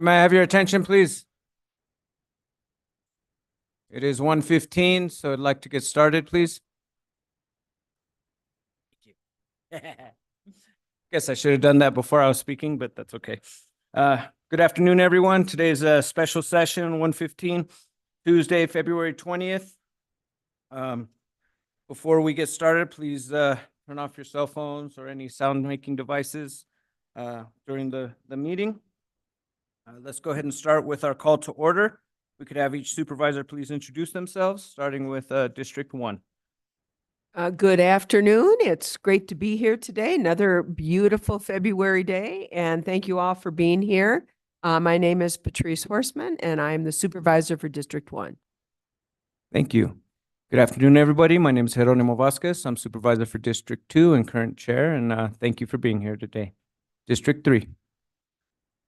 May I have your attention, please? It is 1:15, so I'd like to get started, please. Thank you. Guess I should have done that before I was speaking, but that's okay. Good afternoon, everyone. Today's a special session, 1:15, Tuesday, February 20th. Before we get started, please turn off your cell phones or any sound-making devices during the meeting. Let's go ahead and start with our call to order. We could have each supervisor please introduce themselves, starting with District 1. Good afternoon. It's great to be here today. Another beautiful February day, and thank you all for being here. My name is Patrice Horseman, and I'm the supervisor for District 1. Thank you. Good afternoon, everybody. My name is Jeronimo Vasquez. I'm supervisor for District 2 and current chair, and thank you for being here today. District 3.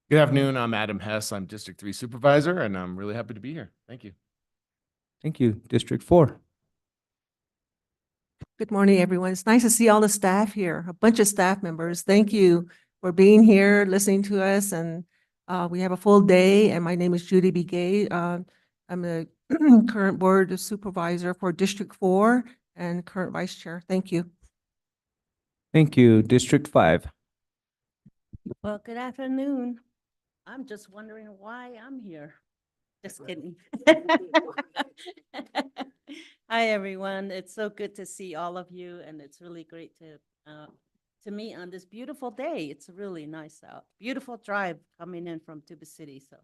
Good afternoon. I'm Adam Hess. I'm District 3 Supervisor, and I'm really happy to be here. Thank you. Thank you. District 4. Good morning, everyone. It's nice to see all the staff here, a bunch of staff members. Thank you for being here, listening to us, and we have a full day, and my name is Judy B. Gay. I'm the current board supervisor for District 4 and current vice chair. Thank you. Thank you. District 5. Well, good afternoon. I'm just wondering why I'm here. Just kidding. Hi, everyone. It's so good to see all of you, and it's really great to meet on this beautiful day. It's really nice out. Beautiful drive coming in from Tuba City. So,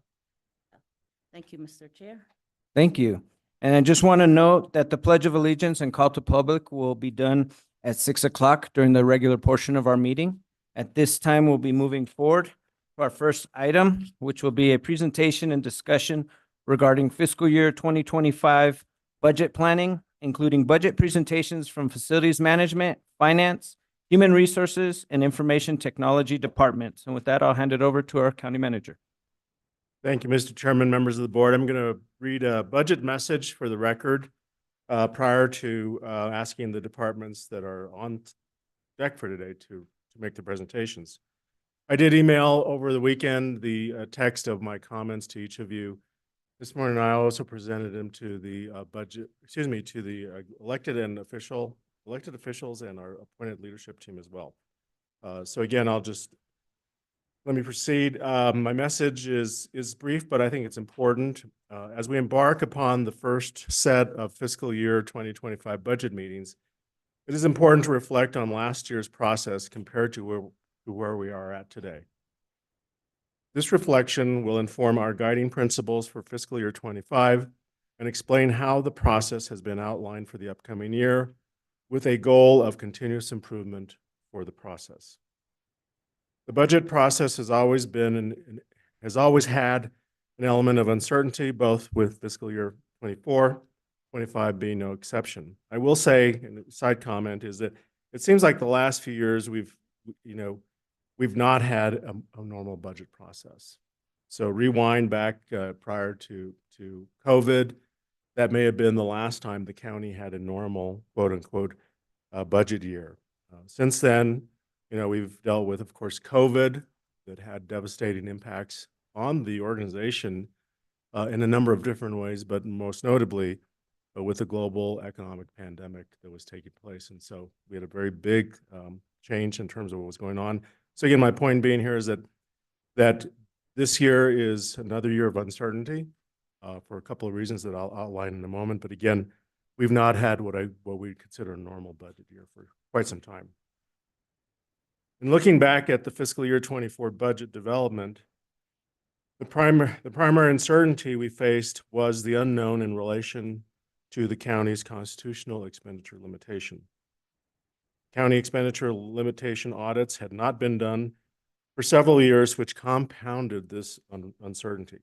thank you, Mr. Chair. Thank you. And I just want to note that the Pledge of Allegiance and call to public will be done at 6 o'clock during the regular portion of our meeting. At this time, we'll be moving forward to our first item, which will be a presentation and discussion regarding fiscal year 2025 budget planning, including budget presentations from facilities management, finance, human resources, and information technology departments. And with that, I'll hand it over to our county manager. Thank you, Mr. Chairman, members of the board. I'm going to read a budget message for the record prior to asking the departments that are on deck for today to make the presentations. I did email over the weekend the text of my comments to each of you. This morning, I also presented them to the to the elected officials and our appointed leadership team as well. So again, let me proceed. My message is brief, but I think it's important. As we embark upon the first set of fiscal year 2025 budget meetings, it is important to reflect on last year's process compared to where we are at today. This reflection will inform our guiding principles for fiscal year 25 and explain how the process has been outlined for the upcoming year with a goal of continuous improvement for the process. The budget process has always had an element of uncertainty, both with fiscal year 24, 25 being no exception. I will say, and a side comment is that it seems like the last few years we've not had a normal budget process. So rewind back prior to COVID, that may have been the last time the county had a normal, quote unquote, budget year. Since then, we've dealt with, of course, COVID that had devastating impacts on the organization in a number of different ways, but most notably with the global economic pandemic that was taking place. And so we had a very big change in terms of what was going on. So again, my point being here is that this year is another year of uncertainty for a couple of reasons that I'll outline in a moment. But again, we've not had what we consider a normal budget year for quite some time. In looking back at the fiscal year 24 budget development, the primary uncertainty we faced was the unknown in relation to the county's constitutional expenditure limitation. County expenditure limitation audits had not been done for several years, which compounded this uncertainty.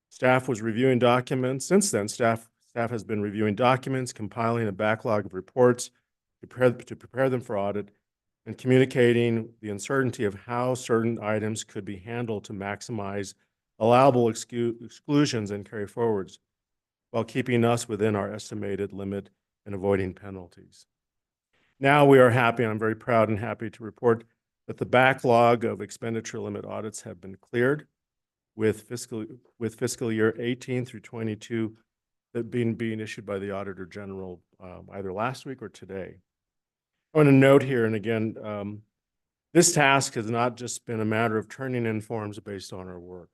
Staff was reviewing documents. Since then, staff has been reviewing documents, compiling a backlog of reports to prepare them for audit, and communicating the uncertainty of how certain items could be handled to maximize allowable exclusions and carry forwards, while keeping us within our estimated limit and avoiding penalties. Now we are happy, and I'm very proud and happy to report that the backlog of expenditure limit audits have been cleared, with fiscal year 18 through 22 that being issued by the Auditor General either last week or today. I want to note here, and again, this task has not just been a matter of turning in forms based on our work.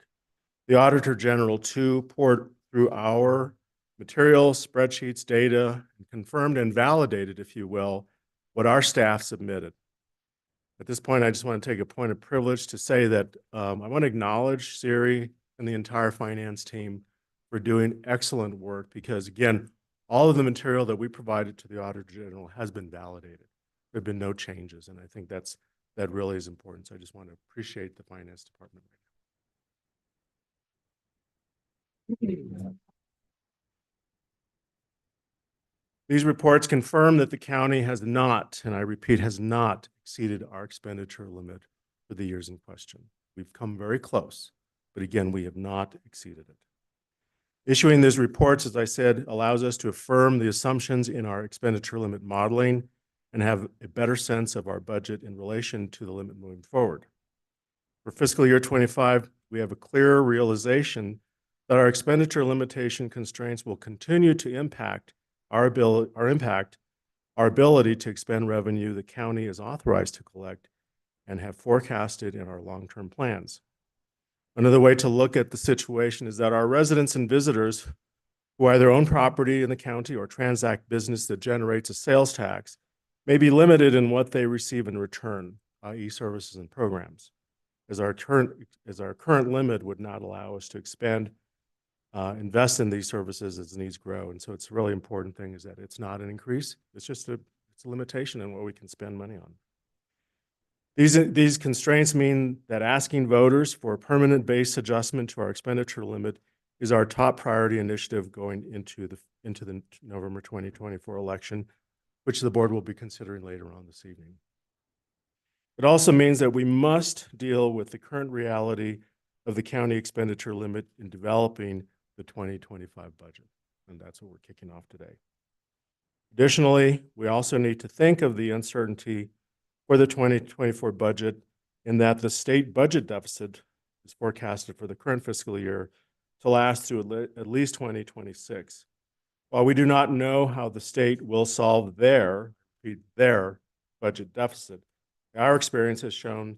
The Auditor General, too, poured through our materials, spreadsheets, data, and confirmed and validated, if you will, what our staff submitted. At this point, I just want to take a point of privilege to say that I want to acknowledge Siri and the entire finance team for doing excellent work because, again, all of the material that we provided to the Auditor General has been validated. There have been no changes, and I think that really is important. So I just want to appreciate the finance department right now. These reports confirm that the county has not, and I repeat, has not exceeded our expenditure limit for the years in question. We've come very close, but again, we have not exceeded it. Issuing these reports, as I said, allows us to affirm the assumptions in our expenditure limit modeling and have a better sense of our budget in relation to the limit moving forward. For fiscal year 25, we have a clear realization that our expenditure limitation constraints will continue to impact our ability to expend revenue the county is authorized to collect and have forecasted in our long-term plans. Another way to look at the situation is that our residents and visitors who either own property in the county or transact business that generates a sales tax may be limited in what they receive in return, i.e. services and programs, as our current limit would not allow us to invest in these services as needs grow. And so it's a really important thing is that it's not an increase. It's just it's a limitation in what we can spend money on. These constraints mean that asking voters for a permanent base adjustment to our expenditure limit is our top priority initiative going into the November 2024 election, which the board will be considering later on this evening. It also means that we must deal with the current reality of the county expenditure limit in developing the 2025 budget, and that's what we're kicking off today. Additionally, we also need to think of the uncertainty for the 2024 budget in that the state budget deficit is forecasted for the current fiscal year to last through at least 2026. While we do not know how the state will solve their budget deficit, our experience has shown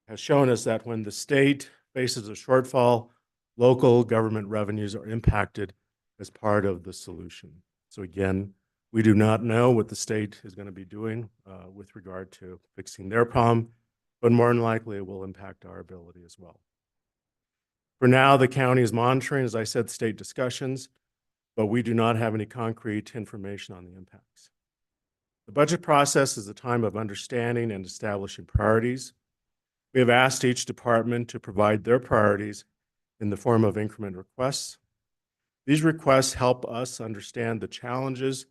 us that when the state faces a shortfall, local government revenues are impacted as part of the solution. So again, we do not know what the state is going to be doing with regard to fixing their problem, but more than likely it will impact our ability as well. For now, the county is monitoring, as I said, state discussions, but we do not have any concrete information on the impacts. The budget process is a time of understanding and establishing priorities. We have asked each department to provide their priorities in the form of increment requests. These requests help us understand the challenges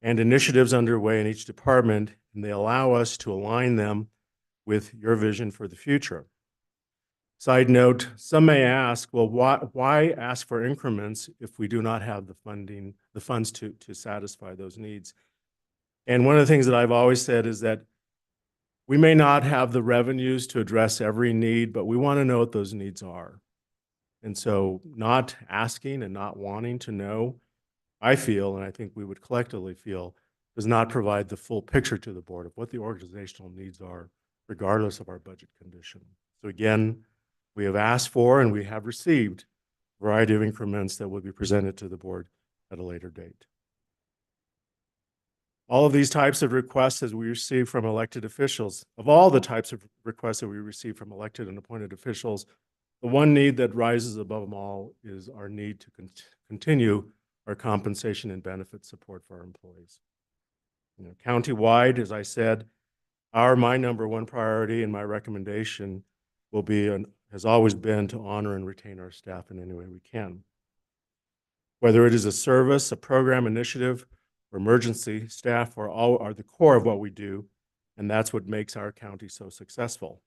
and initiatives underway in each department, and they allow us to align them with your vision for the future. Side note, some may ask, well, why ask for increments if we do not have the funds to satisfy those needs? And one of the things that I've always said is that we may not have the revenues to address every need, but we want to know what those needs are. And so not asking and not wanting to know, I feel, and I think we would collectively feel, does not provide the full picture to the board of what the organizational needs are, regardless of our budget condition. So again, we have asked for and we have received a variety of increments that will be presented to the board at a later date. All of these types of requests that we receive from elected officials, of all the types of requests that we receive from elected and appointed officials, the one need that rises above them all is our need to continue our compensation and benefit support for our employees. Countywide, as I said, my number one priority and my recommendation will be and has always been to honor and retain our staff in any way we can. Whether it is a service, a program, initiative, or emergency, staff are the core of what we do, and that's what makes our county so successful.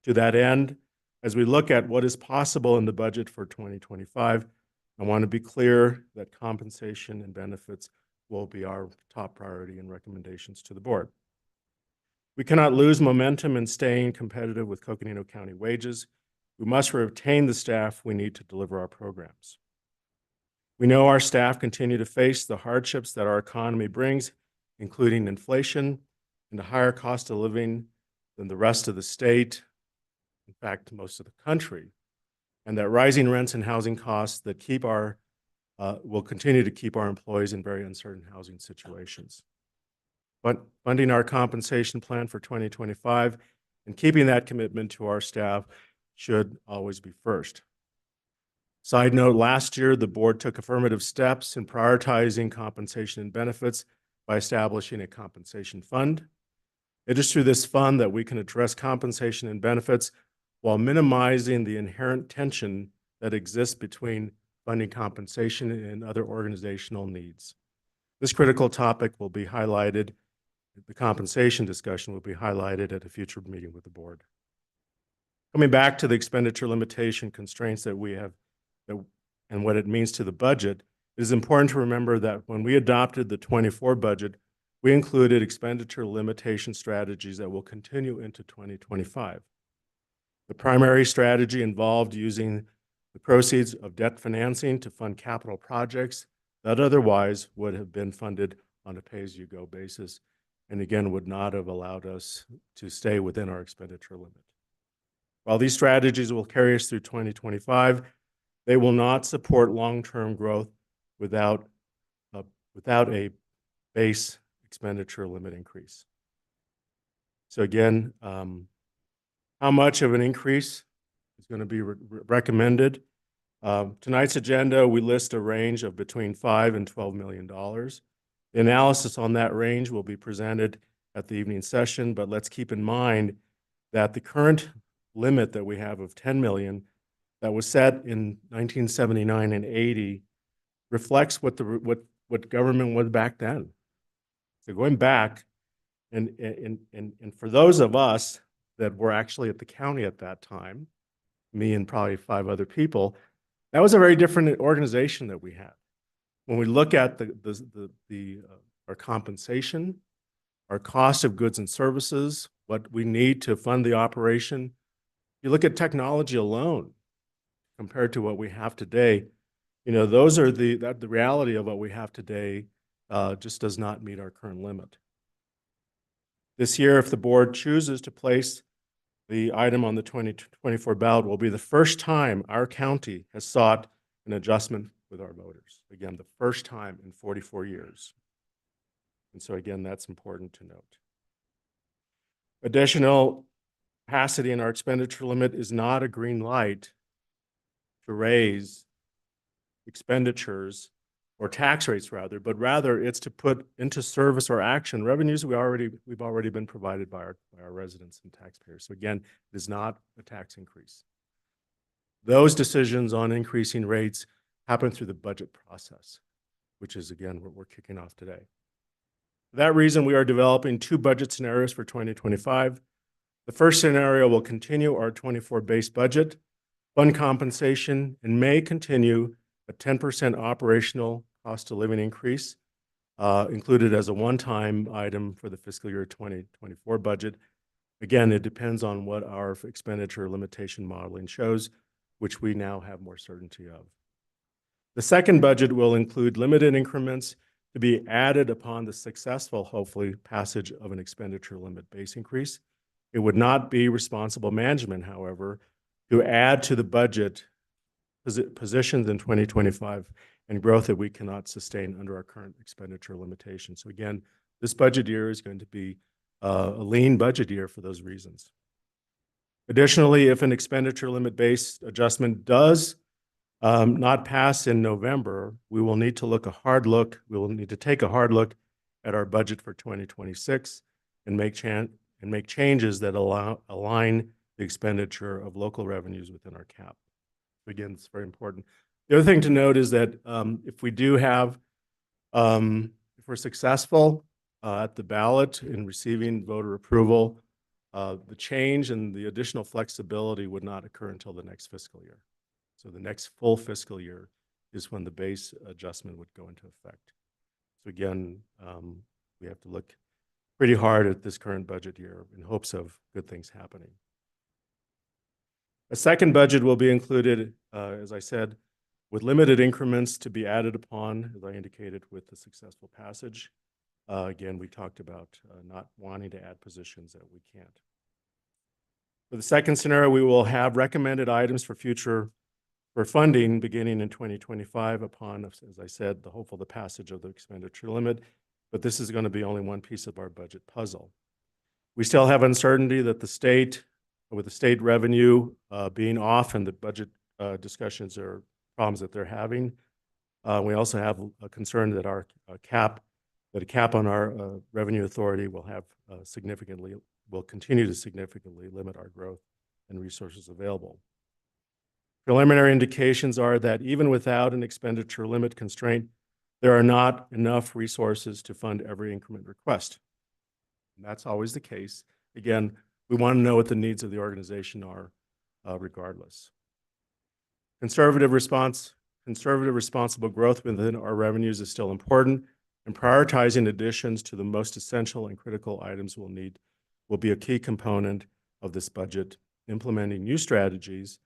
To that end, as we look at what is possible in the budget for 2025, I want to be clear that compensation and benefits will be our top priority and recommendations to the board. We cannot lose momentum in staying competitive with Coconino County wages. We must retain the staff we need to deliver our programs. We know our staff continue to face the hardships that our economy brings, including inflation and a higher cost of living than the rest of the state, in fact, most of the country, and that rising rents and housing costs that will continue to keep our employees in very uncertain housing situations. But funding our compensation plan for 2025 and keeping that commitment to our staff should always be first. Side note, last year, the board took affirmative steps in prioritizing compensation and benefits by establishing a compensation fund. It is through this fund that we can address compensation and benefits while minimizing the inherent tension that exists between funding compensation and other organizational needs. This critical topic will be highlighted, the compensation discussion will be highlighted at a future meeting with the board. Coming back to the expenditure limitation constraints that we have and what it means to the budget, it is important to remember that when we adopted the 24 budget, we included expenditure limitation strategies that will continue into 2025. The primary strategy involved using the proceeds of debt financing to fund capital projects that otherwise would have been funded on a pay-as-you-go basis, and again, would not have allowed us to stay within our expenditure limit. While these strategies will carry us through 2025, they will not support long-term growth without a base expenditure limit increase. So again, how much of an increase is going to be recommended? Tonight's agenda, we list a range of between $5 and $12 million. The analysis on that range will be presented at the evening session, but let's keep in mind that the current limit that we have of 10 million that was set in 1979 and 80 reflects what government was back then. So going back, and for those of us that were actually at the county at that time, me and probably 5 other people, that was a very different organization that we had. When we look at our compensation, our cost of goods and services, what we need to fund the operation, you look at technology alone compared to what we have today, those are the reality of what we have today just does not meet our current limit. This year, if the board chooses to place the item on the 2024 ballot, will be the first time our county has sought an adjustment with our voters. Again, the first time in 44 years. And so again, that's important to note. Additional capacity in our expenditure limit is not a green light to raise expenditures or tax rates rather, but rather it's to put into service or action revenues we've already been provided by our residents and taxpayers. So again, it is not a tax increase. Those decisions on increasing rates happen through the budget process, which is again what we're kicking off today. For that reason, we are developing 2 budget scenarios for 2025. The first scenario will continue our 24 base budget, fund compensation, and may continue a 10% operational cost of living increase included as a one-time item for the fiscal year 2024 budget. Again, it depends on what our expenditure limitation modeling shows, which we now have more certainty of. The second budget will include limited increments to be added upon the successful, hopefully, passage of an expenditure limit base increase. It would not be responsible management, however, to add to the budget positions in 2025 and growth that we cannot sustain under our current expenditure limitation. So again, this budget year is going to be a lean budget year for those reasons. Additionally, if an expenditure limit based adjustment does not pass in November, we will need to take a hard look at our budget for 2026 and make changes that align the expenditure of local revenues within our cap. Again, it's very important. The other thing to note is that if we're successful at the ballot in receiving voter approval, the change and the additional flexibility would not occur until the next fiscal year. So the next full fiscal year is when the base adjustment would go into effect. So again, we have to look pretty hard at this current budget year in hopes of good things happening. A second budget will be included, as I said, with limited increments to be added upon, as I indicated, with the successful passage. Again, we talked about not wanting to add positions that we can't. For the second scenario, we will have recommended items for funding beginning in 2025 upon, as I said, the hopeful the passage of the expenditure limit. But this is going to be only one piece of our budget puzzle. We still have uncertainty that with the state revenue being off and the budget discussions or problems that they're having. We also have a concern that a cap on our revenue authority will continue to significantly limit our growth and resources available. Preliminary indications are that even without an expenditure limit constraint, there are not enough resources to fund every increment request. And that's always the case. Again, we want to know what the needs of the organization are regardless. Conservative, responsible growth within our revenues is still important, and prioritizing additions to the most essential and critical items will be a key component of this budget. Implementing new strategies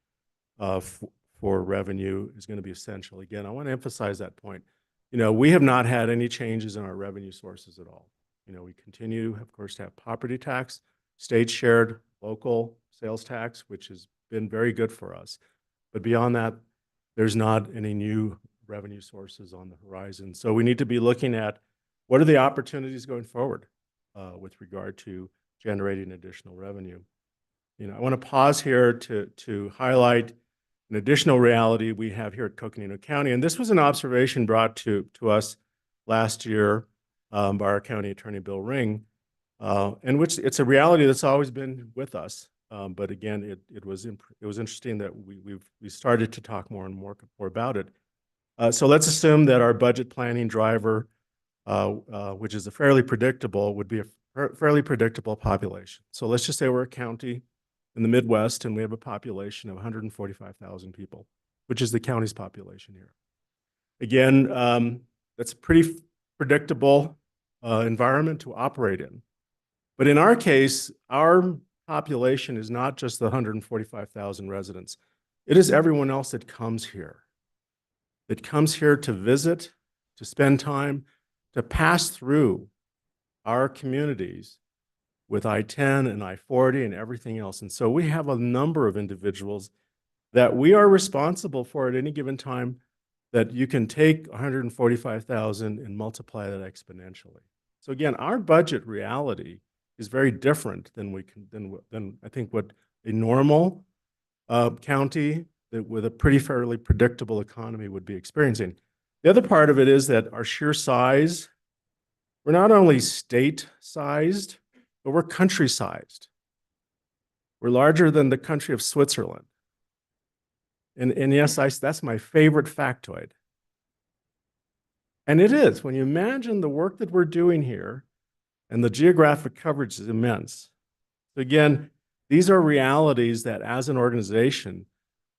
for revenue is going to be essential. Again, I want to emphasize that point. We have not had any changes in our revenue sources at all. We continue, of course, to have property tax, state shared, local sales tax, which has been very good for us. But beyond that, there's not any new revenue sources on the horizon. So we need to be looking at what are the opportunities going forward with regard to generating additional revenue. I want to pause here to highlight an additional reality we have here at Coconino County. And this was an observation brought to us last year by our county attorney, Bill Ring, in which it's a reality that's always been with us. But again, it was interesting that we started to talk more and more about it. So let's assume that our budget planning driver, which is would be a fairly predictable population. So let's just say we're a county in the Midwest and we have a population of 145,000 people, which is the county's population here. Again, that's a pretty predictable environment to operate in. But in our case, our population is not just the 145,000 residents. It is everyone else that comes here. It comes here to visit, to spend time, to pass through our communities with I-10 and I-40 and everything else. And so we have a number of individuals that we are responsible for at any given time that you can take 145,000 and multiply that exponentially. So again, our budget reality is very different than I think what a normal county with a pretty fairly predictable economy would be experiencing. The other part of it is that our sheer size, we're not only state-sized, but we're country-sized. We're larger than the country of Switzerland. And yes, that's my favorite factoid. And it is. When you imagine the work that we're doing here, and the geographic coverage is immense. Again, these are realities that as an organization,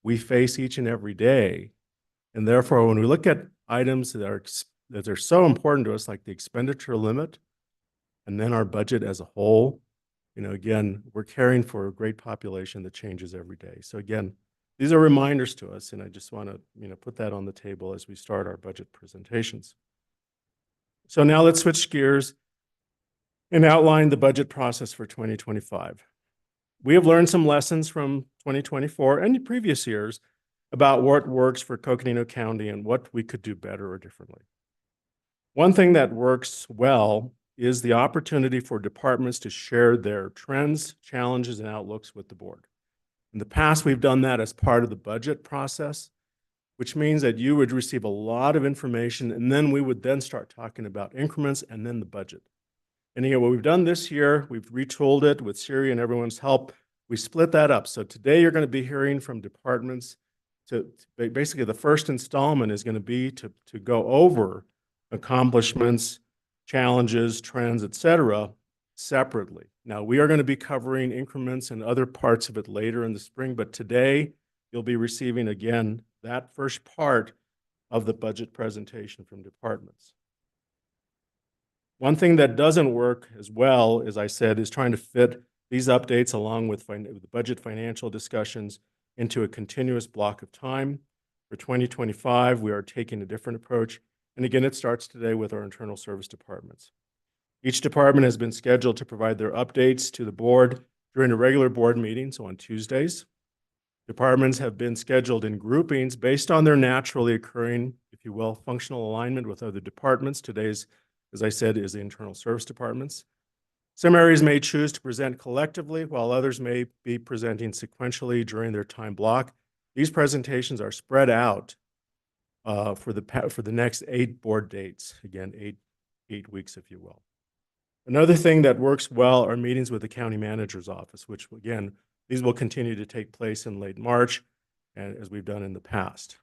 we face each and every day. And therefore, when we look at items that are so important to us, like the expenditure limit, and then our budget as a whole, again, we're caring for a great population that changes every day. So again, these are reminders to us, and I just want to, put that on the table as we start our budget presentations. So now let's switch gears and outline the budget process for 2025. We have learned some lessons from 2024 and previous years about what works for Coconino County and what we could do better or differently. One thing that works well is the opportunity for departments to share their trends, challenges, and outlooks with the board. In the past, we've done that as part of the budget process, which means that you would receive a lot of information, and then we would then start talking about increments and then the budget. And again, what we've done this year, we've retooled it with Siri and everyone's help. We split that up. So today you're going to be hearing from departments basically the first installment is going to be to go over accomplishments, challenges, trends, et cetera, separately. Now, we are going to be covering increments and other parts of it later in the spring, but today you'll be receiving, again, that first part of the budget presentation from departments. One thing that doesn't work as well, as I said, is trying to fit these updates along with the budget financial discussions into a continuous block of time. For 2025, we are taking a different approach. And again, it starts today with our internal service departments. Each department has been scheduled to provide their updates to the board during a regular board meeting, so on Tuesdays. Departments have been scheduled in groupings based on their naturally occurring, if you will, functional alignment with other departments. Today's, as I said, is the internal service departments. Some areas may choose to present collectively, while others may be presenting sequentially during their time block. These presentations are spread out for the next 8 board dates. Again, eight weeks, if you will. Another thing that works well are meetings with the county manager's office, which again, these will continue to take place in late March, and as we've done in the past.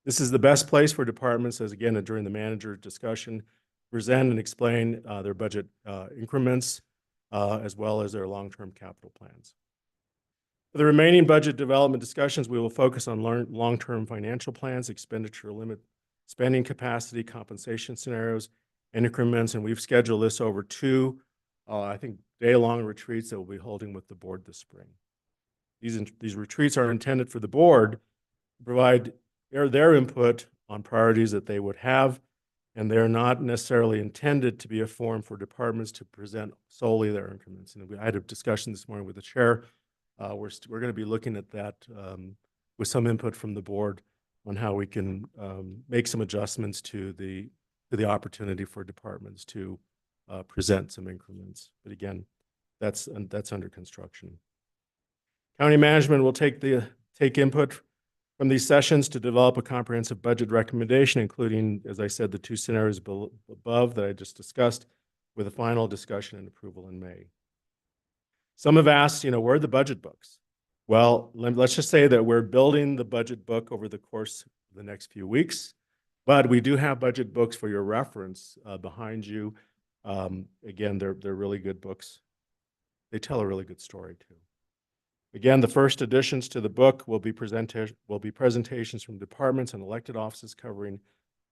This is the best place for departments, as again, during the manager discussion, present and explain their budget increments, as well as their long-term capital plans. For the remaining budget development discussions, we will focus on long-term financial plans, expenditure limit, spending capacity, compensation scenarios, and increments, and we've scheduled this over 2, I think, day-long retreats that we'll be holding with the board this spring. These retreats are intended for the board to provide their input on priorities that they would have, and they're not necessarily intended to be a forum for departments to present solely their increments. And I had a discussion this morning with the chair. We're going to be looking at that with some input from the board on how we can make some adjustments to the opportunity for departments to present some increments. But again, that's under construction. County management will take input from these sessions to develop a comprehensive budget recommendation, including, as I said, the 2 scenarios above that I just discussed, with a final discussion and approval in May. Some have asked, where are the budget books? Well, let's just say that we're building the budget book over the course of the next few weeks, but we do have budget books for your reference behind you. Again, they're really good books. They tell a really good story too. Again, the first additions to the book will be presentations from departments and elected offices covering,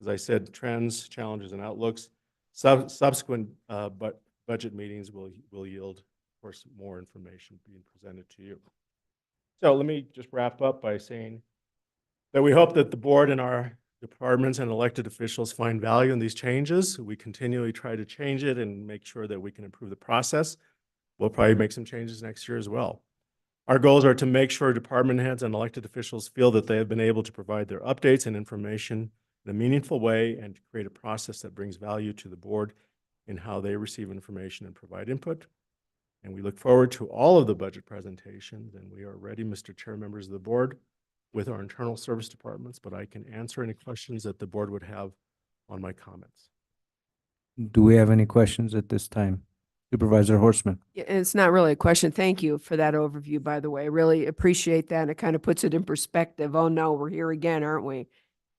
as I said, trends, challenges, and outlooks. Subsequent budget meetings will yield, of course, more information being presented to you. So let me just wrap up by saying that we hope that the board and our departments and elected officials find value in these changes. We continually try to change it and make sure that we can improve the process. We'll probably make some changes next year as well. Our goals are to make sure department heads and elected officials feel that they have been able to provide their updates and information in a meaningful way and to create a process that brings value to the board in how they receive information and provide input. And we look forward to all of the budget presentations, and we are ready, Mr. Chair, members of the board, with our internal service departments, but I can answer any questions that the board would have on my comments. Do we have any questions at this time? Supervisor Horstman. Yeah, and it's not really a question. Thank you for that overview, by the way. I really appreciate that. And it kind of puts it in perspective. Oh, no, we're here again, aren't we?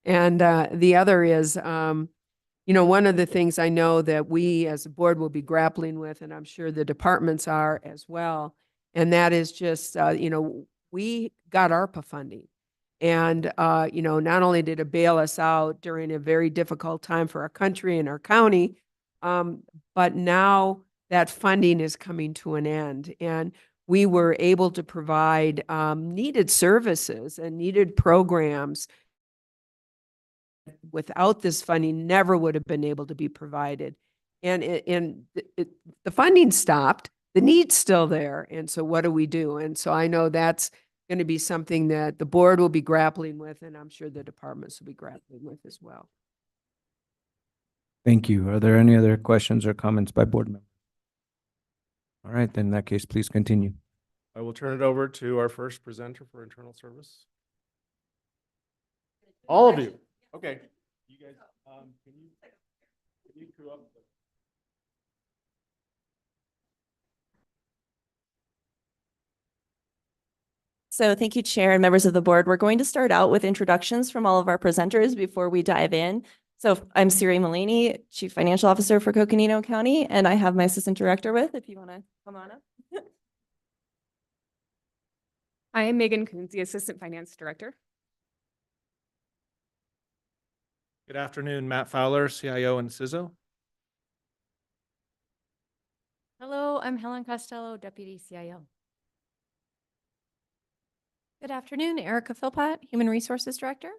And the other is, one of the things I know that we as a board will be grappling with, and I'm sure the departments are as well, and that is just, we got ARPA funding. And, not only did it bail us out during a very difficult time for our country and our county, but now that funding is coming to an end. And we were able to provide needed services and needed programs without this funding never would have been able to be provided. And the funding stopped, the need's still there. And so what do we do? And so I know that's going to be something that the board will be grappling with, and I'm sure the departments will be grappling with as well. Thank you. Are there any other questions or comments by board members? All right, then in that case, please continue. I will turn it over to our first presenter for internal service. All of you. Okay. You guys, can you crew up? So thank you, Chair and members of the board. We're going to start out with introductions from all of our presenters before we dive in. So I'm Siri Mullaney, Chief Financial Officer for Coconino County, and I have my Assistant Director with, if you want to come on up. I am Megan Coons, the Assistant Finance Director. Good afternoon, Matt Fowler, CIO and CISO. Hello, I'm Helen Costello, Deputy CIO. Good afternoon, Erica Philpott, Human Resources Director.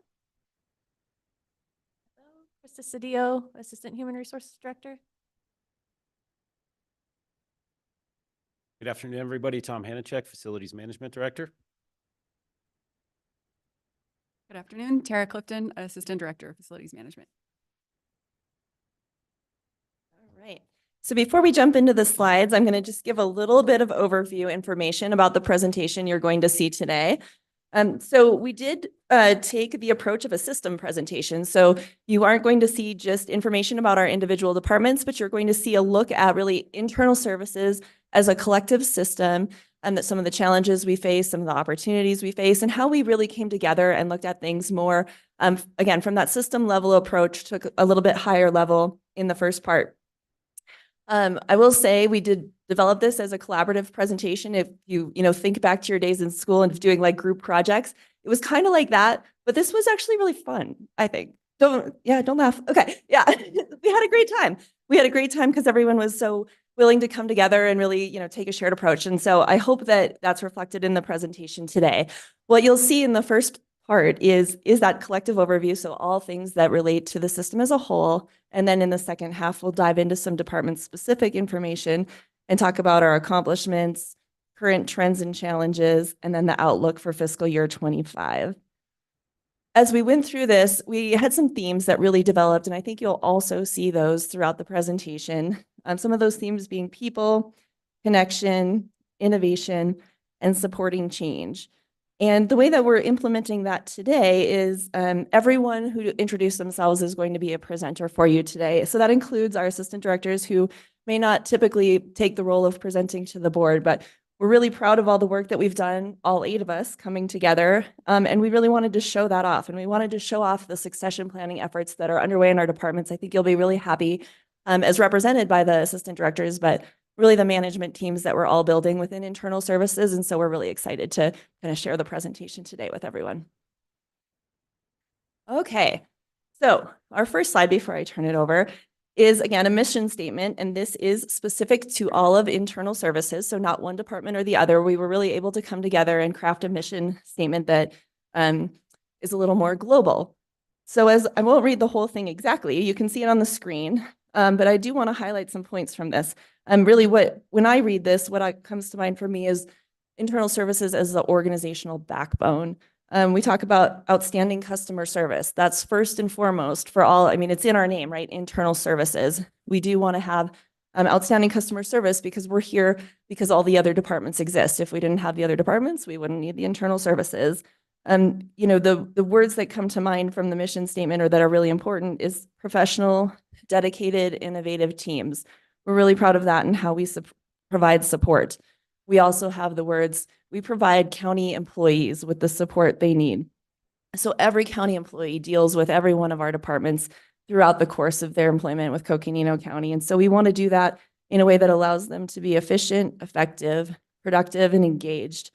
Hello, Krista Cedillo, Assistant Human Resources Director. Good afternoon, everybody. Tom Hanachek, Facilities Management Director. Good afternoon, Tara Clifton, Assistant Director of Facilities Management. All right. So before we jump into the slides, I'm going to just give a little bit of overview information about the presentation you're going to see today. So we did take the approach of a system presentation. So you aren't going to see just information about our individual departments, but you're going to see a look at really internal services as a collective system, and that some of the challenges we face, some of the opportunities we face, and how we really came together and looked at things more, again, from that system level approach to a little bit higher level in the first part. I will say we did develop this as a collaborative presentation. If you think back to your days in school and doing like group projects, it was kind of like that, but this was actually really fun, I think. Don't laugh. Okay. Yeah. We had a great time. We had a great time because everyone was so willing to come together and really, take a shared approach. And so I hope that that's reflected in the presentation today. What you'll see in the first part is that collective overview. So all things that relate to the system as a whole. And then in the second half, we'll dive into some department specific information and talk about our accomplishments, current trends and challenges, and then the outlook for fiscal year 25. As we went through this, we had some themes that really developed, and I think you'll also see those throughout the presentation. Some of those themes being people, connection, innovation, and supporting change. And the way that we're implementing that today is everyone who introduced themselves is going to be a presenter for you today. So that includes our assistant directors who may not typically take the role of presenting to the board, but we're really proud of all the work that we've done, all 8 of us coming together. And we really wanted to show that off. And we wanted to show off the succession planning efforts that are underway in our departments. I think you'll be really happy as represented by the assistant directors, but really the management teams that we're all building within internal services. And so we're really excited to kind of share the presentation today with everyone. Okay, so our first slide before I turn it over is again a mission statement, and this is specific to all of internal services, so not one department or the other. We were really able to come together and craft a mission statement that is a little more global. So as I won't read the whole thing exactly, you can see it on the screen, but I do want to highlight some points from this. Really when I read this, what comes to mind for me is internal services as the organizational backbone. We talk about outstanding customer service. That's first and foremost for all, it's in our name, right? Internal services. We do want to have outstanding customer service because we're here because all the other departments exist. If we didn't have the other departments, we wouldn't need the internal services. The words that come to mind from the mission statement or that are really important is professional, dedicated, innovative teams. We're really proud of that and how we provide support. We also have the words, we provide county employees with the support they need. So every county employee deals with every one of our departments throughout the course of their employment with Coconino County. And so we want to do that in a way that allows them to be efficient, effective, productive, and engaged.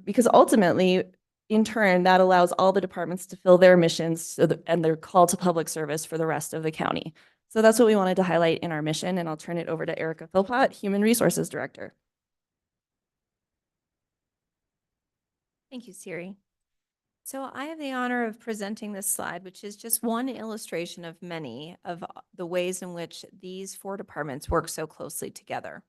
Because ultimately, in turn, that allows all the departments to fill their missions and their call to public service for the rest of the county. So that's what we wanted to highlight in our mission, and I'll turn it over to Erica Philpott, Human Resources Director. Thank you, Siri. So I have the honor of presenting this slide, which is just one illustration of many of the ways in which these 4 departments work so closely together.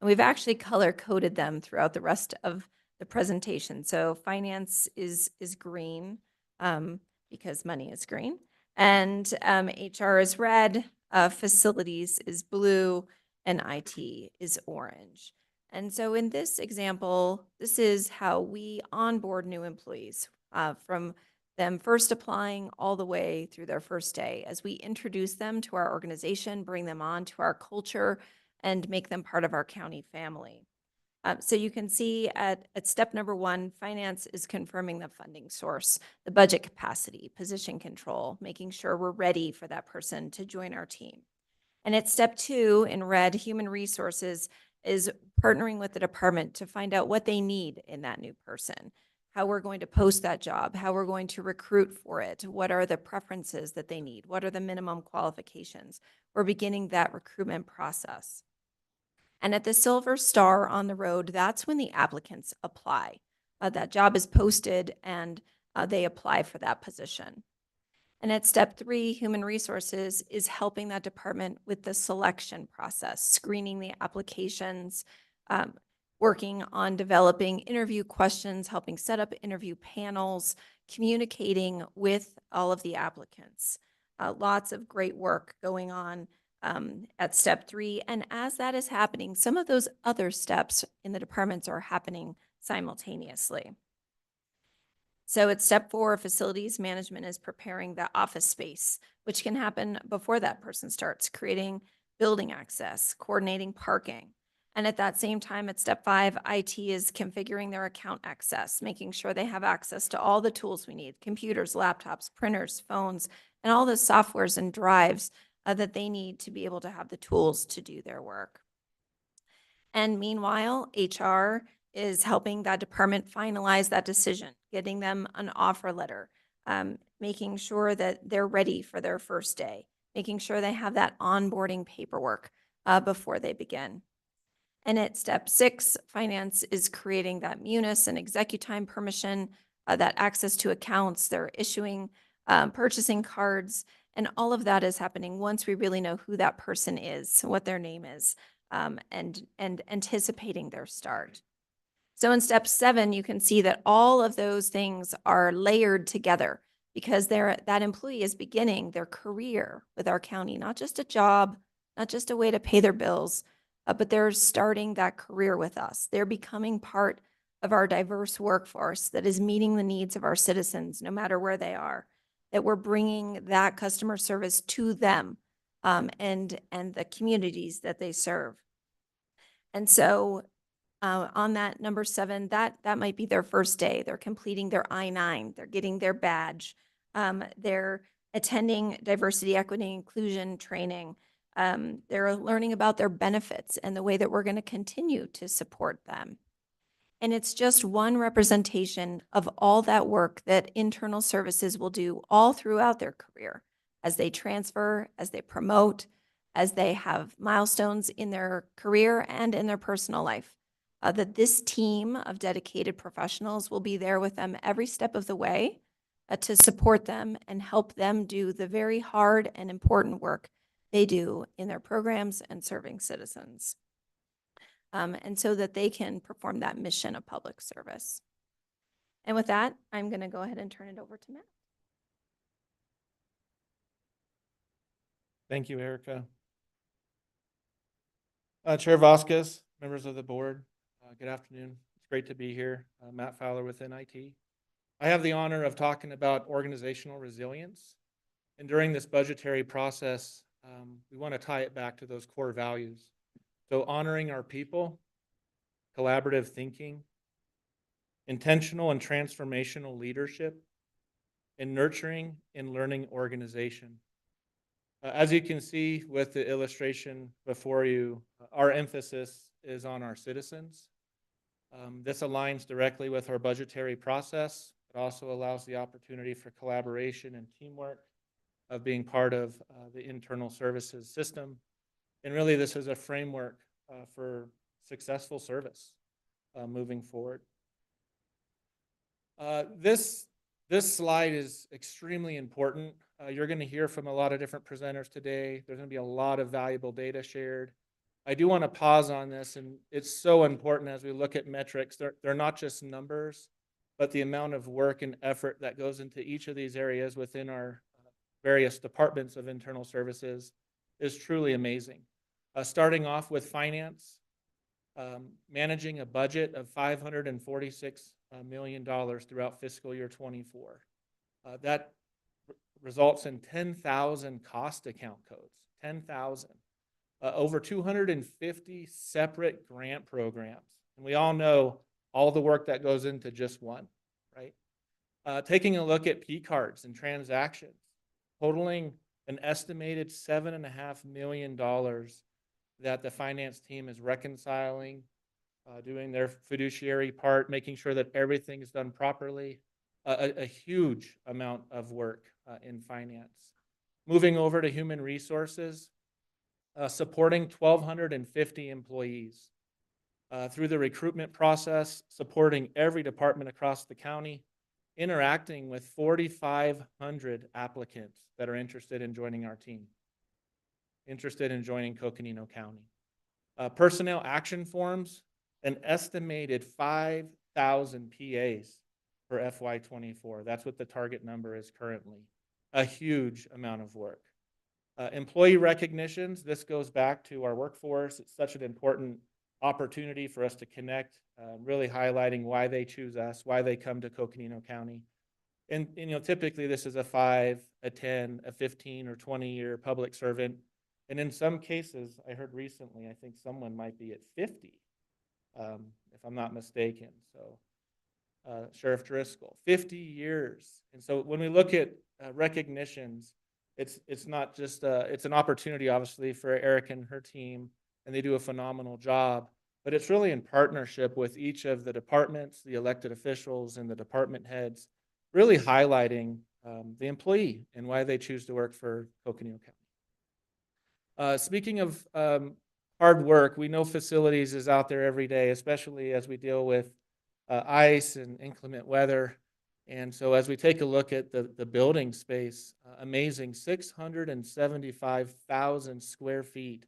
And we've actually color-coded them throughout the rest of the presentation. So finance is green because money is green, and HR is red, facilities is blue, and IT is orange. And so in this example, this is how we onboard new employees from them first applying all the way through their first day as we introduce them to our organization, bring them on to our culture, and make them part of our county family. So you can see at step number 1, finance is confirming the funding source, the budget capacity, position control, making sure we're ready for that person to join our team. And at step 2 in red, human resources is partnering with the department to find out what they need in that new person, how we're going to post that job, how we're going to recruit for it, what are the preferences that they need, what are the minimum qualifications. We're beginning that recruitment process. And at the silver star on the road, that's when the applicants apply. that job is posted and they apply for that position. And at step 3, human resources is helping that department with the selection process, screening the applications, working on developing interview questions, helping set up interview panels, communicating with all of the applicants. Lots of great work going on at step 3. And as that is happening, some of those other steps in the departments are happening simultaneously. So at step 4, facilities management is preparing the office space, which can happen before that person starts, creating building access, coordinating parking. And at that same time, at step 5, IT is configuring their account access, making sure they have access to all the tools we need, computers, laptops, printers, phones, and all the softwares and drives that they need to be able to have the tools to do their work. And meanwhile, HR is helping that department finalize that decision, getting them an offer letter, making sure that they're ready for their first day, making sure they have that onboarding paperwork before they begin. And at step 6, finance is creating that munis and executime permission, that access to accounts. They're issuing purchasing cards, and all of that is happening once we really know who that person is, what their name is, and anticipating their start. So in step 7, you can see that all of those things are layered together because that employee is beginning their career with our county, not just a job, not just a way to pay their bills, but they're starting that career with us. They're becoming part of our diverse workforce that is meeting the needs of our citizens, no matter where they are, that we're bringing that customer service to them and the communities that they serve. And so on that number 7, that might be their first day. They're completing their I-9, they're getting their badge, they're attending diversity, equity, inclusion training. They're learning about their benefits and the way that we're going to continue to support them. And it's just one representation of all that work that internal services will do all throughout their career as they transfer, as they promote, as they have milestones in their career and in their personal life. That this team of dedicated professionals will be there with them every step of the way to support them and help them do the very hard and important work they do in their programs and serving citizens. And so that they can perform that mission of public service. And with that, I'm going to go ahead and turn it over to Matt. Thank you, Erica. Chair Vasquez, members of the board, good afternoon. It's great to be here. Matt Fowler within IT. I have the honor of talking about organizational resilience. And during this budgetary process, we want to tie it back to those core values. So honoring our people, collaborative thinking, intentional and transformational leadership, and nurturing and learning organization. As you can see with the illustration before you, our emphasis is on our citizens. This aligns directly with our budgetary process. It also allows the opportunity for collaboration and teamwork of being part of the internal services system. And really, this is a framework for successful service moving forward. This slide is extremely important. You're going to hear from a lot of different presenters today. There's going to be a lot of valuable data shared. I do want to pause on this, and it's so important as we look at metrics. They're not just numbers, but the amount of work and effort that goes into each of these areas within our various departments of internal services is truly amazing. Starting off with finance, managing a budget of $546 million throughout fiscal year 24. That results in 10,000 cost account codes, 10,000. Over 250 separate grant programs. And we all know all the work that goes into just one, right? Taking a look at P cards and transactions, totaling an estimated $7.5 million that the finance team is reconciling, doing their fiduciary part, making sure that everything is done properly. A huge amount of work in finance. Moving over to human resources, supporting 1,250 employees. through the recruitment process, supporting every department across the county, interacting with 4,500 applicants that are interested in joining our team, interested in joining Coconino County. Personnel action forms, an estimated 5,000 PAs for FY24. That's what the target number is currently. A huge amount of work. Employee recognitions, this goes back to our workforce. It's such an important opportunity for us to connect, really highlighting why they choose us, why they come to Coconino County. And you know, typically this is a 5, a 10, a 15 or 20-year public servant. And in some cases, I heard recently, I think someone might be at 50, if I'm not mistaken. So Sheriff Driscoll, 50 years. And so when we look at recognitions, it's not just, it's an opportunity, obviously, for Eric and her team, and they do a phenomenal job, but it's really in partnership with each of the departments, the elected officials, and the department heads, really highlighting the employee and why they choose to work for Coconino County. Speaking of hard work, we know facilities is out there every day, especially as we deal with ice and inclement weather. And so as we take a look at the building space, amazing 675,000 square feet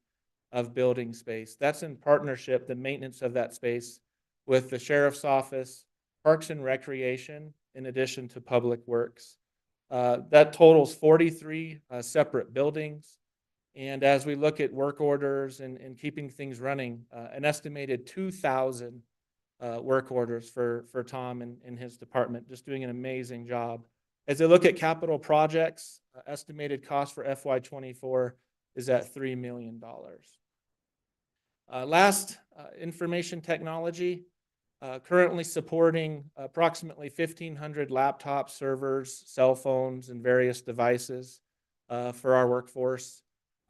of building space. That's in partnership, the maintenance of that space, with the Sheriff's Office, Parks and Recreation, in addition to Public Works. That totals 43 separate buildings. And as we look at work orders and keeping things running, an estimated 2,000 work orders for Tom and his department, just doing an amazing job. As they look at capital projects, estimated cost for FY24 is at $3 million. Last, information technology, currently supporting approximately 1,500 laptops, servers, cell phones, and various devices for our workforce,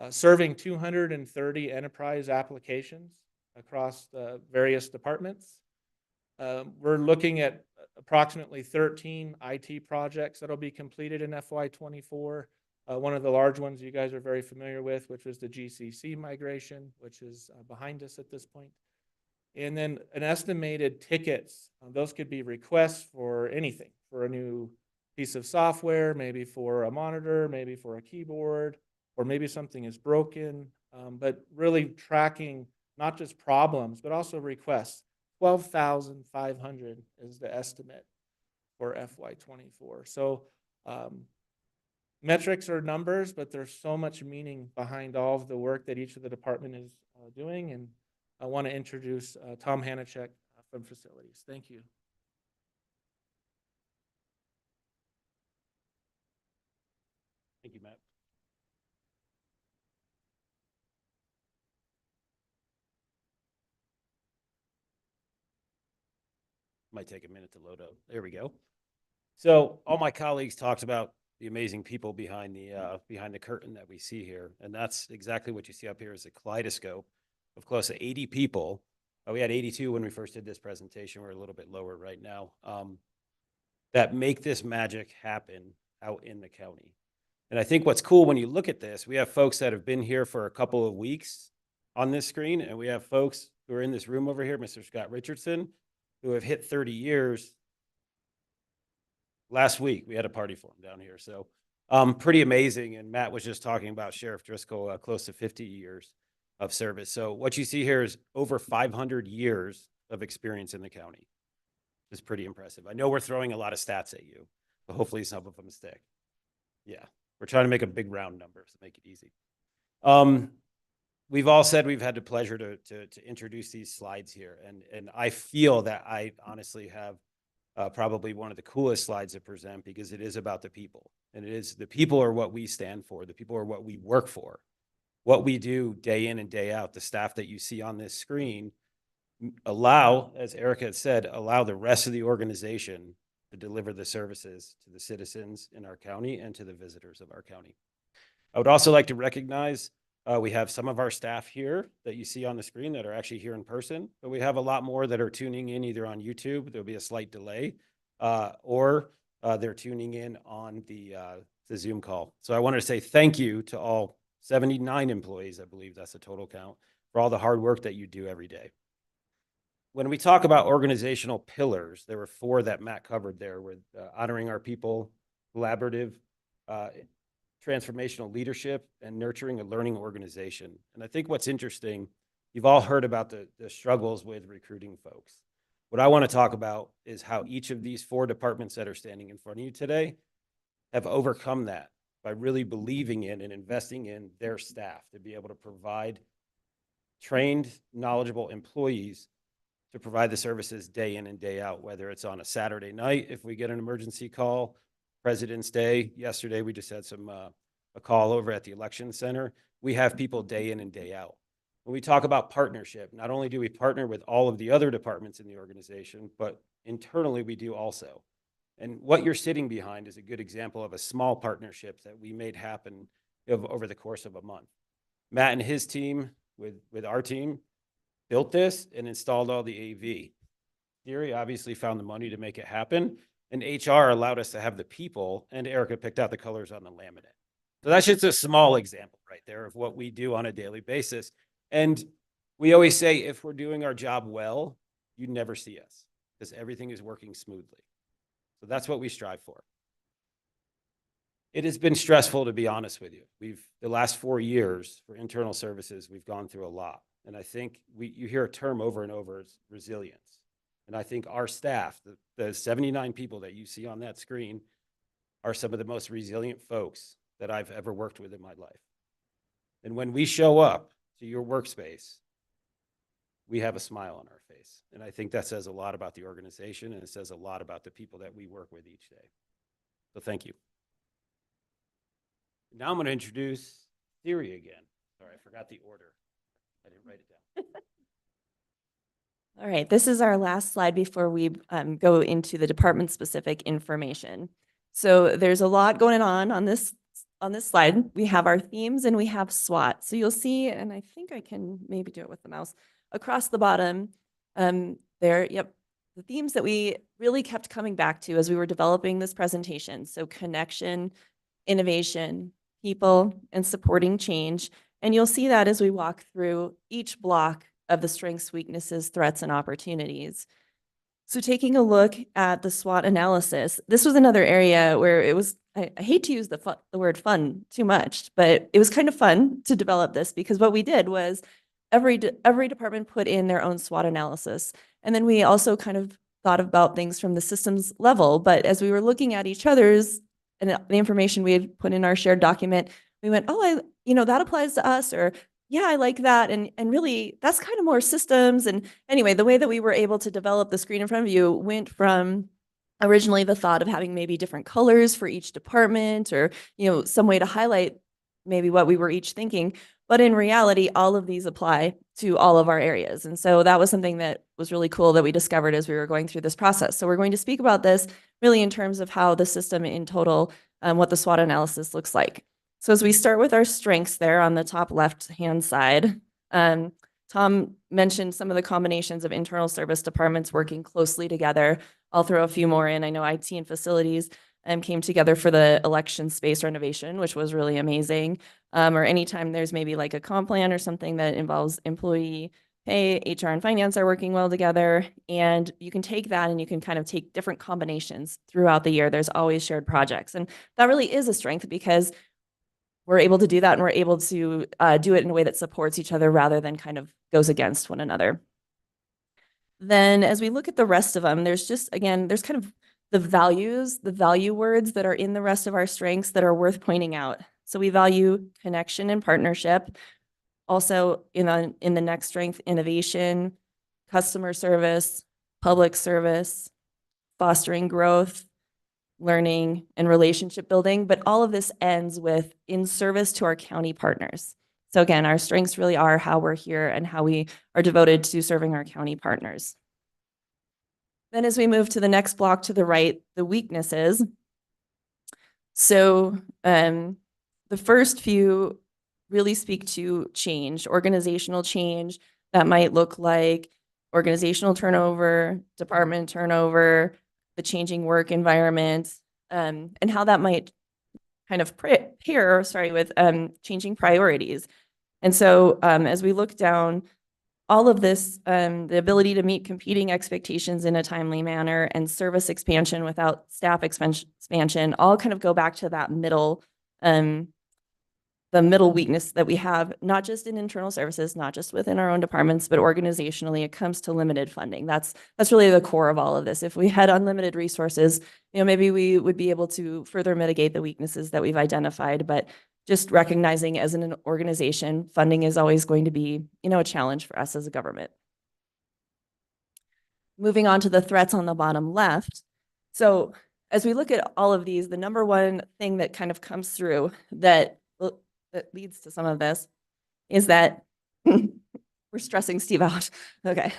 serving 230 enterprise applications across the various departments. We're looking at approximately 13 IT projects that'll be completed in FY24. One of the large ones you guys are very familiar with, which was the GCC migration, which is behind us at this point. And then an estimated tickets, those could be requests for anything, for a new piece of software, maybe for a monitor, maybe for a keyboard, or maybe something is broken, but really tracking not just problems, but also requests. 12,500 is the estimate for FY24. So metrics are numbers, but there's so much meaning behind all of the work that each of the department is doing. And I want to introduce Tom Hanachek from Facilities. Thank you. Thank you, Matt. Might take a minute to load up. There we go. So all my colleagues talked about the amazing people behind the curtain that we see here, and that's exactly what you see up here is a kaleidoscope of close to 80 people. We had 82 when we first did this presentation. We're a little bit lower right now. That make this magic happen out in the county. And I think what's cool when you look at this, we have folks that have been here for a couple of weeks on this screen, and we have folks who are in this room over here, Mr. Scott Richardson, who have hit 30 years. Last week, we had a party for him down here. So pretty amazing. And Matt was just talking about Sheriff Driscoll, close to 50 years of service. So what you see here is over 500 years of experience in the county. It's pretty impressive. I know we're throwing a lot of stats at you, but hopefully some of them stick. Yeah, we're trying to make a big round number to make it easy. We've all said we've had the pleasure to introduce these slides here, and I feel that I honestly have probably one of the coolest slides to present because it is about the people, and it is the people are what we stand for. The people are what we work for, what we do day in and day out. The staff that you see on this screen allow, as Erica had said, allow the rest of the organization to deliver the services to the citizens in our county and to the visitors of our county. I would also like to recognize we have some of our staff here that you see on the screen that are actually here in person, but we have a lot more that are tuning in either on YouTube. There'll be a slight delay, or they're tuning in on the Zoom call. So I wanted to say thank you to all 79 employees. I believe that's the total count for all the hard work that you do every day. when we talk about organizational pillars, there were 4 that Matt covered there with honoring our people, collaborative, transformational leadership, and nurturing a learning organization. And I think what's interesting, you've all heard about the struggles with recruiting folks. What I want to talk about is how each of these 4 departments that are standing in front of you today have overcome that by really believing in and investing in their staff to be able to provide trained, knowledgeable employees to provide the services day in and day out, whether it's on a Saturday night, if we get an emergency call, President's Day. Yesterday, we just had a call over at the election center. We have people day in and day out. When we talk about partnership, not only do we partner with all of the other departments in the organization, but internally we do also. And what you're sitting behind is a good example of a small partnership that we made happen over the course of a month. Matt and his team with our team built this and installed all the AV. Theory obviously found the money to make it happen, and HR allowed us to have the people, and Erica picked out the colors on the laminate. So that's just a small example right there of what we do on a daily basis. And we always say, if we're doing our job well, you never see us because everything is working smoothly. So that's what we strive for. It has been stressful, to be honest with you. The last 4 years for internal services, we've gone through a lot. And I think you hear a term over and over, is resilience. And I think our staff, the 79 people that you see on that screen, are some of the most resilient folks that I've ever worked with in my life. And when we show up to your workspace, we have a smile on our face. And I think that says a lot about the organization, and it says a lot about the people that we work with each day. So thank you. Now I'm going to introduce Theory again. Sorry, I forgot the order. I didn't write it down. All right, this is our last slide before we go into the department-specific information. So there's a lot going on this slide. We have our themes and we have SWOT. So you'll see, and I think I can maybe do it with the mouse, across the bottom there, yep, the themes that we really kept coming back to as we were developing this presentation. So connection, innovation, people, and supporting change. And you'll see that as we walk through each block of the strengths, weaknesses, threats, and opportunities. So taking a look at the SWOT analysis, this was another area where it was, I hate to use the word fun too much, but it was kind of fun to develop this because what we did was every department put in their own SWOT analysis. And then we also kind of thought about things from the systems level. But as we were looking at each other's and the information we had put in our shared document, we went, oh, that applies to us, or yeah, I like that. And really, that's kind of more systems. And anyway, the way that we were able to develop the screen in front of you went from originally the thought of having maybe different colors for each department, or, some way to highlight maybe what we were each thinking. But in reality, all of these apply to all of our areas. And so that was something that was really cool that we discovered as we were going through this process. So we're going to speak about this really in terms of how the system in total, what the SWOT analysis looks like. So as we start with our strengths there on the top left-hand side, Tom mentioned some of the combinations of internal service departments working closely together. I'll throw a few more in. I know IT and facilities came together for the election space renovation, which was really amazing. Or anytime there's maybe like a comp plan or something that involves employee pay, HR and finance are working well together. And you can take that and you can kind of take different combinations throughout the year. There's always shared projects. And that really is a strength because we're able to do that and we're able to do it in a way that supports each other rather than kind of goes against one another. Then as we look at the rest of them, there's just, again, there's kind of the values, the value words that are in the rest of our strengths that are worth pointing out. So we value connection and partnership. Also in the next strength, innovation, customer service, public service, fostering growth, learning, and relationship building. But all of this ends with in service to our county partners. So again, our strengths really are how we're here and how we are devoted to serving our county partners. Then as we move to the next block to the right, the weaknesses. So the first few really speak to change, organizational change. That might look like organizational turnover, department turnover, the changing work environment, and how that might kind of pair with changing priorities. And so as we look down all of this, the ability to meet competing expectations in a timely manner and service expansion without staff expansion, all kind of go back to that middle, the middle weakness that we have, not just in internal services, not just within our own departments, but organizationally, it comes to limited funding. That's really the core of all of this. If we had unlimited resources, maybe we would be able to further mitigate the weaknesses that we've identified, but just recognizing as an organization, funding is always going to be, a challenge for us as a government. Moving on to the threats on the bottom left. So as we look at all of these, the number one thing that kind of comes through that leads to some of this is that we're stressing Steve out. Okay.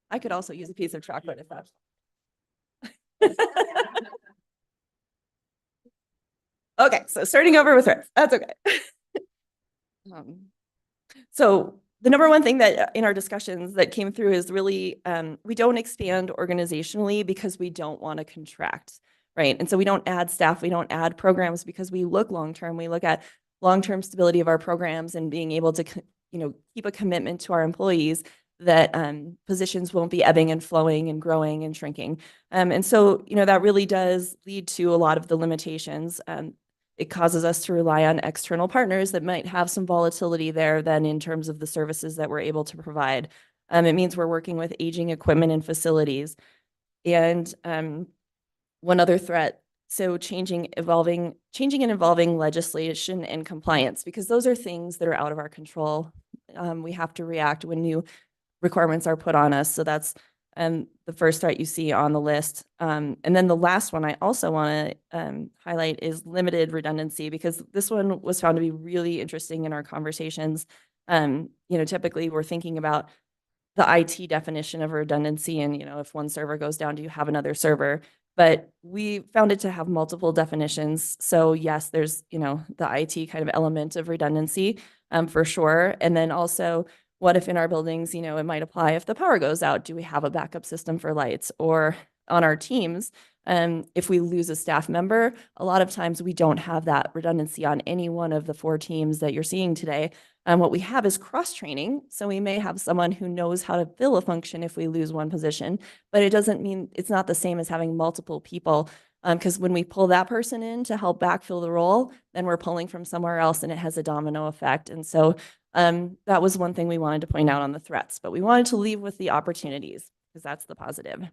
I could also use a piece of chocolate if that's. Okay, so starting over with threats. That's okay. So the number one thing that in our discussions that came through is really we don't expand organizationally because we don't want to contract, right? And so we don't add staff, we don't add programs because we look long-term. We look at long-term stability of our programs and being able to, keep a commitment to our employees that positions won't be ebbing and flowing and growing and shrinking. And so, that really does lead to a lot of the limitations. It causes us to rely on external partners that might have some volatility there then in terms of the services that we're able to provide. It means we're working with aging equipment and facilities. And one other threat, so changing and evolving legislation and compliance, because those are things that are out of our control. We have to react when new requirements are put on us. So that's the first threat you see on the list. And then the last one I also want to highlight is limited redundancy, because this one was found to be really interesting in our conversations. Typically we're thinking about the IT definition of redundancy and, if one server goes down, do you have another server? But we found it to have multiple definitions. So yes, there's, the IT kind of element of redundancy for sure. And then also, what if in our buildings, it might apply if the power goes out, do we have a backup system for lights? Or on our teams, if we lose a staff member, a lot of times we don't have that redundancy on any one of the 4 teams that you're seeing today. What we have is cross-training. So we may have someone who knows how to fill a function if we lose one position, but it doesn't mean it's not the same as having multiple people. Because when we pull that person in to help backfill the role, then we're pulling from somewhere else and it has a domino effect. And so that was one thing we wanted to point out on the threats, but we wanted to leave with the opportunities because that's the positive.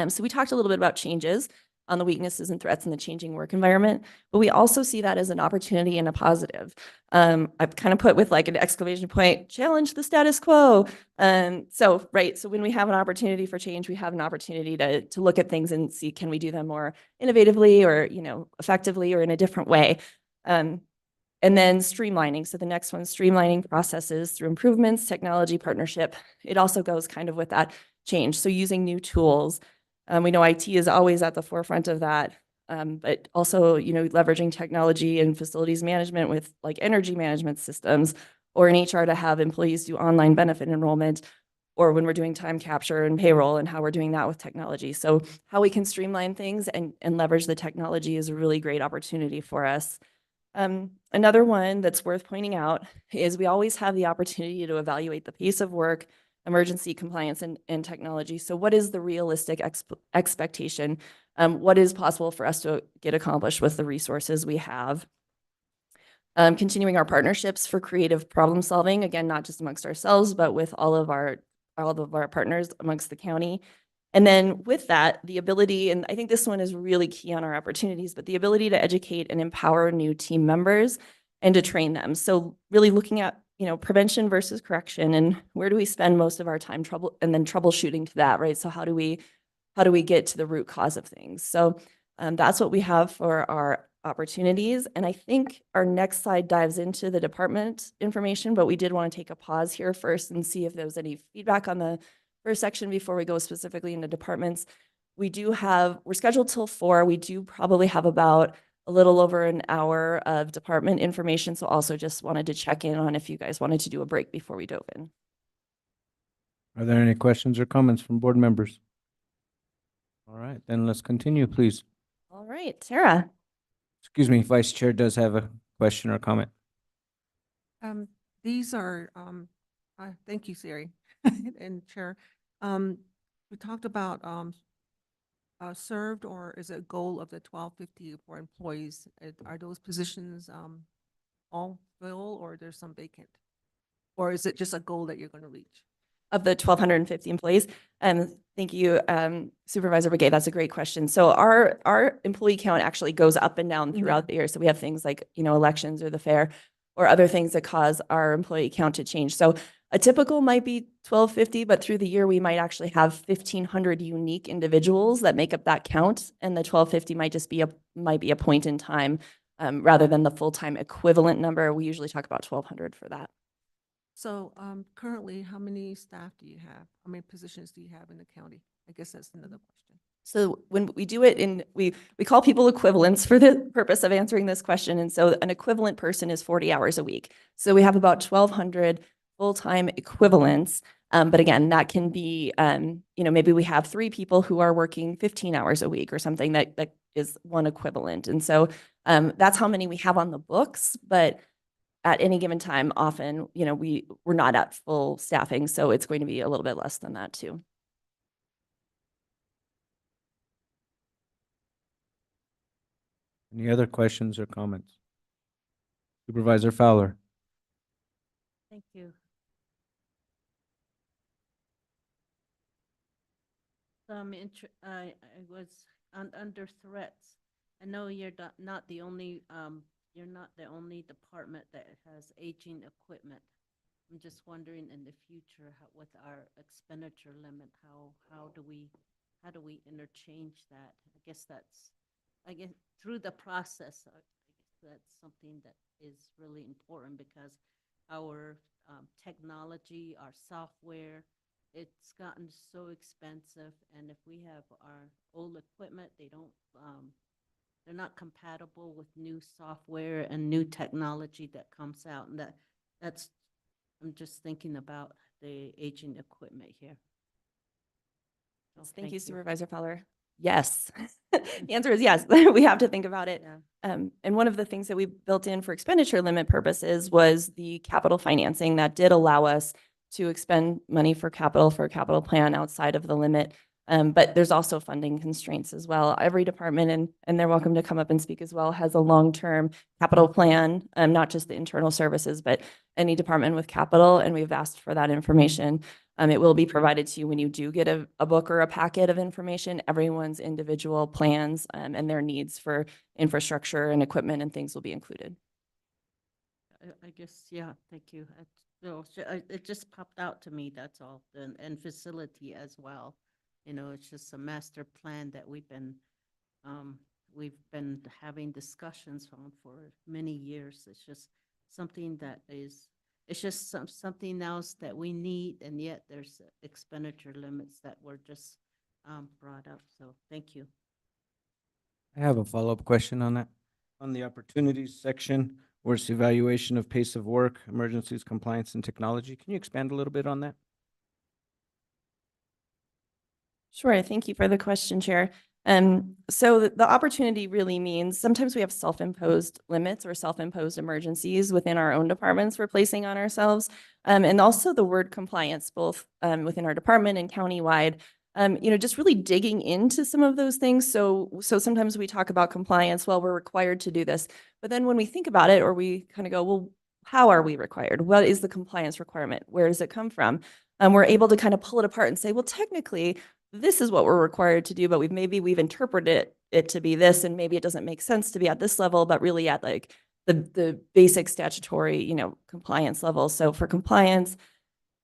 So we talked a little bit about changes on the weaknesses and threats in the changing work environment, but we also see that as an opportunity and a positive. I've kind of put with like an exclamation point, challenge the status quo. So when we have an opportunity for change, we have an opportunity to look at things and see, can we do them more innovatively or, effectively or in a different way? And then streamlining. So the next one, streamlining processes through improvements, technology, partnership. It also goes kind of with that change. So using new tools. We know IT is always at the forefront of that, but also, leveraging technology and facilities management with like energy management systems, or in HR to have employees do online benefit enrollment, or when we're doing time capture and payroll and how we're doing that with technology. So how we can streamline things and leverage the technology is a really great opportunity for us. Another one that's worth pointing out is we always have the opportunity to evaluate the pace of work, emergency compliance, and technology. So what is the realistic expectation? What is possible for us to get accomplished with the resources we have? Continuing our partnerships for creative problem solving, again, not just amongst ourselves, but with all of our partners amongst the county. And then with that, the ability, and I think this one is really key on our opportunities, but the ability to educate and empower new team members and to train them. So really looking at, prevention versus correction, and where do we spend most of our time troubleshooting to that, right? So how do we get to the root cause of things? So that's what we have for our opportunities. And I think our next slide dives into the department information, but we did want to take a pause here first and see if there was any feedback on the first section before we go specifically into departments. We're scheduled till 4. We do probably have about a little over an hour of department information. So also just wanted to check in on if you guys wanted to do a break before we dove in. Are there any questions or comments from board members? All right, then let's continue, please. All right, Tara. Excuse me, Vice Chair does have a question or comment. These are, thank you, Siri and Chair. We talked about, served, or is it a goal of the 1250 for employees? Are those positions, all full, or there's some vacant? Or is it just a goal that you're going to reach? Of the 1,250 employees. Thank you, Supervisor Begay. That's a great question. So our employee count actually goes up and down throughout the year. So we have things like, elections or the fair or other things that cause our employee count to change. So a typical might be 1,250, but through the year, we might actually have 1,500 unique individuals that make up that count. And the 1,250 might just be a point in time rather than the full-time equivalent number. We usually talk about 1,200 for that. So currently, how many staff do you have? How many positions do you have in the county? I guess that's another question. So when we do it we call people equivalents for the purpose of answering this question. And so an equivalent person is 40 hours a week. So we have about 1,200 full-time equivalents. But again, that can be, maybe we have 3 people who are working 15 hours a week or something that is one equivalent. And so that's how many we have on the books. But at any given time, often, we're not at full staffing. So it's going to be a little bit less than that too. Any other questions or comments? Supervisor Fowler. Thank you. I was under threats. I know you're not the only, you're not the only department that has aging equipment. I'm just wondering in the future, with our expenditure limit, how do we interchange that? I guess through the process, I guess that's something that is really important because our technology, our software, it's gotten so expensive. And if we have our old equipment, they're not compatible with new software and new technology that comes out. And I'm just thinking about the aging equipment here. So Thank you, Supervisor Fowler. Yes. The answer is yes. We have to think about it. Yeah. And one of the things that we built in for expenditure limit purposes was the capital financing that did allow us to expend money for a capital plan outside of the limit. But there's also funding constraints as well. Every department, and they're welcome to come up and speak as well, has a long-term capital plan, not just the internal services, but any department with capital. And we've asked for that information. It will be provided to you when you do get a book or a packet of information. Everyone's individual plans and their needs for infrastructure and equipment and things will be included. I guess, yeah, thank you. It just popped out to me, that's all. And facility as well. It's just a master plan that we've been having discussions on for many years. It's just something it's just something else that we need, and yet there's expenditure limits that were just brought up. So thank you. I have a follow-up question on that. On the opportunities section, where it's evaluation of pace of work, emergencies, compliance, and technology. Can you expand a little bit on that? Sure. Thank you for the question, Chair. So the opportunity really means sometimes we have self-imposed limits or self-imposed emergencies within our own departments we're placing on ourselves. And also the word compliance, both within our department and countywide, just really digging into some of those things. So sometimes we talk about compliance, well, we're required to do this. But then when we think about it, or we kind of go, well, how are we required? What is the compliance requirement? Where does it come from? We're able to kind of pull it apart and say, well, technically, this is what we're required to do, but we've interpreted it to be this, and maybe it doesn't make sense to be at this level, but really at like the basic statutory, compliance level. So for compliance,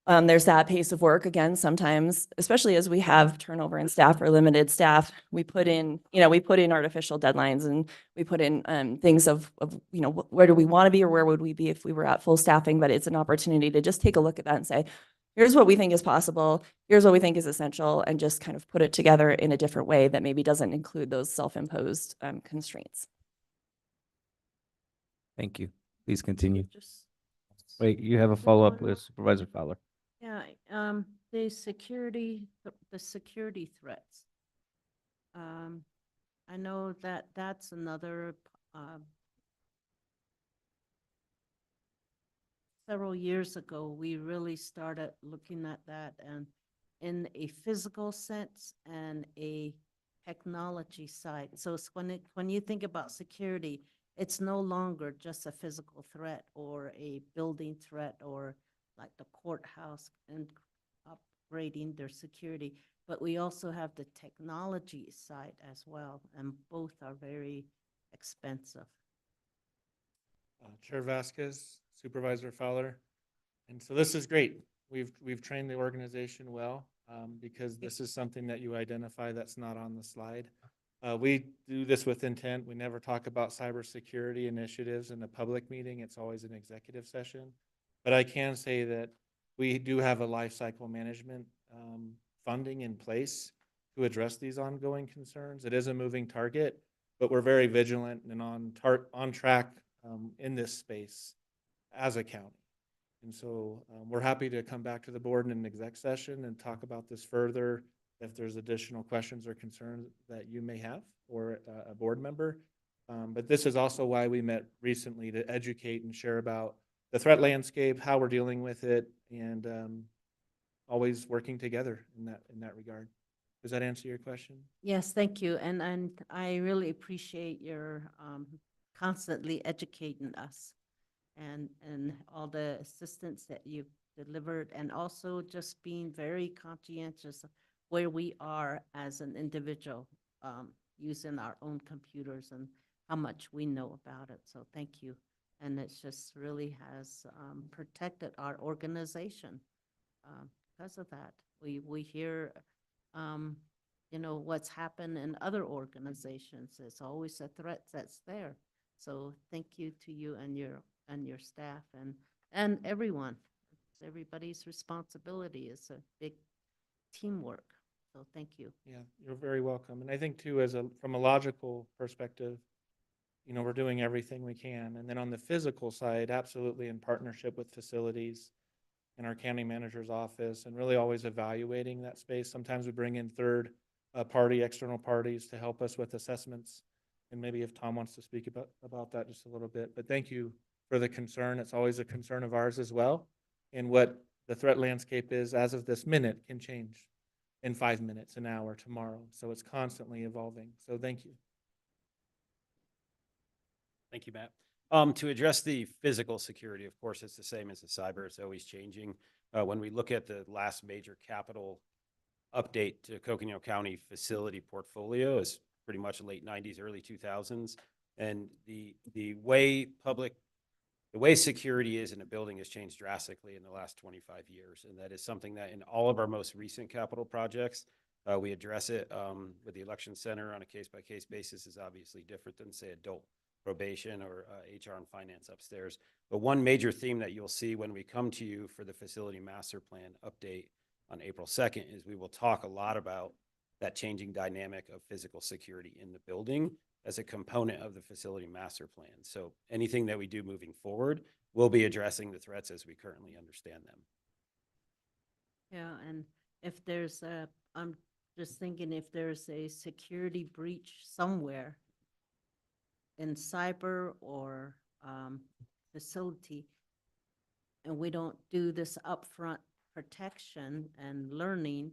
there's that pace of work again, sometimes, especially as we have turnover in staff or limited staff, we put in artificial deadlines, and we put in things of where do we want to be, or where would we be if we were at full staffing? But it's an opportunity to just take a look at that and say, here's what we think is possible, here's what we think is essential, and just kind of put it together in a different way that maybe doesn't include those self-imposed constraints. Thank you. Please continue. Wait, you have a follow-up with Supervisor Fowler. Yeah, the security threats. I know that that's another, several years ago, we really started looking at that and in a physical sense and a technology side. So it's when you think about security, it's no longer just a physical threat or a building threat or like the courthouse and upgrading their security, but we also have the technology side as well, and both are very expensive. Chair Vasquez, Supervisor Fowler. And so this is great. We've trained the organization well because this is something that you identify that's not on the slide. We do this with intent. We never talk about cybersecurity initiatives in a public meeting. It's always an executive session. But I can say that we do have a life cycle management funding in place to address these ongoing concerns. It is a moving target, but we're very vigilant and on track in this space as a county. And so we're happy to come back to the board in an exec session and talk about this further if there's additional questions or concerns that you may have or a board member. But this is also why we met recently to educate and share about the threat landscape, how we're dealing with it, and always working together in that regard. Does that answer your question? Yes, thank you. And I really appreciate your constantly educating us and all the assistance that you've delivered, and also just being very conscientious of where we are as an individual using our own computers and how much we know about it. So thank you. And it's just really has protected our organization because of that. We hear you know, what's happened in other organizations. It's always a threat that's there. So thank you to you and your staff and everyone. It's everybody's responsibility. It's a big teamwork. So thank you. Yeah, you're very welcome. And I think too, from a logical perspective, you know, we're doing everything we can. And then on the physical side, absolutely in partnership with facilities in our county manager's office and really always evaluating that space. Sometimes we bring in third party, external parties to help us with assessments. And maybe if Tom wants to speak about that just a little bit, but thank you for the concern. It's always a concern of ours as well. And what the threat landscape is as of this minute can change in 5 minutes, an hour, tomorrow. So it's constantly evolving. So thank you. Thank you, Matt. To address the physical security, of course, it's the same as the cyber. It's always changing. When we look at the last major capital update to Coconino County facility portfolio, is pretty much late 90s, early 2000s. And the way security is in a building has changed drastically in the last 25 years. And that is something that in all of our most recent capital projects, we address it with the election center on a case-by-case basis is obviously different than, say, adult probation or HR and finance upstairs. But one major theme that you'll see when we come to you for the facility master plan update on April 2nd is we will talk a lot about that changing dynamic of physical security in the building as a component of the facility master plan. So anything that we do moving forward will be addressing the threats as we currently understand them. Yeah, and if there's I'm just thinking if there's a security breach somewhere in cyber or facility, and we don't do this upfront protection and learning,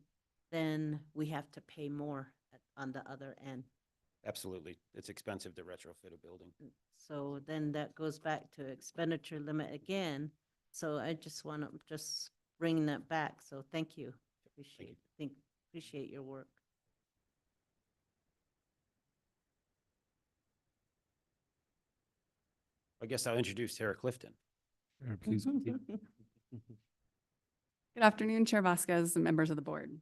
then we have to pay more on the other end. Absolutely. It's expensive to retrofit a building. So then that goes back to expenditure limit again. So I just want to just bring that back. So thank you. Appreciate your work. I guess I'll introduce Tara Clifton. Please. Good afternoon, Chair Vasquez and members of the board.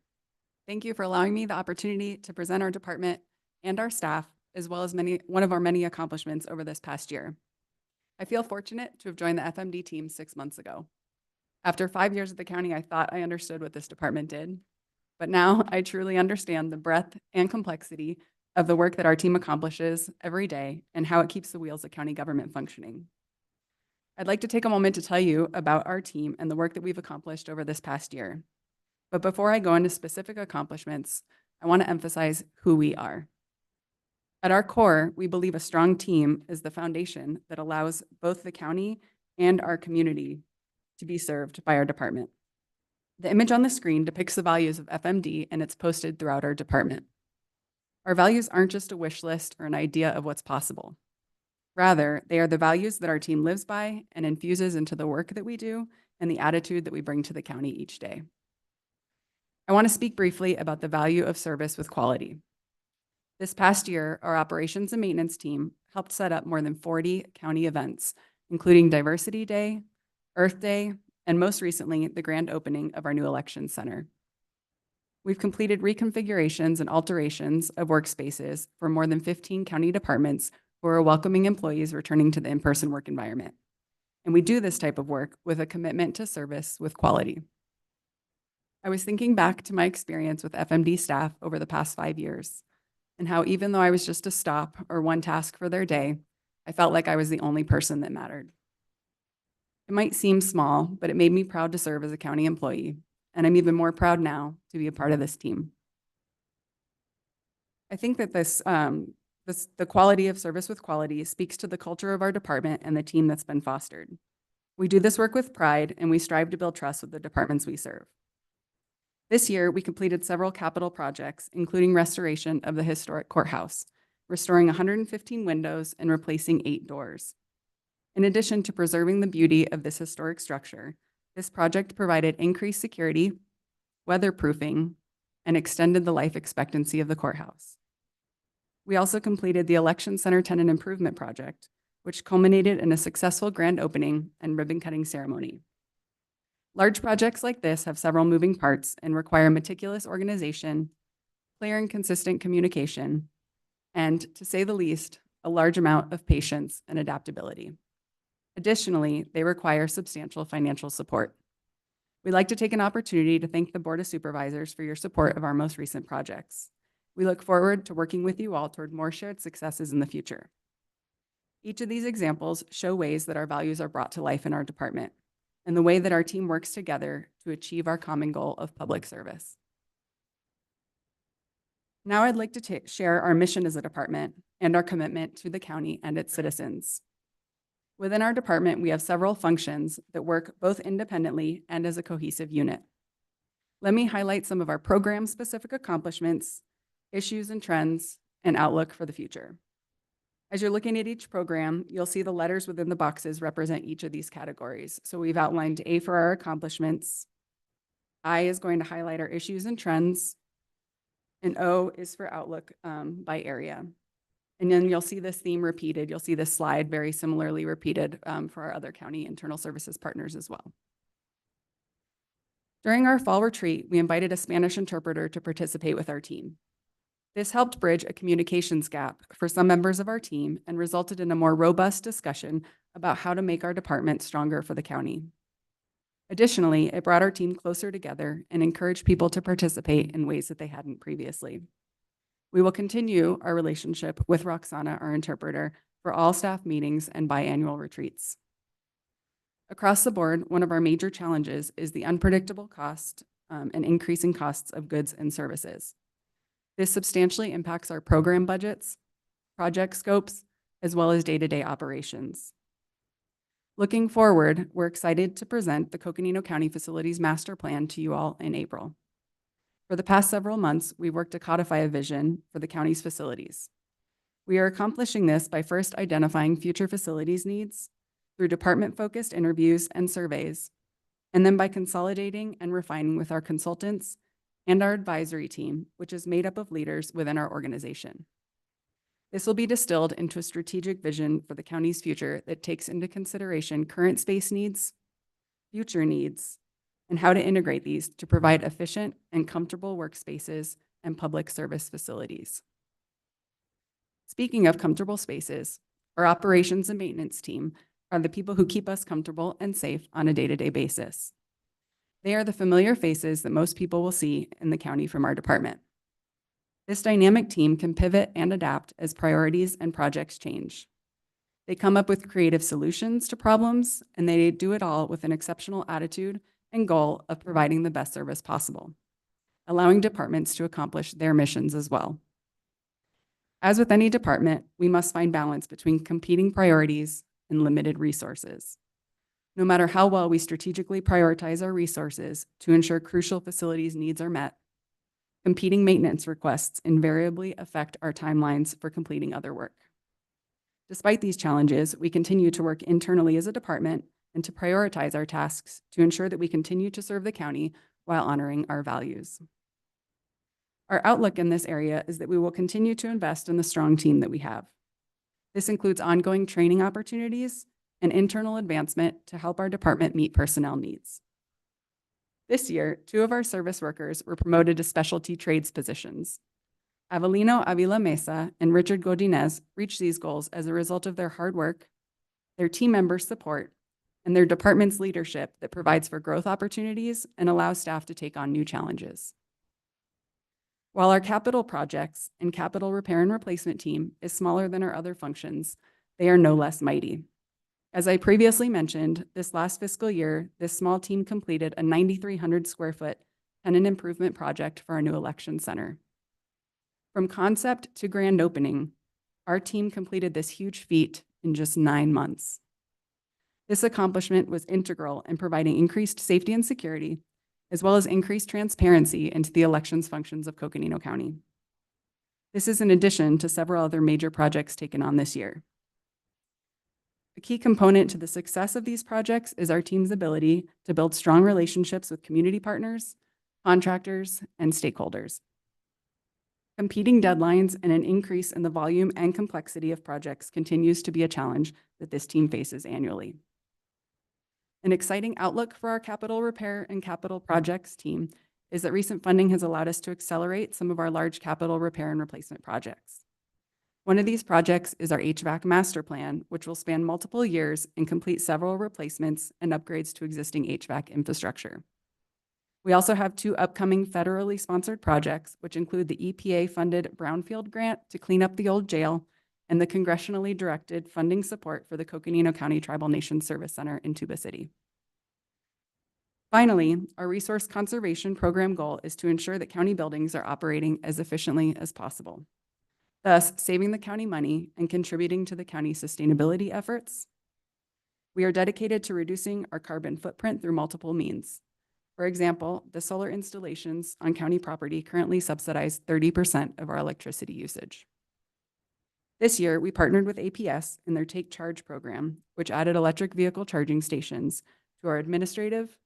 Thank you for allowing me the opportunity to present our department and our staff, as well as one of our many accomplishments over this past year. I feel fortunate to have joined the FMD team 6 months ago. After 5 years at the county, I thought I understood what this department did, but now I truly understand the breadth and complexity of the work that our team accomplishes every day and how it keeps the wheels of county government functioning. I'd like to take a moment to tell you about our team and the work that we've accomplished over this past year. But before I go into specific accomplishments, I want to emphasize who we are. At our core, we believe a strong team is the foundation that allows both the county and our community to be served by our department. The image on the screen depicts the values of FMD, and it's posted throughout our department. Our values aren't just a wish list or an idea of what's possible. Rather, they are the values that our team lives by and infuses into the work that we do and the attitude that we bring to the county each day. I want to speak briefly about the value of service with quality. This past year, our operations and maintenance team helped set up more than 40 county events, including Diversity Day, Earth Day, and most recently, the grand opening of our new election center. We've completed reconfigurations and alterations of workspaces for more than 15 county departments who are welcoming employees returning to the in-person work environment. And we do this type of work with a commitment to service with quality. I was thinking back to my experience with FMD staff over the past 5 years, and how even though I was just a stop or one task for their day, I felt like I was the only person that mattered. It might seem small, but it made me proud to serve as a county employee, and I'm even more proud now to be a part of this team. I think that the quality of service with quality speaks to the culture of our department and the team that's been fostered. We do this work with pride, and we strive to build trust with the departments we serve. This year, we completed several capital projects, including restoration of the historic courthouse, restoring 115 windows and replacing 8 doors. In addition to preserving the beauty of this historic structure, this project provided increased security, weatherproofing, and extended the life expectancy of the courthouse. We also completed the Election Center Tenant Improvement Project, which culminated in a successful grand opening and ribbon-cutting ceremony. Large projects like this have several moving parts and require meticulous organization, clear and consistent communication, and, to say the least, a large amount of patience and adaptability. Additionally, they require substantial financial support. We'd like to take an opportunity to thank the Board of Supervisors for your support of our most recent projects. We look forward to working with you all toward more shared successes in the future. Each of these examples show ways that our values are brought to life in our department and the way that our team works together to achieve our common goal of public service. Now I'd like to share our mission as a department and our commitment to the county and its citizens. Within our department, we have several functions that work both independently and as a cohesive unit. Let me highlight some of our program-specific accomplishments, issues and trends, and outlook for the future. As you're looking at each program, you'll see the letters within the boxes represent each of these categories. So we've outlined A for our accomplishments, I is going to highlight our issues and trends, and O is for outlook by area. And then you'll see this theme repeated. You'll see this slide very similarly repeated for our other county internal services partners as well. During our fall retreat, we invited a Spanish interpreter to participate with our team. This helped bridge a communications gap for some members of our team and resulted in a more robust discussion about how to make our department stronger for the county. Additionally, it brought our team closer together and encouraged people to participate in ways that they hadn't previously. We will continue our relationship with Roxana, our interpreter, for all staff meetings and biannual retreats. Across the board, one of our major challenges is the unpredictable cost and increasing costs of goods and services. This substantially impacts our program budgets, project scopes, as well as day-to-day operations. Looking forward, we're excited to present the Coconino County Facilities Master Plan to you all in April. For the past several months, we've worked to codify a vision for the county's facilities. We are accomplishing this by first identifying future facilities needs through department-focused interviews and surveys, and then by consolidating and refining with our consultants and our advisory team, which is made up of leaders within our organization. This will be distilled into a strategic vision for the county's future that takes into consideration current space needs, future needs, and how to integrate these to provide efficient and comfortable workspaces and public service facilities. Speaking of comfortable spaces, our operations and maintenance team are the people who keep us comfortable and safe on a day-to-day basis. They are the familiar faces that most people will see in the county from our department. This dynamic team can pivot and adapt as priorities and projects change. They come up with creative solutions to problems, and they do it all with an exceptional attitude and goal of providing the best service possible. allowing departments to accomplish their missions as well. As with any department, we must find balance between competing priorities and limited resources. No matter how well we strategically prioritize our resources to ensure crucial facilities needs are met, competing maintenance requests invariably affect our timelines for completing other work. Despite these challenges, we continue to work internally as a department and to prioritize our tasks to ensure that we continue to serve the county while honoring our values. Our outlook in this area is that we will continue to invest in the strong team that we have. This includes ongoing training opportunities and internal advancement to help our department meet personnel needs. This year, 2 of our service workers were promoted to specialty trades positions. Avelino Avila Mesa and Richard Godinez reached these goals as a result of their hard work, their team members' support, and their department's leadership that provides for growth opportunities and allows staff to take on new challenges. While our capital projects and capital repair and replacement team is smaller than our other functions, they are no less mighty. As I previously mentioned, this last fiscal year, this small team completed a 9,300 square foot tenant improvement project for our new election center. From concept to grand opening, our team completed this huge feat in just 9 months. This accomplishment was integral in providing increased safety and security, as well as increased transparency into the elections functions of Coconino County. This is in addition to several other major projects taken on this year. A key component to the success of these projects is our team's ability to build strong relationships with community partners, contractors, and stakeholders. Competing deadlines and an increase in the volume and complexity of projects continues to be a challenge that this team faces annually. An exciting outlook for our capital repair and capital projects team is that recent funding has allowed us to accelerate some of our large capital repair and replacement projects. One of these projects is our HVAC master plan, which will span multiple years and complete several replacements and upgrades to existing HVAC infrastructure. We also have 2 upcoming federally sponsored projects, which include the EPA-funded Brownfield grant to clean up the old jail and the congressionally directed funding support for the Coconino County Tribal Nations Service Center in Tuba City. Finally, our resource conservation program goal is to ensure that county buildings are operating as efficiently as possible, thus saving the county money and contributing to the county's sustainability efforts. We are dedicated to reducing our carbon footprint through multiple means. For example, the solar installations on county property currently subsidize 30% of our electricity usage. This year, we partnered with APS in their Take Charge program, which added electric vehicle charging stations to our administrative,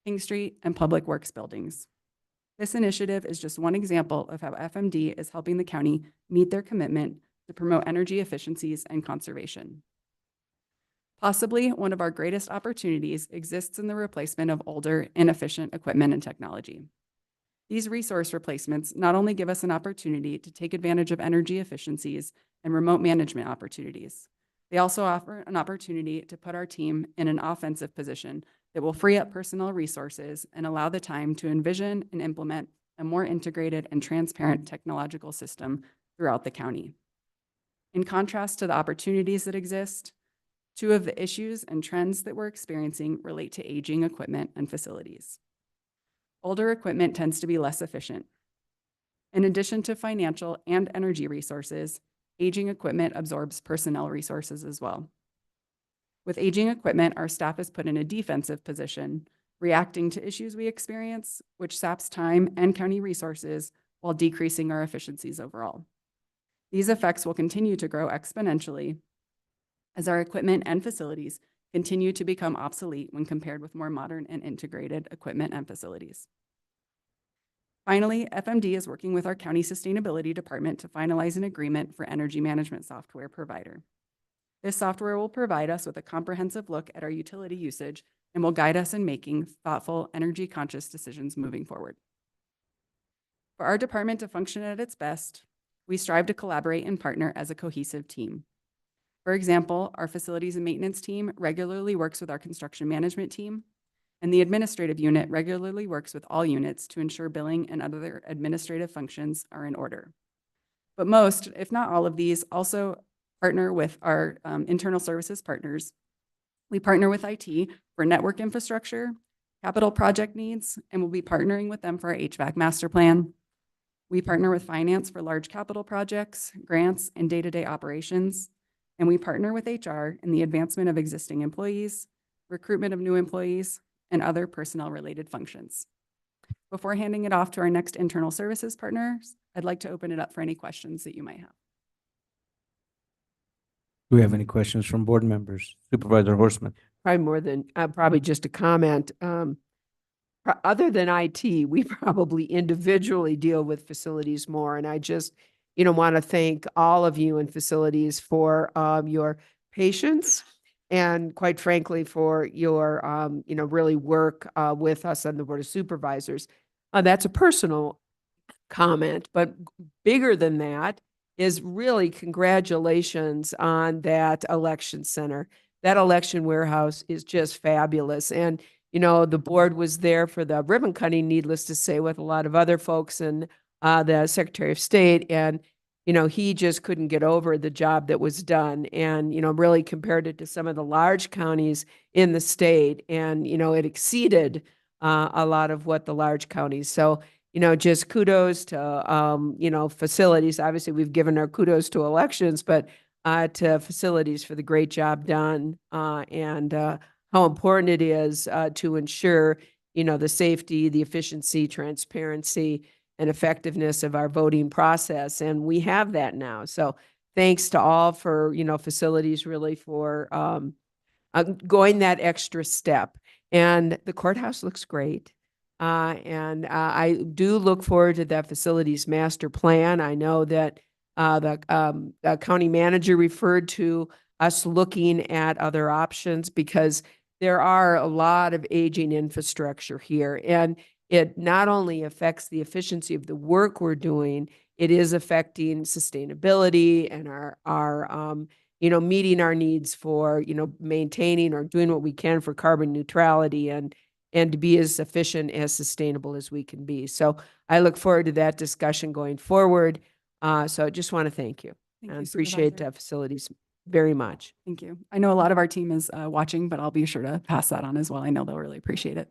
King Street, and Public Works buildings. This initiative is just one example of how FMD is helping the county meet their commitment to promote energy efficiencies and conservation. Possibly one of our greatest opportunities exists in the replacement of older, inefficient equipment and technology. These resource replacements not only give us an opportunity to take advantage of energy efficiencies and remote management opportunities, they also offer an opportunity to put our team in an offensive position that will free up personnel resources and allow the time to envision and implement a more integrated and transparent technological system throughout the county. In contrast to the opportunities that exist, 2 of the issues and trends that we're experiencing relate to aging equipment and facilities. Older equipment tends to be less efficient. In addition to financial and energy resources, aging equipment absorbs personnel resources as well. With aging equipment, our staff is put in a defensive position, reacting to issues we experience, which saps time and county resources while decreasing our efficiencies overall. These effects will continue to grow exponentially as our equipment and facilities continue to become obsolete when compared with more modern and integrated equipment and facilities. Finally, FMD is working with our county sustainability department to finalize an agreement for energy management software provider. This software will provide us with a comprehensive look at our utility usage and will guide us in making thoughtful, energy-conscious decisions moving forward. For our department to function at its best, we strive to collaborate and partner as a cohesive team. For example, our facilities and maintenance team regularly works with our construction management team, and the administrative unit regularly works with all units to ensure billing and other administrative functions are in order. But most, if not all of these, also partner with our internal services partners. We partner with IT for network infrastructure, capital project needs, and we'll be partnering with them for our HVAC master plan. We partner with finance for large capital projects, grants, and day-to-day operations. And we partner with HR in the advancement of existing employees, recruitment of new employees, and other personnel-related functions. Before handing it off to our next internal services partners, I'd like to open it up for any questions that you might have. Do we have any questions from board members? Supervisor Horstman? Probably more than, probably just a comment. Other than IT, we probably individually deal with facilities more. And I just, want to thank all of you in facilities for your patience and quite frankly, for your, really work with us on the Board of Supervisors. That's a personal comment, but bigger than that is really congratulations on that election center. That election warehouse is just fabulous. And, the board was there for the ribbon cutting, needless to say, with a lot of other folks and the Secretary of State. And, he just couldn't get over the job that was done and, really compared it to some of the large counties in the state. And, it exceeded a lot of what the large counties. So, just kudos to, facilities. Obviously, we've given our kudos to elections, but to facilities for the great job done and how important it is to ensure, the safety, the efficiency, transparency, and effectiveness of our voting process. And we have that now. So thanks to all for, facilities really for going that extra step. And the courthouse looks great. And I do look forward to that facilities master plan. I know that the county manager referred to us looking at other options because there are a lot of aging infrastructure here. And it not only affects the efficiency of the work we're doing, it is affecting sustainability and our meeting our needs for, maintaining or doing what we can for carbon neutrality and to be as efficient, as sustainable as we can be. So I look forward to that discussion going forward. So I just want to thank you Thank you, and appreciate Supervisor. facilities very much. Thank you. I know a lot of our team is watching, but I'll be sure to pass that on as well. I know they'll really appreciate it.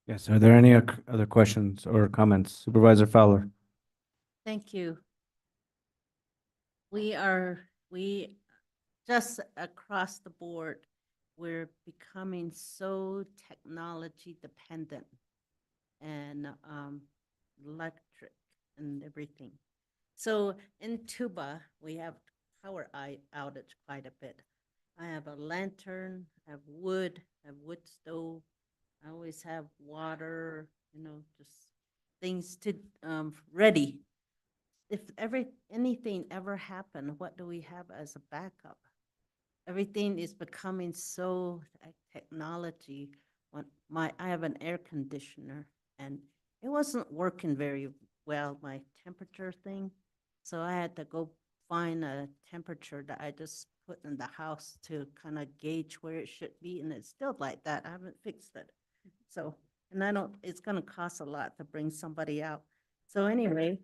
Yes, are there any other questions or comments? Supervisor Fowler? Thank you. We just across the board, we're becoming so technology dependent and electric and everything. So in Tuba, we have power outage quite a bit. I have a lantern, I have wood stove. I always have water, just things to ready. If anything ever happened, what do we have as a backup? Everything is becoming so technology. I have an air conditioner and it wasn't working very well, my temperature thing. So I had to go find a temperature that I just put in the house to kind of gauge where it should be. And it's still like that. I haven't fixed it. So, and it's going to cost a lot to bring somebody out. So anyway,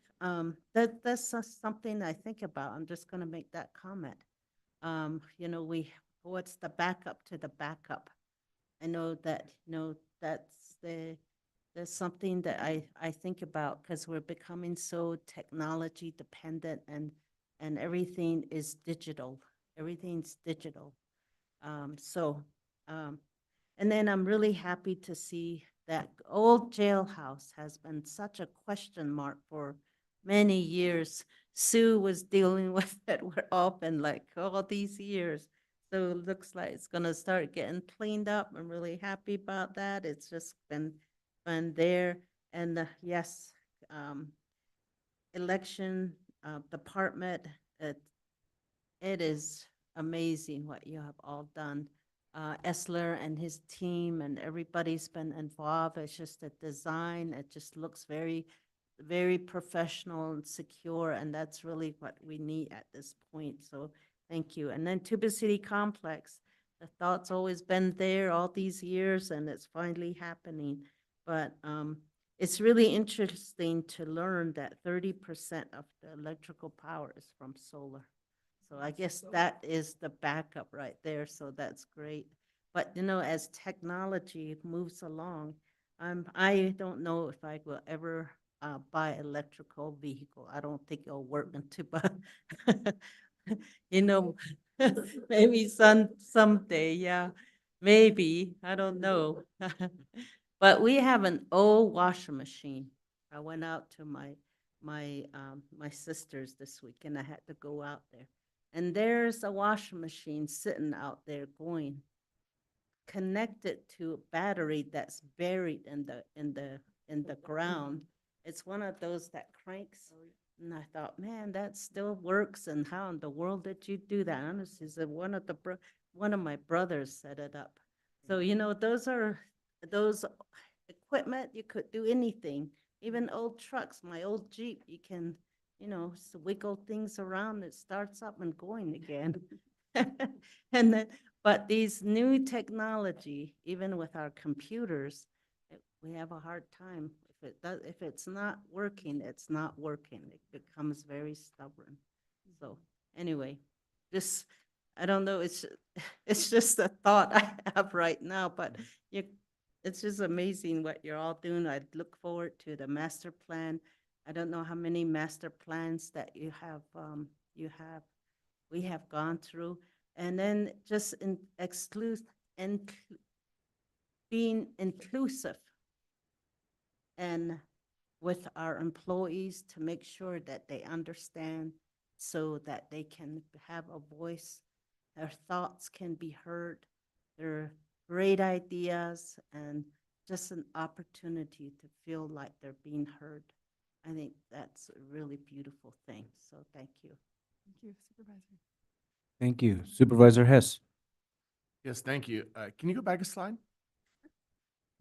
that's something I think about. I'm just going to make that comment. What's the backup to the backup? I know that, that's something that I think about because we're becoming so technology dependent and everything is digital. Everything's digital. And then I'm really happy to see that old jailhouse has been such a question mark for many years. Sue was dealing with it. We're open like all these years. So it looks like it's going to start getting cleaned up. I'm really happy about that. It's just been there. And yes, election department, it is amazing what you have all done. Essler and his team and everybody's been involved. It's just a design. It just looks very, very professional and secure. And that's really what we need at this point. So thank you. And then Tuba City Complex, the thought's always been there all these years and it's finally happening. But it's really interesting to learn that 30% of the electrical power is from solar. So I guess that is the backup right there. So that's great. But, you know, as technology moves along, I don't know if I will ever buy electrical vehicle. I don't think it'll work until, but, you know, maybe someday, yeah, maybe, I don't know. But we have an old washing machine. I went out to my sister's this week, and I had to go out there. And there's a washing machine sitting out there going, connected to a battery that's buried in the ground. It's one of those that cranks. And I thought, man, that still works. And how in the world did you do that? Honestly, said one of my brothers set it up. So, you know, those equipment, you could do anything. Even old trucks, my old Jeep, you can, you know, wiggle things around, it starts up and going again. And then, but these new technology, even with our computers, we have a hard time. If it's not working, it's not working. It becomes very stubborn. So anyway, just, I don't know, it's just a thought I have right now, but it's just amazing what you're all doing. I look forward to the master plan. I don't know how many master plans that we have gone through. And then just being inclusive and with our employees to make sure that they understand so that they can have a voice, their thoughts can be heard, their great ideas, and just an opportunity to feel like they're being heard. I think that's a really beautiful thing. So thank you. Thank you, Supervisor. Thank you. Supervisor Hess. Yes, thank you. Can you go back a slide?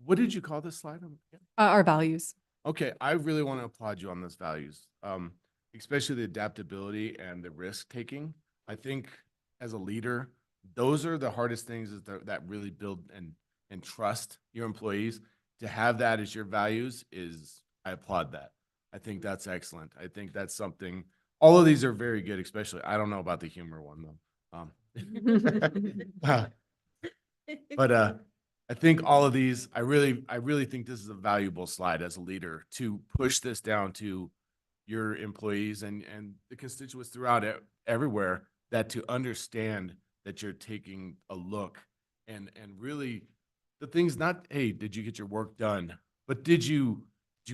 What did you call this slide? Our values. Okay, I really want to applaud you on those values, especially the adaptability and the risk taking. I think as a leader, those are the hardest things that really build and trust your employees. To have that as your values I applaud that. I think that's excellent. I think that's something, all of these are very good, especially, I don't know about the humor one though. But I think all of these, I really think this is a valuable slide as a leader to push this down to your employees and the constituents throughout everywhere, that to understand that you're taking a look and really the things, not, hey, did you get your work done? But did you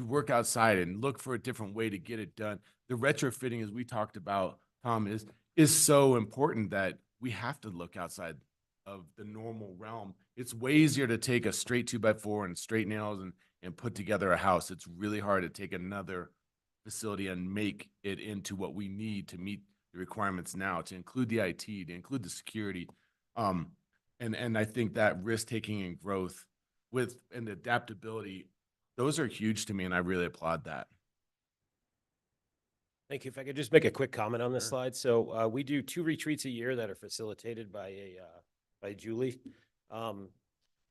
work outside and look for a different way to get it done? The retrofitting, as we talked about, Tom, is so important that we have to look outside of the normal realm. It's way easier to take a straight 2x4 and straight nails and put together a house. It's really hard to take another facility and make it into what we need to meet the requirements now, to include the IT, to include the security. And I think that risk-taking and growth and adaptability, those are huge to me, and I really applaud that. Thank you. If I could just make a quick comment on this slide. So we do 2 retreats a year that are facilitated by Julie.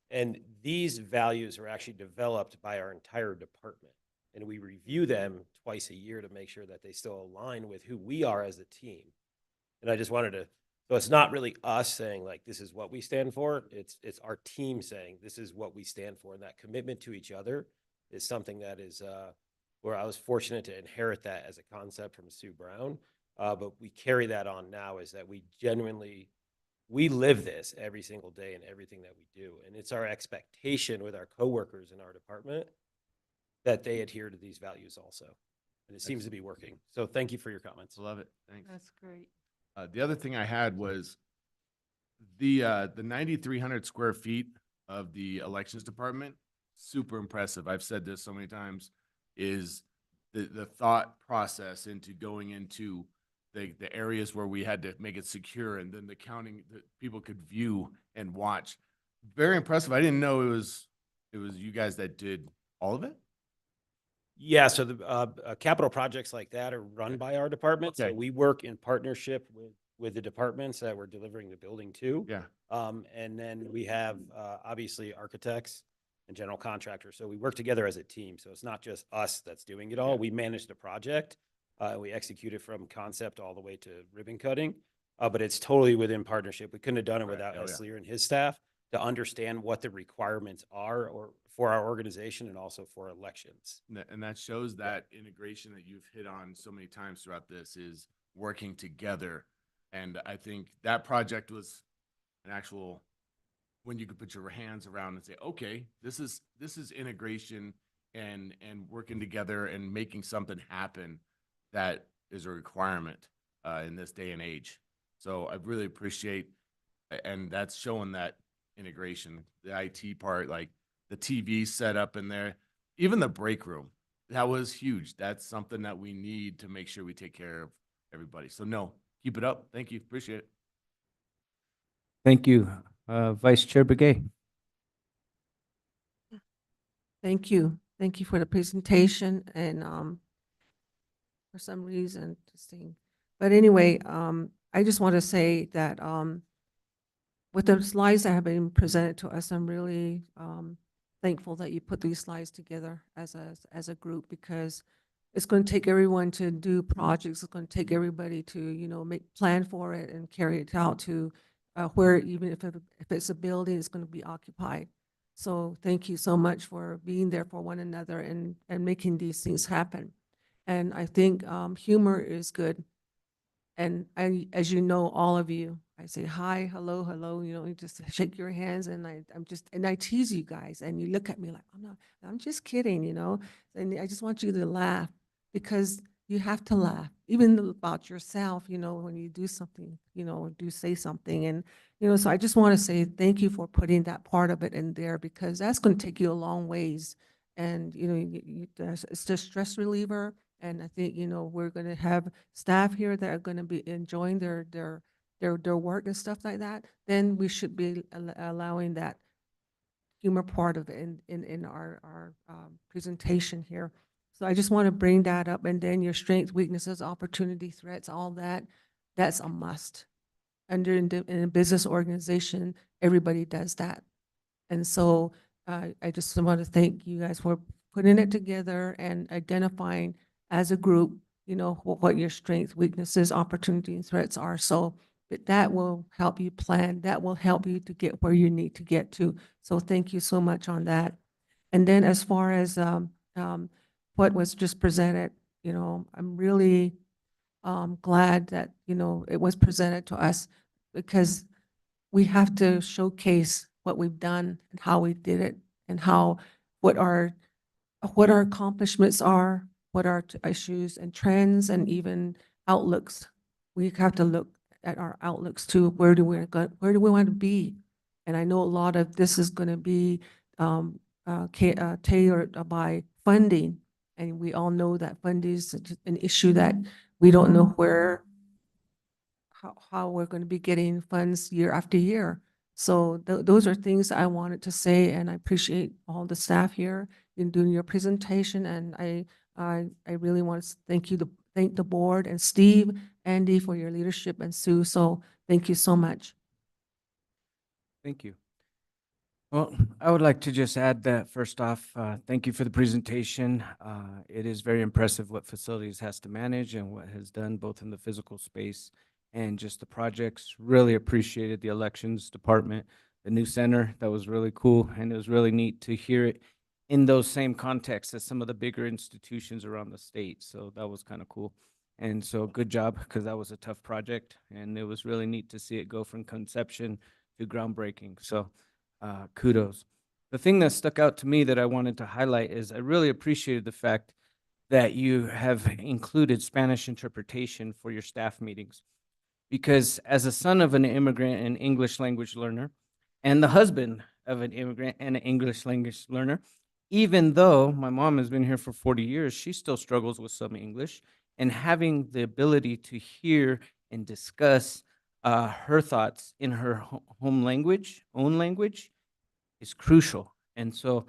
And these values are actually developed by our entire department. And we review them twice a year to make sure that they still align with who we are as a team. And I just wanted to, so it's not really us saying like, this is what we stand for. It's our team saying this is what we stand for. And that commitment to each other is something that is where I was fortunate to inherit that as a concept from Sue Brown. But we carry that on now, is that we live this every single day in everything that we do. And it's our expectation with our coworkers in our department that they adhere to these values also. And it seems to be working. So thank you for your comments. Love it. Thanks. That's great. The other thing I had was the 9,300 square feet of the elections department. Super impressive. I've said this so many times, is the thought process into going into the areas where we had to make it secure, and then the counting that people could view and watch. Very impressive. I didn't know it was you guys that did all of it. Yeah, so the capital projects like that are run by our department. Okay. So we work in partnership with the departments that we're delivering the building to. Yeah. And then we have obviously architects and general contractors. So we work together as a team. So it's not just us that's doing it all. Yeah. We manage the project. We execute it from concept all the way to ribbon cutting. But it's totally within partnership. We couldn't have done it Right. without Oh, yeah. Eslier and his staff. to understand what the requirements are or for our organization and also for elections. And that shows that integration that you've hit on so many times throughout this is working together. And I think that project was an actual, when you could put your hands around and say, okay, this is integration and working together and making something happen that is a requirement in this day and age. So I really appreciate, and that's showing that integration, the IT part, like the TV set up in there, even the break room, that was huge. That's something that we need to make sure we take care of everybody. So no, keep it up. Thank you. Appreciate it. Thank you. Vice Chair Begay. Thank you. Thank you for the presentation and for some reason, interesting. But anyway, I just want to say that with the slides that have been presented to us, I'm really thankful that you put these slides together as a group, because it's going to take everyone to do projects. It's going to take everybody to, you know, plan for it and carry it out to where, even if it's a building, it's going to be occupied. So thank you so much for being there for one another and making these things happen. And I think humor is good. And as you know, all of you, I say hi, hello, hello, you know, you just shake your hands, and I tease you guys, and you look at me like, I'm just kidding, you know, and I just want you to laugh, because you have to laugh, even about yourself, you know, when you do something, you know, say something. And, you know, so I just want to say thank you for putting that part of it in there, because that's going to take you a long ways. And, you know, it's just stress reliever. And I think, you know, we're going to have staff here that are going to be enjoying their work and stuff like that. Then we should be allowing that humor part of it in our presentation here. So I just want to bring that up. And then your strengths, weaknesses, opportunity, threats, all that, that's a must. In a business organization, everybody does that. And so I just want to thank you guys for putting it together and identifying as a group, you know, what your strengths, weaknesses, opportunities, and threats are. So that will help you plan. That will help you to get where you need to get to. So thank you so much on that. And then as far as what was just presented, you know, I'm really glad that, you know, it was presented to us, because we have to showcase what we've done and how we did it, and what our accomplishments are, what our issues and trends and even outlooks. We have to look at our outlooks too. Where do we want to be? And I know a lot of this is going to be tailored by funding, and we all know that funding is an issue that we don't know how we're going to be getting funds year after year. So those are things I wanted to say, and I appreciate all the staff here in doing your presentation. And I really want to thank the board and Steve, Andy, for your leadership, and Sue. So thank you so much. Thank you. Well, I would like to just add that first off, thank you for the presentation. It is very impressive what facilities has to manage and what has done both in the physical space and just the projects. Really appreciated the elections department, the new center. That was really cool. And it was really neat to hear it in those same contexts as some of the bigger institutions around the state. So that was kind of cool. And so good job, because that was a tough project. And it was really neat to see it go from conception to groundbreaking. So kudos. The thing that stuck out to me that I wanted to highlight is I really appreciated the fact that you have included Spanish interpretation for your staff meetings. Because as a son of an immigrant and English language learner, and the husband of an immigrant and an English language learner, even though my mom has been here for 40 years, she still struggles with some English. And having the ability to hear and discuss her thoughts in her own language, is crucial. And so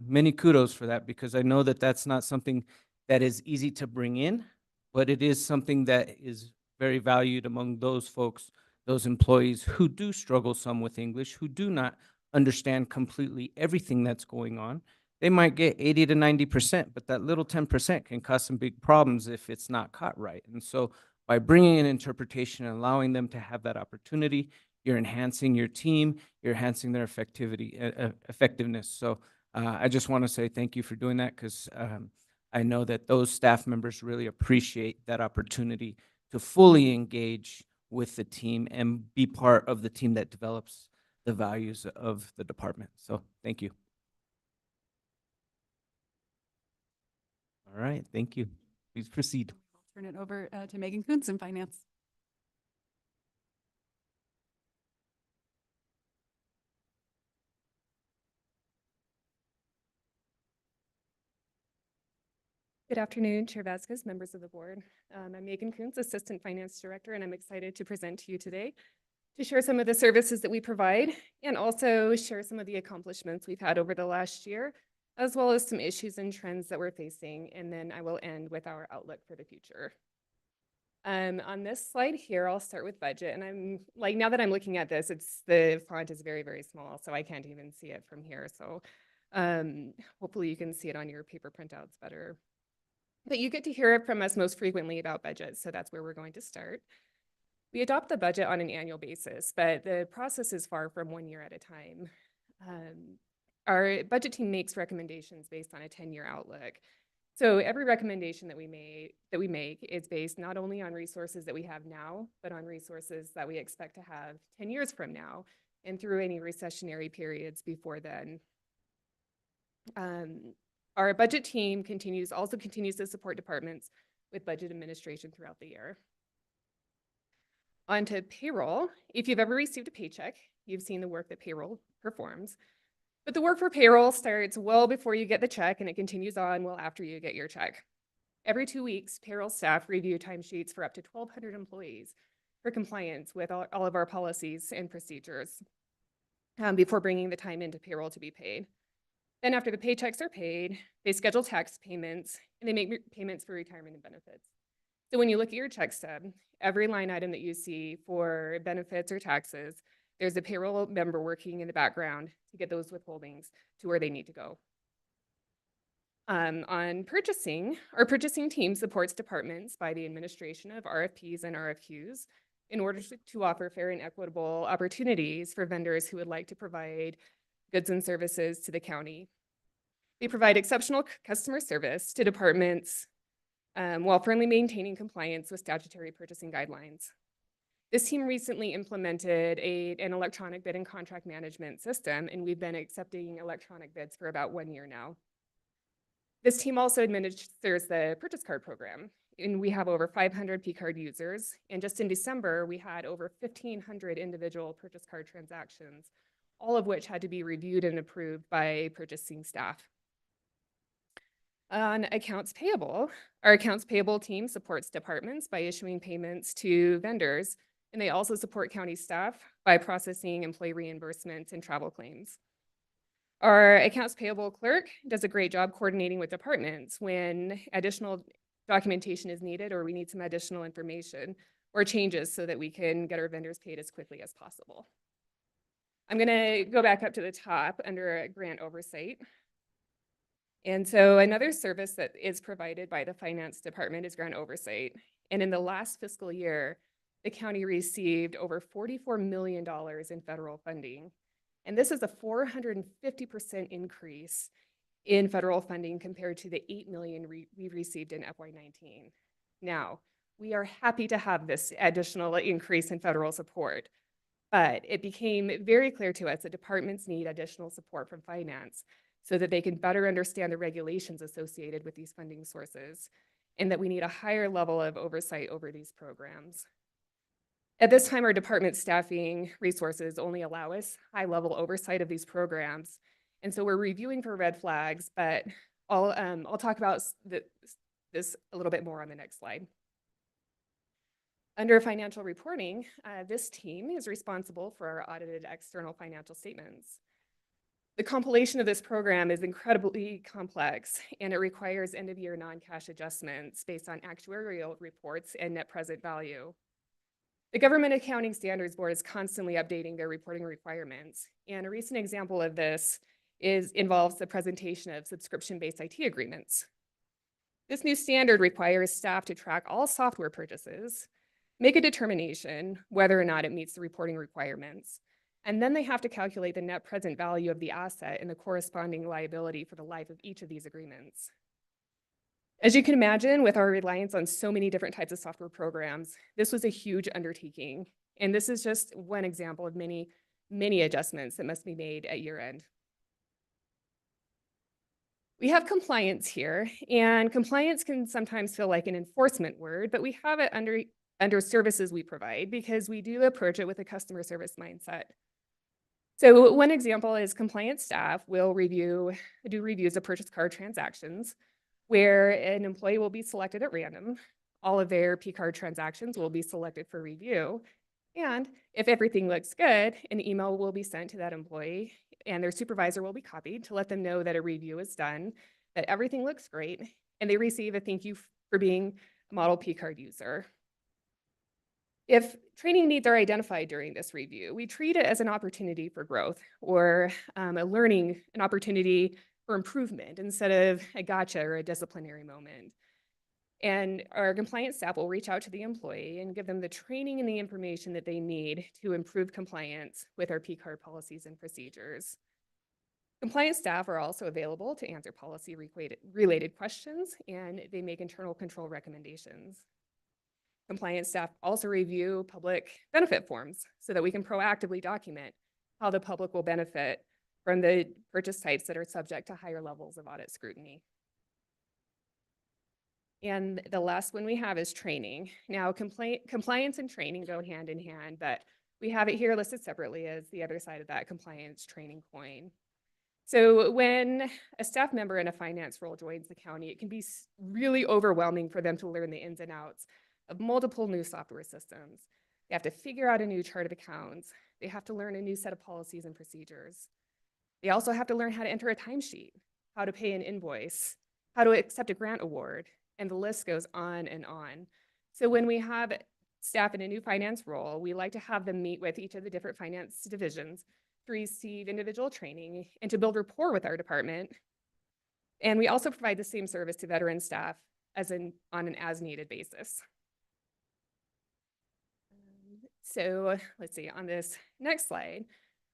many kudos for that, because I know that that's not something that is easy to bring in, but it is something that is very valued among those folks, those employees who do struggle some with English, who do not understand completely everything that's going on. They might get 80 to 90%, but that little 10% can cause some big problems if it's not caught right. And so by bringing in interpretation and allowing them to have that opportunity, you're enhancing your team, you're enhancing their effectiveness. So I just want to say thank you for doing that, because I know that those staff members really appreciate that opportunity to fully engage with the team and be part of the team that develops the values of the department. So thank you. All right, thank you. Please proceed. Turn it over to Megan Kuntz in finance. Good afternoon, Chair Vasquez, members of the board. I'm Megan Kuntz, Assistant Finance Director, and I'm excited to present to you today to share some of the services that we provide and also share some of the accomplishments we've had over the last year, as well as some issues and trends that we're facing. And then I will end with our outlook for the future. On this slide here, I'll start with budget. And I'm like, now that I'm looking at this, the font is very, very small, so I can't even see it from here. So hopefully you can see it on your paper printouts better. But you get to hear it from us most frequently about budgets, so that's where we're going to start. We adopt the budget on an annual basis, but the process is far from 1 year at a time. Our budget team makes recommendations based on a 10-year outlook. So every recommendation that we make is based not only on resources that we have now, but on resources that we expect to have 10 years from now and through any recessionary periods before then. Our budget team also continues to support departments with budget administration throughout the year. On to payroll. If you've ever received a paycheck, you've seen the work that payroll performs. But the work for payroll starts well before you get the check, and it continues on well after you get your check. Every 2 weeks, payroll staff review timesheets for up to 1,200 employees for compliance with all of our policies and procedures before bringing the time into payroll to be paid. Then after the paychecks are paid, they schedule tax payments, and they make payments for retirement and benefits. So when you look at your check stub, every line item that you see for benefits or taxes, there's a payroll member working in the background to get those withholdings to where they need to go. On purchasing, our purchasing team supports departments by the administration of RFPs and RFQs in order to offer fair and equitable opportunities for vendors who would like to provide goods and services to the county. They provide exceptional customer service to departments while firmly maintaining compliance with statutory purchasing guidelines. This team recently implemented an electronic bid and contract management system, and we've been accepting electronic bids for about 1 year now. This team also administers the purchase card program, and we have over 500 P-card users. And just in December, we had over 1,500 individual purchase card transactions, all of which had to be reviewed and approved by purchasing staff. On accounts payable, our accounts payable team supports departments by issuing payments to vendors, and they also support county staff by processing employee reimbursements and travel claims. Our accounts payable clerk does a great job coordinating with departments when additional documentation is needed or we need some additional information or changes so that we can get our vendors paid as quickly as possible. I'm going to go back up to the top under grant oversight. And so another service that is provided by the finance department is grant oversight. And in the last fiscal year, the county received over $44 million in federal funding. And this is a 450% increase in federal funding compared to the $8 million we received in FY19. Now, we are happy to have this additional increase in federal support, but it became very clear to us that departments need additional support from finance so that they can better understand the regulations associated with these funding sources, and that we need a higher level of oversight over these programs. At this time, our department staffing resources only allow us high-level oversight of these programs, and so we're reviewing for red flags, but I'll talk about this a little bit more on the next slide. Under financial reporting, this team is responsible for our audited external financial statements. The compilation of this program is incredibly complex, and it requires end-of-year non-cash adjustments based on actuarial reports and net present value. The Government Accounting Standards Board is constantly updating their reporting requirements, and a recent example of this involves the presentation of subscription-based IT agreements. This new standard requires staff to track all software purchases, make a determination whether or not it meets the reporting requirements. And then they have to calculate the net present value of the asset and the corresponding liability for the life of each of these agreements. As you can imagine, with our reliance on so many different types of software programs, this was a huge undertaking. And this is just one example of many, many adjustments that must be made at year end. We have compliance here, and compliance can sometimes feel like an enforcement word, but we have it under services we provide because we do approach it with a customer service mindset. So one example is compliance staff will do reviews of purchase card transactions where an employee will be selected at random. All of their P card transactions will be selected for review. And if everything looks good, an email will be sent to that employee and their supervisor will be copied to let them know that a review is done, that everything looks great, and they receive a thank you for being a model P card user. If training needs are identified during this review, we treat it as an opportunity for growth or an opportunity for improvement instead of a gotcha or a disciplinary moment. And our compliance staff will reach out to the employee and give them the training and the information that they need to improve compliance with our P card policies and procedures. Compliance staff are also available to answer policy related questions, and they make internal control recommendations. Compliance staff also review public benefit forms so that we can proactively document how the public will benefit from the purchase types that are subject to higher levels of audit scrutiny. And the last one we have is training. Now, compliance and training go hand in hand, but we have it here listed separately as the other side of that compliance training coin. So when a staff member in a finance role joins the county, it can be really overwhelming for them to learn the ins and outs of multiple new software systems. They have to figure out a new chart of accounts. They have to learn a new set of policies and procedures. They also have to learn how to enter a timesheet, how to pay an invoice, how to accept a grant award, and the list goes on and on. So when we have staff in a new finance role, we like to have them meet with each of the different finance divisions to receive individual training and to build rapport with our department. And we also provide the same service to veteran staff on an as-needed basis. So let's see, on this next slide,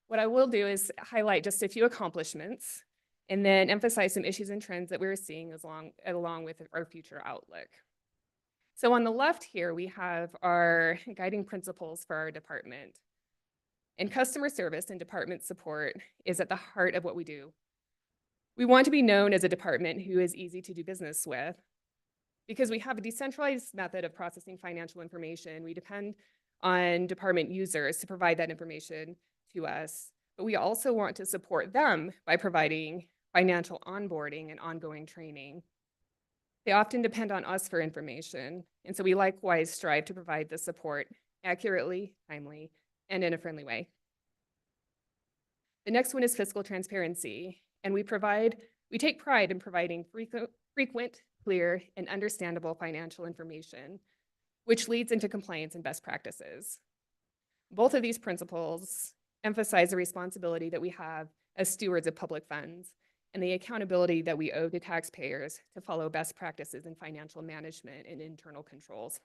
what I will do is highlight just a few accomplishments and then emphasize some issues and trends that we're seeing along with our future outlook. So on the left here, we have our guiding principles for our department. And customer service and department support is at the heart of what we do. We want to be known as a department who is easy to do business with. Because we have a decentralized method of processing financial information, we depend on department users to provide that information to us. But we also want to support them by providing financial onboarding and ongoing training. They often depend on us for information, and so we likewise strive to provide the support accurately, timely, and in a friendly way. The next one is fiscal transparency, and we take pride in providing frequent, clear, and understandable financial information, which leads into compliance and best practices. Both of these principles emphasize the responsibility that we have as stewards of public funds and the accountability that we owe to taxpayers to follow best practices in financial management and internal controls.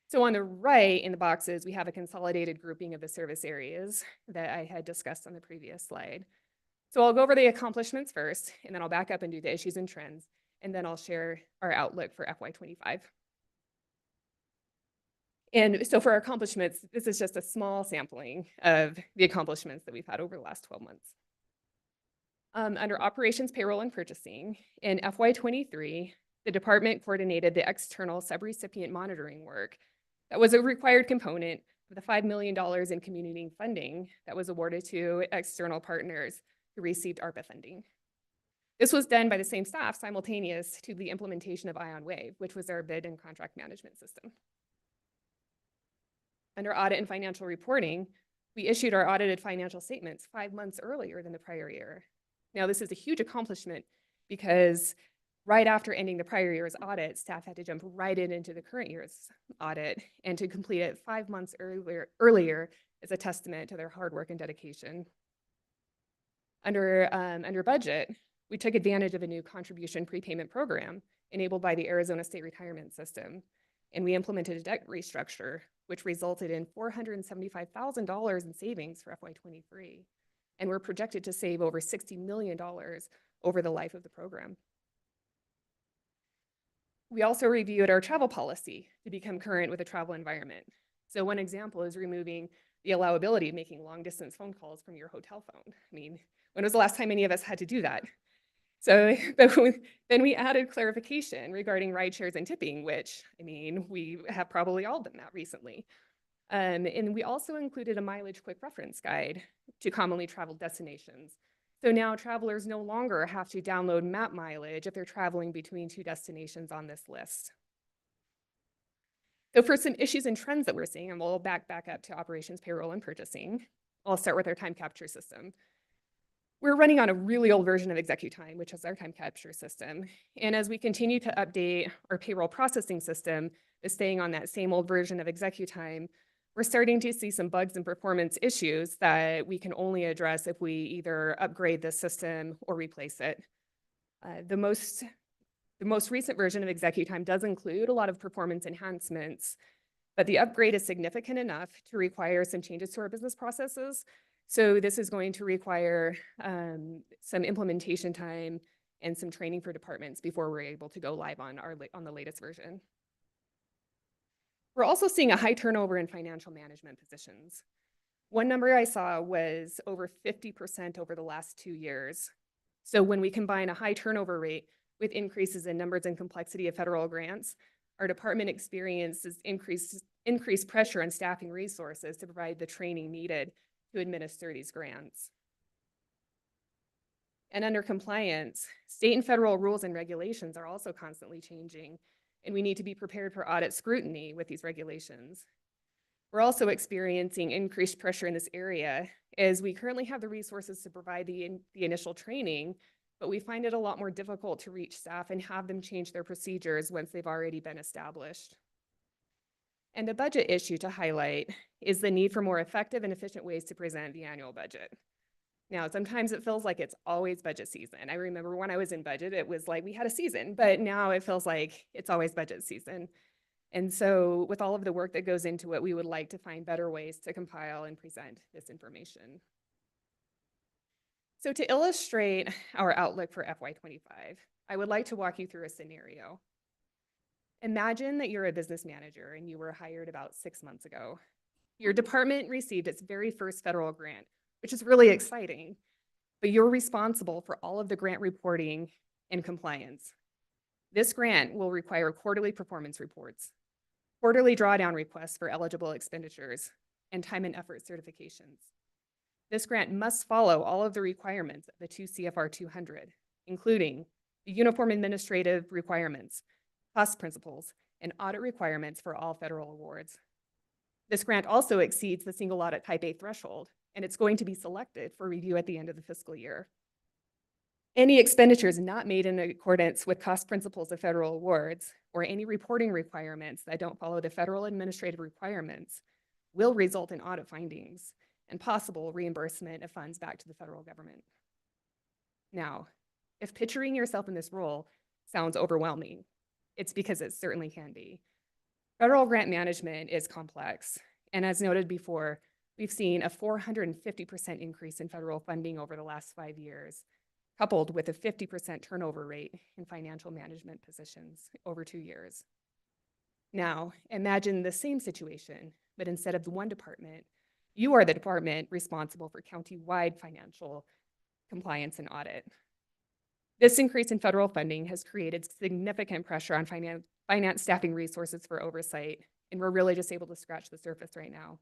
So on the right in the boxes, we have a consolidated grouping of the service areas that I had discussed on the previous slide. So I'll go over the accomplishments first, and then I'll back up and do the issues and trends, and then I'll share our outlook for FY25. And so for our accomplishments, this is just a small sampling of the accomplishments that we've had over the last 12 months. Under operations, payroll, and purchasing, in FY23, the department coordinated the external subrecipient monitoring work that was a required component of the $5 million in community funding that was awarded to external partners who received ARPA funding. This was done by the same staff simultaneous to the implementation of Ion Wave, which was our bid and contract management system. Under audit and financial reporting, we issued our audited financial statements 5 months earlier than the prior year. Now, this is a huge accomplishment because right after ending the prior year's audit, staff had to jump right into the current year's audit, and to complete it 5 months earlier is a testament to their hard work and dedication. Under budget, we took advantage of a new contribution prepayment program enabled by the Arizona State Retirement System. And we implemented a debt restructure, which resulted in $475,000 in savings for FY23. And we're projected to save over $60 million over the life of the program. We also reviewed our travel policy to become current with the travel environment. So one example is removing the allowability of making long distance phone calls from your hotel phone. I mean, when was the last time any of us had to do that? So then we added clarification regarding ride shares and tipping, which, I mean, we have probably all done that recently. And we also included a mileage quick reference guide to commonly traveled destinations. So now travelers no longer have to download map mileage if they're traveling between two destinations on this list. So for some issues and trends that we're seeing, and we'll back up to operations, payroll, and purchasing. I'll start with our time capture system. We're running on a really old version of ExecuTime, which is our time capture system. And as we continue to update our payroll processing system, is staying on that same old version of ExecuTime, we're starting to see some bugs and performance issues that we can only address if we either upgrade the system or replace it. The most recent version of ExecuTime does include a lot of performance enhancements, but the upgrade is significant enough to require some changes to our business processes. So this is going to require some implementation time and some training for departments before we're able to go live on the latest version. We're also seeing a high turnover in financial management positions. One number I saw was over 50% over the last 2 years. So when we combine a high turnover rate with increases in numbers and complexity of federal grants, our department experiences increased pressure on staffing resources to provide the training needed to administer these grants. And under compliance, state and federal rules and regulations are also constantly changing, and we need to be prepared for audit scrutiny with these regulations. We're also experiencing increased pressure in this area as we currently have the resources to provide the initial training, but we find it a lot more difficult to reach staff and have them change their procedures once they've already been established. And a budget issue to highlight is the need for more effective and efficient ways to present the annual budget. Now, sometimes it feels like it's always budget season. I remember when I was in budget, it was like we had a season, but now it feels like it's always budget season. And so with all of the work that goes into it, we would like to find better ways to compile and present this information. So to illustrate our outlook for FY25, I would like to walk you through a scenario. Imagine that you're a business manager and you were hired about 6 months ago. Your department received its very first federal grant, which is really exciting, but you're responsible for all of the grant reporting and compliance. This grant will require quarterly performance reports, quarterly drawdown requests for eligible expenditures, and time and effort certifications. This grant must follow all of the requirements of the 2 CFR 200, including the uniform administrative requirements, cost principles, and audit requirements for all federal awards. This grant also exceeds the single audit type A threshold, and it's going to be selected for review at the end of the fiscal year. Any expenditures not made in accordance with cost principles of federal awards or any reporting requirements that don't follow the federal administrative requirements will result in audit findings and possible reimbursement of funds back to the federal government. Now, if picturing yourself in this role sounds overwhelming, it's because it certainly can be. Federal grant management is complex, and as noted before, we've seen a 450% increase in federal funding over the last 5 years, coupled with a 50% turnover rate in financial management positions over 2 years. Now, imagine the same situation, but instead of the one department, you are the department responsible for county-wide financial compliance and audit. This increase in federal funding has created significant pressure on finance staffing resources for oversight, and we're really just able to scratch the surface right now.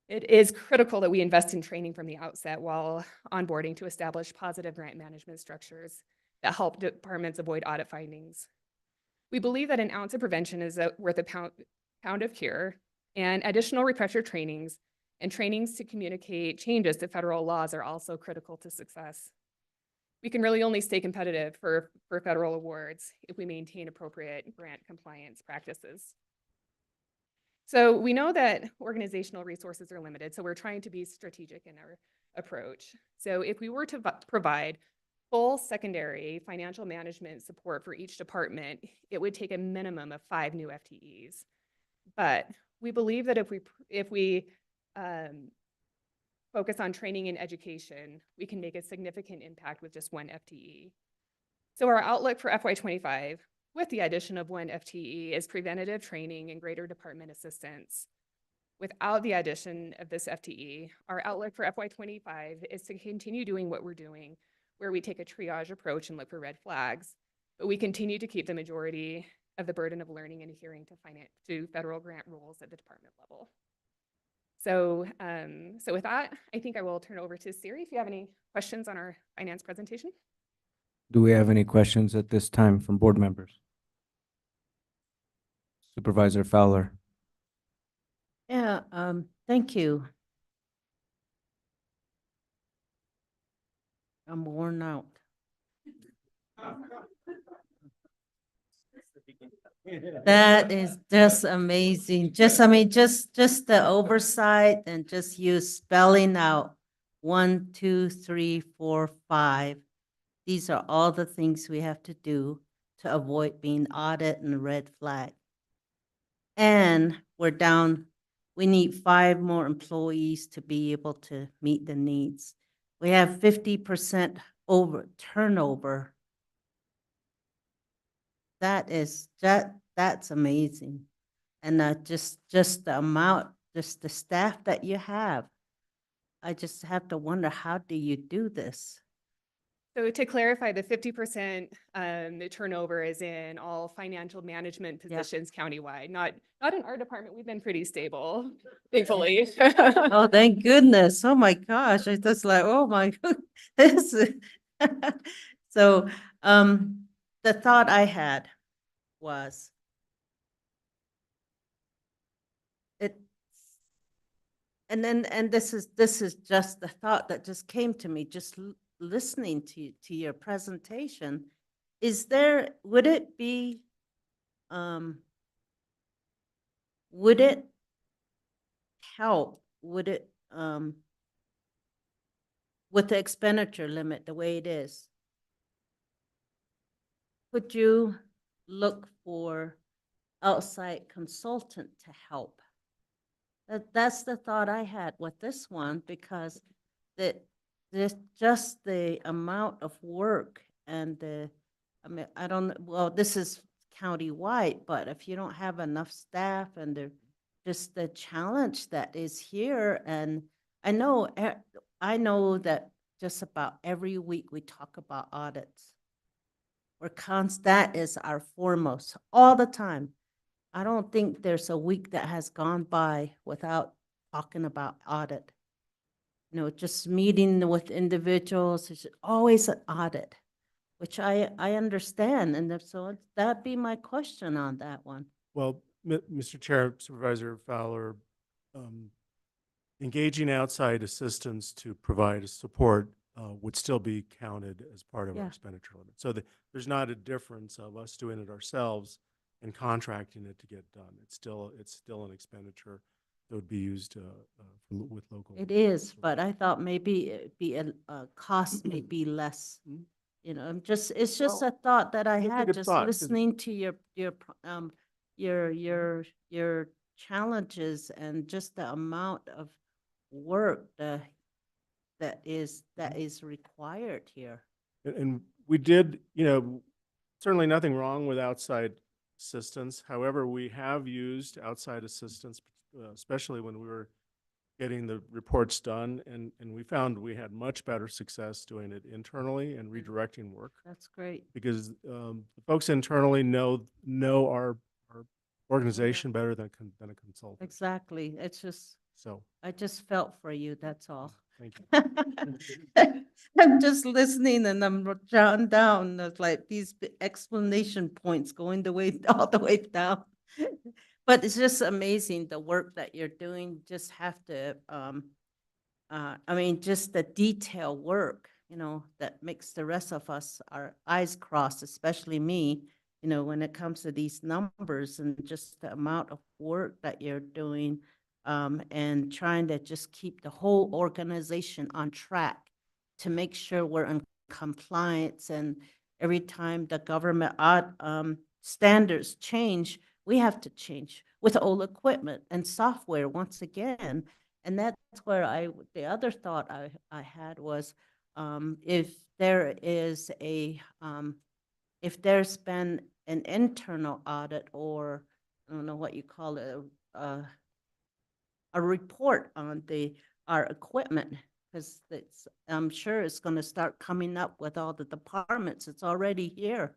It is critical that we invest in training from the outset while onboarding to establish positive grant management structures that help departments avoid audit findings. We believe that an ounce of prevention is worth a pound of cure, and additional refresher trainings and trainings to communicate changes to federal laws are also critical to success. We can really only stay competitive for federal awards if we maintain appropriate grant compliance practices. So we know that organizational resources are limited, so we're trying to be strategic in our approach. So if we were to provide full secondary financial management support for each department, it would take a minimum of 5 new FTEs. But we believe that if we focus on training and education, we can make a significant impact with just 1 FTE. So our outlook for FY25, with the addition of 1 FTE, is preventative training and greater department assistance. Without the addition of this FTE, our outlook for FY25 is to continue doing what we're doing, where we take a triage approach and look for red flags, but we continue to keep the majority of the burden of learning and adhering to federal grant rules at the department level. So, with that, I think I will turn it over to Siri if you have any questions on our finance presentation. Do we have any questions at this time from board members? Supervisor Fowler. Yeah, thank you. I'm worn out. That is just amazing. Just, I mean, just the oversight and just you spelling out 1, 2, 3, 4, 5. These are all the things we have to do to avoid being audited and red flag. And we're down, we need 5 more employees to be able to meet the needs. We have 50% over turnover. That's amazing. And just the amount, just the staff that you have. I just have to wonder, how do you do this? So to clarify, the 50% the turnover is in all financial management positions countywide, not in our department. We've been pretty stable, thankfully. Oh, thank goodness. Oh my gosh. I just like, oh my goodness. So the thought I had was and this is just the thought that just came to me just listening to your presentation. Would it help, with the expenditure limit the way it is? Could you look for outside consultant to help? That's the thought I had with this one, because there's just the amount of work and I don't, well, this is countywide, but if you don't have enough staff and just the challenge that is here, and I know that just about every week we talk about audits. That is our foremost all the time. I don't think there's a week that has gone by without talking about audit. You know, just meeting with individuals, it's always an audit, which I understand. And so that'd be my question on that one. Well, Mr. Chair, Supervisor Fowler, engaging outside assistance to provide support would still be counted as part of our expenditure limit. So there's not a difference of us doing it ourselves and contracting it to get done. It's still an expenditure that would be used with local. It is, but I thought maybe it'd be a cost may be less. You know, it's just a thought that I it's a had good just thought, 'cause- listening to your challenges and just the amount of work that is required here. And we did, you know, certainly nothing wrong with outside assistance. However, we have used outside assistance, especially when we were getting the reports done, and we found we had much better success doing it internally and redirecting work, That's great. because the folks internally know our organization better than a consultant. Exactly. It's just, So, I just felt for you, that's all. thank you. I'm just listening and I'm jotting down, there's like these explanation points going all the way down. But it's just amazing the work that you're doing. Just have to, I mean, just the detail work, you know, that makes the rest of us, our eyes cross, especially me, you know, when it comes to these numbers and just the amount of work that you're doing, and trying to just keep the whole organization on track to make sure we're in compliance, and every time the government standards change, we have to change with old equipment and software once again. And that's where the other thought I had was, if there is if there's been an internal audit, or I don't know what you call it, a report on our equipment, because I'm sure it's going to start coming up with all the departments. It's already here.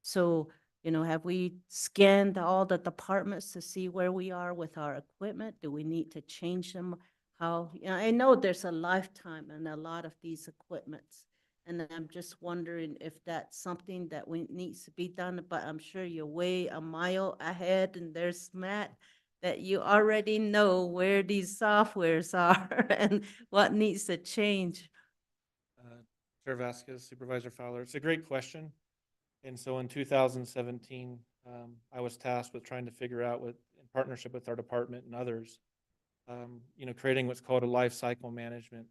So, have we scanned all the departments to see where we are with our equipment? Do we need to change them? I know there's a lifetime in a lot of these equipments, and I'm just wondering if that's something that needs to be done, but I'm sure you're way a mile ahead, and there's Matt, that you already know where these softwares are and what needs to change. Chair Vasquez, Supervisor Fowler, it's a great question. And so in 2017, I was tasked with trying to figure out, in partnership with our department and others, creating what's called a life cycle management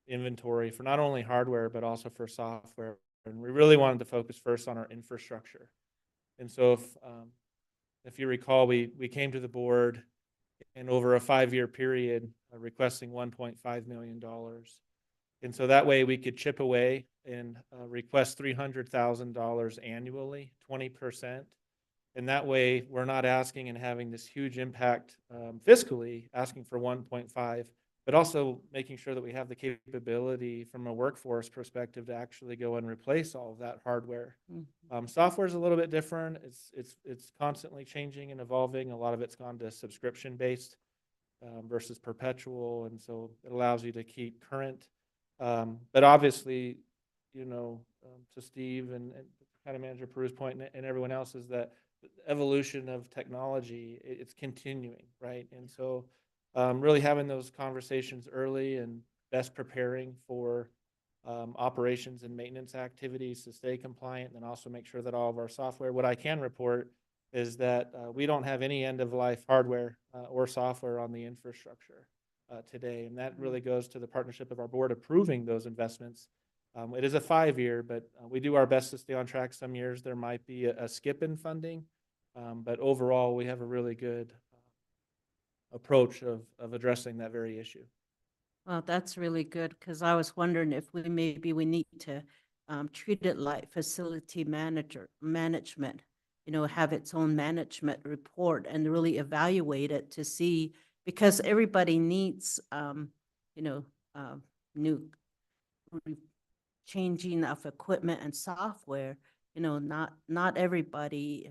inventory for not only hardware, but also for software. And we really wanted to focus first on our infrastructure. And so if you recall, we came to the board and over a 5-year period requesting $1.5 million. And so that way we could chip away and request $300,000 annually, 20%. And that way we're not asking and having this huge impact fiscally, asking for 1.5, but also making sure that we have the capability from a workforce perspective to actually go and replace all of that hardware. Software is a little bit different. It's constantly changing and evolving. A lot of it's gone to subscription based versus perpetual, and so it allows you to keep current. But obviously, to Steve and County Manager Peru's point and everyone else, is that the evolution of technology, it's continuing, right? And so really having those conversations early and best preparing for operations and maintenance activities to stay compliant, and also make sure that all of our software, what I can report is that we don't have any end of life hardware or software on the infrastructure today. And that really goes to the partnership of our board approving those investments. It is a 5-year, but we do our best to stay on track. Some years there might be a skip in funding, but overall we have a really good approach of addressing that very issue. Well, that's really good, because I was wondering if we need to treat it like facility management, have its own management report and really evaluate it to see, because everybody needs, new changing of equipment and software. Not everybody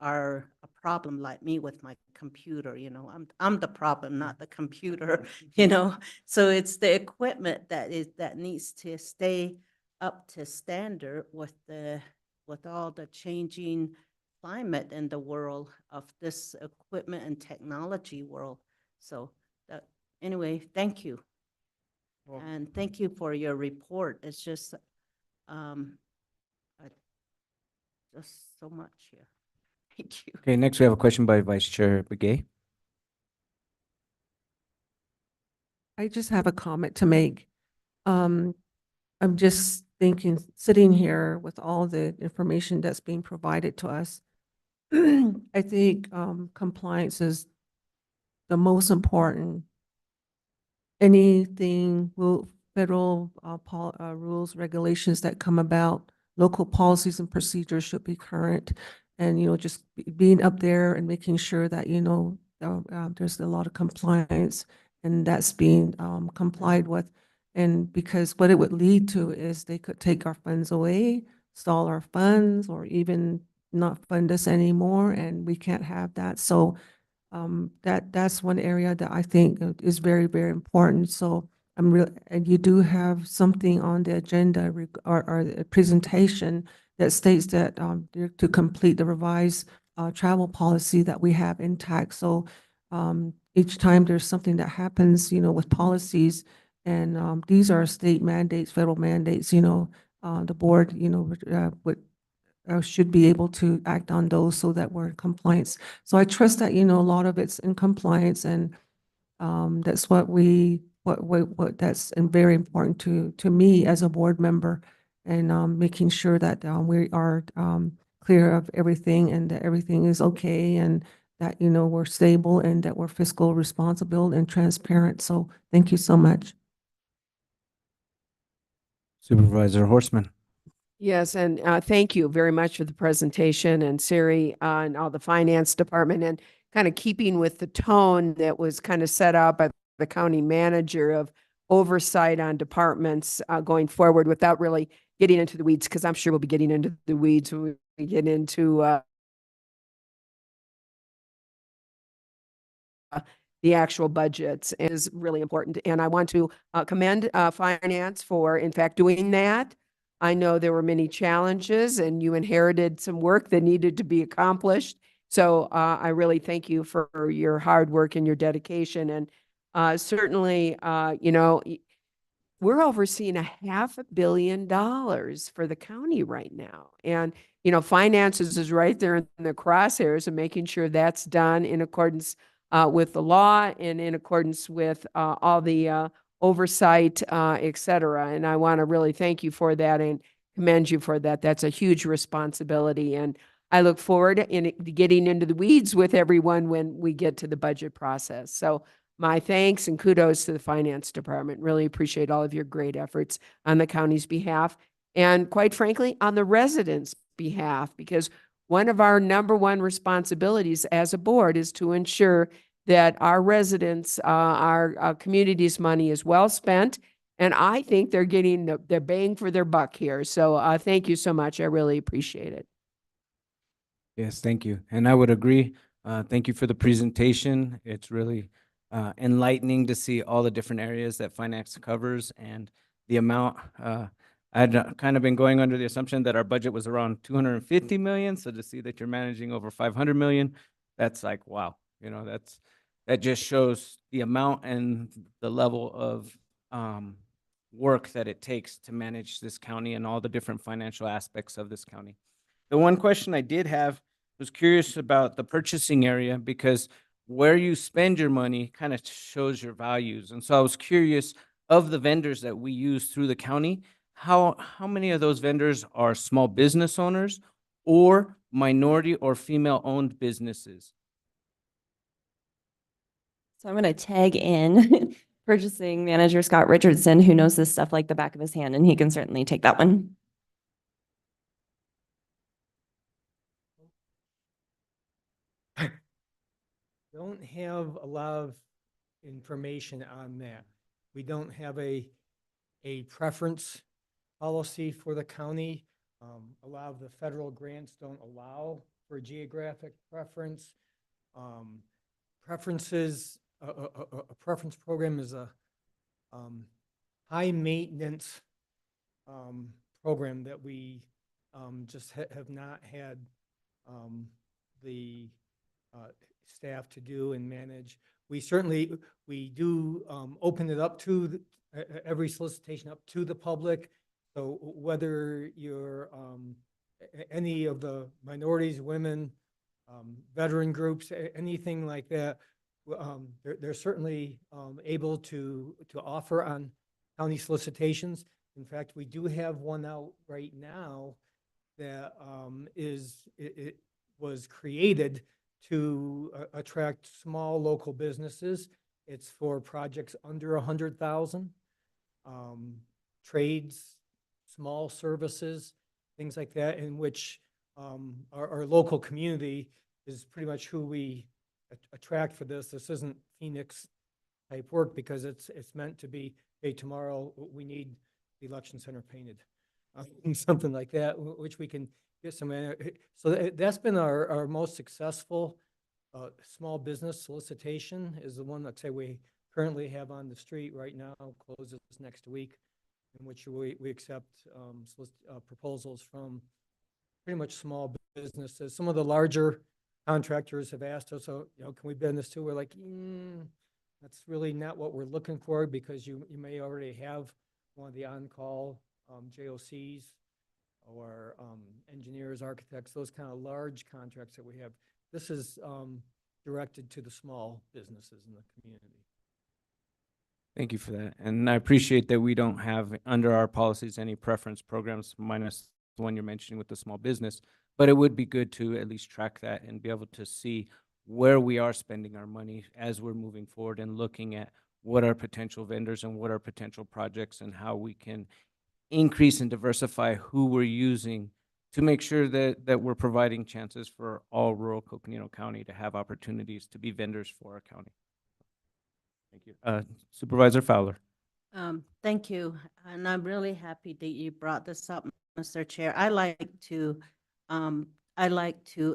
are a problem like me with my computer. I'm the problem, not the computer. So it's the equipment that needs to stay up to standard with all the changing climate in the world of this equipment and technology world. So anyway, thank you. And thank you for your report. It's just so much here. Thank you. Okay, next we have a question by Vice Chair Begay. I just have a comment to make. I'm just thinking, sitting here with all the information that's being provided to us, I think compliance is the most important. Anything federal rules, regulations that come about, local policies and procedures should be current. And, just being up there and making sure that, there's a lot of compliance and that's being complied with. And because what it would lead to is they could take our funds away, stall our funds, or even not fund us anymore, and we can't have that. So that's one area that I think is very, very important. So and you do have something on the agenda or a presentation that states that to complete the revised travel policy that we have intact. So each time there's something that happens, with policies, and these are state mandates, federal mandates, the board, should be able to act on those so that we're in compliance. So I trust that, a lot of it's in compliance, and that's what we what that's very important to me as a board member, and making sure that we are clear of everything and that everything is okay, and that, you know, we're stable and that we're fiscal responsible and transparent. So thank you so much. Supervisor Horseman. Yes, and thank you very much for the presentation, and Siri and all the finance department, and kind of keeping with the tone that was kind of set out by the county manager of oversight on departments going forward, without really getting into the weeds, because I'm sure we'll be getting into the weeds when we get into the actual budgets is really important. And I want to commend finance for, in fact, doing that. I know there were many challenges and you inherited some work that needed to be accomplished. So I really thank you for your hard work and your dedication. And certainly, you know, we're overseeing $500 million for the county right now. And, you know, finances is right there in the crosshairs and making sure that's done in accordance with the law and in accordance with all the oversight, et cetera. And I want to really thank you for that and commend you for that. That's a huge responsibility. And I look forward in getting into the weeds with everyone when we get to the budget process. So my thanks and kudos to the finance department. Really appreciate all of your great efforts on the county's behalf and, quite frankly, on the residents' behalf, because one of our number one responsibilities as a board is to ensure that our residents, our community's money is well spent. And I think they're getting the bang for their buck here. So thank you so much. I really appreciate it. Yes, thank you. And I would agree. Thank you for the presentation. It's really enlightening to see all the different areas that finance covers and the amount. I'd kind of been going under the assumption that our budget was around 250 million. So to see that you're managing over 500 million, that's like, wow, you know, that just shows the amount and the level of work that it takes to manage this county and all the different financial aspects of this county. The one question I did have was curious about the purchasing area, because where you spend your money kind of shows your values. And so I was curious, of the vendors that we use through the county, how many of those vendors are small business owners or minority or female-owned businesses? So I'm going to tag in purchasing manager Scott Richardson, who knows this stuff like the back of his hand, and he can certainly take that one. Don't have a lot of information on that. We don't have a preference policy for the county. A lot of the federal grants don't allow for geographic preference. Preferences, a preference program is a high maintenance program that we just have not had the staff to do and manage. We do open it up to every solicitation up to the public. So whether you're any of the minorities, women, veteran groups, anything like that, they're certainly able to offer on county solicitations. In fact, we do have one out right now that it was created to attract small local businesses. It's for projects under 100,000, trades, small services, things like that, in which our local community is pretty much who we attract for this. This isn't Phoenix type work, because it's meant to be, hey, tomorrow we need the election center painted, something like that, which we can get some. So that's been our most successful small business solicitation, is the one that say we currently have on the street right now, closes next week, in which we accept proposals from pretty much small businesses. Some of the larger contractors have asked us, so, you know, can we bid in this too? We're like, that's really not what we're looking for, because you may already have one of the on-call JOCs or engineers, architects, those kind of large contracts that we have. This is directed to the small businesses in the community. Thank you for that. And I appreciate that we don't have under our policies any preference programs minus the one you're mentioning with the small business. But it would be good to at least track that and be able to see where we are spending our money as we're moving forward and looking at what are potential vendors and what are potential projects and how we can increase and diversify who we're using to make sure that we're providing chances for all rural Coconino County to have opportunities to be vendors for our county. Thank you. Supervisor Fowler. Thank you, and I'm really happy that you brought this up, Mr. Chair. I like to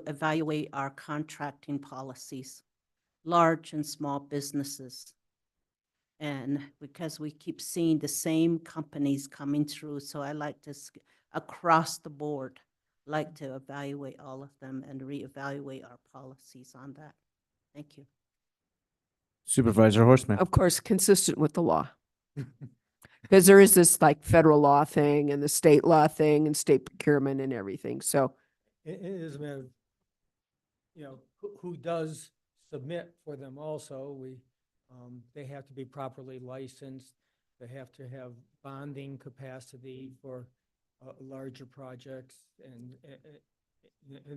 evaluate our contracting policies, large and small businesses. And because we keep seeing the same companies coming through, so I like to, across the board, like to evaluate all of them and reevaluate our policies on that. Thank you. Supervisor Horstman. Of course, consistent with the law. Because there is this like federal law thing and the state law thing and state procurement and everything. So It is a matter of, you know, who does submit for them also. They have to be properly licensed. They have to have bonding capacity for larger projects. And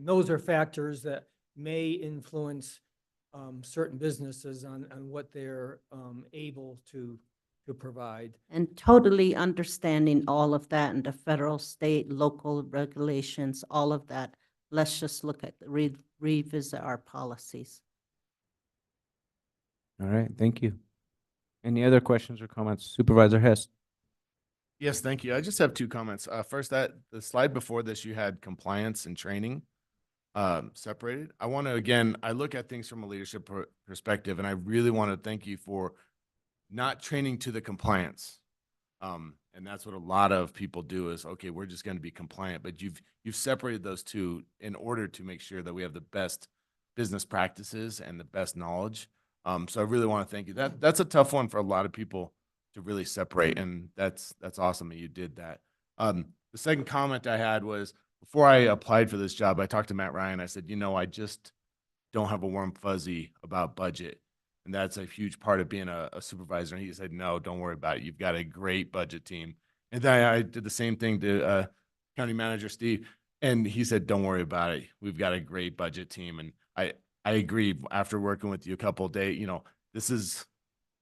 those are factors that may influence certain businesses on what they're able to provide. And totally understanding all of that and the federal, state, local regulations, all of that. Let's just look at, revisit our policies. All right, thank you. Any other questions or comments? Supervisor Hess. Yes, thank you. I just have two comments. First, that the slide before this, you had compliance and training separated. I want to, again, I look at things from a leadership perspective, and I really want to thank you for not training to the compliance. And that's what a lot of people do is, okay, we're just going to be compliant, but you've separated those two in order to make sure that we have the best business practices and the best knowledge. So I really want to thank you. That's a tough one for a lot of people to really separate, and that's awesome that you did that. The second comment I had was, before I applied for this job, I talked to Matt Ryan. I said, you know, I just don't have a warm fuzzy about budget. And that's a huge part of being a supervisor. And he said, no, don't worry about it. You've got a great budget team. And then I did the same thing to County Manager Steve. And he said, don't worry about it. We've got a great budget team. And I agree, after working with you a couple of days, you know, this is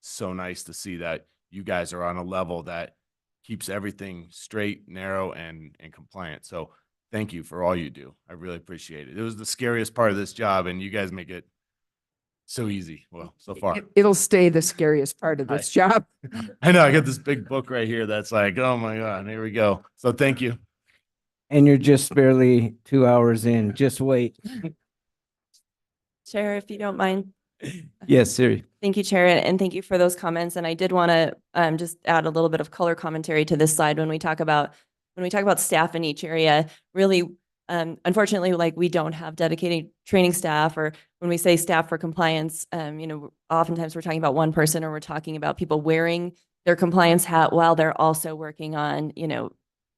so nice to see that you guys are on a level that keeps everything straight, narrow, and compliant. So thank you for all you do. I really appreciate it. It was the scariest part of this job, and you guys make it so easy. Well, so far. it'll stay the scariest part of this job. I know, I got this big book right here that's like, oh my God, here we go. So thank you. And you're just barely 2 hours in. Just wait. Chair, if you don't mind. Yes, Siri. Thank you, Chair, and thank you for those comments. And I did want to just add a little bit of color commentary to this slide when we talk about staff in each area. Really, unfortunately, like, we don't have dedicated training staff, or when we say staff for compliance, you know, oftentimes we're talking about one person, or we're talking about people wearing their compliance hat while they're also working on, you know,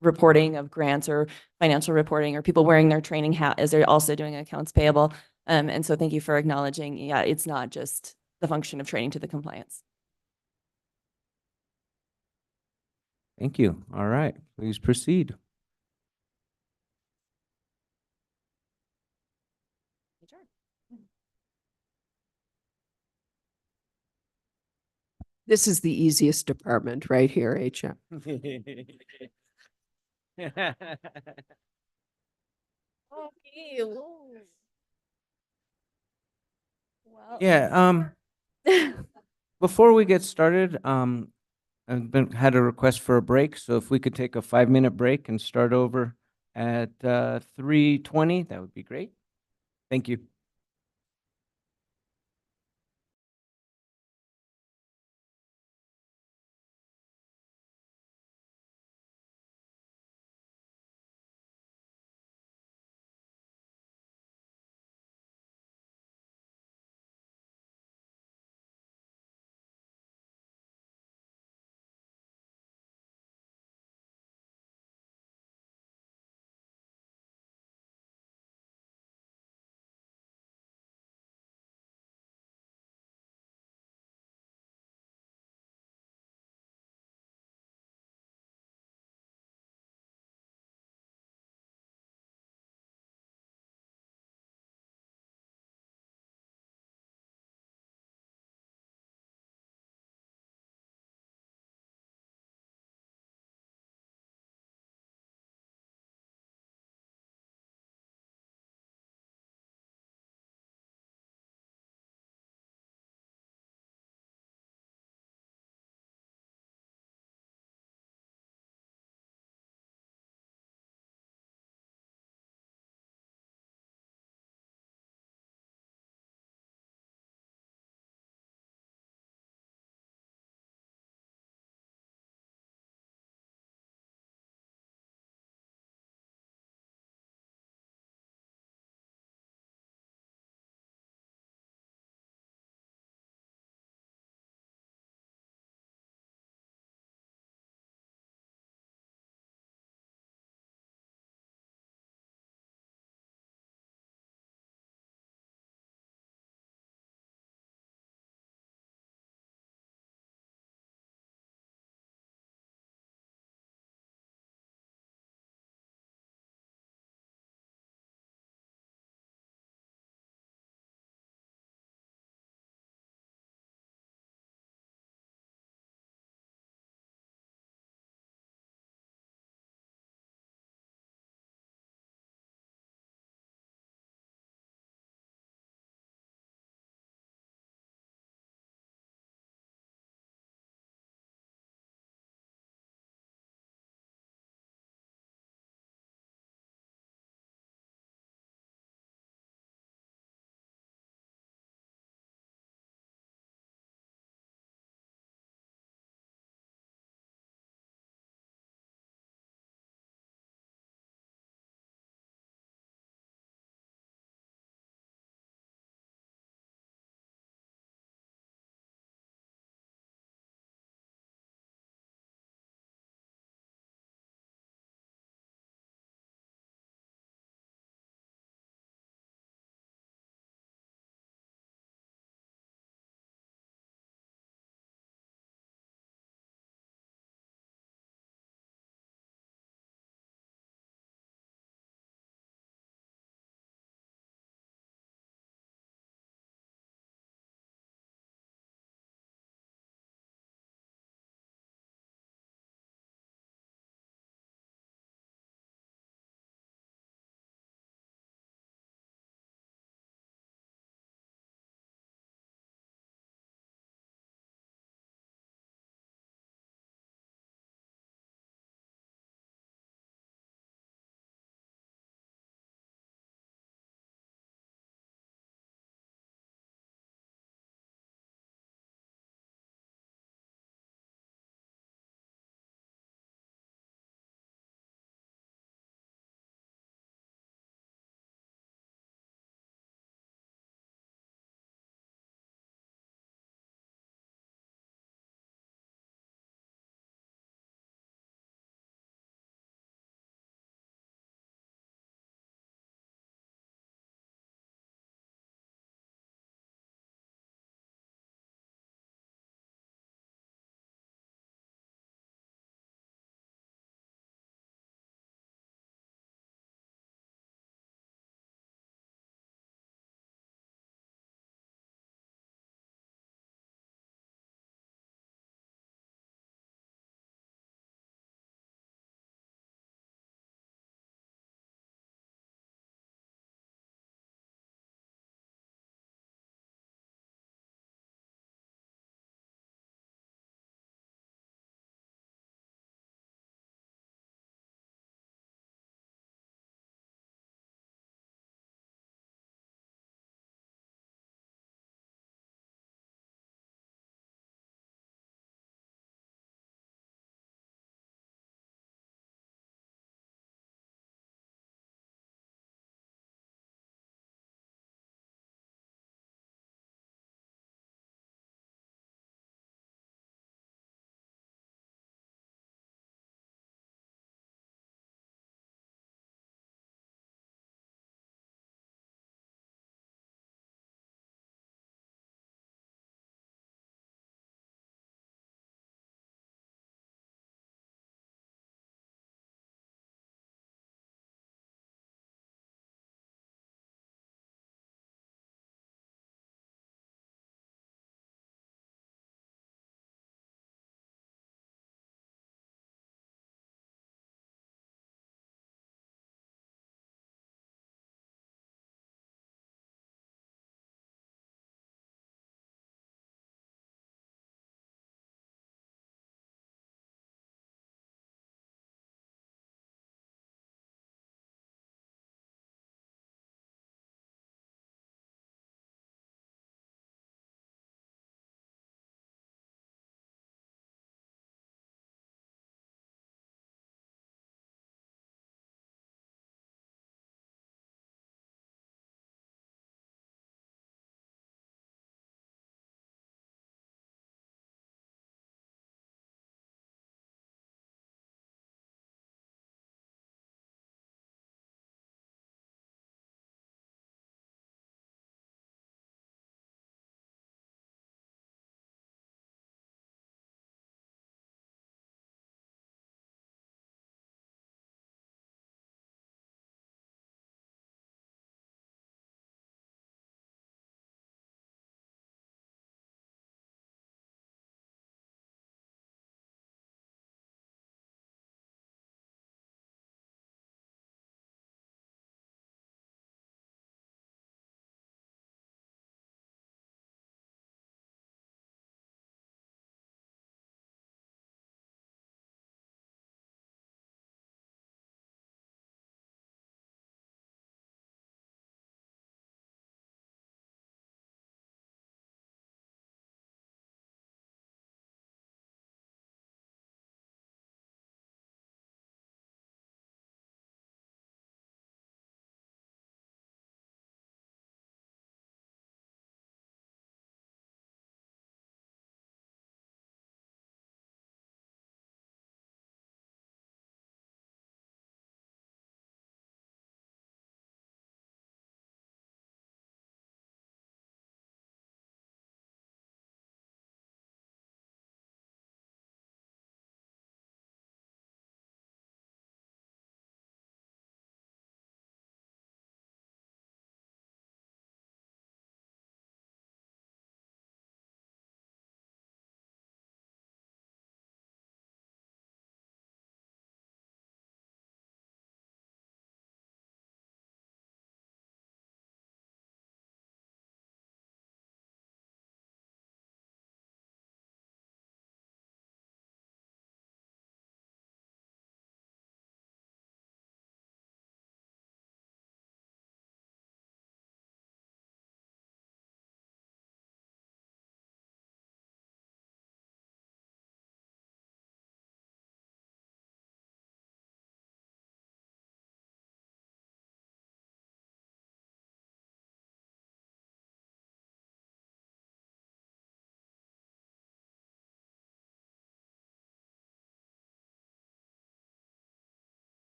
reporting of grants or financial reporting, or people wearing their training hat as they're also doing accounts payable. And so thank you for acknowledging, yeah, it's not just the function of training to the compliance. Thank you. All right, please proceed. This is the easiest department right here, HM. Yeah, before we get started, I've had a request for a break, so if we could take a 5-minute break and start over at 3:20, that would be great. Thank you.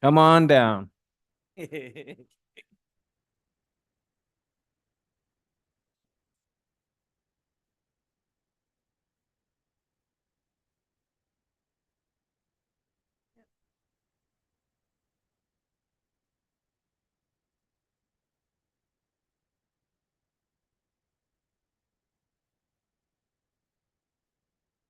Come on down.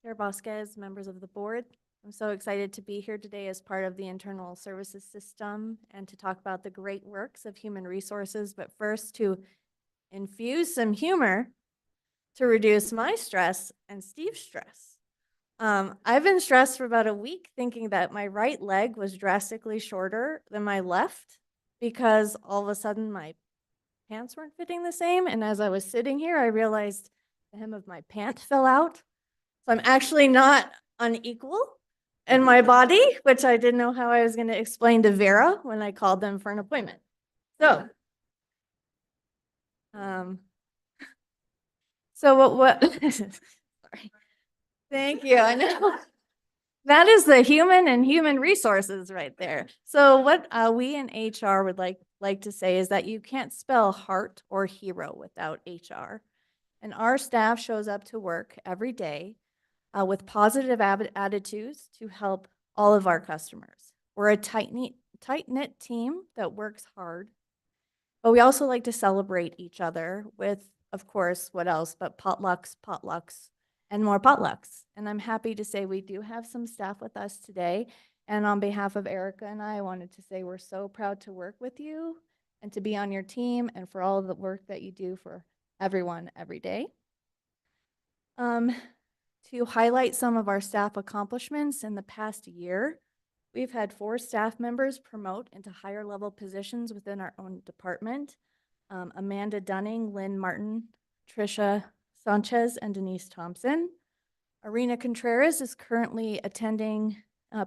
Chair Vasquez, members of the board, I'm so excited to be here today as part of the internal services system and to talk about the great works of human resources, but first to infuse some humor to reduce my stress and Steve's stress. I've been stressed for about a week thinking that my right leg was drastically shorter than my left because all of a sudden my pants weren't fitting the same. And as I was sitting here, I realized the hem of my pant fell out. So I'm actually not unequal in my body, which I didn't know how I was going to explain to Vera when I called them for an appointment. So, what, sorry. Thank you. I know. That is the human and human resources right there. So what we in HR would like to say is that you can't spell heart or hero without HR. And our staff shows up to work every day with positive attitudes to help all of our customers. We're a tight-knit team that works hard, but we also like to celebrate each other with, of course, what else but potlucks, and more potlucks. And I'm happy to say we do have some staff with us today. And on behalf of Erica and I wanted to say we're so proud to work with you and to be on your team and for all of the work that you do for everyone every day. To highlight some of our staff accomplishments in the past year, we've had 4 staff members promote into higher level positions within our own department. Amanda Dunning, Lynn Martin, Trisha Sanchez, and Denise Thompson. Arena Contreras is currently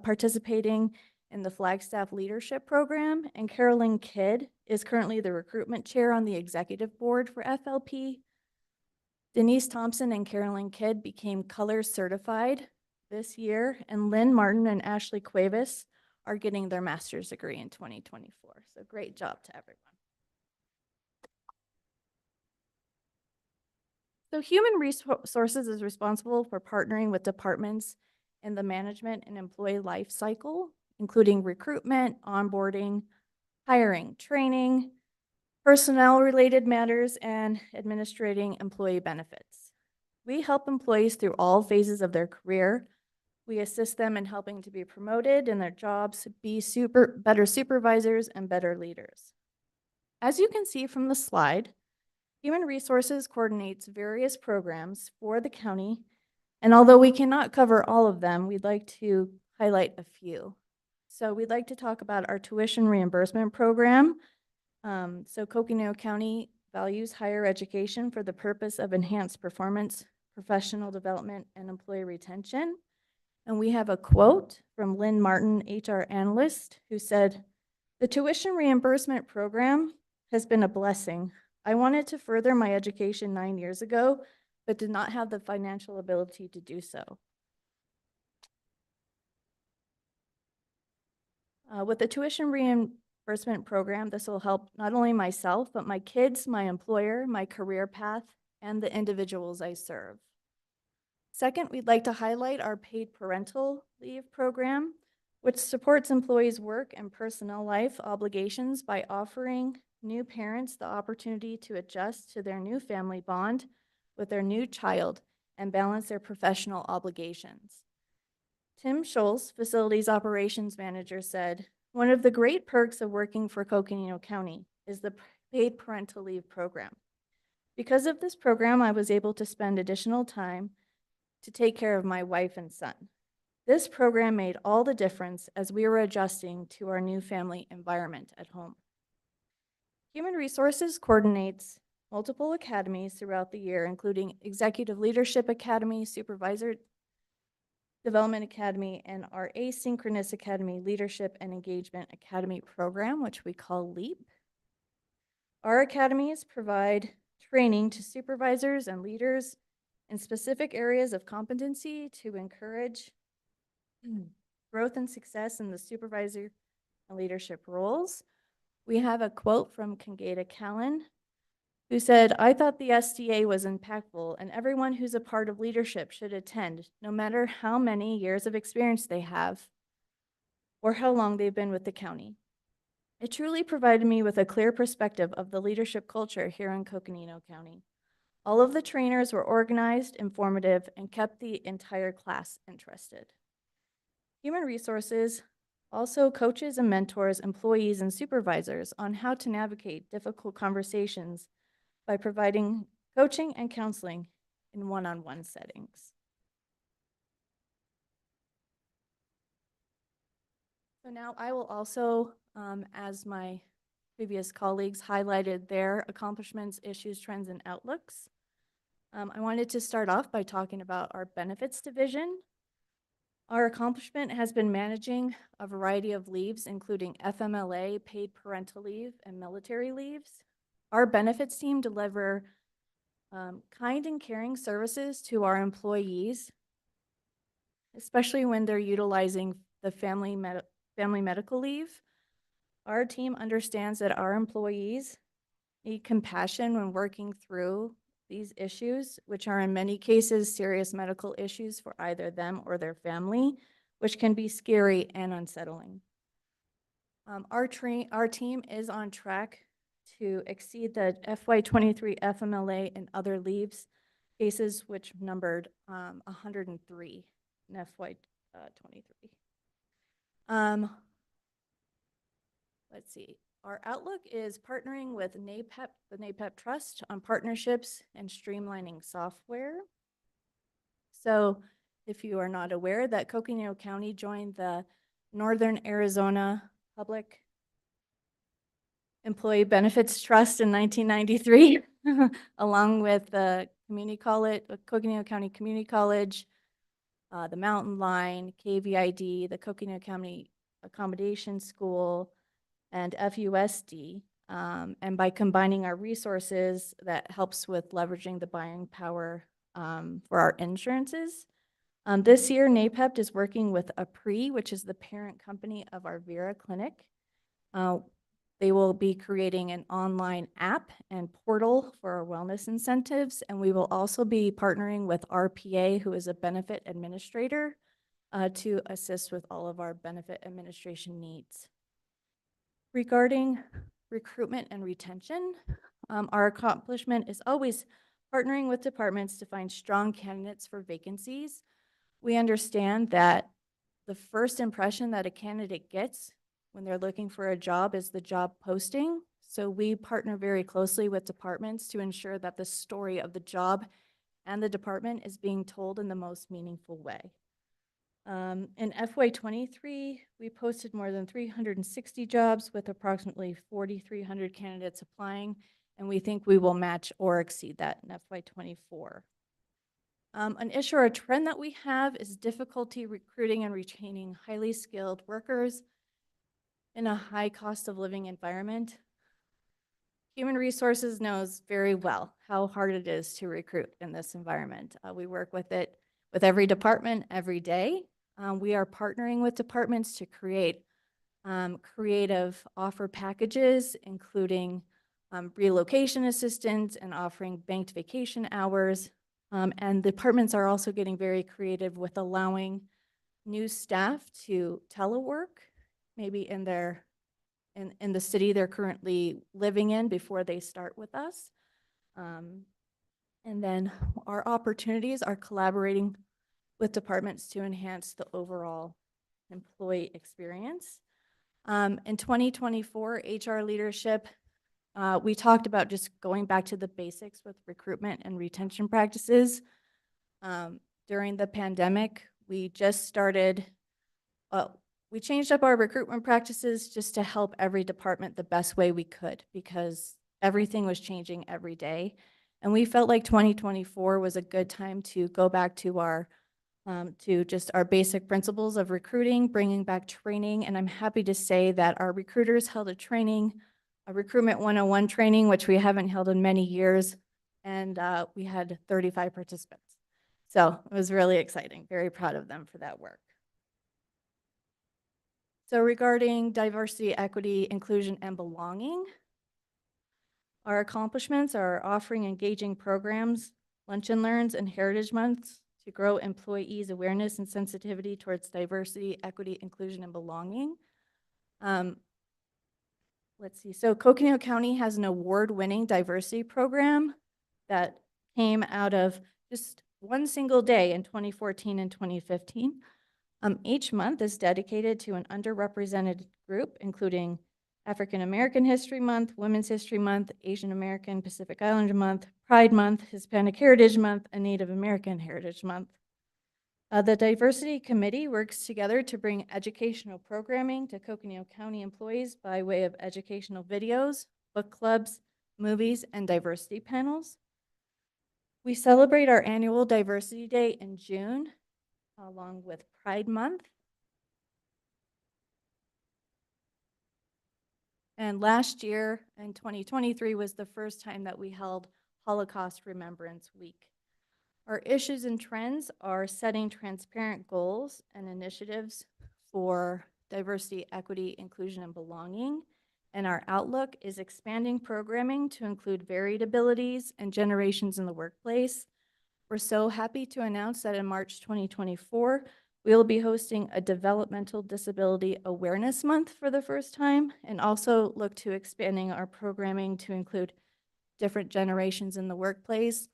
participating in the Flagstaff Leadership Program, and Carolyn Kidd is currently the recruitment chair on the executive board for FLP. Denise Thompson and Carolyn Kidd became Colors certified this year, and Lynn Martin and Ashley Cuevas are getting their master's degree in 2024. So great job to everyone. So human resources is responsible for partnering with departments in the management and employee life cycle, including recruitment, onboarding, hiring, training, personnel-related matters, and administrating employee benefits. We help employees through all phases of their career. We assist them in helping to be promoted in their jobs, be better supervisors, and better leaders. As you can see from the slide, Human Resources coordinates various programs for the county, and although we cannot cover all of them, we'd like to highlight a few. So we'd like to talk about our tuition reimbursement program. So Coconino County values higher education for the purpose of enhanced performance, professional development, and employee retention. And we have a quote from Lynn Martin, HR analyst, who said, "The tuition reimbursement program has been a blessing. I wanted to further my education 9 years ago, but did not have the financial ability to do so." With the tuition reimbursement program, this will help not only myself, but my kids, my employer, my career path, and the individuals I serve. Second, we'd like to highlight our paid parental leave program, which supports employees' work and personal life obligations by offering new parents the opportunity to adjust to their new family bond with their new child and balance their professional obligations. Tim Schultz, Facilities Operations Manager, said, "One of the great perks of working for Coconino County is the paid parental leave program. Because of this program, I was able to spend additional time to take care of my wife and son. This program made all the difference as we were adjusting to our new family environment at home." Human Resources coordinates multiple academies throughout the year, including Executive Leadership Academy, Supervisor Development Academy, and our Asynchronous Academy Leadership and Engagement Academy program, which we call LEAP. Our academies provide training to supervisors and leaders in specific areas of competency to encourage growth and success in the supervisor and leadership roles. We have a quote from Kangeta Callan, who said, "I thought the SDA was impactful and everyone who's a part of leadership should attend, no matter how many years of experience they have or how long they've been with the county. It truly provided me with a clear perspective of the leadership culture here in Coconino County. All of the trainers were organized, informative, and kept the entire class interested." Human Resources also coaches and mentors employees and supervisors on how to navigate difficult conversations by providing coaching and counseling in one-on-one settings. So now I will also, as my previous colleagues highlighted their accomplishments, issues, trends, and outlooks. I wanted to start off by talking about our benefits division. Our accomplishment has been managing a variety of leaves, including FMLA, paid parental leave, and military leaves. Our benefits team deliver kind and caring services to our employees, especially when they're utilizing the family medical leave. Our team understands that our employees need compassion when working through these issues, which are in many cases serious medical issues for either them or their family, which can be scary and unsettling. Our team is on track to exceed the FY23 FMLA and other leaves cases, which numbered 103 in FY23. Let's see. Our outlook is partnering with NAPEP, the NAPEP Trust, on partnerships and streamlining software. So if you are not aware that Coconino County joined the Northern Arizona Public Employee Benefits Trust in 1993, along with the community college, Coconino County Community College, the Mountain Line, KVID, the Coconino County Accommodation School, and FUSD. And by combining our resources, that helps with leveraging the buying power for our insurances. This year, NAPEP is working with APRE, which is the parent company of our Vera Clinic. They will be creating an online app and portal for our wellness incentives, and we will also be partnering with RPA, who is a benefit administrator, to assist with all of our benefit administration needs. Regarding recruitment and retention, our accomplishment is always partnering with departments to find strong candidates for vacancies. We understand that the first impression that a candidate gets when they're looking for a job is the job posting. So we partner very closely with departments to ensure that the story of the job and the department is being told in the most meaningful way. In FY23, we posted more than 360 jobs with approximately 4,300 candidates applying, and we think we will match or exceed that in FY24. An issue or a trend that we have is difficulty recruiting and retaining highly skilled workers in a high cost of living environment. Human Resources knows very well how hard it is to recruit in this environment. We work with it with every department every day. We are partnering with departments to create creative offer packages, including relocation assistance and offering banked vacation hours. And departments are also getting very creative with allowing new staff to telework, maybe in the city they're currently living in before they start with us. And then our opportunities are collaborating with departments to enhance the overall employee experience. In 2024, HR leadership, we talked about just going back to the basics with recruitment and retention practices. During the pandemic, we just started, we changed up our recruitment practices just to help every department the best way we could, because everything was changing every day. And we felt like 2024 was a good time to go back to our just our basic principles of recruiting, bringing back training. And I'm happy to say that our recruiters held a recruitment 101 training, which we haven't held in many years. And we had 35 participants. So it was really exciting. Very proud of them for that work. So regarding diversity, equity, inclusion, and belonging, our accomplishments are offering engaging programs, lunch and learns, and heritage months to grow employees' awareness and sensitivity towards diversity, equity, inclusion, and belonging. Let's see, so Coconino County has an award-winning diversity program that came out of just one single day in 2014 and 2015. Each month is dedicated to an underrepresented group, including African American History Month, Women's History Month, Asian American Pacific Islander Month, Pride Month, Hispanic Heritage Month, and Native American Heritage Month. The Diversity Committee works together to bring educational programming to Coconino County employees by way of educational videos, book clubs, movies, and diversity panels. We celebrate our annual Diversity Day in June, along with Pride Month. And last year, in 2023, was the first time that we held Holocaust Remembrance Week. Our issues and trends are setting transparent goals and initiatives for diversity, equity, inclusion, and belonging. And our outlook is expanding programming to include varied abilities and generations in the workplace. We're so happy to announce that in March 2024, we will be hosting a Developmental Disability Awareness Month for the first time, and also look to expanding our programming to include different generations in the workplace.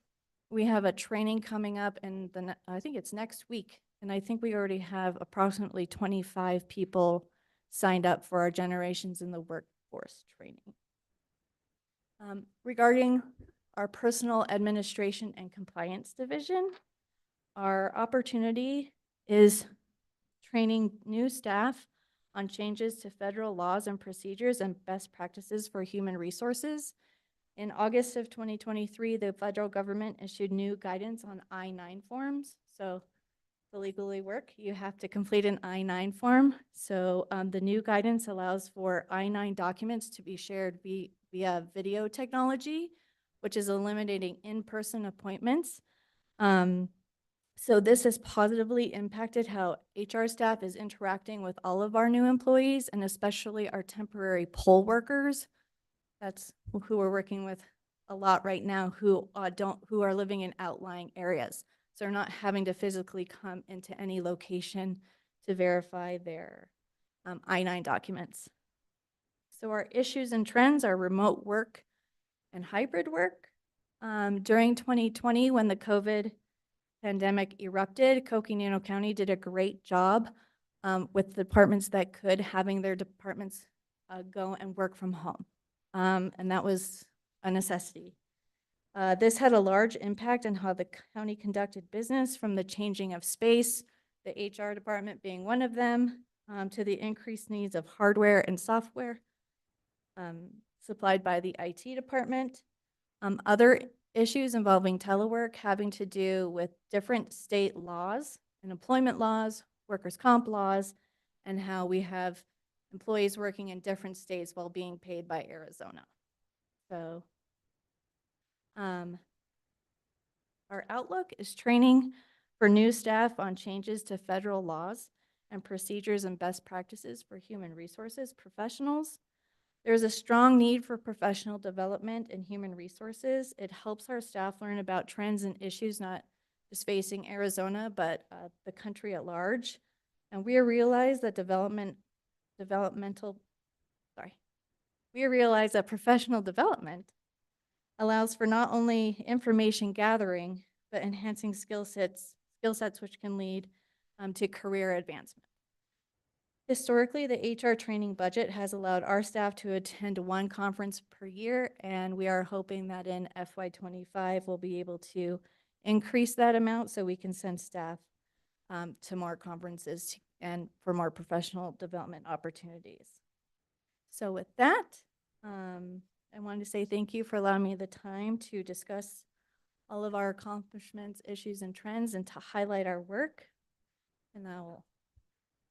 We have a training coming up in I think it's next week, and I think we already have approximately 25 people signed up for our Generations in the Workforce training. Regarding our Personal Administration and Compliance Division, our opportunity is training new staff on changes to federal laws and procedures and best practices for human resources. In August of 2023, the federal government issued new guidance on I-9 forms. So to legally work, you have to complete an I-9 form. So the new guidance allows for I-9 documents to be shared via video technology, which is eliminating in-person appointments. So this has positively impacted how HR staff is interacting with all of our new employees, and especially our temporary poll workers. That's who we're working with a lot right now, who are living in outlying areas. So they're not having to physically come into any location to verify their I-9 documents. So our issues and trends are remote work and hybrid work. During 2020, when the COVID pandemic erupted, Coconino County did a great job with departments that could, having their departments go and work from home. And that was a necessity. This had a large impact on how the county conducted business, from the changing of space, the HR department being one of them, to the increased needs of hardware and software supplied by the IT department. Other issues involving telework having to do with different state laws and employment laws, workers' comp laws, and how we have employees working in different states while being paid by Arizona. So our outlook is training for new staff on changes to federal laws and procedures and best practices for human resources professionals. There's a strong need for professional development in human resources. It helps our staff learn about trends and issues not just facing Arizona, but the country at large. And we realize that professional development allows for not only information gathering, but enhancing skill sets which can lead to career advancement. Historically, the HR training budget has allowed our staff to attend one conference per year, and we are hoping that in FY25 we'll be able to increase that amount so we can send staff to more conferences and for more professional development opportunities. So with that, I wanted to say thank you for allowing me the time to discuss all of our accomplishments, issues, and trends, and to highlight our work. And I will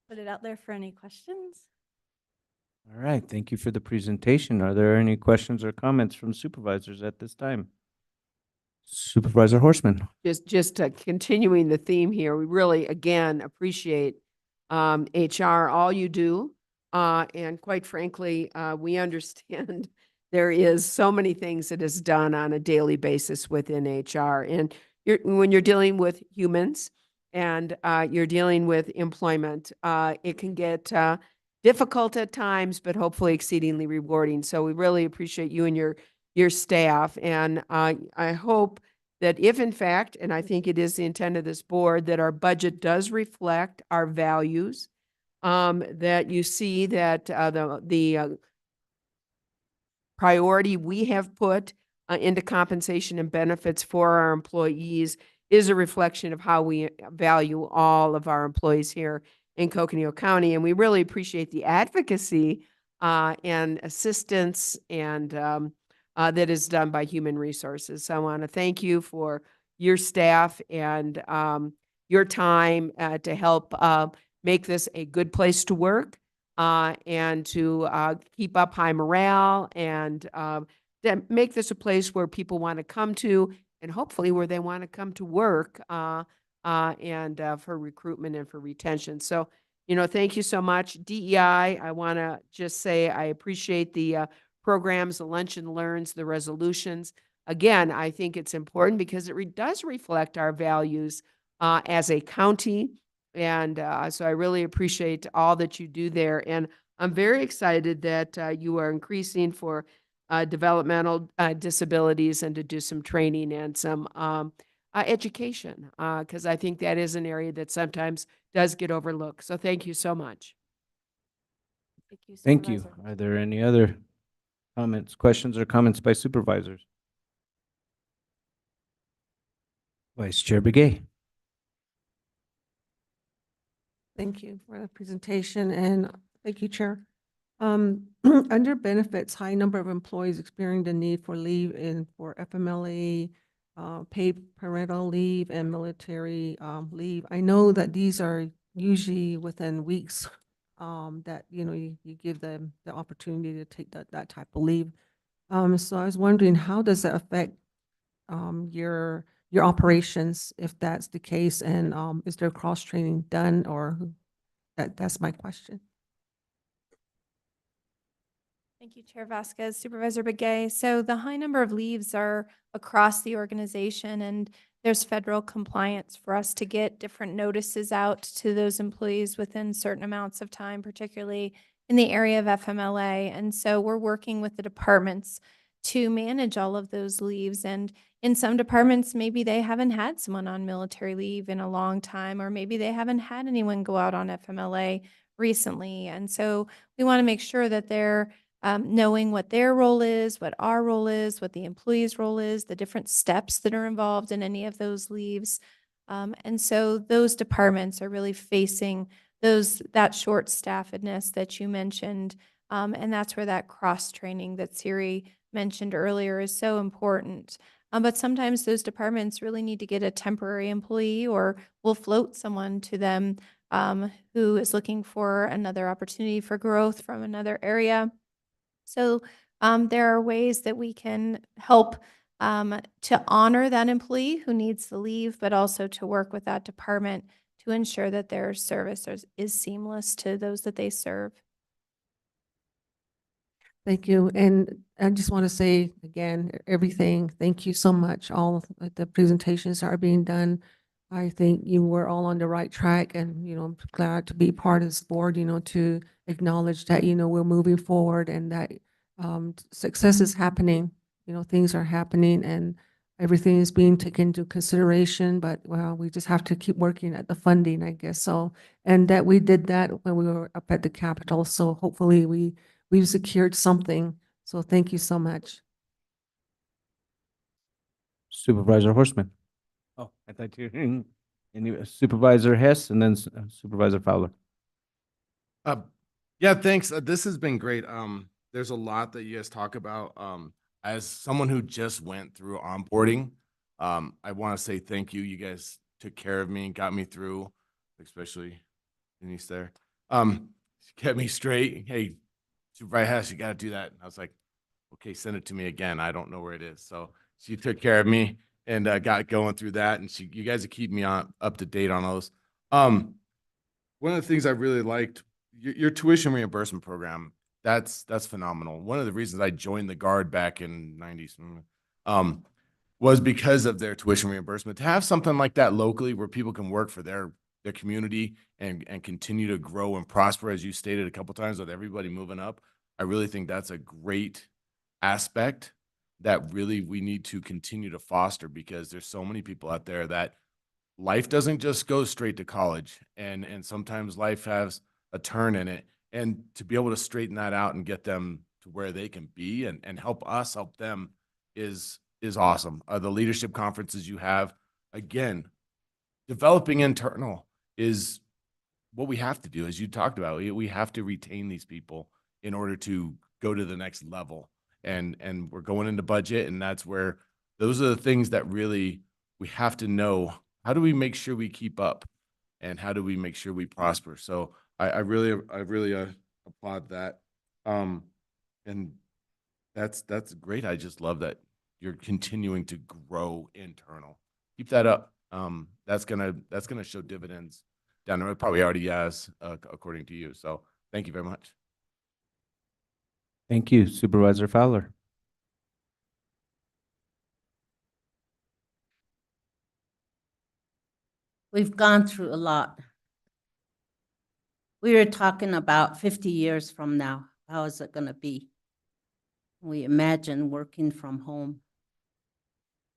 put it out there for any questions. All right, thank you for the presentation. Are there any questions or comments from supervisors at this time? Supervisor Horstman. Just continuing the theme here, we really, again, appreciate HR, all you do And quite frankly, we understand there is so many things that is done on a daily basis within HR. And when you're dealing with humans and you're dealing with employment, it can get difficult at times, but hopefully exceedingly rewarding. So we really appreciate you and your staff. And I hope that if in fact, and I think it is the intent of this board, that our budget does reflect our values, that you see that the priority we have put into compensation and benefits for our employees is a reflection of how we value all of our employees here in Coconino County. And we really appreciate the advocacy and assistance and that is done by Human Resources. So I want to thank you for your staff and your time to help make this a good place to work and to keep up high morale and to make this a place where people want to come to and hopefully where they want to come to work and for recruitment and for retention. So, thank you so much. DEI, I want to just say I appreciate the programs, the lunch and learns, the resolutions. Again, I think it's important because it does reflect our values as a county. And so I really appreciate all that you do there. And I'm very excited that you are increasing for developmental disabilities and to do some training and some education, because I think that is an area that sometimes does get overlooked. So thank you so much. Thank you. Supervisor. Are there any other comments, questions, or comments by supervisors? Vice Chair Begay. Thank you for the presentation and thank you, Chair. Under benefits, high number of employees experiencing the need for leave for FMLA, paid parental leave and military leave. I know that these are usually within weeks that, you give them the opportunity to take that type of leave. So I was wondering, how does that affect your operations if that's the case? And is there cross-training done or that's my question. Thank you, Chair Vasquez. Supervisor Begay. So the high number of leaves are across the organization, and there's federal compliance for us to get different notices out to those employees within certain amounts of time, particularly in the area of FMLA. And so we're working with the departments to manage all of those leaves. And in some departments, maybe they haven't had someone on military leave in a long time, or maybe they haven't had anyone go out on FMLA recently. And so we want to make sure that they're knowing what their role is, what our role is, what the employee's role is, the different steps that are involved in any of those leaves. And so those departments are really facing that short-staffedness that you mentioned. And that's where that cross-training that Siri mentioned earlier is so important. But sometimes those departments really need to get a temporary employee, or we'll float someone to them who is looking for another opportunity for growth from another area. So there are ways that we can help to honor that employee who needs the leave, but also to work with that department to ensure that their service is seamless to those that they serve. Thank you. And I just want to say again, everything, thank you so much. All of the presentations are being done. I think you were all on the right track and, I'm glad to be part of this board, to acknowledge that, we're moving forward and that success is happening, things are happening and everything is being taken into consideration, but well, we just have to keep working at the funding, I guess. So, and that we did that when we were up at the Capitol. So hopefully we've secured something. So thank you so much. Supervisor Horstman. Oh, I thought you, Supervisor Hess and then Supervisor Fowler. Yeah, thanks. This has been great. There's a lot that you guys talk about. As someone who just went through onboarding, I want to say thank you. You guys took care of me and got me through, especially Denise there. Kept me straight. Hey, Supervisor Hess, you got to do that. And I was like, okay, send it to me again. I don't know where it is. So she took care of me and got going through that. And you guys keep me up to date on those. One of the things I really liked, your tuition reimbursement program, that's phenomenal. One of the reasons I joined the Guard back in '90s, was because of their tuition reimbursement. To have something like that locally where people can work for their community and continue to grow and prosper, as you stated a couple times, with everybody moving up, I really think that's a great aspect that really we need to continue to foster, because there's so many people out there that life doesn't just go straight to college, and sometimes life has a turn in it, and to be able to straighten that out and get them to where they can be and help us help them is awesome. The leadership conferences you have, again, developing internal is what we have to do, as you talked about. We have to retain these people in order to go to the next level, and we're going into budget, and that's where those are the things that really we have to know. How do we make sure we keep up, and how do we make sure we prosper? So I really applaud that. And that's great. I just love that you're continuing to grow internal. Keep that up. That's gonna show dividends down the road. Probably already has, according to you. So thank you very much. Thank you, Supervisor Fowler. We've gone through a lot. We were talking about 50 years from now. How is it going to be? We imagine working from home.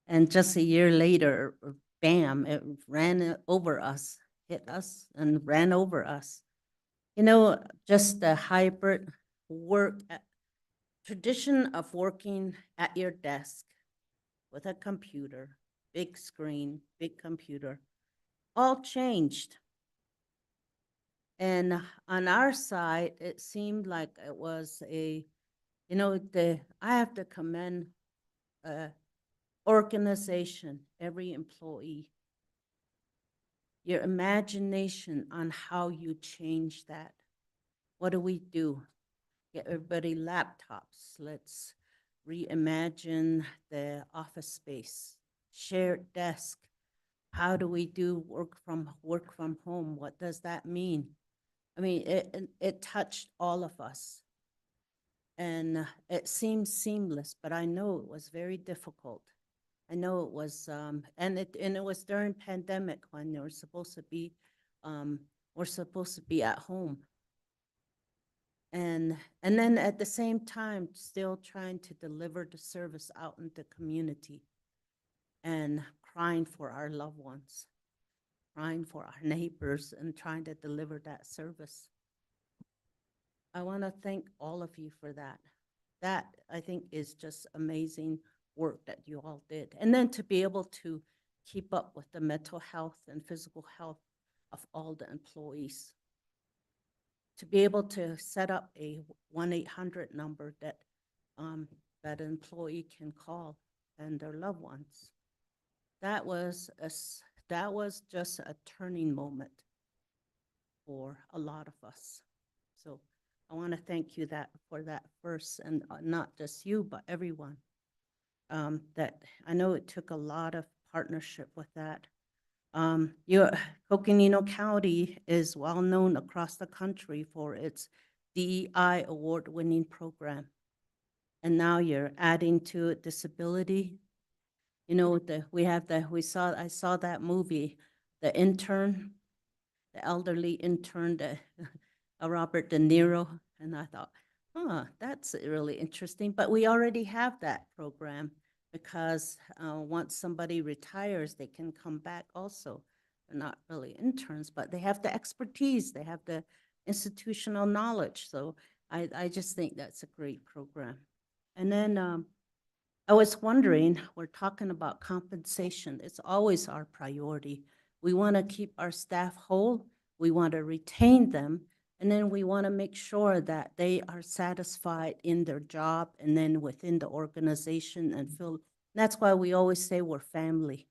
And just a year later, bam, it ran over us, hit us and ran over us. You know, just the hybrid work, tradition of working at your desk with a computer, big screen, big computer, all changed. And on our side, it seemed like it was I have to commend organization, every employee, your imagination on how you change that. What do we do? Get everybody laptops. Let's reimagine the office space, shared desk. How do we do work from home? What does that mean? I mean, it touched all of us. And it seems seamless, but I know it was very difficult. I know it was, and it was during pandemic when we're supposed to be at home. And then at the same time, still trying to deliver the service out in the community and crying for our loved ones, crying for our neighbors, and trying to deliver that service. I want to thank all of you for that. That, I think, is just amazing work that you all did. And then to be able to keep up with the mental health and physical health of all the employees. To be able to set up a 1-800 number that that an employee can call and their loved ones. That was just a turning moment for a lot of us. So I want to thank you for that first, and not just you, but everyone. That I know it took a lot of partnership with that. Coconino County is well known across the country for its DEI award-winning program. And now you're adding to it disability. You know, I saw that movie, The Intern, the elderly intern, Robert De Niro, and I thought, that's really interesting. But we already have that program, because once somebody retires, they can come back also. They're not really interns, but they have the expertise, they have the institutional knowledge. So I just think that's a great program. And then I was wondering, we're talking about compensation. It's always our priority. We want to keep our staff whole. We want to retain them. And then we want to make sure that they are satisfied in their job and then within the organization and feel. That's why we always say we're family.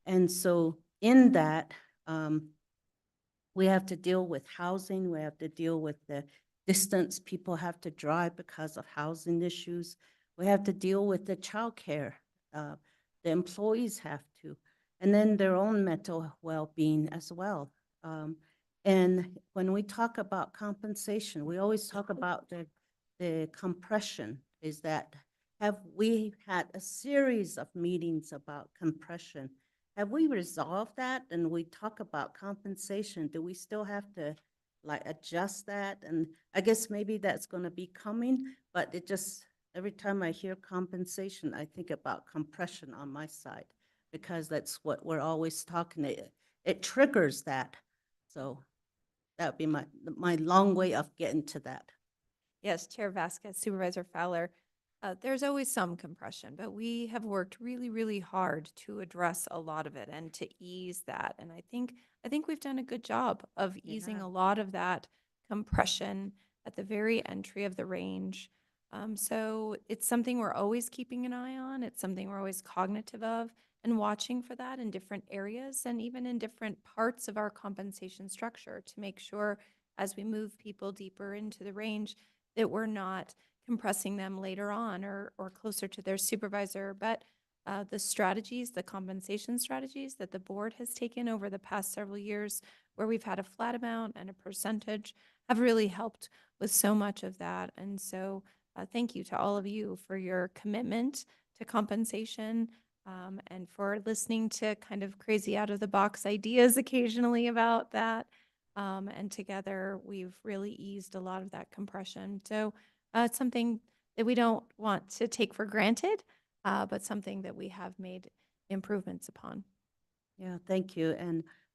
And so in that, we have to deal with housing. We have to deal with the distance people have to drive because of housing issues. We have to deal with the childcare. The employees have to, and then their own mental well-being as well. And when we talk about compensation, we always talk about the compression. Is that, have we had a series of meetings about compression? Have we resolved that? And we talk about compensation. Do we still have to like adjust that? And I guess maybe that's going to be coming, but it just, every time I hear compensation, I think about compression on my side, because that's what we're always talking. It triggers that. So that would be my long way of getting to that. Yes, Chair Vasquez, Supervisor Fowler, there's always some compression, but we have worked really, really hard to address a lot of it and to ease that. And I think we've done a good job of easing have. a lot of that compression at the very entry of the range. So it's something we're always keeping an eye on. It's something we're always cognitive of and watching for that in different areas and even in different parts of our compensation structure to make sure as we move people deeper into the range that we're not compressing them later on or closer to their supervisor. But the strategies, the compensation strategies that the board has taken over the past several years, where we've had a flat amount and a percentage, have really helped with so much of that. And so thank you to all of you for your commitment to compensation and for listening to kind of crazy out of the box ideas occasionally about that. And together we've really eased a lot of that compression. So it's something that we don't want to take for granted, but something that we have made improvements upon. Yeah, thank you.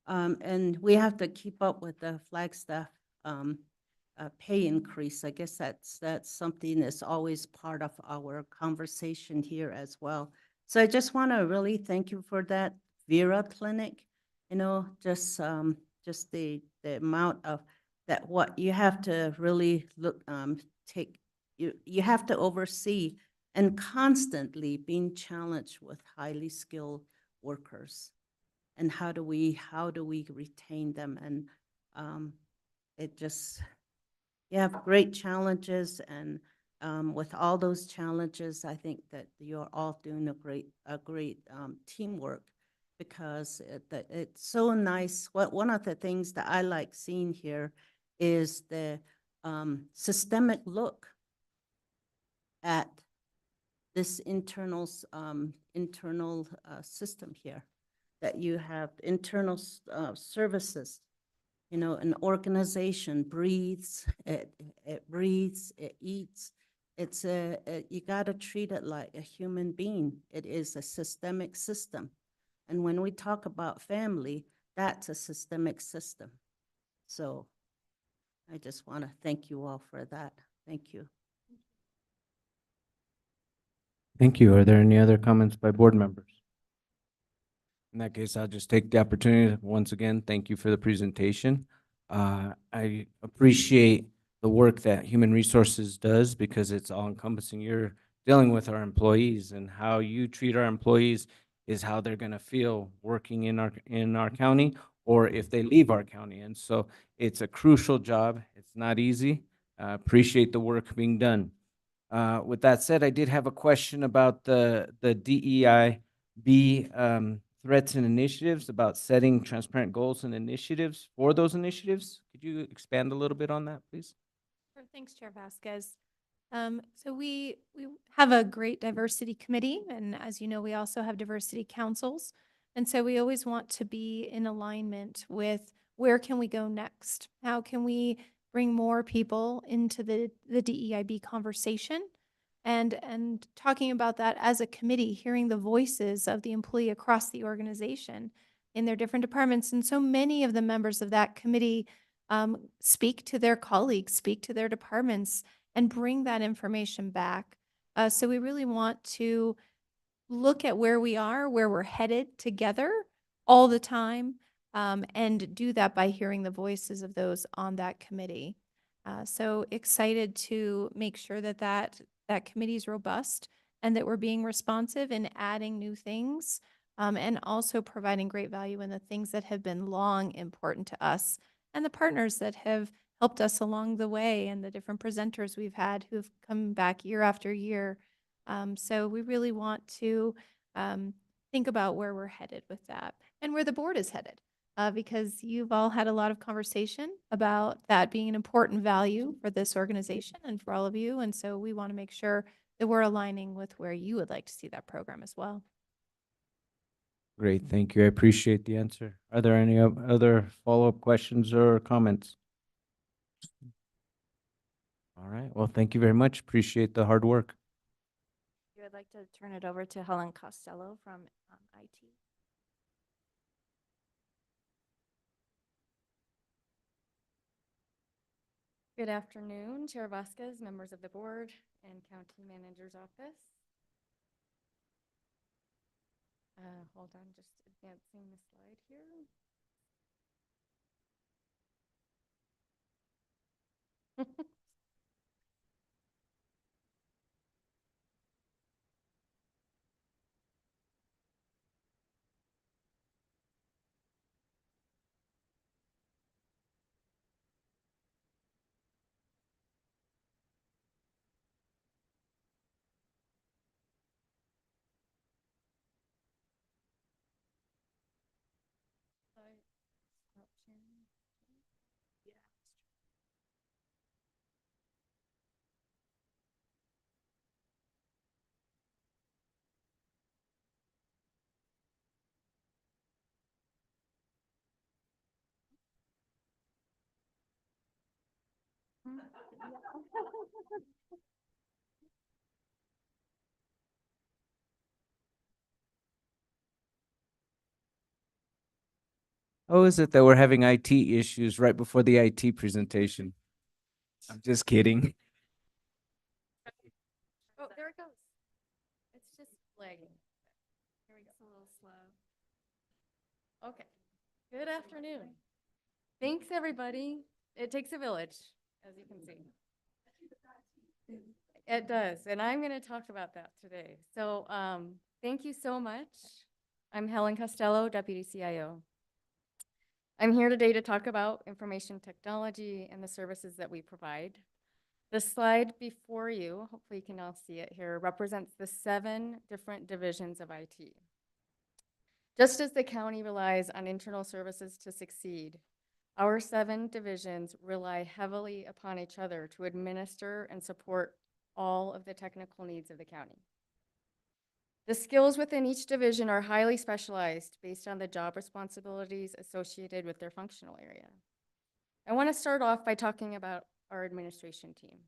And we have to keep up with the Flagstaff pay increase. I guess that's something that's always part of our conversation here as well. So I just want to really thank you for that Vera Clinic. You know, just the amount of that, what you have to really look take, you have to oversee and constantly being challenged with highly skilled workers. And how do we retain them? And it just, you have great challenges, and with all those challenges, I think that you're all doing a great teamwork, because it's so nice. One of the things that I like seeing here is the systemic look at this internal system here, that you have internal services. You know, an organization breathes, it breathes, it eats. It's you got to treat it like a human being. It is a systemic system. And when we talk about family, that's a systemic system. So I just want to thank you all for that. Thank you. Thank you. Are there any other comments by board members? In that case, I'll just take the opportunity to once again, thank you for the presentation. I appreciate the work that Human Resources does, because it's all encompassing. You're dealing with our employees, and how you treat our employees is how they're going to feel working in our county, or if they leave our county. And so it's a crucial job. It's not easy. Appreciate the work being done. With that said, I did have a question about the DEIB threats and initiatives, about setting transparent goals and initiatives for those initiatives. Could you expand a little bit on that, please? Sure. Thanks, Chair Vasquez. So we have a great diversity committee, and as you know, we also have diversity councils. And so we always want to be in alignment with where can we go next? How can we bring more people into the DEIB conversation? And talking about that as a committee, hearing the voices of the employee across the organization in their different departments. And so many of the members of that committee speak to their colleagues, speak to their departments, and bring that information back. So we really want to look at where we are, where we're headed together all the time, and do that by hearing the voices of those on that committee. So excited to make sure that committee is robust and that we're being responsive and adding new things, and also providing great value in the things that have been long important to us and the partners that have helped us along the way, and the different presenters we've had who've come back year after year. So we really want to think about where we're headed with that and where the board is headed. because you've all had a lot of conversation about that being an important value for this organization and for all of you. And so we want to make sure that we're aligning with where you would like to see that program as well. Great, thank you. I appreciate the answer. Are there any other follow-up questions or comments? All right, well, thank you very much. Appreciate the hard work. I'd like to turn it over to Helen Costello from IT. Good afternoon, Chair Vasquez, members of the board, and County Manager's Office. Hold on, just advancing the slide here. How is it that we're having IT issues right before the IT presentation? I'm just kidding. Oh, there it goes. It's just lagging. Here we go. It's a little slow. Okay. Good afternoon. Thanks, everybody. It takes a village, as you can see. It does, and I'm going to talk about that today. So thank you so much. I'm Helen Costello, Deputy CIO. I'm here today to talk about information technology and the services that we provide. The slide before you, hopefully you can all see it here, represents the 7 different divisions of IT. Just as the county relies on internal services to succeed, our 7 divisions rely heavily upon each other to administer and support all of the technical needs of the county. The skills within each division are highly specialized based on the job responsibilities associated with their functional area. I want to start off by talking about our administration team.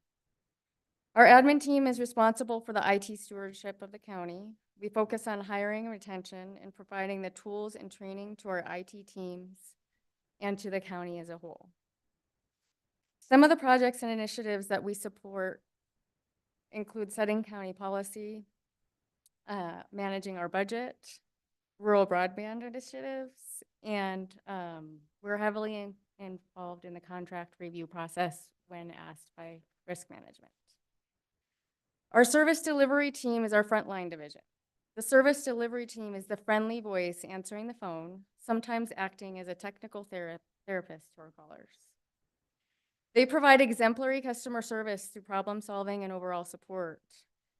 Our admin team is responsible for the IT stewardship of the county. We focus on hiring and retention and providing the tools and training to our IT teams and to the county as a whole. Some of the projects and initiatives that we support include setting county policy, managing our budget, rural broadband initiatives, and we're heavily involved in the contract review process when asked by risk management. Our service delivery team is our frontline division. The service delivery team is the friendly voice answering the phone, sometimes acting as a technical therapist to our callers. They provide exemplary customer service through problem solving and overall support.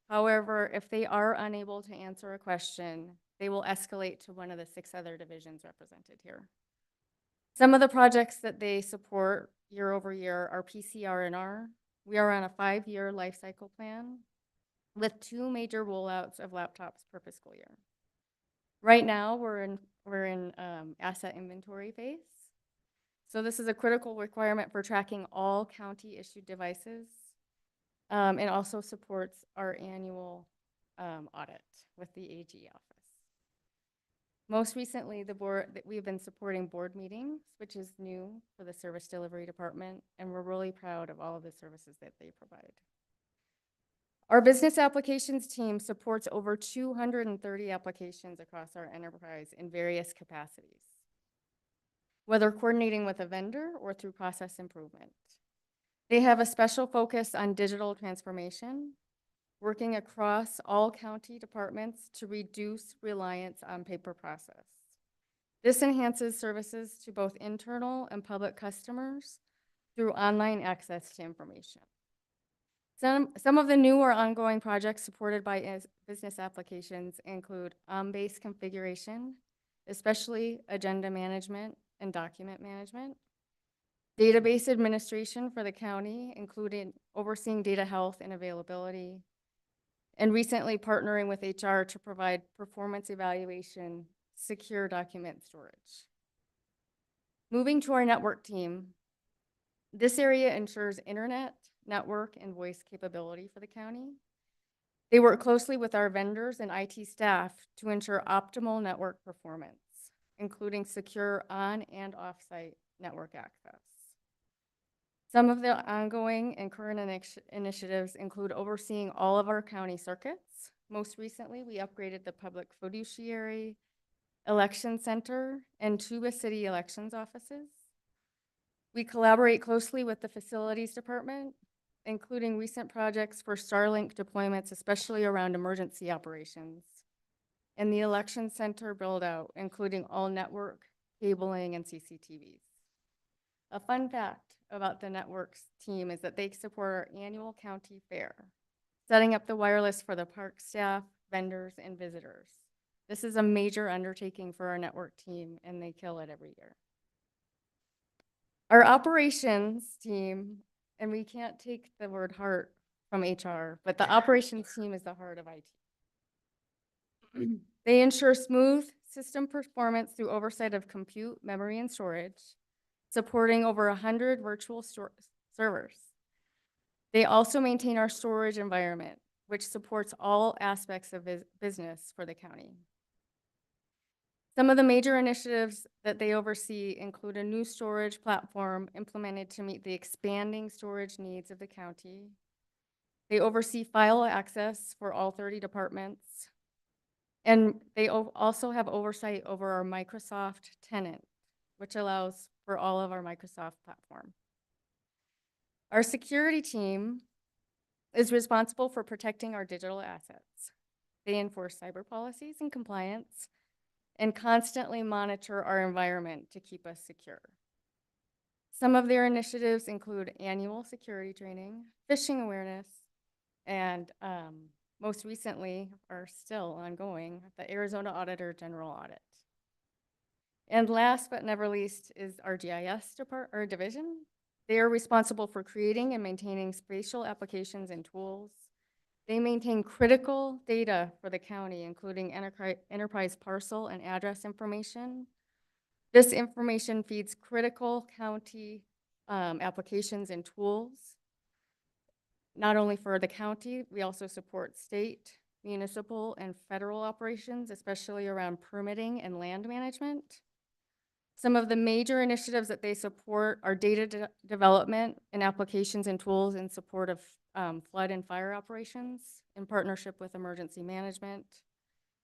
However, if they are unable to answer a question, they will escalate to one of the 6 other divisions represented here. Some of the projects that they support year over year are PCR&R. We are on a 5-year life cycle plan with 2 major rollouts of laptops per fiscal year. Right now, we're in asset inventory phase. So this is a critical requirement for tracking all county-issued devices. It also supports our annual audit with the AG office. Most recently, we've been supporting board meetings, which is new for the service delivery department, and we're really proud of all of the services that they provide. Our business applications team supports over 230 applications across our enterprise in various capacities, whether coordinating with a vendor or through process improvement. They have a special focus on digital transformation, working across all county departments to reduce reliance on paper process. This enhances services to both internal and public customers through online access to information. Some of the new or ongoing projects supported by business applications include based configuration, especially agenda management and document management, database administration for the county, including overseeing data health and availability, and recently partnering with HR to provide performance evaluation, secure document storage. Moving to our network team, this area ensures internet, network, and voice capability for the county. They work closely with our vendors and IT staff to ensure optimal network performance, including secure on and off-site network access. Some of the ongoing and current initiatives include overseeing all of our county circuits. Most recently, we upgraded the public fiduciary, election center, and Tuba City elections offices. We collaborate closely with the facilities department, including recent projects for Starlink deployments, especially around emergency operations, and the election center build out, including all network, cabling, and CCTVs. A fun fact about the networks team is that they support our annual county fair, setting up the wireless for the park staff, vendors, and visitors. This is a major undertaking for our network team, and they kill it every year. Our operations team, and we can't take the word heart from HR, but the operations team is the heart of IT. They ensure smooth system performance through oversight of compute, memory, and storage, supporting over 100 virtual servers. They also maintain our storage environment, which supports all aspects of business for the county. Some of the major initiatives that they oversee include a new storage platform implemented to meet the expanding storage needs of the county. They oversee file access for all 30 departments. And they also have oversight over our Microsoft tenant, which allows for all of our Microsoft platform. Our security team is responsible for protecting our digital assets. They enforce cyber policies and compliance and constantly monitor our environment to keep us secure. Some of their initiatives include annual security training, phishing awareness, and most recently, are still ongoing, the Arizona Auditor General Audit. And last but never least is our GIS division. They are responsible for creating and maintaining spatial applications and tools. They maintain critical data for the county, including enterprise parcel and address information. This information feeds critical county applications and tools. Not only for the county, we also support state, municipal, and federal operations, especially around permitting and land management. Some of the major initiatives that they support are data development and applications and tools in support of flood and fire operations in partnership with emergency management.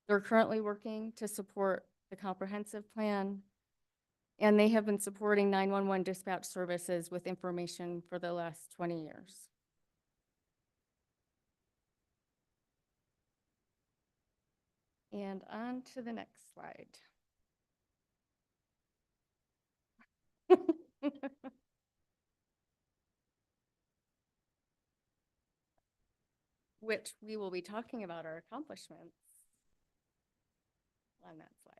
They're currently working to support the comprehensive plan, and they have been supporting 911 dispatch services with information for the last 20 years. And on to the next slide. Which we will be talking about our accomplishments on that slide.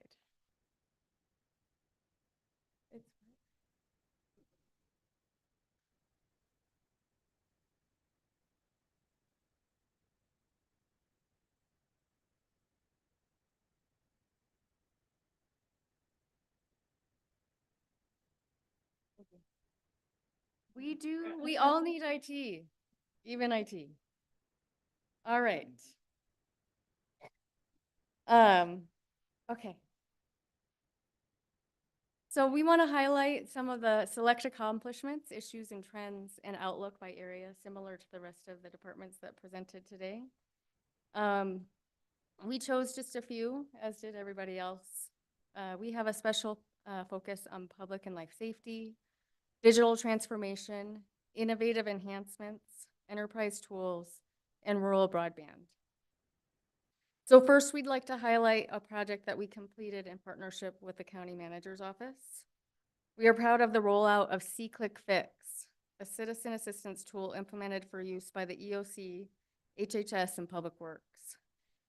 We all need IT, even IT. All right. Okay. So we want to highlight some of the select accomplishments, issues, and trends and outlook by area, similar to the rest of the departments that presented today. We chose just a few, as did everybody else. We have a special focus on public and life safety, digital transformation, innovative enhancements, enterprise tools, and rural broadband. So first, we'd like to highlight a project that we completed in partnership with the county manager's office. We are proud of the rollout of C-Click Fix, a citizen assistance tool implemented for use by the EOC, HHS, and Public Works.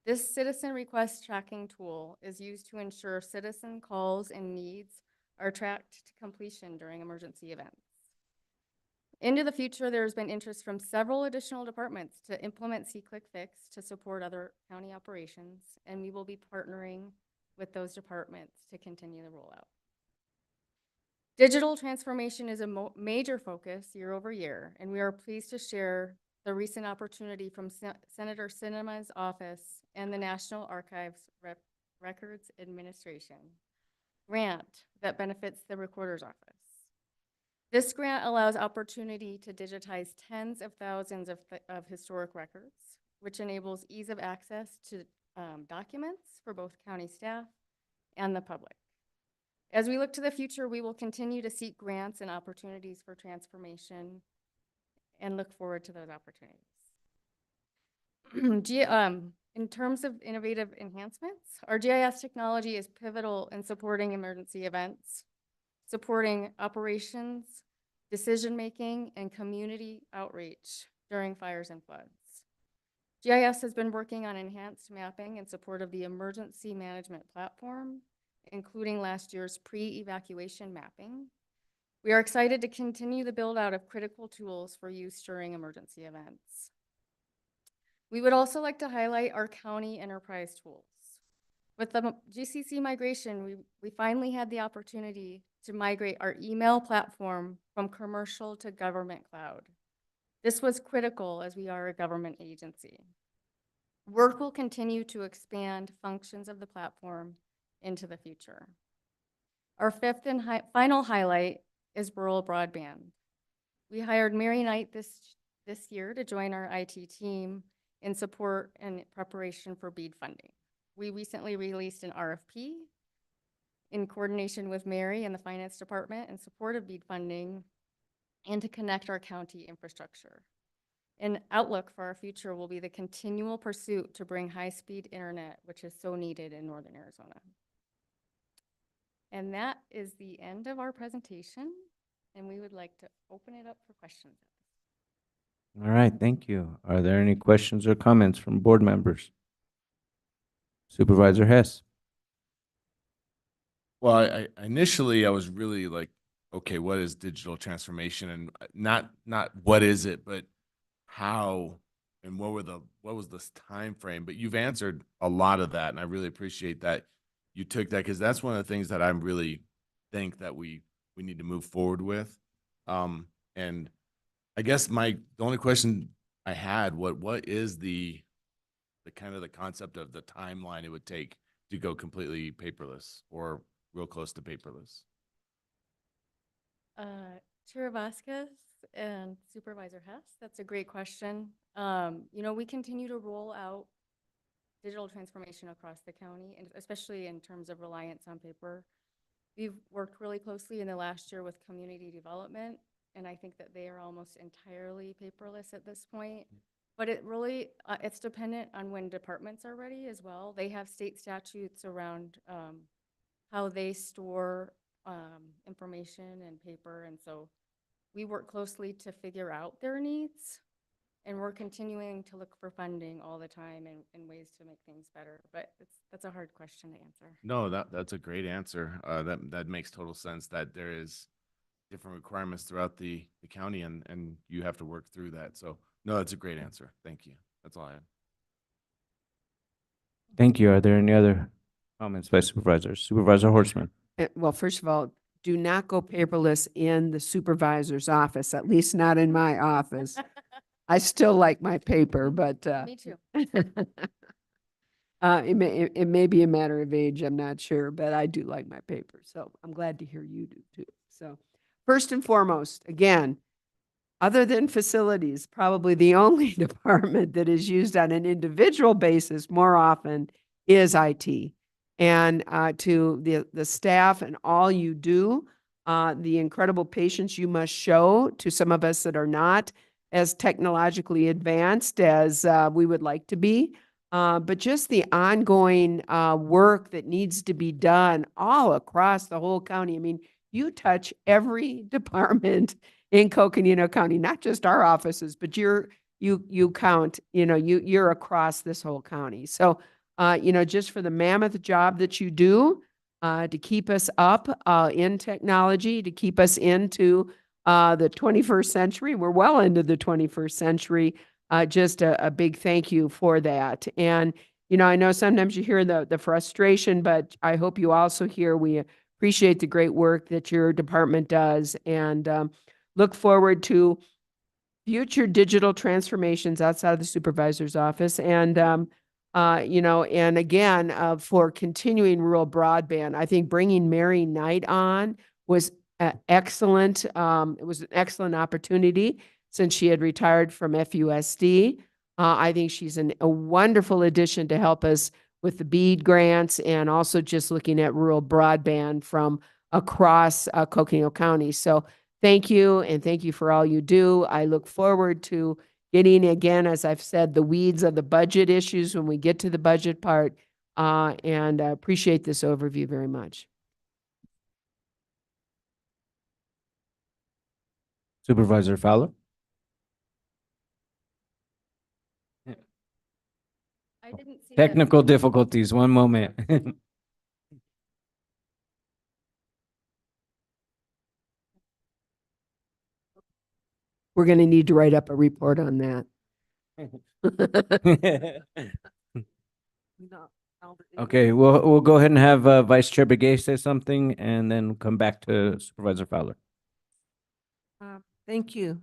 This citizen request tracking tool is used to ensure citizen calls and needs are tracked to completion during emergency events. Into the future, there's been interest from several additional departments to implement C-Click Fix to support other county operations, and we will be partnering with those departments to continue the rollout. Digital transformation is a major focus year over year, and we are pleased to share the recent opportunity from Senator Sinema's office and the National Archives Records Administration grant that benefits the Recorder's Office. This grant allows opportunity to digitize tens of thousands of historic records, which enables ease of access to documents for both county staff and the public. As we look to the future, we will continue to seek grants and opportunities for transformation and look forward to those opportunities. In terms of innovative enhancements, our GIS technology is pivotal in supporting emergency events, supporting operations, decision-making, and community outreach during fires and floods. GIS has been working on enhanced mapping in support of the emergency management platform, including last year's pre-evacuation mapping. We are excited to continue the build out of critical tools for use during emergency events. We would also like to highlight our county enterprise tools. With the GCC migration, we finally had the opportunity to migrate our email platform from commercial to government cloud. This was critical as we are a government agency. Work will continue to expand functions of the platform into the future. Our fifth and final highlight is rural broadband. We hired Mary Knight this year to join our IT team in support and preparation for BEAD funding. We recently released an RFP in coordination with Mary and the finance department in support of BEAD funding and to connect our county infrastructure. An outlook for our future will be the continual pursuit to bring high-speed internet, which is so needed in Northern Arizona. And that is the end of our presentation, and we would like to open it up for questions. All right, thank you. Are there any questions or comments from board members? Supervisor Hess. Well, I initially I was really like, okay, what is digital transformation, and not what is it, but how and what was this time frame? But you've answered a lot of that, and I really appreciate that you took that, because that's one of the things that I really think that we need to move forward with. And I guess the only question I had, what is the kind of the concept of the timeline it would take to go completely paperless or real close to paperless? Chair Vasquez and Supervisor Hess, that's a great question. We continue to roll out digital transformation across the county, and especially in terms of reliance on paper. We've worked really closely in the last year with community development, and I think that they are almost entirely paperless at this point. But it really, it's dependent on when departments are ready as well. They have state statutes around how they store information and paper, and so we work closely to figure out their needs, and we're continuing to look for funding all the time and ways to make things better. But that's a hard question to answer. No, that's a great answer. That makes total sense, that there is different requirements throughout the county, and you have to work through that. So no, that's a great answer. Thank you. That's all I have. Thank you. Are there any other comments by supervisors? Supervisor Horstman. Well, first of all, do not go paperless in the supervisor's office, at least not in my office. I still like my paper, but Me too. it may be a matter of age, I'm not sure, but I do like my paper. So I'm glad to hear you do too. So first and foremost, again, other than facilities, probably the only department that is used on an individual basis more often is IT. And to the staff and all you do, the incredible patience you must show to some of us that are not as technologically advanced as we would like to be, but just the ongoing work that needs to be done all across the whole county. I mean, you touch every department in Coconino County, not just our offices, but you count, you're across this whole county. So, just for the mammoth job that you do, to keep us up in technology, to keep us into the 21st century. We're well into the 21st century. Just a big thank you for that. And, you know, I know sometimes you hear the frustration, but I hope you also hear we appreciate the great work that your department does, and look forward to future digital transformations outside of the supervisor's office. And, you know, and again, for continuing rural broadband, I think bringing Mary Knight on was excellent. It was an excellent opportunity since she had retired from FUSD. I think she's a wonderful addition to help us with the BEAD grants and also just looking at rural broadband from across Coconino County. So thank you, and thank you for all you do. I look forward to getting, again, as I've said, the weeds of the budget issues when we get to the budget part, and appreciate this overview very much. Supervisor Fowler? I didn't see Technical difficulties, one moment. We're going to need to write up a report on that. Okay, we'll go ahead and have Vice Chair Begay say something and then come back to Supervisor Fowler. Thank you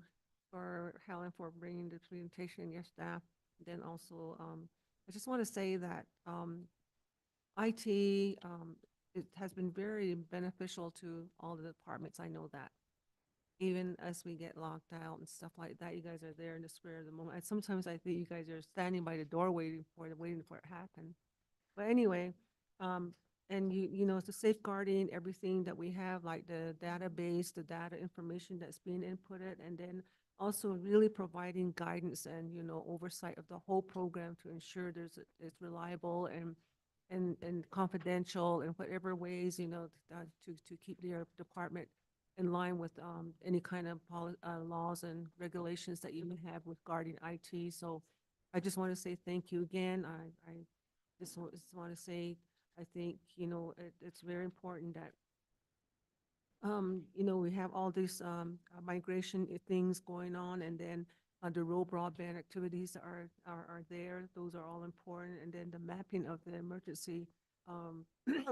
for Helen for bringing the presentation, your staff. Then also, I just want to say that IT it has been very beneficial to all the departments. I know that. Even as we get locked out and stuff like that, you guys are there in the square of the moment. And sometimes I think you guys are standing by the door waiting for it to happen. But anyway, and you know, it's the safeguarding everything that we have, like the database, the data information that's being inputted, and then also really providing guidance and, you know, oversight of the whole program to ensure it's reliable and confidential in whatever ways, you know, to keep their department in line with any kind of laws and regulations that you may have regarding IT. So I just want to say thank you again. I just want to say, I think, you know, it's very important that, you know, we have all these migration things going on, and then the rural broadband activities are there. Those are all important. And then the mapping of the emergency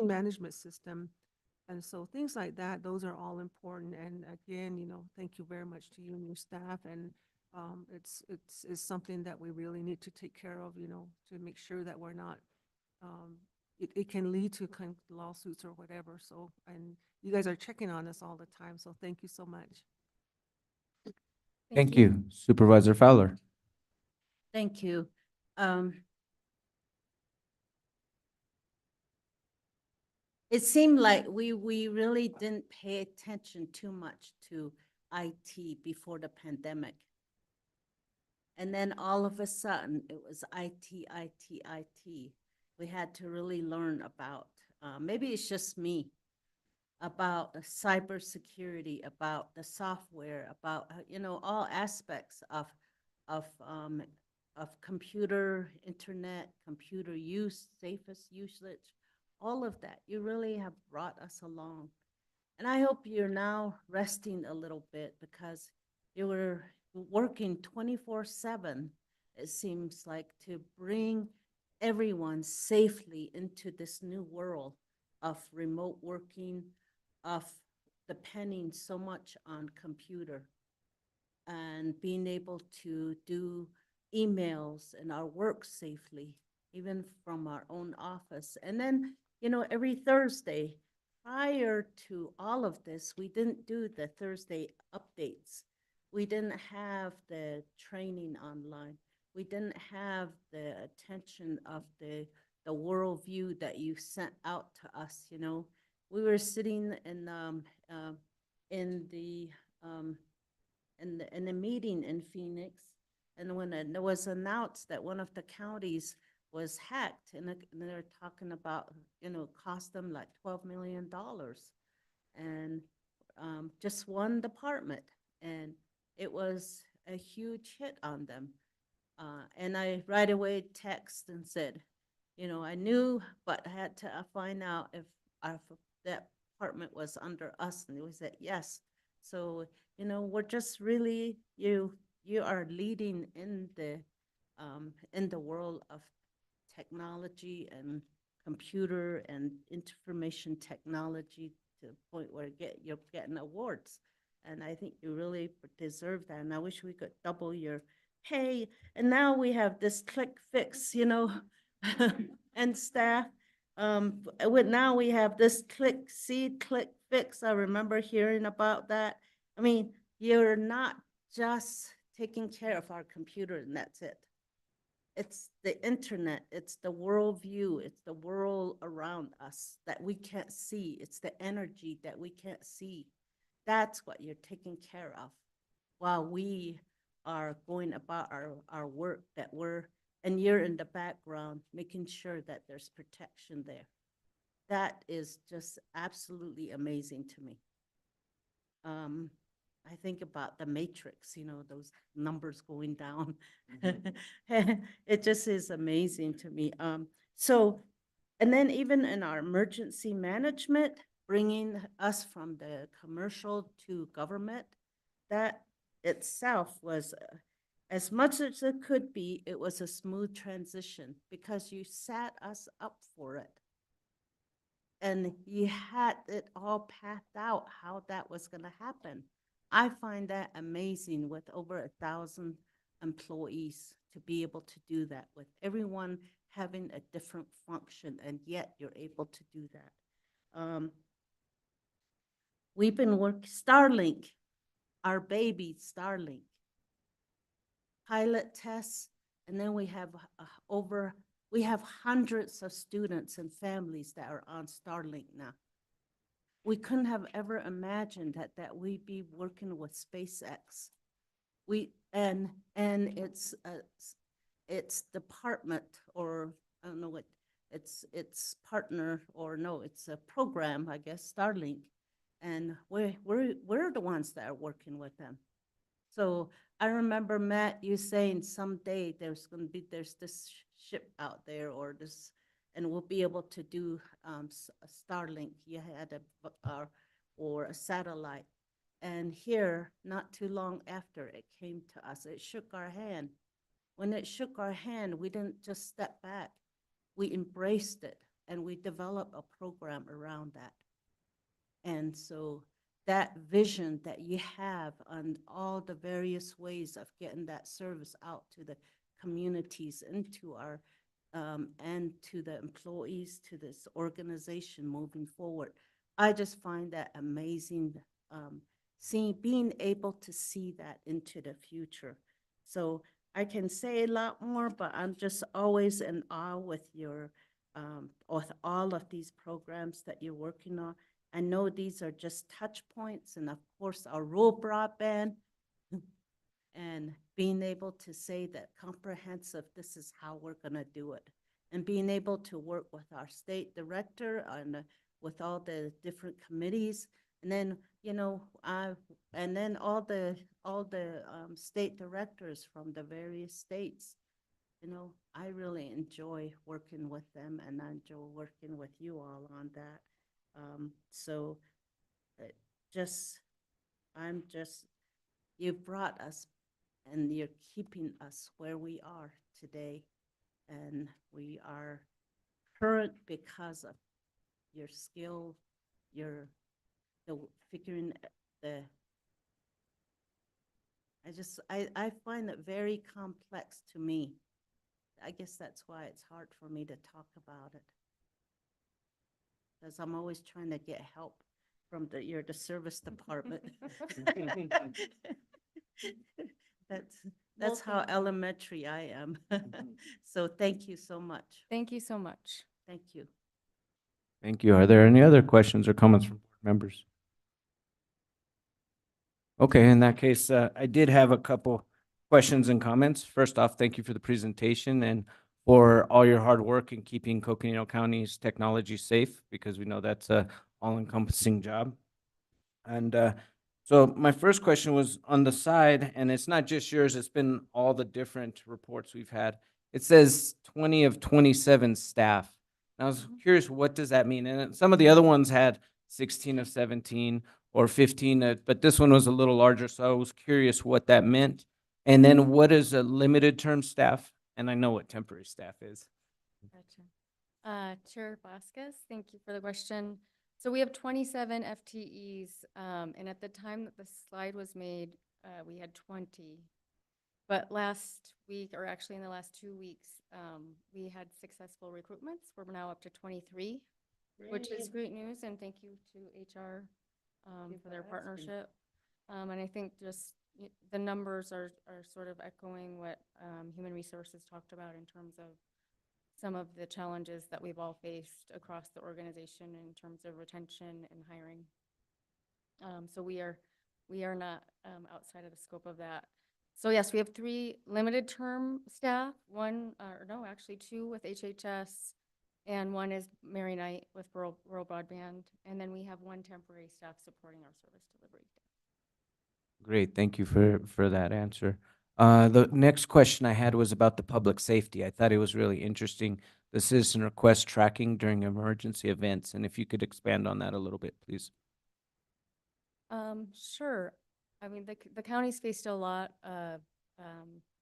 management system. And so things like that, those are all important. And again, you know, thank you very much to you and your staff. And it's something that we really need to take care of, you know, to make sure that we're not, it can lead to kind of lawsuits or whatever. So, and you guys are checking on us all the time. So thank you so much. Thank you. Supervisor Fowler. Thank you. It seemed like we really didn't pay attention too much to IT before the pandemic. And then all of a sudden, it was IT. We had to really learn about, maybe it's just me, about the cybersecurity, about the software, about, you know, all aspects of computer, internet, computer use, safest usage, all of that. You really have brought us along. And I hope you're now resting a little bit, because you were working 24/7, it seems like, to bring everyone safely into this new world of remote working, of depending so much on computer and being able to do emails and our work safely, even from our own office. And then, you know, every Thursday, prior to all of this, we didn't do the Thursday updates. We didn't have the training online. We didn't have the attention of the worldview that you sent out to us, you know. We were sitting in the meeting in Phoenix, and when it was announced that one of the counties was hacked, and they're talking about, you know, cost them like $12 million, and just one department, and it was a huge hit on them. And I right away text and said, you know, I knew, but I had to find out if that department was under us, and we said yes. So, you know, we're just really, you are leading in the world of technology and computer and information technology to the point where you're getting awards. And I think you really deserve that. And I wish we could double your pay. And now we have this click fix, you know, and staff. Now we have this click fix. I remember hearing about that. I mean, you're not just taking care of our computer and that's it. It's the internet, it's the world view, it's the world around us that we can't see. It's the energy that we can't see. That's what you're taking care of while we are going about our work and you're in the background making sure that there's protection there. That is just absolutely amazing to me. I think about the Matrix, you know, those numbers going down. It just is amazing to me. And then even in our emergency management, bringing us from the commercial to government, that itself was, as much as it could be, it was a smooth transition because you set us up for it. And you had it all pathed out how that was going to happen. I find that amazing with over 1,000 employees to be able to do that, with everyone having a different function, and yet you're able to do that. We've been working Starlink, our baby Starlink, pilot tests, and then we have we have hundreds of students and families that are on Starlink now. We couldn't have ever imagined that we'd be working with SpaceX. And it's department, or I don't know what it's partner, or no, it's a program, I guess, Starlink, and we're the ones that are working with them. So I remember, Matt, you saying someday there's this ship out there, or this, and we'll be able to do a Starlink. You had or a satellite. And here, not too long after it came to us, it shook our hand. When it shook our hand, we didn't just step back. We embraced it, and we developed a program around that. And so that vision that you have on all the various ways of getting that service out to the communities and to our and to the employees, to this organization moving forward, I just find that amazing, being able to see that into the future. So I can say a lot more, but I'm just always in awe with with all of these programs that you're working on. I know these are just touch points, and of course our rural broadband, and being able to say that comprehensive, this is how we're gonna do it. And being able to work with our state director and with all the different committees. And then, you know, and then all the state directors from the various states. You know, I really enjoy working with them, and I enjoy working with you all on that. So you've brought us, and you're keeping us where we are today. And we are current because of your skill, figuring I find it very complex to me. I guess that's why it's hard for me to talk about it, because I'm always trying to get help from the service department. That's how elementary I am. So thank you so much. Thank you so much. Thank you. Thank you. Are there any other questions or comments from board members? Okay, in that case, I did have a couple questions and comments. First off, thank you for the presentation and for all your hard work in keeping Coconino County's technology safe, because we know that's a all-encompassing job. And so my first question was on the side, and it's not just yours, it's been all the different reports we've had. It says 20 of 27 staff. And I was curious, what does that mean? And some of the other ones had 16 of 17 or 15, but this one was a little larger, so I was curious what that meant. And then what is a limited term staff? And I know what temporary staff is. Gotcha. Chair Vasquez, thank you for the question. So we have 27 FTEs, and at the time that the slide was made, we had 20. But last week, or actually in the last 2 weeks, we had successful recruitments. We're now up to 23, which is great news, and thank you to HR for their partnership. And I think just the numbers are sort of echoing what Human Resources talked about in terms of some of the challenges that we've all faced across the organization in terms of retention and hiring. So we are not outside of the scope of that. So yes, we have 3 limited term staff, actually 2 with HHS, and 1 is Mary Knight with rural broadband, and then we have 1 temporary staff supporting our service delivery. Great, thank you for that answer. The next question I had was about the public safety. I thought it was really interesting, the citizen request tracking during emergency events, and if you could expand on that a little bit, please. Sure. I mean, the county's faced a lot of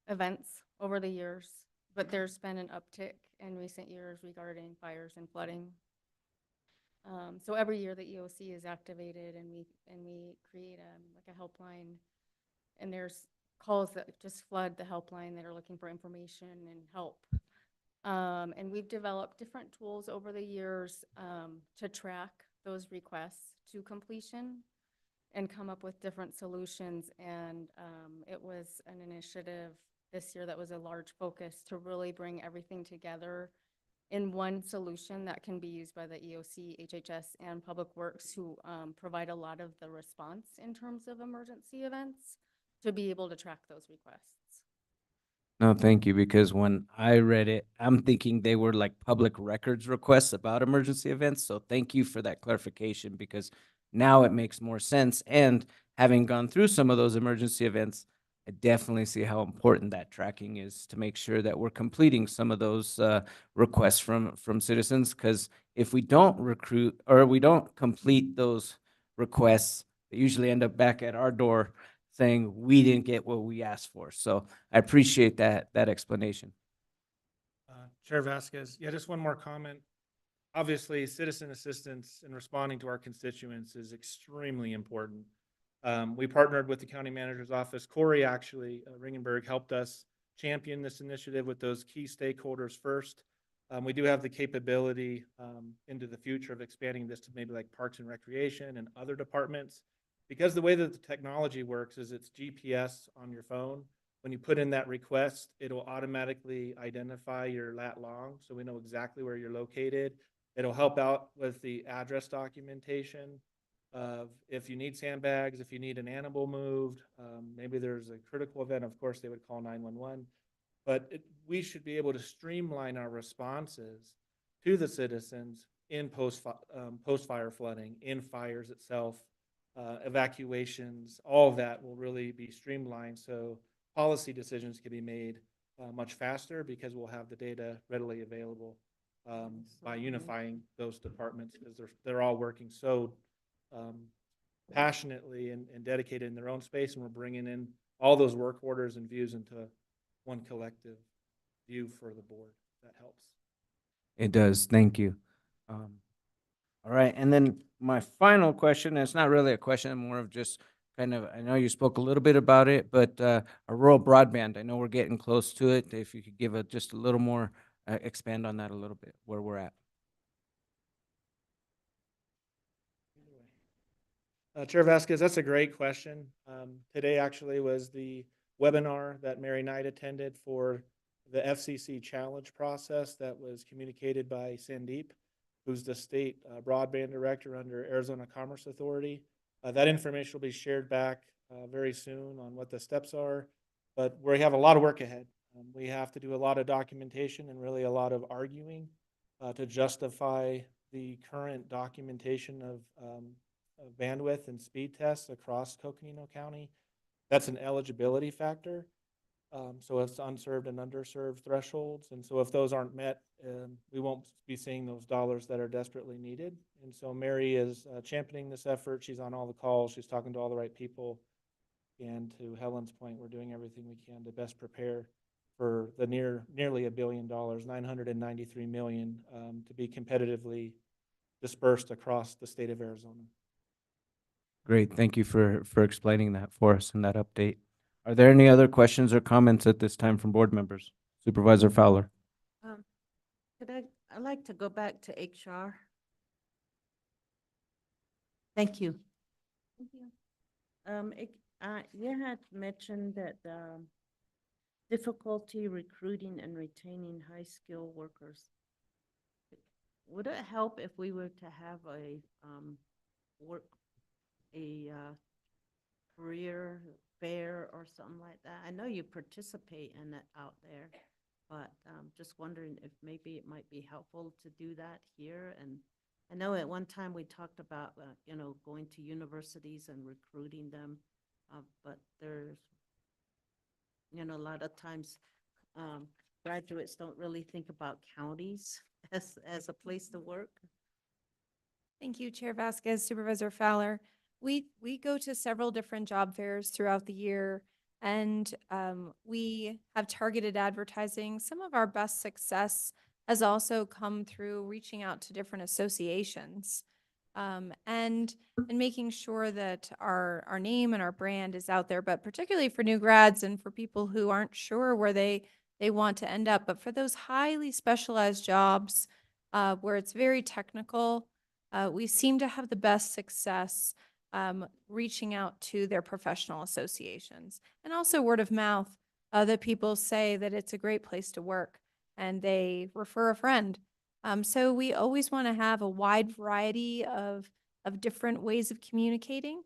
events over the years, but there's been an uptick in recent years regarding fires and flooding. So every year the EOC is activated, and we create like a helpline, and there's calls that just flood the helpline that are looking for information and help. And we've developed different tools over the years to track those requests to completion and come up with different solutions. And it was an initiative this year that was a large focus to really bring everything together in one solution that can be used by the EOC, HHS, and Public Works, who provide a lot of the response in terms of emergency events, to be able to track those requests. No, thank you, because when I read it, I'm thinking they were like public records requests about emergency events. So thank you for that clarification, because now it makes more sense. And having gone through some of those emergency events, I definitely see how important that tracking is to make sure that we're completing some of those requests from citizens. Because if we don't recruit or we don't complete those requests, they usually end up back at our door saying we didn't get what we asked for. So I appreciate that explanation. Chair Vasquez, yeah, just one more comment. Obviously, citizen assistance in responding to our constituents is extremely important. We partnered with the county manager's office. Corey, actually, Ringenberg, helped us champion this initiative with those key stakeholders first. We do have the capability into the future of expanding this to maybe like Parks and Recreation and other departments. Because the way that the technology works is it's GPS on your phone. When you put in that request, it'll automatically identify your lat long, so we know exactly where you're located. It'll help out with the address documentation of if you need sandbags, if you need an animal moved, maybe there's a critical event, of course they would call 911. But we should be able to streamline our responses to the citizens in post-fire flooding, in fires itself, evacuations. All of that will really be streamlined, so policy decisions can be made much faster, because we'll have the data readily available by unifying those departments, because they're all working so passionately and dedicated in their own space, and we're bringing in all those work orders and views into one collective view for the board. That helps. It does. Thank you. All right. And then my final question, and it's not really a question, more of just kind of, I know you spoke a little bit about it, but a rural broadband, I know we're getting close to it. If you could give just a little more, expand on that a little bit, where we're at. Chair Vasquez, that's a great question. Today actually was the webinar that Mary Knight attended for the FCC challenge process that was communicated by Sandeep, who's the state broadband director under Arizona Commerce Authority. That information will be shared back very soon on what the steps are, but we have a lot of work ahead. We have to do a lot of documentation and really a lot of arguing to justify the current documentation of bandwidth and speed tests across Coconino County. That's an eligibility factor. So it's unserved and underserved thresholds. And so if those aren't met, we won't be seeing those dollars that are desperately needed. And so Mary is championing this effort. She's on all the calls. She's talking to all the right people. And to Helen's point, we're doing everything we can to best prepare for the nearly $1 billion, 993 million, to be competitively dispersed across the state of Arizona. Great. Thank you for explaining that for us and that update. Are there any other questions or comments at this time from board members? Supervisor Fowler. I'd like to go back to HR. Thank you. You had mentioned that difficulty recruiting and retaining high-skilled workers. Would it help if we were to have a career fair or something like that? I know you participate in it out there, but just wondering if maybe it might be helpful to do that here. And I know at one time we talked about, going to universities and recruiting them, but there's, a lot of times graduates don't really think about counties as a place to work. Thank you, Chair Vasquez, Supervisor Fowler. We go to several different job fairs throughout the year, and we have targeted advertising. Some of our best success has also come through reaching out to different associations and making sure that our name and our brand is out there, but particularly for new grads and for people who aren't sure where they want to end up. But for those highly specialized jobs where it's very technical, we seem to have the best success reaching out to their professional associations, and also word of mouth that people say that it's a great place to work and they refer a friend. So we always want to have a wide variety of different ways of communicating.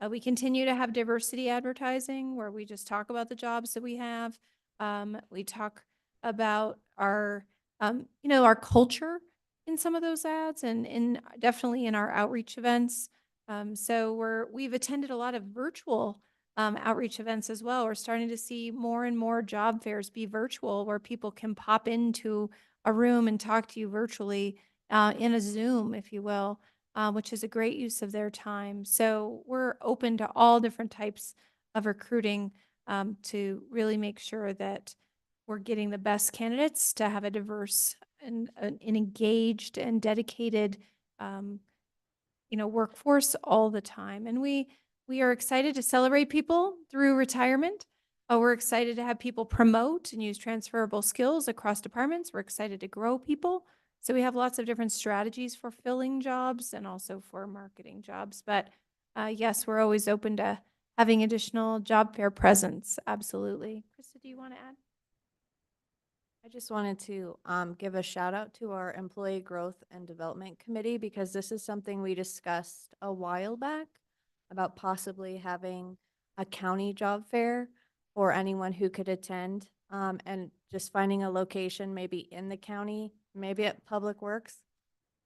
We continue to have diversity advertising where we just talk about the jobs that we have. We talk about our culture in some of those ads and definitely in our outreach events. So we've attended a lot of virtual outreach events as well. We're starting to see more and more job fairs be virtual where people can pop into a room and talk to you virtually in a Zoom, if you will, which is a great use of their time. So we're open to all different types of recruiting to really make sure that we're getting the best candidates to have a diverse and an engaged and dedicated workforce all the time. And we are excited to celebrate people through retirement. We're excited to have people promote and use transferable skills across departments. We're excited to grow people. So we have lots of different strategies for filling jobs and also for marketing jobs. But yes, we're always open to having additional job fair presence. Absolutely. Krista, do you want to add? I just wanted to give a shout out to our Employee Growth and Development Committee because this is something we discussed a while back about possibly having a county job fair for anyone who could attend and just finding a location maybe in the county, maybe at Public Works.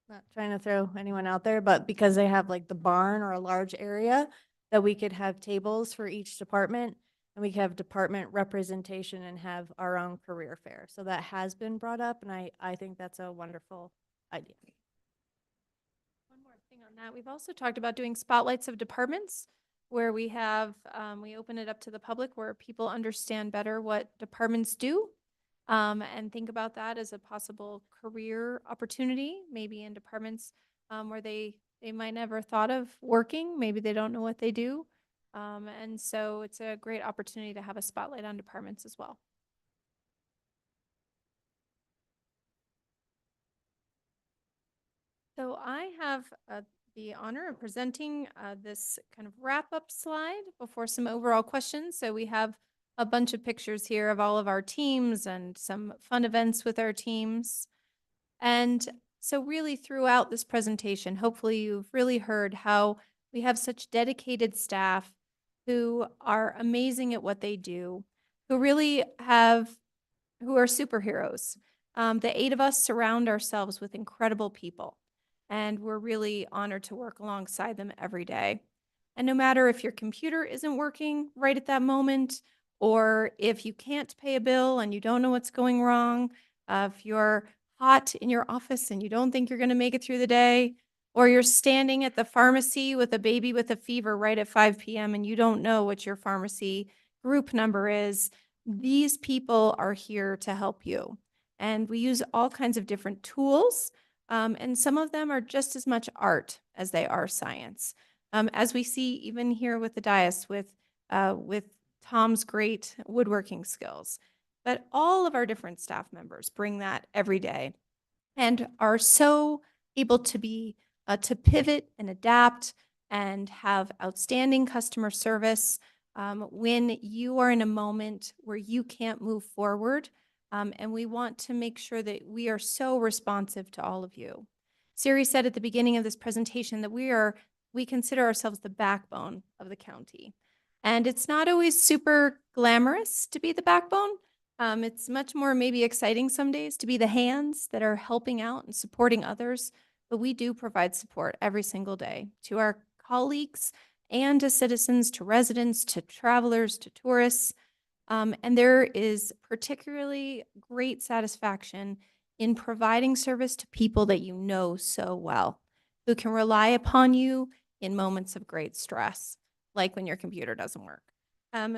Not trying to throw anyone out there, but because they have like the barn or a large area that we could have tables for each department and we could have department representation and have our own career fair. So that has been brought up, and I think that's a wonderful idea. One more thing on that. We've also talked about doing spotlights of departments where we have, we open it up to the public where people understand better what departments do and think about that as a possible career opportunity, maybe in departments where they might never thought of working. Maybe they don't know what they do. And so it's a great opportunity to have a spotlight on departments as well. So I have the honor of presenting this kind of wrap-up slide before some overall questions. So we have a bunch of pictures here of all of our teams and some fun events with our teams. And so really throughout this presentation, hopefully you've really heard how we have such dedicated staff who are amazing at what they do, who really who are superheroes. The 8 of us surround ourselves with incredible people, and we're really honored to work alongside them every day. And no matter if your computer isn't working right at that moment, or if you can't pay a bill and you don't know what's going wrong, if you're hot in your office and you don't think you're going to make it through the day, or you're standing at the pharmacy with a baby with a fever right at 5 p.m. and you don't know what your pharmacy group number is, these people are here to help you. And we use all kinds of different tools, and some of them are just as much art as they are science. As we see even here with the dais with Tom's great woodworking skills. But all of our different staff members bring that every day and are so able to be to pivot and adapt and have outstanding customer service when you are in a moment where you can't move forward. And we want to make sure that we are so responsive to all of you. Siri said at the beginning of this presentation that we consider ourselves the backbone of the county. And it's not always super glamorous to be the backbone. It's much more maybe exciting some days to be the hands that are helping out and supporting others. But we do provide support every single day to our colleagues and to citizens, to residents, to travelers, to tourists. And there is particularly great satisfaction in providing service to people that you know so well, who can rely upon you in moments of great stress, like when your computer doesn't work.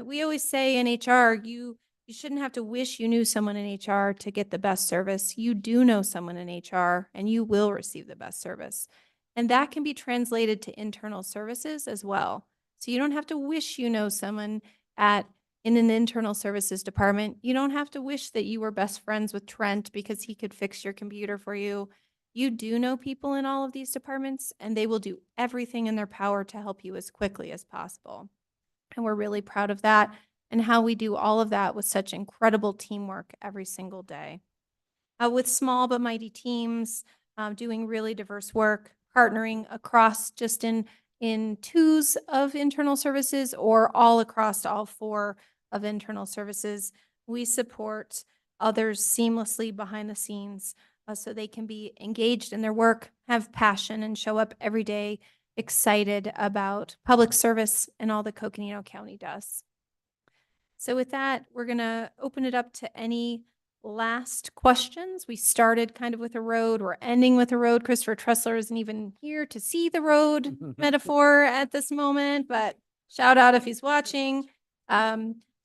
We always say in HR, you shouldn't have to wish you knew someone in HR to get the best service. You do know someone in HR and you will receive the best service. And that can be translated to internal services as well. So you don't have to wish you know someone in an internal services department. You don't have to wish that you were best friends with Trent because he could fix your computer for you. You do know people in all of these departments, and they will do everything in their power to help you as quickly as possible. And we're really proud of that and how we do all of that with such incredible teamwork every single day. With small but mighty teams, doing really diverse work, partnering across just in twos of internal services or all across all four of internal services. We support others seamlessly behind the scenes so they can be engaged in their work, have passion, and show up every day excited about public service and all that Coconino County does. So with that, we're going to open it up to any last questions. We started kind of with a road. We're ending with a road. Christopher Tressler isn't even here to see the road metaphor at this moment, but shout out if he's watching.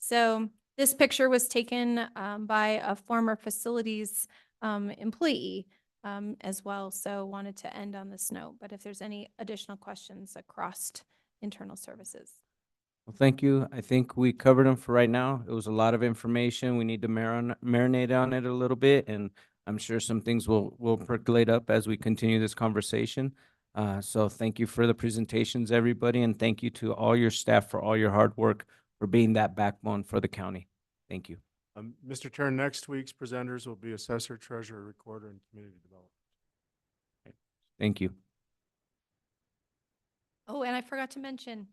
So this picture was taken by a former facilities employee as well. So wanted to end on this note, but if there's any additional questions across internal services. Well, thank you. I think we covered them for right now. It was a lot of information. We need to marinate on it a little bit, and I'm sure some things will percolate up as we continue this conversation. So thank you for the presentations, everybody, and thank you to all your staff for all your hard work for being that backbone for the county. Thank you. Mr. Chair, next week's presenters will be Assessor, Treasurer, Recorder, and Community Development. Thank you. Oh, and I forgot to mention,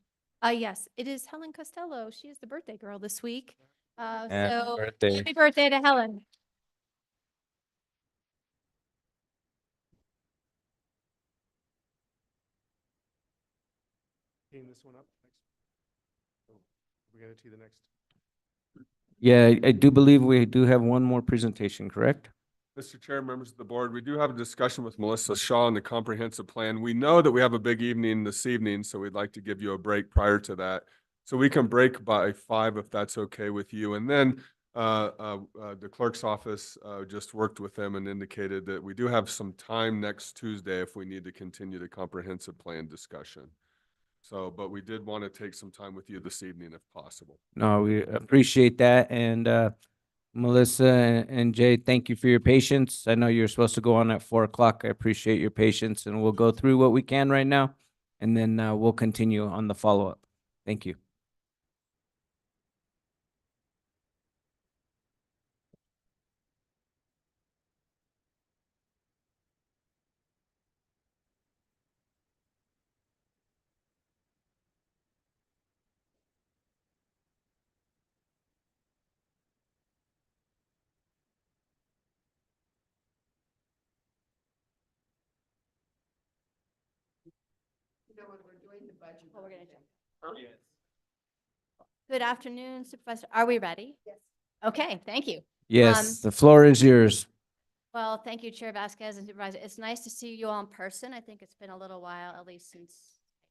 yes, it is Helen Costello. She is the birthday girl this week. So happy birthday to Helen. Teeing this one up next. Oh, we're going to tee the next. Yeah, I do believe we do have one more presentation, correct? Mr. Chair, members of the board, we do have a discussion with Melissa Shaw on the comprehensive plan. We know that we have a big evening this evening, so we'd like to give you a break prior to that. So we can break by 5 if that's okay with you. And then the clerk's office just worked with them and indicated that we do have some time next Tuesday if we need to continue the comprehensive plan discussion. So, but we did want to take some time with you this evening if possible. No, we appreciate that. And Melissa and Jay, thank you for your patience. I know you're supposed to go on at 4 o'clock. I appreciate your patience, and we'll go through what we can right now, and then we'll continue on the follow-up. Thank you. You know, when we're doing the budget. Oh, we're gonna do. Huh? Yes. Good afternoon, Supervisor. Are we ready? Yes. Okay, thank you. Yes, the floor is yours. Well, thank you, Chair Vasquez and Supervisor. It's nice to see you all in person. I think it's been a little while, at least since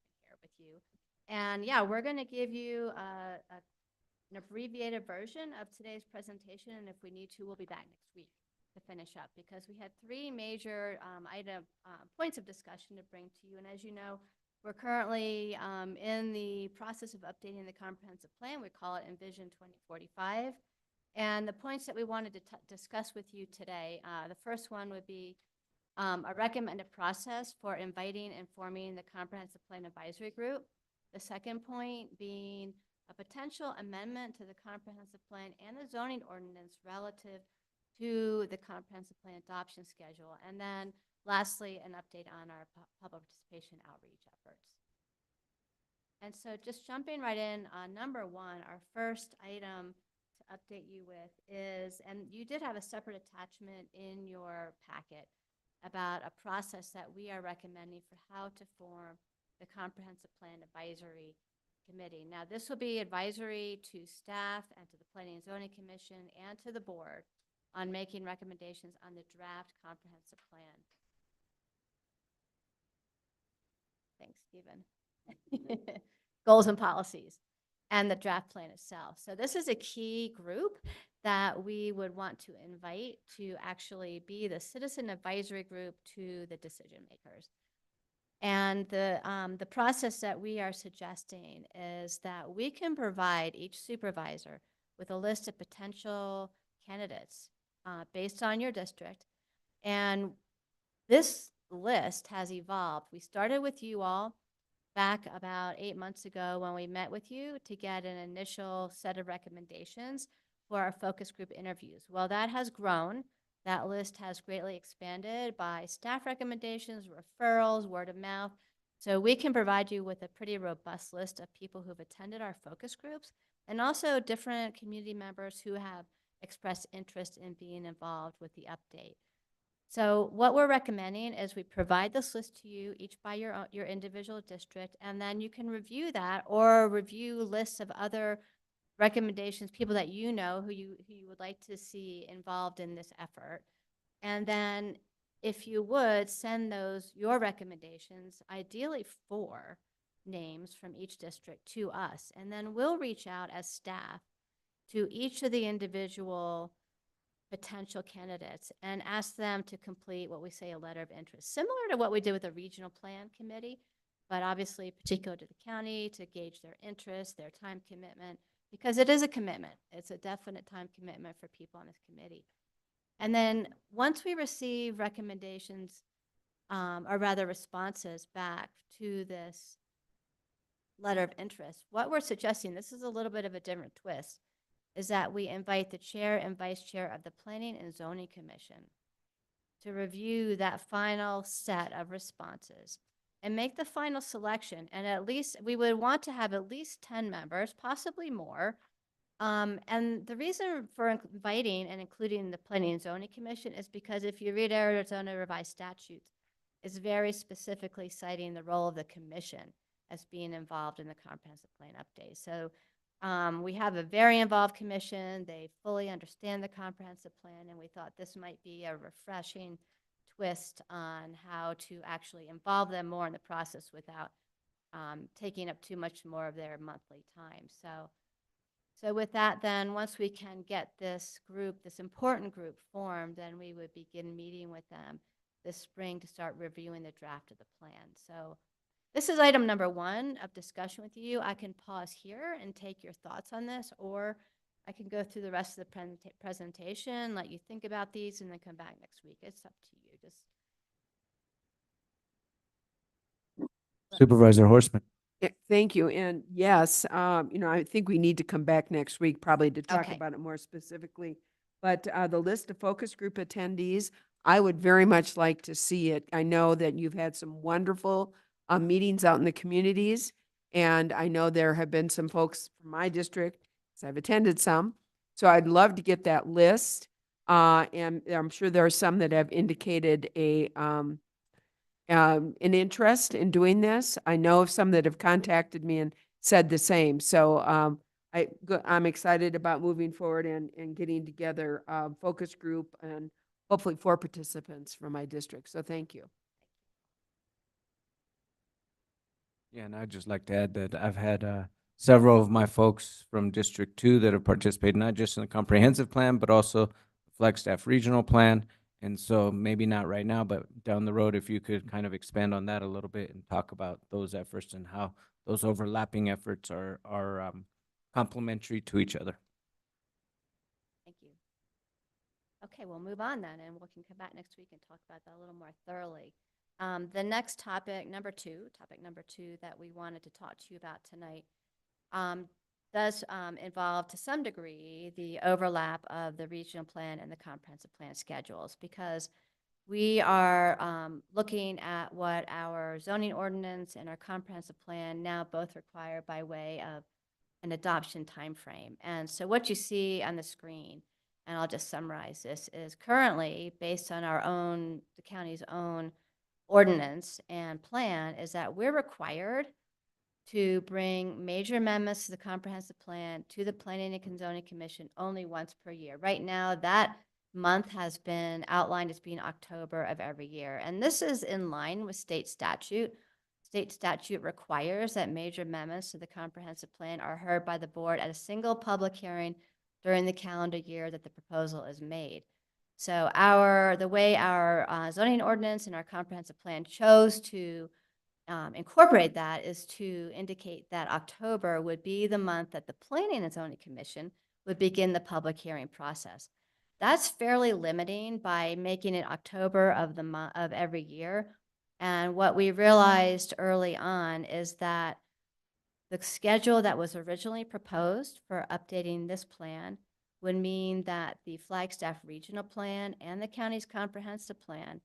I've been here with you. And yeah, we're going to give you an abbreviated version of today's presentation. And if we need to, we'll be back next week to finish up because we had three major points of discussion to bring to you. And as you know, we're currently in the process of updating the comprehensive plan. We call it Envision 2045. And the points that we wanted to discuss with you today, the first one would be a recommended process for inviting and forming the Comprehensive Plan Advisory Group. The second point being a potential amendment to the comprehensive plan and the zoning ordinance relative to the comprehensive plan adoption schedule. And then lastly, an update on our public participation outreach efforts. And so just jumping right in on number one, our first item to update you with is, and you did have a separate attachment in your packet about a process that we are recommending for how to form the Comprehensive Plan Advisory Committee. Now, this will be advisory to staff and to the Planning and Zoning Commission and to the board on making recommendations on the draft comprehensive plan. Thanks, Stephen. Goals and policies and the draft plan itself. So this is a key group that we would want to invite to actually be the citizen advisory group to the decision makers. And the process that we are suggesting is that we can provide each supervisor with a list of potential candidates based on your district. And this list has evolved. We started with you all back about 8 months ago when we met with you to get an initial set of recommendations for our focus group interviews. Well, that has grown. That list has greatly expanded by staff recommendations, referrals, word of mouth. So we can provide you with a pretty robust list of people who've attended our focus groups and also different community members who have expressed interest in being involved with the update. So what we're recommending is we provide this list to you, each by your individual district, and then you can review that or review lists of other recommendations, people that you know who you would like to see involved in this effort. And then if you would send your recommendations, ideally 4 names from each district to us. And then we'll reach out as staff to each of the individual potential candidates and ask them to complete what we say a letter of interest, similar to what we did with the regional plan committee, but obviously particular to the county to gauge their interest, their time commitment, because it is a commitment. It's a definite time commitment for people on this committee. And then once we receive recommendations, or rather responses back to this letter of interest, what we're suggesting, this is a little bit of a different twist, is that we invite the chair and vice chair of the Planning and Zoning Commission to review that final set of responses and make the final selection. And at least, we would want to have at least 10 members, possibly more. And the reason for inviting and including the Planning and Zoning Commission is because if you read Arizona revised statutes, it's very specifically citing the role of the commission as being involved in the comprehensive plan update. So we have a very involved commission. They fully understand the comprehensive plan, and we thought this might be a refreshing twist on how to actually involve them more in the process without taking up too much more of their monthly time. So with that, then once we can get this group, this important group formed, then we would begin meeting with them this spring to start reviewing the draft of the plan. So this is item number 1 of discussion with you. I can pause here and take your thoughts on this, or I can go through the rest of the presentation, let you think about these, and then come back next week. It's up to you. Just Supervisor Horstman. Thank you. And yes, I think we need to come back next week probably to talk Okay. about it more specifically. But the list of focus group attendees, I would very much like to see it. I know that you've had some wonderful meetings out in the communities, and I know there have been some folks from my district, because I've attended some. So I'd love to get that list. And I'm sure there are some that have indicated an interest in doing this. I know of some that have contacted me and said the same. So I'm excited about moving forward and getting together a focus group and hopefully 4 participants from my district. So thank you. Yeah, and I'd just like to add that I've had several of my folks from District 2 that have participated, not just in the comprehensive plan, but also the Flagstaff Regional Plan. And so maybe not right now, but down the road, if you could kind of expand on that a little bit and talk about those efforts and how those overlapping efforts are complementary to each other. Thank you. Okay, we'll move on then, and we can come back next week and talk about that a little more thoroughly. The next topic number two that we wanted to talk to you about tonight does involve to some degree the overlap of the regional plan and the comprehensive plan schedules, because we are looking at what our zoning ordinance and our comprehensive plan now both require by way of an adoption timeframe. And so what you see on the screen, and I'll just summarize this, is currently based on the county's own ordinance and plan, is that we're required to bring major amendments to the comprehensive plan to the Planning and Zoning Commission only once per year. Right now, that month has been outlined as being October of every year. And this is in line with state statute. State statute requires that major amendments to the comprehensive plan are heard by the board at a single public hearing during the calendar year that the proposal is made. So the way our zoning ordinance and our comprehensive plan chose to incorporate that is to indicate that October would be the month that the Planning and Zoning Commission would begin the public hearing process. That's fairly limiting by making it October of every year. And what we realized early on is that the schedule that was originally proposed for updating this plan would mean that the Flagstaff Regional Plan and the county's comprehensive plan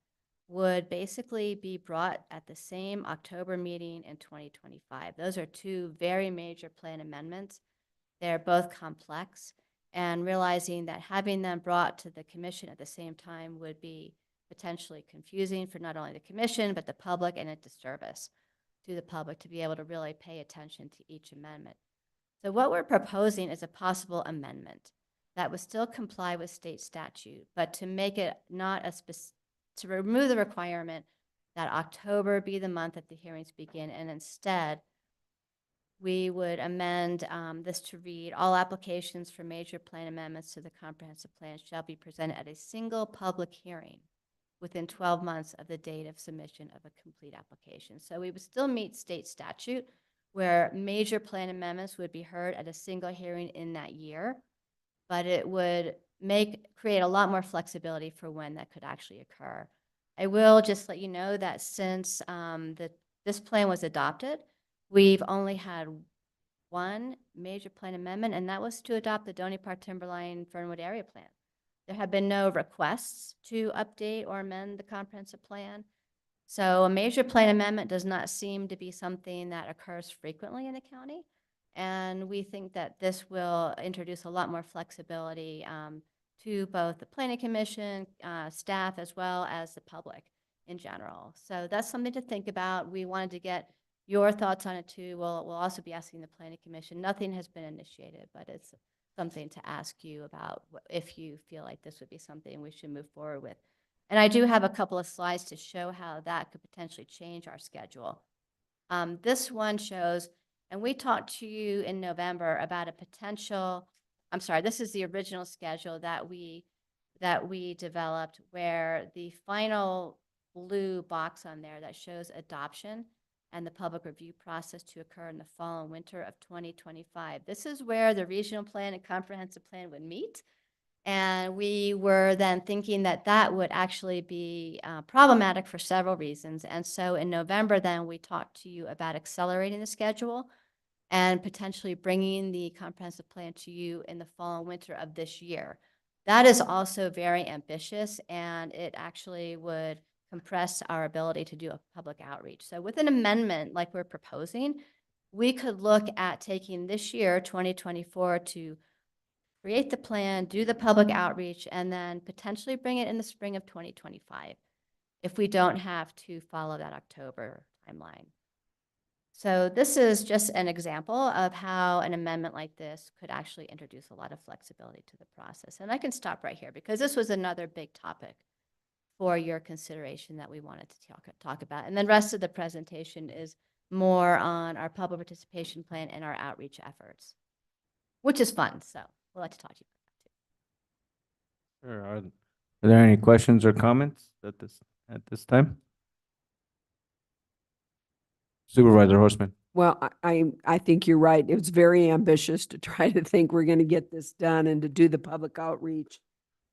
would basically be brought at the same October meeting in 2025. Those are two very major plan amendments. They're both complex, and realizing that having them brought to the commission at the same time would be potentially confusing for not only the commission, but the public, and a disservice to the public to be able to really pay attention to each amendment. So what we're proposing is a possible amendment that would still comply with state statute, but to make it not to remove the requirement that October be the month that the hearings begin, and instead we would amend this to read, all applications for major plan amendments to the comprehensive plan shall be presented at a single public hearing within 12 months of the date of submission of a complete application. So we would still meet state statute, where major plan amendments would be heard at a single hearing in that year, but it would create a lot more flexibility for when that could actually occur. I will just let you know that since this plan was adopted, we've only had one major plan amendment, and that was to adopt the Donny Park Timberline Fernwood Area Plan. There have been no requests to update or amend the comprehensive plan. So a major plan amendment does not seem to be something that occurs frequently in the county. And we think that this will introduce a lot more flexibility to both the Planning Commission, staff, as well as the public in general. So that's something to think about. We wanted to get your thoughts on it too. We'll also be asking the Planning Commission. Nothing has been initiated, but it's something to ask you about if you feel like this would be something we should move forward with. And I do have a couple of slides to show how that could potentially change our schedule. This one shows, and we talked to you in November about a potential, I'm sorry, this is the original schedule that we developed, where the final blue box on there that shows adoption and the public review process to occur in the fall and winter of 2025. This is where the regional plan and comprehensive plan would meet. And we were then thinking that that would actually be problematic for several reasons. And so in November, then we talked to you about accelerating the schedule and potentially bringing the comprehensive plan to you in the fall and winter of this year. That is also very ambitious, and it actually would compress our ability to do a public outreach. So with an amendment like we're proposing, we could look at taking this year, 2024, to create the plan, do the public outreach, and then potentially bring it in the spring of 2025 if we don't have to follow that October timeline. So this is just an example of how an amendment like this could actually introduce a lot of flexibility to the process. And I can stop right here because this was another big topic for your consideration that we wanted to talk about. And then rest of the presentation is more on our public participation plan and our outreach efforts, which is fun. So we'll like to talk to you Sure. Are there any questions or comments at this time? Supervisor Horstman. Well, I think you're right. It was very ambitious to try to think we're going to get this done and to do the public outreach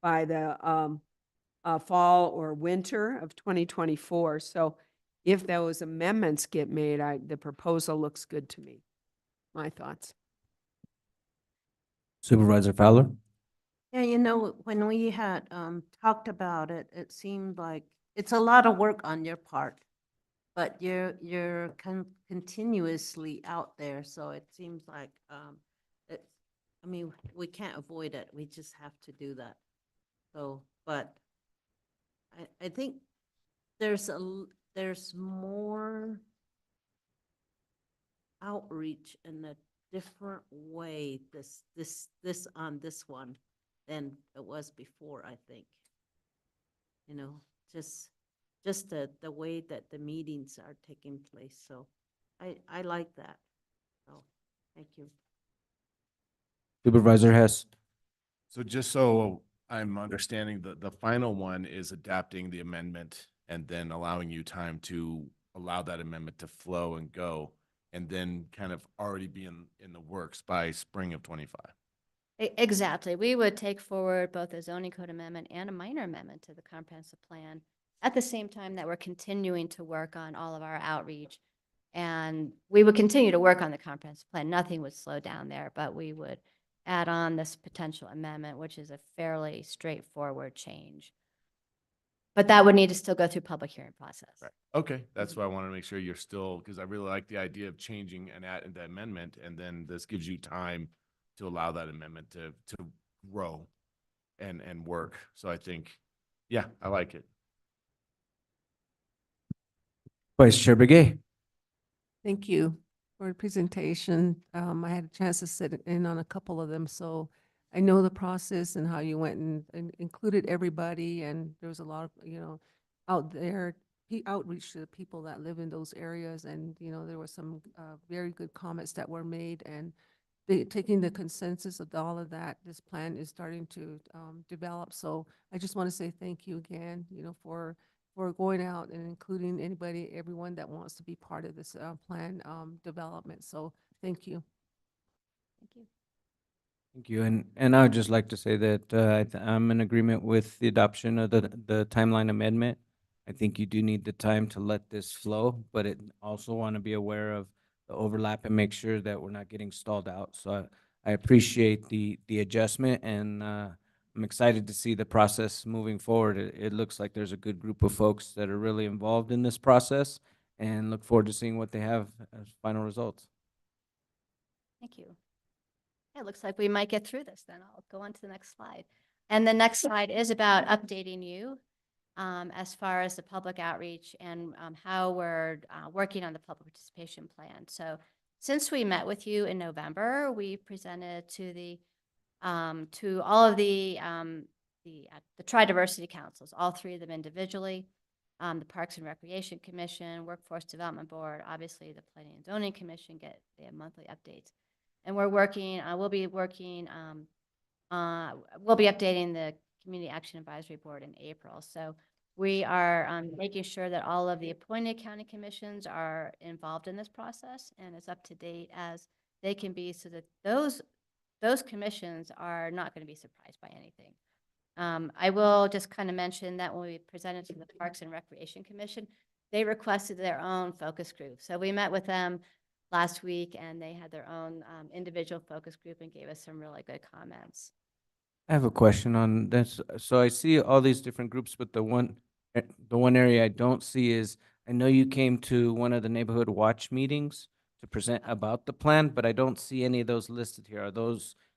by the fall or winter of 2024. So if those amendments get made, the proposal looks good to me. My thoughts. Supervisor Fowler. Yeah, you know, when we had talked about it, it seemed like it's a lot of work on your part, but you're continuously out there, so it seems like it's. I mean, we can't avoid it. We just have to do that. So, but I think there's more outreach in a different way this on this one than it was before, I think. You know, just the way that the meetings are taking place. So I like that. So thank you. Supervisor Hess. So just so I'm understanding, the final one is adapting the amendment and then allowing you time to allow that amendment to flow and go, and then kind of already be in the works by spring of 25. Exactly. We would take forward both a zoning code amendment and a minor amendment to the comprehensive plan at the same time that we're continuing to work on all of our outreach. And we would continue to work on the comprehensive plan. Nothing would slow down there, but we would add on this potential amendment, which is a fairly straightforward change. But that would need to still go through public hearing process. Right. Okay, that's why I want to make sure you're still, because I really like the idea of changing and adding the amendment, and then this gives you time to allow that amendment to grow and work. So I think, yeah, I like it. Vice Chair Begay. Thank you for the presentation. I had a chance to sit in on a couple of them, so I know the process and how you went and included everybody, and there was a lot of, out there, outreach to the people that live in those areas, and, there were some very good comments that were made, and taking the consensus of all of that, this plan is starting to develop. So I just want to say thank you again, for going out and including everyone that wants to be part of this plan development. So thank you. Thank you. Thank you. And I would just like to say that I'm in agreement with the adoption of the timeline amendment. I think you do need the time to let this flow, but it also want to be aware of the overlap and make sure that we're not getting stalled out. So I appreciate the adjustment, and I'm excited to see the process moving forward. It looks like there's a good group of folks that are really involved in this process, and look forward to seeing what they have as final results. Thank you. It looks like we might get through this then. I'll go on to the next slide. And the next slide is about updating you as far as the public outreach and how we're working on the public participation plan. So since we met with you in November, we presented to all of the Tri-Diversity Councils, all three of them individually, the Parks and Recreation Commission, Workforce Development Board, obviously the Planning and Zoning Commission, they have monthly updates. And we're working, we'll be updating the Community Action Advisory Board in April. So we are making sure that all of the appointed county commissions are involved in this process and as up to date as they can be, so that those commissions are not going to be surprised by anything. I will just kind of mention that when we presented to the Parks and Recreation Commission, they requested their own focus group. So we met with them last week, and they had their own individual focus group and gave us some really good comments. I have a question on this. So I see all these different groups, but the one area I don't see is, I know you came to one of the neighborhood watch meetings to present about the plan, but I don't see any of those listed here.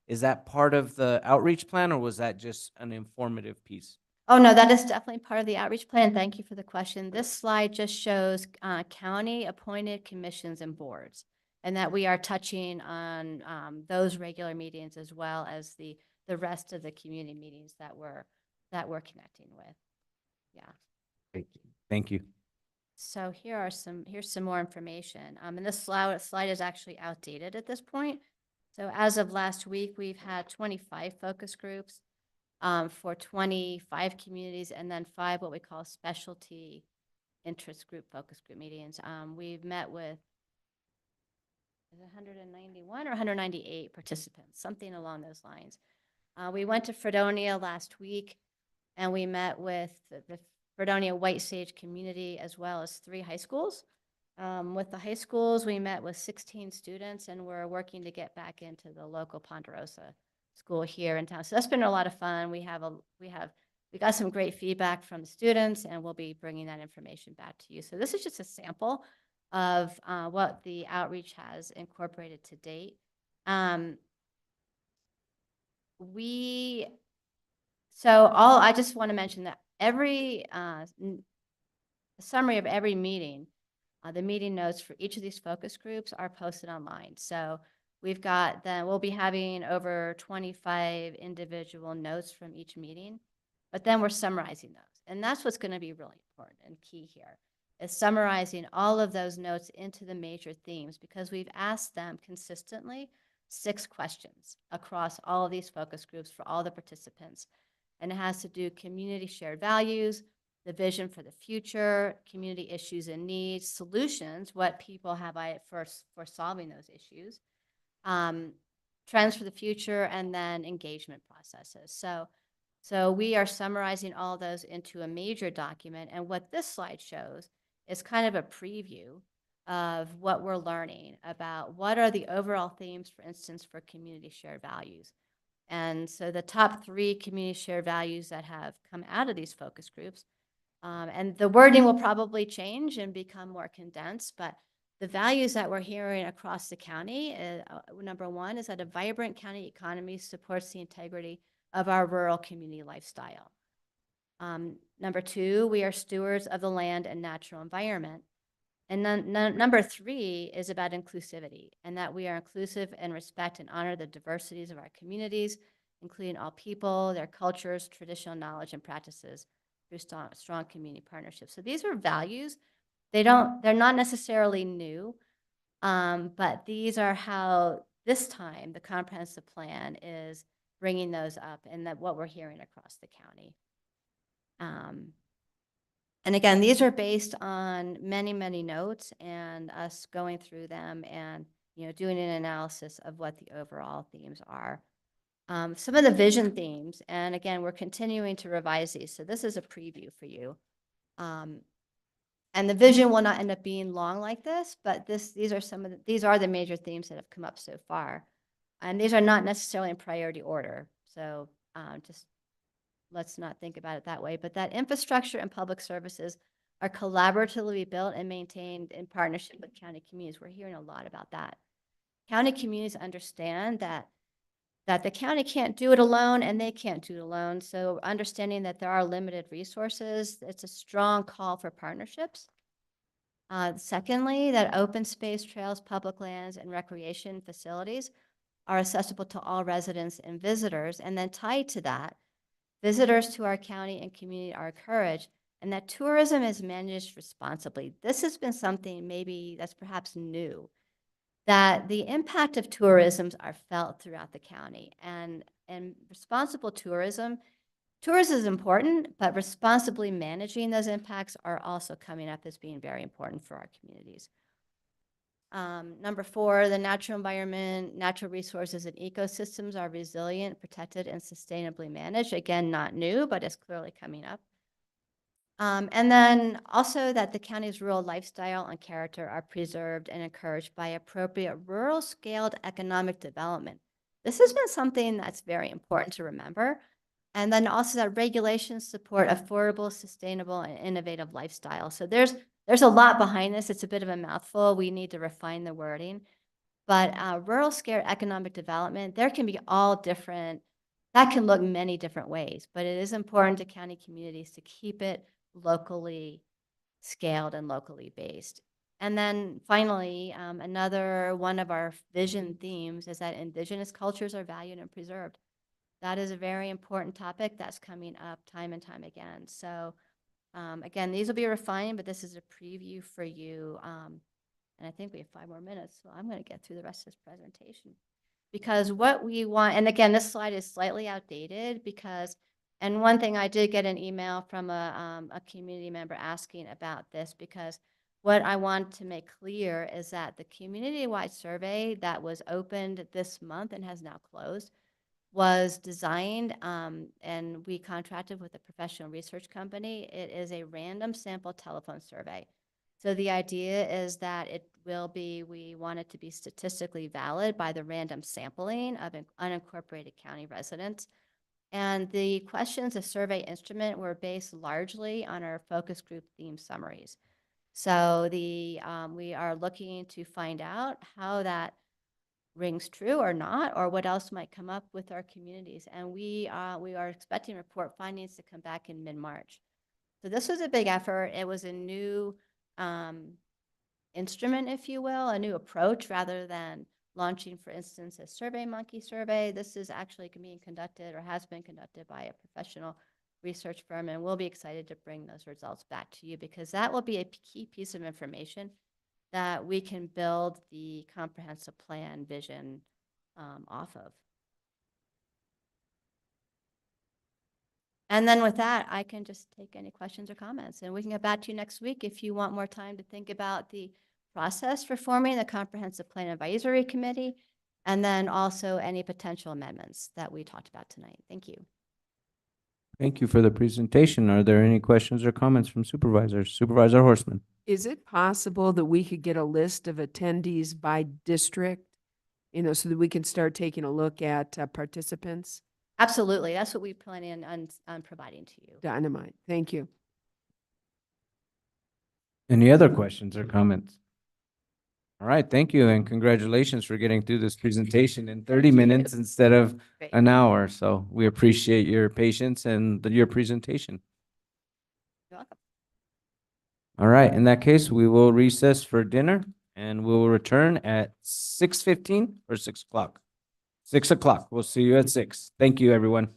Is that part of the outreach plan, or was that just an informative piece? Oh, no, that is definitely part of the outreach plan. Thank you for the question. This slide just shows county appointed commissions and boards, and that we are touching on those regular meetings as well as the rest of the community meetings that we're connecting with. Yeah. Thank you. So here's some more information. And this slide is actually outdated at this point. So as of last week, we've had 25 focus groups for 25 communities, and then 5 what we call specialty interest group focus group meetings. We've met with 191 or 198 participants, something along those lines. We went to Fredonia last week, and we met with the Fredonia White Sage community as well as 3 high schools. With the high schools, we met with 16 students, and we're working to get back into the local Ponderosa school here in town. So that's been a lot of fun. We got some great feedback from the students, and we'll be bringing that information back to you. So this is just a sample of what the outreach has incorporated to date. I just want to mention that every summary of every meeting, the meeting notes for each of these focus groups are posted online. So we'll be having over 25 individual notes from each meeting, but then we're summarizing those. And that's what's going to be really important and key here, is summarizing all of those notes into the major themes, because we've asked them consistently 6 questions across all of these focus groups for all the participants. And it has to do community shared values, the vision for the future, community issues and needs, solutions, what people have for solving those issues, trends for the future, and then engagement processes. So we are summarizing all those into a major document. And what this slide shows is kind of a preview of what we're learning about what are the overall themes, for instance, for community shared values. And so the top 3 community shared values that have come out of these focus groups, and the wording will probably change and become more condensed, but the values that we're hearing across the county, number 1 is that a vibrant county economy supports the integrity of our rural community lifestyle. Number 2, we are stewards of the land and natural environment. And then number 3 is about inclusivity, and that we are inclusive and respect and honor the diversities of our communities, including all people, their cultures, traditional knowledge, and practices through strong community partnerships. So these are values. They're not necessarily new, but these are how this time the comprehensive plan is bringing those up, and that what we're hearing across the county. And again, these are based on many, many notes and us going through them and, doing an analysis of what the overall themes are. Some of the vision themes, and again, we're continuing to revise these. So this is a preview for you. And the vision will not end up being long like this, but these are the major themes that have come up so far. And these are not necessarily in priority order. So just let's not think about it that way, but that infrastructure and public services are collaboratively built and maintained in partnership with county communities. We're hearing a lot about that. County communities understand that the county can't do it alone, and they can't do it alone. So understanding that there are limited resources, it's a strong call for partnerships. Secondly, that open space, trails, public lands, and recreation facilities are accessible to all residents and visitors. And then tied to that, visitors to our county and community are encouraged, and that tourism is managed responsibly. This has been something maybe that's perhaps new, that the impact of tourism are felt throughout the county, and responsible tourism is important, but responsibly managing those impacts are also coming up as being very important for our communities. Number 4, the natural environment, natural resources, and ecosystems are resilient, protected, and sustainably managed. Again, not new, but it's clearly coming up. And then also that the county's rural lifestyle and character are preserved and encouraged by appropriate rural-scaled economic development. This has been something that's very important to remember. And then also that regulations support affordable, sustainable, and innovative lifestyle. So there's a lot behind this. It's a bit of a mouthful. We need to refine the wording. But rural-scale economic development, there can be all different that can look many different ways, but it is important to county communities to keep it locally scaled and locally based. And then finally, another one of our vision themes is that Indigenous cultures are valued and preserved. That is a very important topic that's coming up time and time again. So again, these will be refined, but this is a preview for you. And I think we have 5 more minutes, so I'm going to get through the rest of this presentation. Because what we want, and again, this slide is slightly outdated because, and one thing I did get an email from a community member asking about this, because what I want to make clear is that the community-wide survey that was opened this month and has now closed was designed, and we contracted with a professional research company. It is a random sample telephone survey. So the idea is that it will be, we want it to be statistically valid by the random sampling of unincorporated county residents. And the questions of survey instrument were based largely on our focus group theme summaries. So we are looking to find out how that rings true or not, or what else might come up with our communities. And we are expecting report findings to come back in mid-March. So this was a big effort. It was a new instrument, if you will, a new approach rather than launching, for instance, a SurveyMonkey survey. This is actually being conducted or has been conducted by a professional research firm, and we'll be excited to bring those results back to you because that will be a key piece of information that we can build the comprehensive plan vision off of. And then with that, I can just take any questions or comments, and we can get back to you next week if you want more time to think about the process for forming the Comprehensive Plan Advisory Committee, and then also any potential amendments that we talked about tonight. Thank you. Thank you for the presentation. Are there any questions or comments from supervisors? Supervisor Horstman. Is it possible that we could get a list of attendees by district, so that we can start taking a look at participants? Absolutely. That's what we plan on providing to you. Dynamite. Thank you. Any other questions or comments? All right, thank you, and congratulations for getting through this presentation in 30 minutes instead of Great. an hour. So we appreciate your patience and your presentation. You're welcome. All right, in that case, we will recess for dinner and we will return at 6:15 or 6 o'clock. 6 o'clock. We'll see you at 6. Thank you, everyone.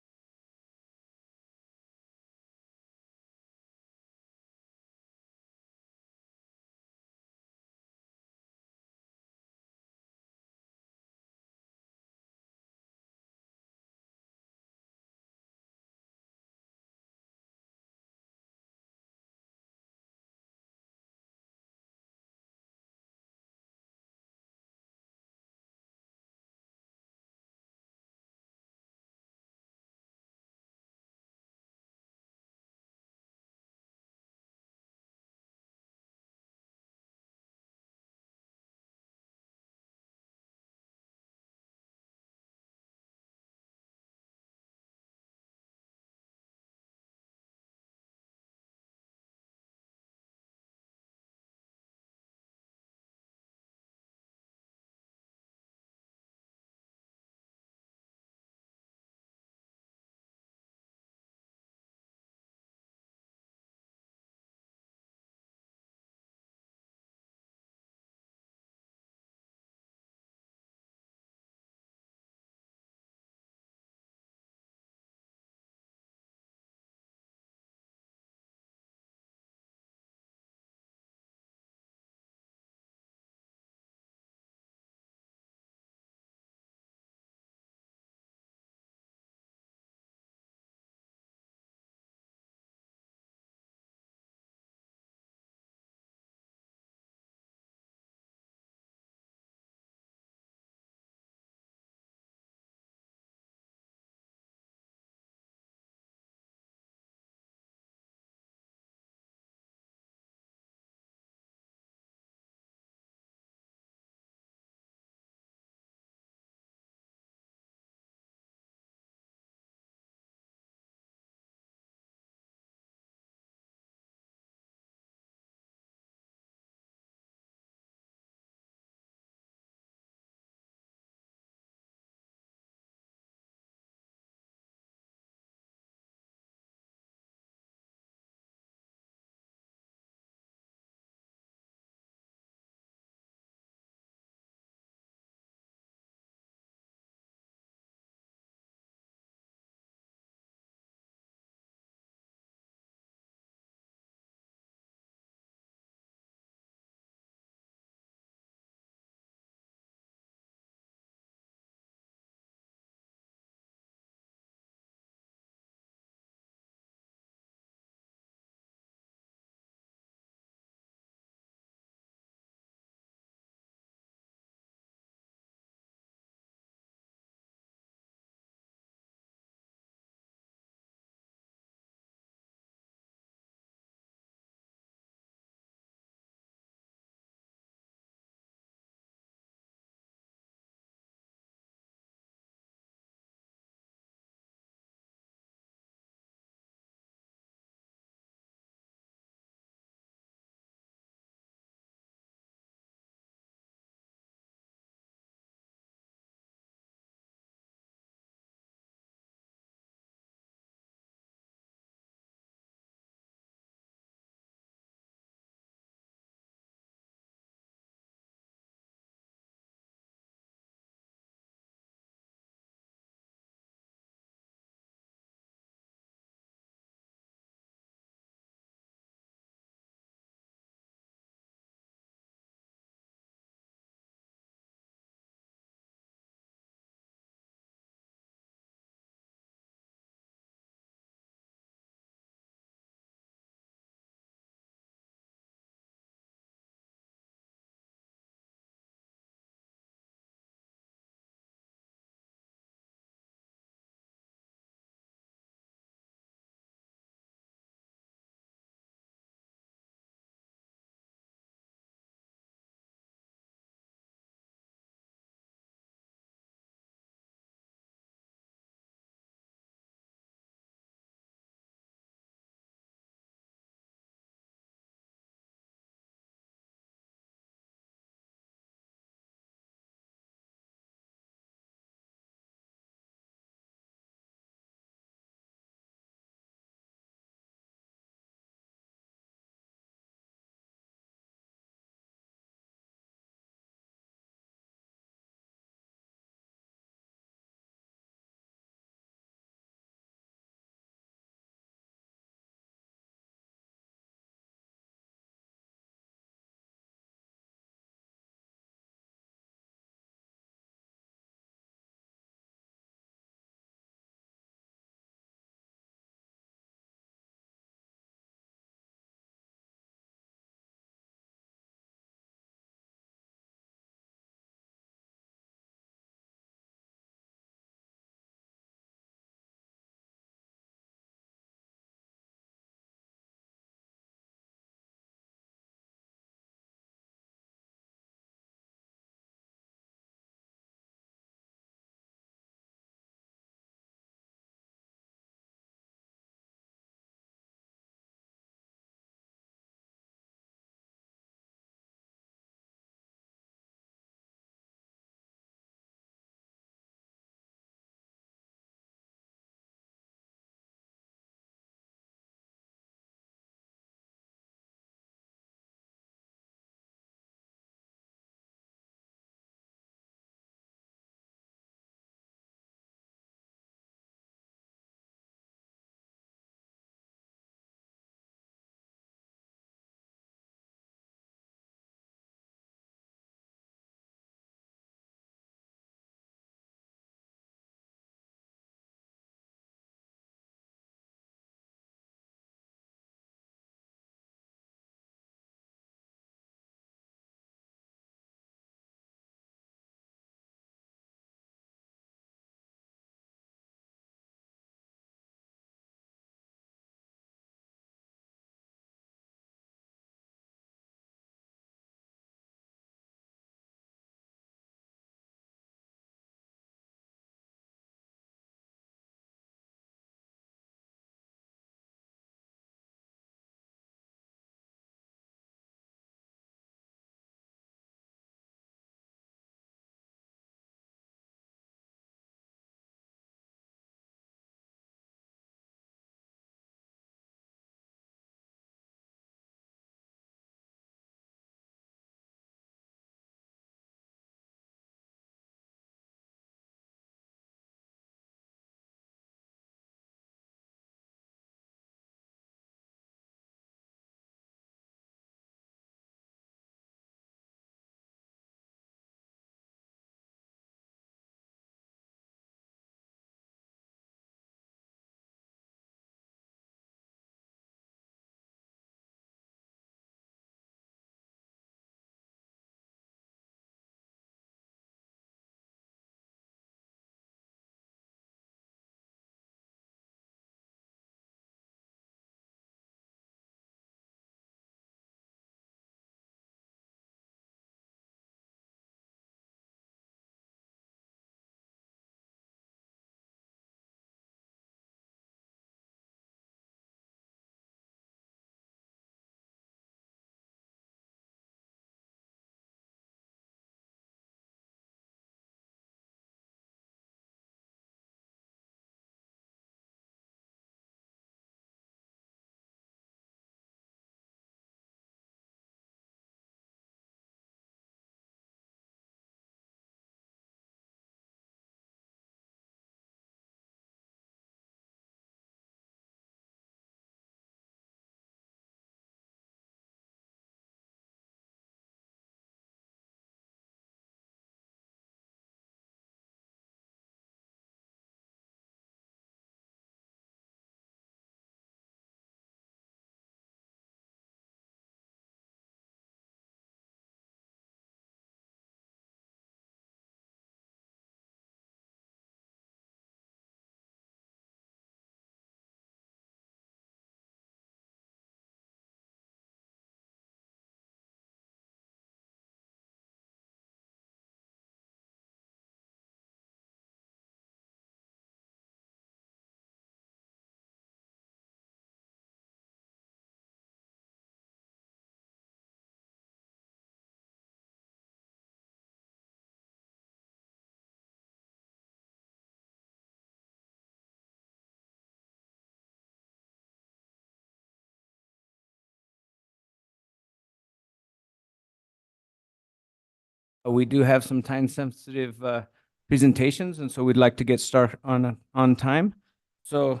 We do have some time-sensitive presentations, and so we'd like to get started on time. So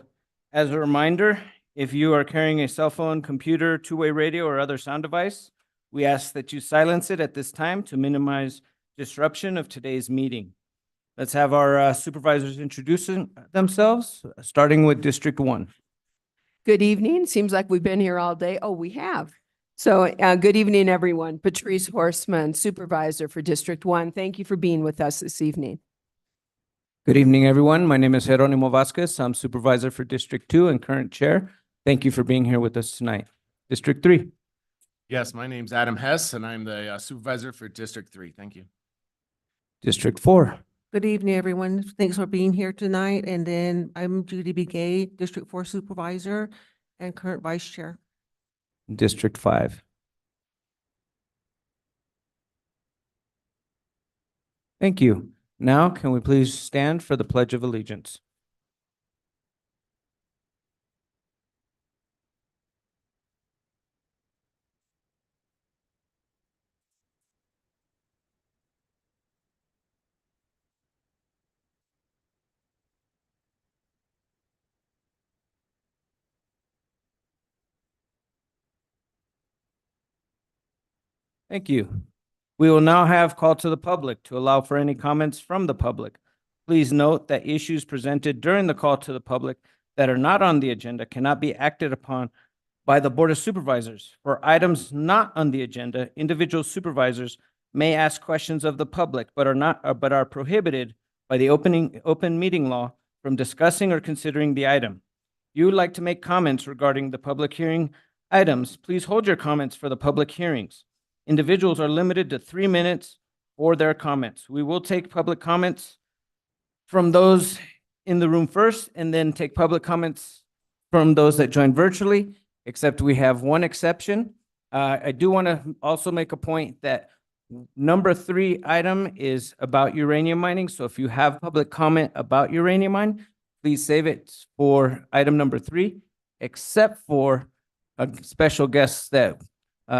as a reminder, if you are carrying a cell phone, computer, two-way radio, or other sound device, we ask that you silence it at this time to minimize disruption of today's meeting. Let's have our supervisors introducing themselves, starting with District 1. Good evening. Seems like we've been here all day. Oh, we have. So good evening, everyone. Patrice Horstman, Supervisor for District 1. Thank you for being with us this evening. Good evening, everyone. My name is Jeronimo Vasquez. I'm Supervisor for District 2 and current Chair. Thank you for being here with us tonight. District 3. Yes, my name's Adam Hess, and I'm the supervisor for District 3. Thank you. District 4. Good evening, everyone. Thanks for being here tonight. And then I'm Judy B. Gay, District 4 Supervisor and current Vice Chair. District 5. Thank you. Now, can we please stand for the Pledge of Allegiance? Thank you. We will now have call to the public to allow for any comments from the public. Please note that issues presented during the call to the public that are not on the agenda cannot be acted upon by the Board of Supervisors. For items not on the agenda, individual supervisors may ask questions of the public, but are prohibited by the open meeting law from discussing or considering the item. If you would like to make comments regarding the public hearing items, please hold your comments for the public hearings. Individuals are limited to 3 minutes for their comments. We will take public comments from those in the room first, and then take public comments from those that joined virtually, except we have one exception. I do want to also make a point that number 3 item is about uranium mining. So if you have public comment about uranium mine, please save it for item number 3, except for a special guest that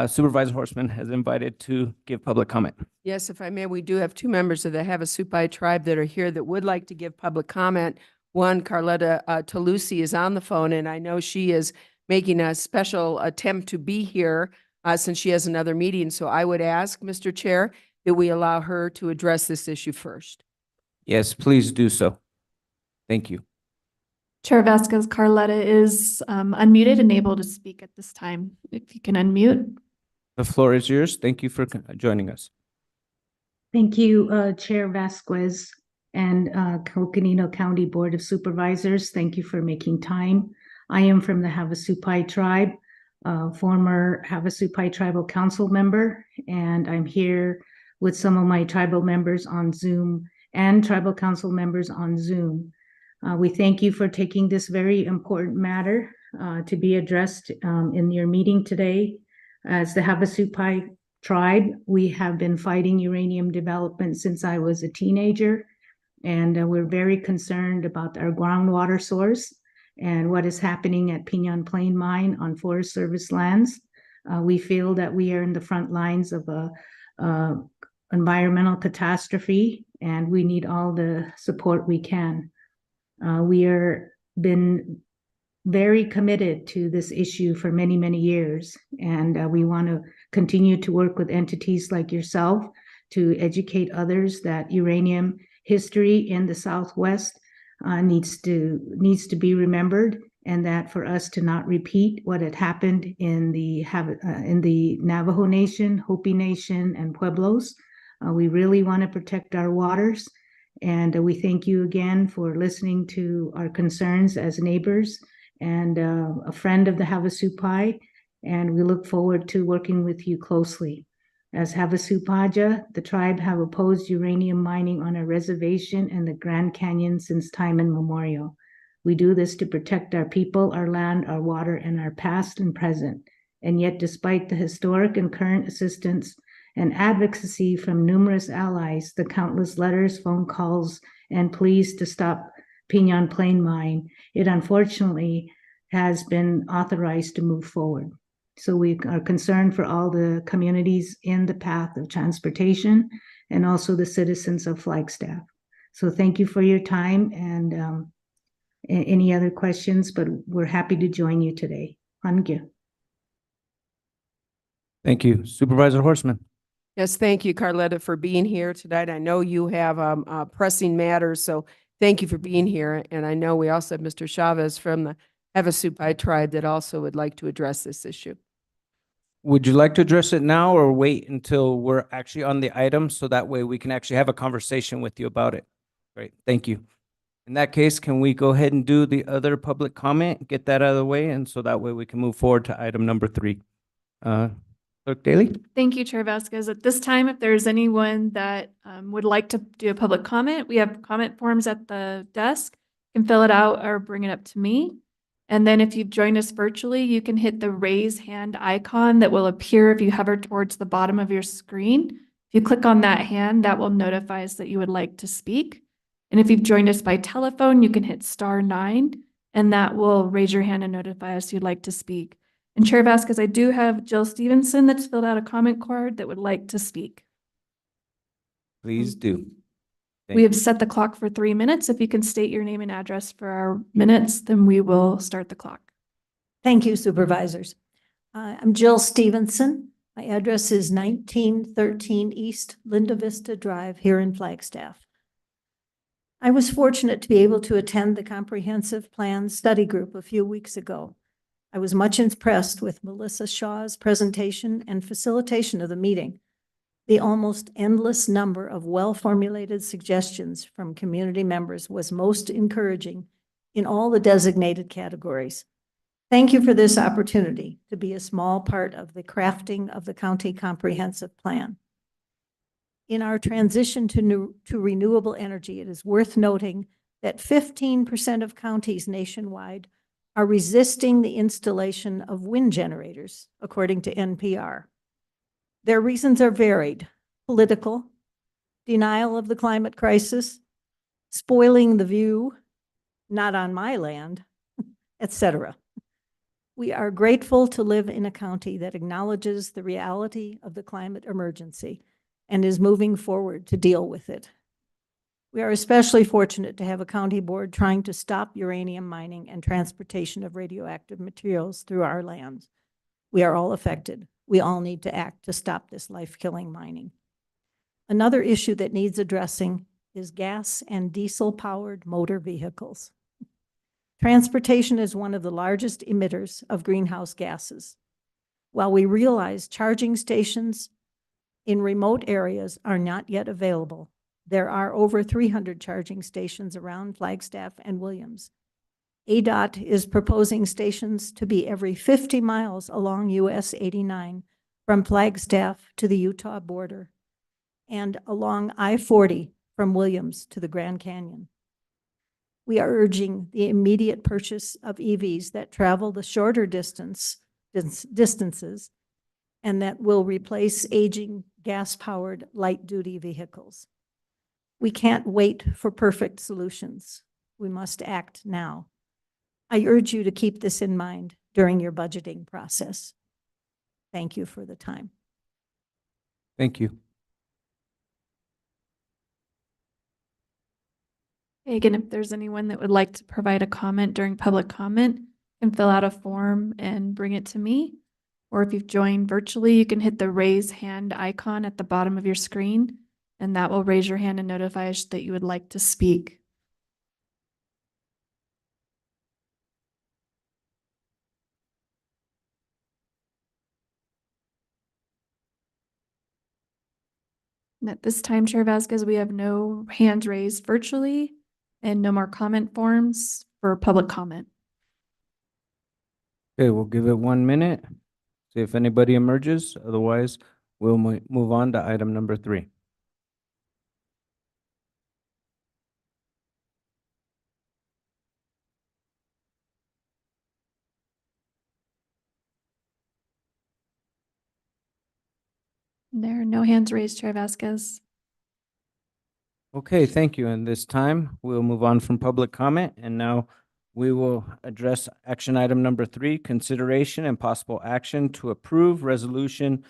Supervisor Horstman has invited to give public comment. Yes, if I may, we do have 2 members of the Havasupai tribe that are here that would like to give public comment. One, Carletta Talusi, is on the phone, and I know she is making a special attempt to be here since she has another meeting. So I would ask, Mr. Chair, that we allow her to address this issue first. Yes, please do so. Thank you. Chair Vasquez, Carletta is unmuted and able to speak at this time. If you can unmute. The floor is yours. Thank you for joining us. Thank you, Chair Vasquez and Coconino County Board of Supervisors. Thank you for making time. I am from the Havasupai tribe, former Havasupai Tribal Council member, and I'm here with some of my tribal members on Zoom and tribal council members on Zoom. We thank you for taking this very important matter to be addressed in your meeting today. As the Havasupai tribe, we have been fighting uranium development since I was a teenager, and we're very concerned about our groundwater source and what is happening at Piñon Plain Mine on Forest Service lands. We feel that we are in the front lines of a environmental catastrophe, and we need all the support we can. We are been very committed to this issue for many, many years, and we want to continue to work with entities like yourself to educate others that uranium history in the Southwest needs to be remembered, and that for us to not repeat what had happened in the Navajo Nation, Hopi Nation, and Pueblos. We really want to protect our waters. And we thank you again for listening to our concerns as neighbors and a friend of the Havasupai. And we look forward to working with you closely. As Havasupaja, the tribe have opposed uranium mining on a reservation in the Grand Canyon since time immemorial. We do this to protect our people, our land, our water, and our past and present. And yet, despite the historic and current assistance and advocacy from numerous allies, the countless letters, phone calls, and pleas to stop Piñon Plain Mine, it unfortunately has been authorized to move forward. So we are concerned for all the communities in the path of transportation and also the citizens of Flagstaff. So thank you for your time and any other questions, but we're happy to join you today. Thank you. Thank you. Supervisor Horstman. Yes, thank you, Carletta, for being here tonight. I know you have pressing matters, so thank you for being here. And I know we also have Mr. Chavez from the Havasupai tribe that also would like to address this issue. Would you like to address it now or wait until we're actually on the item so that way we can actually have a conversation with you about it? Great, thank you. In that case, can we go ahead and do the other public comment, get that out of the way, and so that way we can move forward to item number 3. Clerk Daly? Thank you, Chair Vasquez. At this time, if there's anyone that would like to do a public comment, we have comment forms at the desk. You can fill it out or bring it up to me. And then if you've joined us virtually, you can hit the raise hand icon that will appear if you hover towards the bottom of your screen. If you click on that hand, that will notify us that you would like to speak. And if you've joined us by telephone, you can hit *9, and that will raise your hand and notify us you'd like to speak. And Chair Vasquez, I do have Jill Stevenson that's filled out a comment card that would like to speak. Please do. We have set the clock for 3 minutes. If you can state your name and address for our minutes, then we will start the clock. Thank you, Supervisors. I'm Jill Stevenson. My address is 1913 East Linda Vista Drive here in Flagstaff. I was fortunate to be able to attend the Comprehensive Plan Study Group a few weeks ago. I was much impressed with Melissa Shaw's presentation and facilitation of the meeting. The almost endless number of well-formulated suggestions from community members was most encouraging in all the designated categories. Thank you for this opportunity to be a small part of the crafting of the county comprehensive plan. In our transition to renewable energy, it is worth noting that 15% of counties nationwide are resisting the installation of wind generators, according to NPR. Their reasons are varied: political, denial of the climate crisis, spoiling the view, not on my land, etc. We are grateful to live in a county that acknowledges the reality of the climate emergency and is moving forward to deal with it. We are especially fortunate to have a county board trying to stop uranium mining and transportation of radioactive materials through our lands. We are all affected. We all need to act to stop this life-killing mining. Another issue that needs addressing is gas and diesel-powered motor vehicles. Transportation is one of the largest emitters of greenhouse gases. While we realize charging stations in remote areas are not yet available, there are over 300 charging stations around Flagstaff and Williams. ADOT is proposing stations to be every 50 miles along US 89 from Flagstaff to the Utah border and along I-40 from Williams to the Grand Canyon. We are urging the immediate purchase of EVs that travel the shorter distances and that will replace aging gas-powered light-duty vehicles. We can't wait for perfect solutions. We must act now. I urge you to keep this in mind during your budgeting process. Thank you for the time. Thank you. Again, if there's anyone that would like to provide a comment during public comment, you can fill out a form and bring it to me. Or if you've joined virtually, you can hit the raise hand icon at the bottom of your screen, and that will raise your hand and notify us that you would like to speak. And at this time, Chair Vasquez, we have no hands raised virtually and no more comment forms for public comment. Okay, we'll give it 1 minute. See if anybody emerges. Otherwise, we'll move on to item number 3. There are no hands raised, Chair Vasquez. Okay, thank you. And this time, we'll move on from public comment, and now we will address action item number 3, consideration and possible action to approve resolution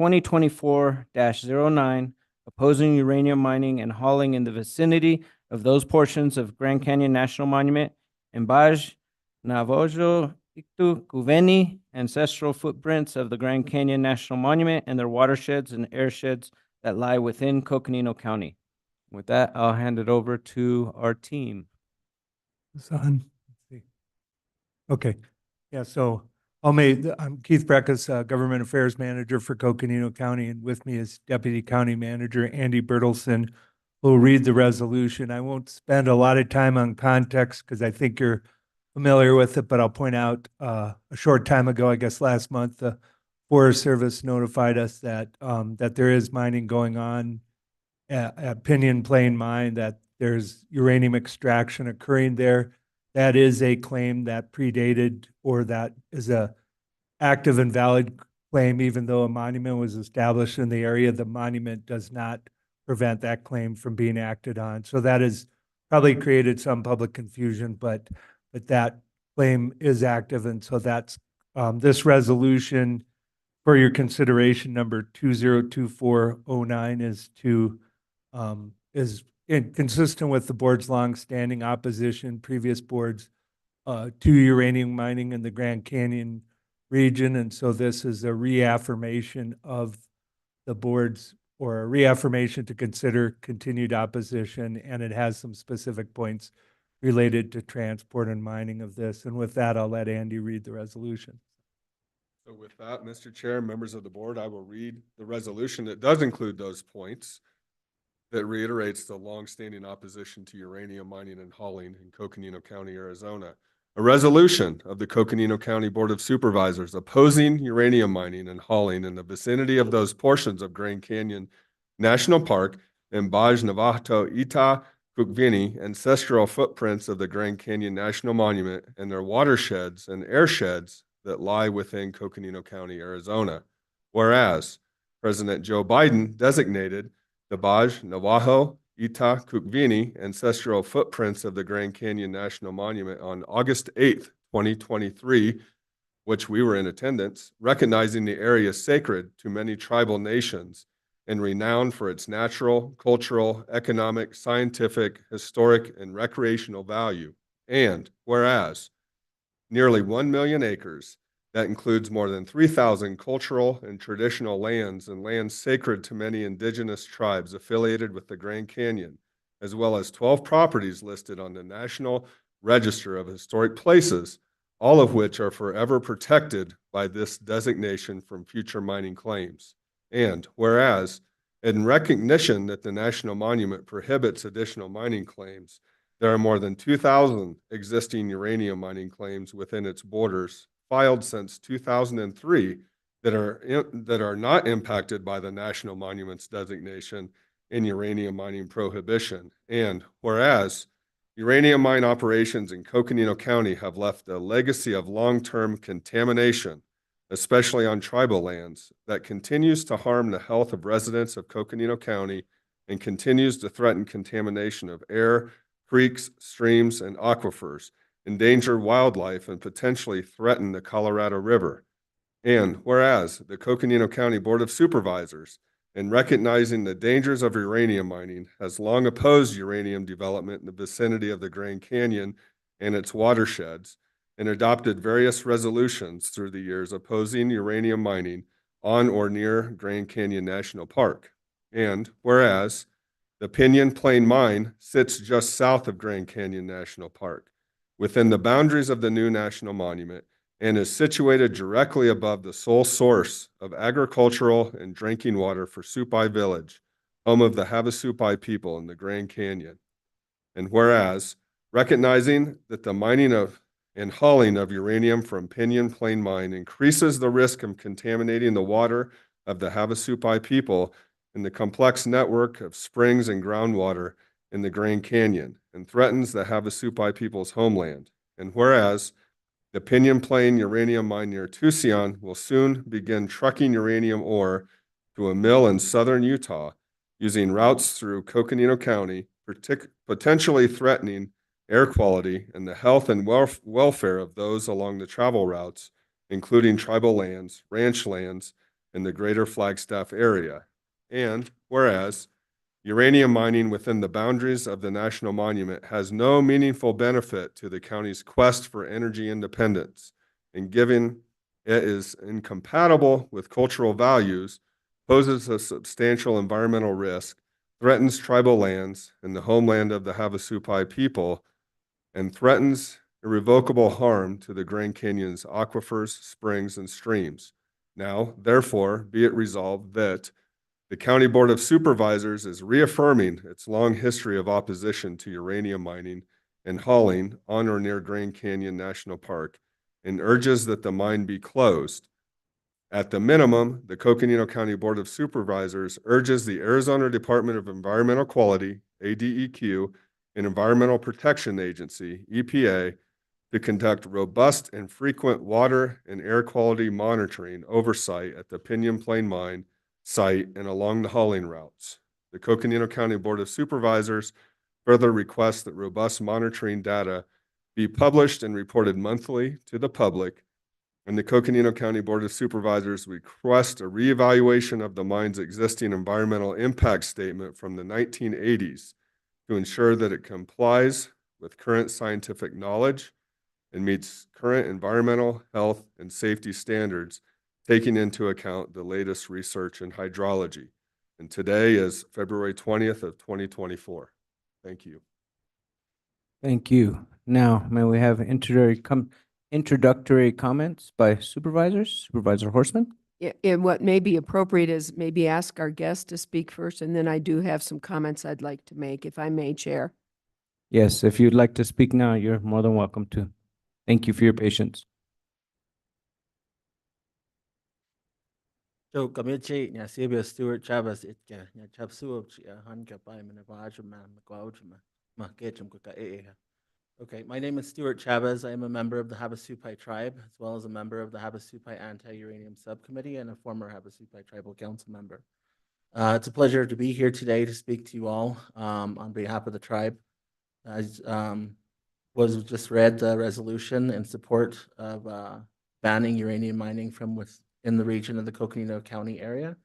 2024-09, opposing uranium mining and hauling in the vicinity of those portions of Grand Canyon National Monument and Baj, Navajo, Iktu, Kuveni, ancestral footprints of the Grand Canyon National Monument and their watersheds and airsheds that lie within Coconino County. With that, I'll hand it over to our team. It's on. Let's see. Okay, yeah, so I'm Keith Breckus, Government Affairs Manager for Coconino County, and with me is Deputy County Manager Andy Bertelson, who will read the resolution. I won't spend a lot of time on context because I think you're familiar with it, but I'll point out a short time ago, I guess last month, the Forest Service notified us that that there is mining going on at Pinyon Plain Mine, that there's uranium extraction occurring there. That is a claim that predated, or that is a active and valid claim, even though a monument was established in the area. The monument does not prevent that claim from being acted on. So that has probably created some public confusion, but that claim is active. And so that's this resolution for your consideration, number 202409, is consistent with the board's longstanding opposition, previous boards, to uranium mining in the Grand Canyon region. And so this is a reaffirmation of the board's, or a reaffirmation to consider continued opposition, and it has some specific points related to transport and mining of this. And with that, I'll let Andy read the resolution. So with that, Mr. Chair, members of the board, I will read the resolution that does include those points, that reiterates the longstanding opposition to uranium mining and hauling in Coconino County, Arizona. A resolution of the Coconino County Board of Supervisors opposing uranium mining and hauling in the vicinity of those portions of Grand Canyon National Park and Baj Navajo Ita Kukvini, ancestral footprints of the Grand Canyon National Monument and their watersheds and airsheds that lie within Coconino County, Arizona. Whereas President Joe Biden designated the Baj Navajo Ita Kukvini ancestral footprints of the Grand Canyon National Monument on August 8th, 2023, which we were in attendance, recognizing the area sacred to many tribal nations and renowned for its natural, cultural, economic, scientific, historic, and recreational value. And whereas nearly 1 million acres, that includes more than 3,000 cultural and traditional lands and lands sacred to many indigenous tribes affiliated with the Grand Canyon, as well as 12 properties listed on the National Register of Historic Places, all of which are forever protected by this designation from future mining claims. And whereas, in recognition that the National Monument prohibits additional mining claims, there are more than 2,000 existing uranium mining claims within its borders filed since 2003 that are not impacted by the National Monuments designation in uranium mining prohibition. And whereas uranium mine operations in Coconino County have left a legacy of long-term contamination, especially on tribal lands, that continues to harm the health of residents of Coconino County and continues to threaten contamination of air, creeks, streams, and aquifers, endanger wildlife, and potentially threaten the Colorado River. And whereas the Coconino County Board of Supervisors, in recognizing the dangers of uranium mining, has long opposed uranium development in the vicinity of the Grand Canyon and its watersheds, and adopted various resolutions through the years opposing uranium mining on or near Grand Canyon National Park. And whereas the Pinyon Plain Mine sits just south of Grand Canyon National Park, within the boundaries of the new National Monument, and is situated directly above the sole source of agricultural and drinking water for Supai Village, home of the Havasupai people in the Grand Canyon. And whereas, recognizing that the mining of and hauling of uranium from Pinyon Plain Mine increases the risk of contaminating the water of the Havasupai people in the complex network of springs and groundwater in the Grand Canyon, and threatens the Havasupai people's homeland. And whereas the Pinyon Plain uranium mine near Tucson will soon begin trucking uranium ore to a mill in southern Utah, using routes through Coconino County, potentially threatening air quality and the health and welfare of those along the travel routes, including tribal lands, ranch lands, and the greater Flagstaff area. And whereas Uranium mining within the boundaries of the national monument has no meaningful benefit to the county's quest for energy independence, and given it is incompatible with cultural values, poses a substantial environmental risk, threatens tribal lands and the homeland of the Havasupai people, and threatens irrevocable harm to the Grand Canyon's aquifers, springs, and streams. Now, therefore, be it resolved that the County Board of Supervisors is reaffirming its long history of opposition to uranium mining and hauling on or near Grand Canyon National Park and urges that the mine be closed. At the minimum, the Coconino County Board of Supervisors urges the Arizona Department of Environmental Quality, ADEQ, and Environmental Protection Agency, EPA, to conduct robust and frequent water and air quality monitoring oversight at the Pinyon Plain Mine site and along the hauling routes. The Coconino County Board of Supervisors further requests that robust monitoring data be published and reported monthly to the public, and the Coconino County Board of Supervisors request a reevaluation of the mine's existing environmental impact statement from the 1980s to ensure that it complies with current scientific knowledge and meets current environmental, health, and safety standards, taking into account the latest research in hydrology. And today is February 20th of 2024. Thank you. Thank you. Now, may we have introductory comments by supervisors? Supervisor Horstman? Yeah, and what may be appropriate is maybe ask our guest to speak first, and then I do have some comments I'd like to make, if I may, Chair. Yes, if you'd like to speak now, you're more than welcome to. Thank you for your patience. So Kamichi, nya Sylvia Stewart Chavez itke, nya Chapsuo Hanka by Minavajama, Makwajama, Makechum Kuka. Okay, my name is Stuart Chavez. I am a member of the Havasupai tribe, as well as a member of the Havasupai Anti-Uranium Subcommittee and a former Havasupai Tribal Council member. It's a pleasure to be here today to speak to you all on behalf of the tribe. As was just read the resolution in support of banning uranium mining from within the region of the Coconino County area.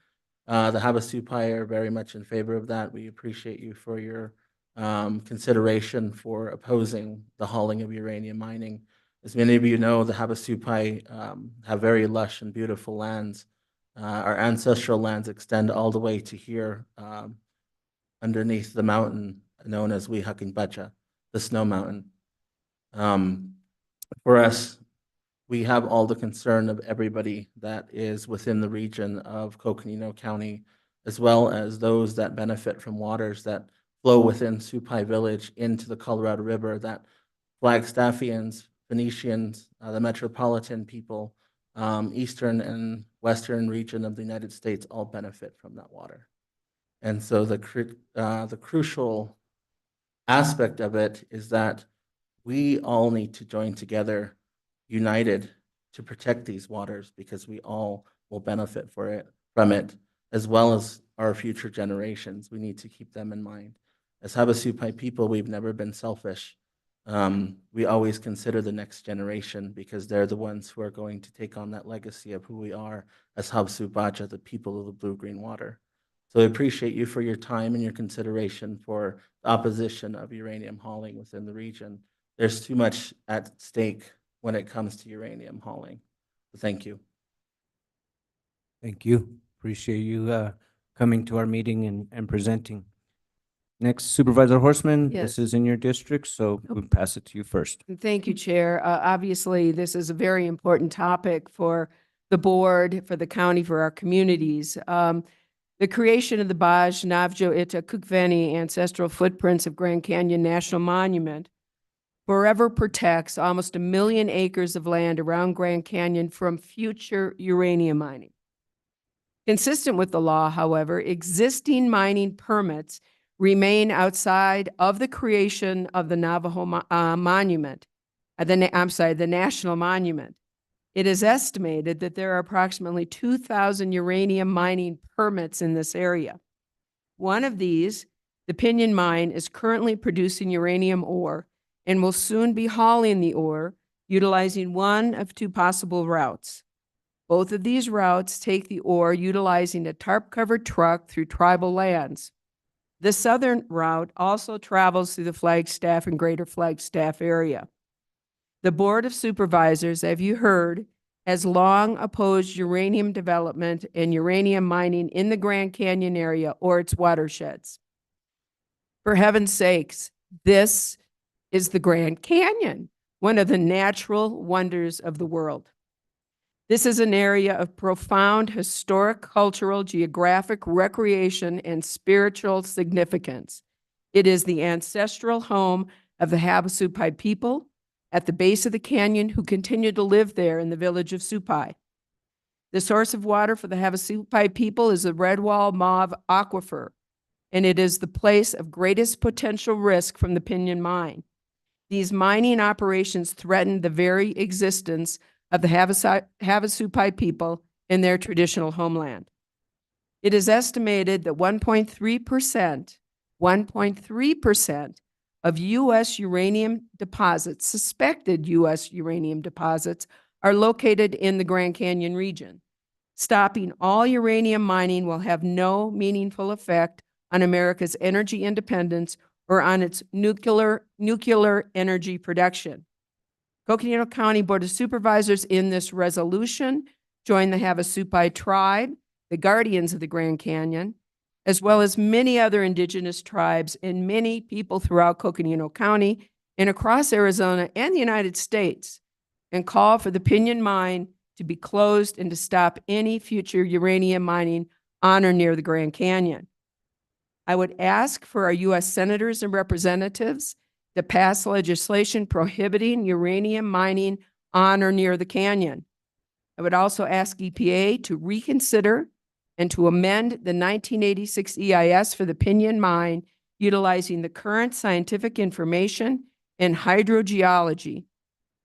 The Havasupai are very much in favor of that. We appreciate you for your consideration for opposing the hauling of uranium mining. As many of you know, the Havasupai have very lush and beautiful lands. Our ancestral lands extend all the way to here underneath the mountain known as Weehawkenpacha, the snow mountain. For us, we have all the concern of everybody that is within the region of Coconino County, as well as those that benefit from waters that flow within Supai Village into the Colorado River, that Flagstaffians, Phoenicians, the metropolitan people, eastern and western region of the United States all benefit from that water. And so the crucial aspect of it is that we all need to join together, united, to protect these waters, because we all will benefit from it, as well as our future generations. We need to keep them in mind. As Havasupai people, we've never been selfish. We always consider the next generation, because they're the ones who are going to take on that legacy of who we are as Havasupacha, the people of the blue-green water. So I appreciate you for your time and your consideration for the opposition of uranium hauling within the region. There's too much at stake when it comes to uranium hauling. So thank you. Thank you. Appreciate you coming to our meeting and presenting. Next, Supervisor Horstman, Yes. this is in your district, so we'll pass it to you first. Thank you, Chair. Obviously, this is a very important topic for the board, for the county, for our communities. The creation of the Baj Navjo Ita Kukveni Ancestral Footprints of Grand Canyon National Monument forever protects almost 1 million acres of land around Grand Canyon from future uranium mining. Consistent with the law, however, existing mining permits remain outside of the creation of the Navajo monument, the national monument. It is estimated that there are approximately 2,000 uranium mining permits in this area. One of these, the Pinyon Mine, is currently producing uranium ore and will soon be hauling the ore, utilizing one of two possible routes. Both of these routes take the ore utilizing a tarp-covered truck through tribal lands. The southern route also travels through the Flagstaff and Greater Flagstaff area. The Board of Supervisors, as you heard, has long opposed uranium development and uranium mining in the Grand Canyon area or its watersheds. For heaven's sakes, this is the Grand Canyon, one of the natural wonders of the world. This is an area of profound historic, cultural, geographic, recreation, and spiritual significance. It is the ancestral home of the Havasupai people at the base of the canyon who continue to live there in the village of Supai. The source of water for the Havasupai people is the Redwall Mauve Aquifer, and it is the place of greatest potential risk from the Pinyon Mine. These mining operations threaten the very existence of the Havasupai people in their traditional homeland. It is estimated that 1.3% of U.S. uranium deposits, suspected U.S. uranium deposits, are located in the Grand Canyon region. Stopping all uranium mining will have no meaningful effect on America's energy independence or on its nuclear energy production. Coconino County Board of Supervisors in this resolution join the Havasupai tribe, the guardians of the Grand Canyon, as well as many other indigenous tribes and many people throughout Coconino County and across Arizona and the United States, and call for the Pinyon Mine to be closed and to stop any future uranium mining on or near the Grand Canyon. I would ask for our U.S. senators and representatives to pass legislation prohibiting uranium mining on or near the canyon. I would also ask EPA to reconsider and to amend the 1986 EIS for the Pinyon Mine, utilizing the current scientific information and hydrogeology.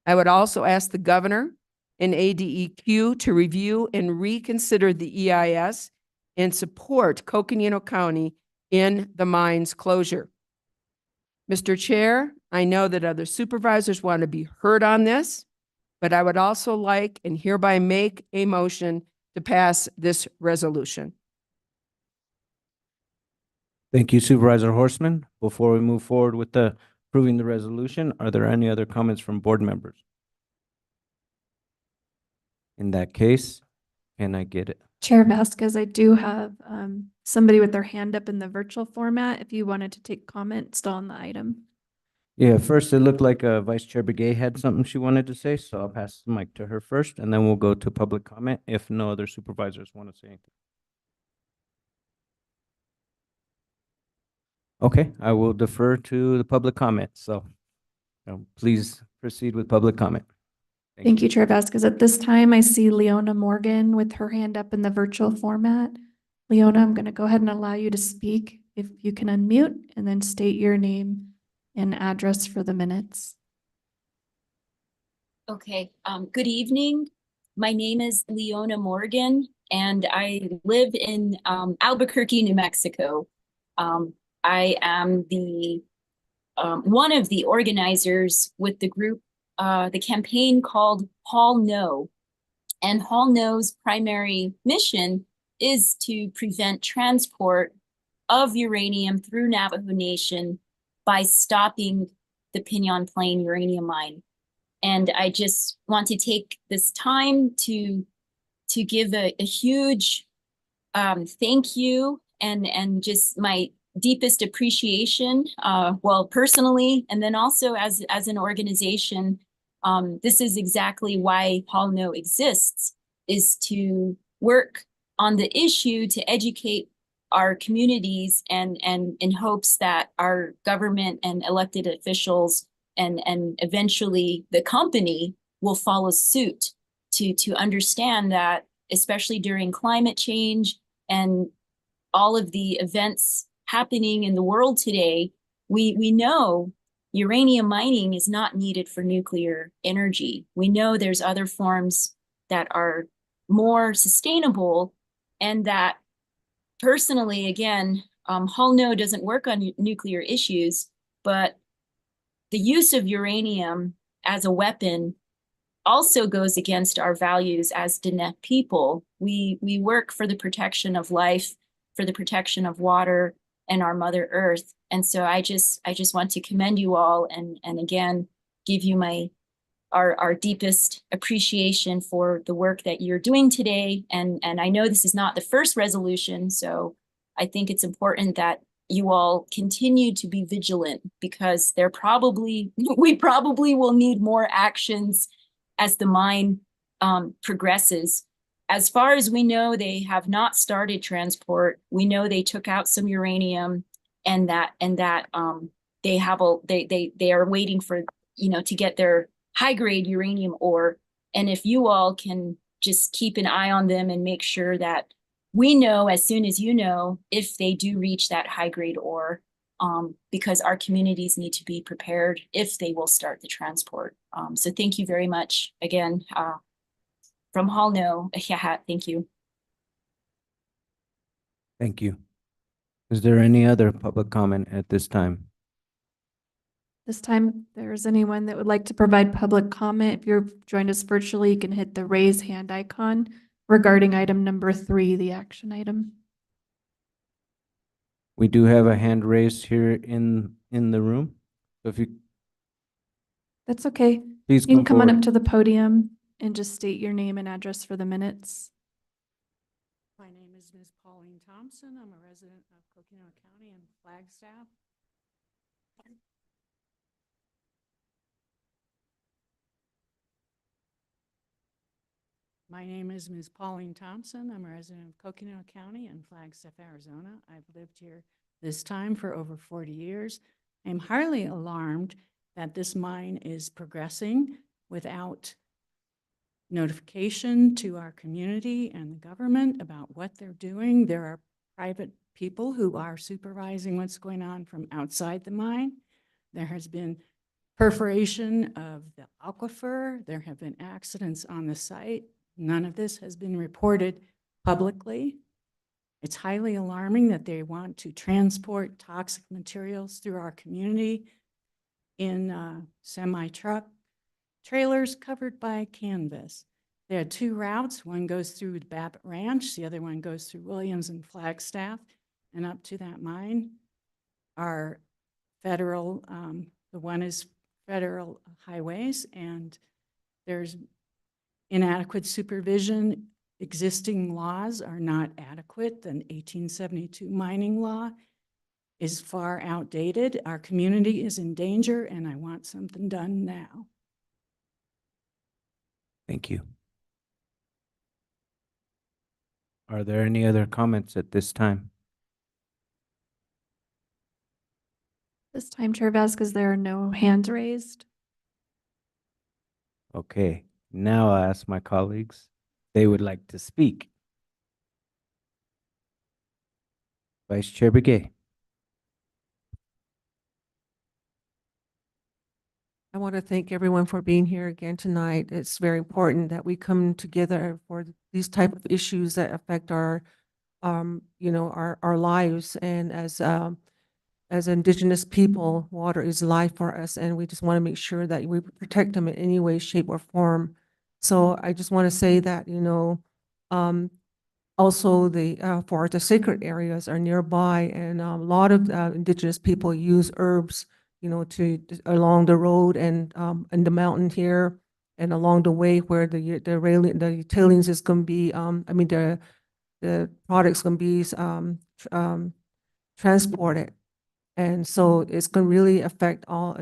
I would also ask the governor and ADEQ to review and reconsider the EIS and support Coconino County in the mine's closure. Mr. Chair, I know that other supervisors want to be heard on this, but I would also like and hereby make a motion to pass this resolution. Thank you, Supervisor Horstman. Before we move forward with approving the resolution, are there any other comments from board members? In that case, can I get it? Chair Vasquez, I do have somebody with their hand up in the virtual format if you wanted to take comment still on the item. Yeah, first it looked like Vice Chair Begay had something she wanted to say, so I'll pass the mic to her first, and then we'll go to public comment if no other supervisors want to say anything. Okay, I will defer to the public comment, so please proceed with public comment. Thank you, Chair Vasquez. At this time, I see Leona Morgan with her hand up in the virtual format. Leona, I'm going to go ahead and allow you to speak. If you can unmute and then state your name and address for the minutes. Okay, good evening. My name is Leona Morgan, and I live in Albuquerque, New Mexico. I am the one of the organizers with the group, the campaign called Hall No. And Hall No's primary mission is to prevent transport of uranium through Navajo Nation by stopping the Pinyon Plain uranium mine. And I just want to take this time to give a huge thank you and just my deepest appreciation, well, personally, and then also as an organization. This is exactly why Hall No exists, is to work on the issue to educate our communities and in hopes that our government and elected officials and eventually the company will follow suit to understand that, especially during climate change and all of the events happening in the world today, we know uranium mining is not needed for nuclear energy. We know there's other forms that are more sustainable, and that personally, again, Hall No doesn't work on nuclear issues, but the use of uranium as a weapon also goes against our values as Diné people. We work for the protection of life, for the protection of water, and our Mother Earth. And so I just want to commend you all and again, give you our deepest appreciation for the work that you're doing today. And I know this is not the first resolution, so I think it's important that you all continue to be vigilant, because we probably will need more actions as the mine progresses. As far as we know, they have not started transport. We know they took out some uranium, and that they are waiting for, to get their high grade uranium ore. And if you all can just keep an eye on them and make sure that we know as soon as you know if they do reach that high grade ore, because our communities need to be prepared if they will start the transport. So thank you very much again. From Hall No, thank you. Thank you. Is there any other public comment at this time? This time, if there's anyone that would like to provide public comment, if you're joined us virtually, you can hit the raise hand icon regarding item number 3, the action item. We do have a hand raised here in the room. So if you That's okay. please You can come on forward. up to the podium and just state your name and address for the minutes. My name is Ms. Pauline Thompson. I'm a resident of Coconino County in Flagstaff. My name is Ms. Pauline Thompson. I'm a resident of Coconino County in Flagstaff, Arizona. I've lived here this time for over 40 years. I'm highly alarmed that this mine is progressing without notification to our community and the government about what they're doing. There are private people who are supervising what's going on from outside the mine. There has been perforation of the aquifer. There have been accidents on the site. None of this has been reported publicly. It's highly alarming that they want to transport toxic materials through our community in semi-truck trailers covered by canvas. There are 2 routes. One goes through the Babbitt Ranch. The other one goes through Williams and Flagstaff and up to that mine. Our federal, the one is federal highways, and there's inadequate supervision. Existing laws are not adequate. The 1872 mining law is far outdated. Our community is in danger, and I want something done now. Thank you. Are there any other comments at this time? This time, Chair Vasquez, there are no hands raised. Okay, now I'll ask my colleagues if they would like to speak. Vice Chair Begay. I want to thank everyone for being here again tonight. It's very important that we come together for these type of issues that affect our, our lives. And as Indigenous people, water is life for us, and we just want to make sure that we protect them in any way, shape, or form. So I just want to say that, also for the sacred areas are nearby, and a lot of Indigenous people use herbs, to along the road and in the mountain here, and along the way where the tailings is going to be, the products going to be transported. And so it's going to really affect all,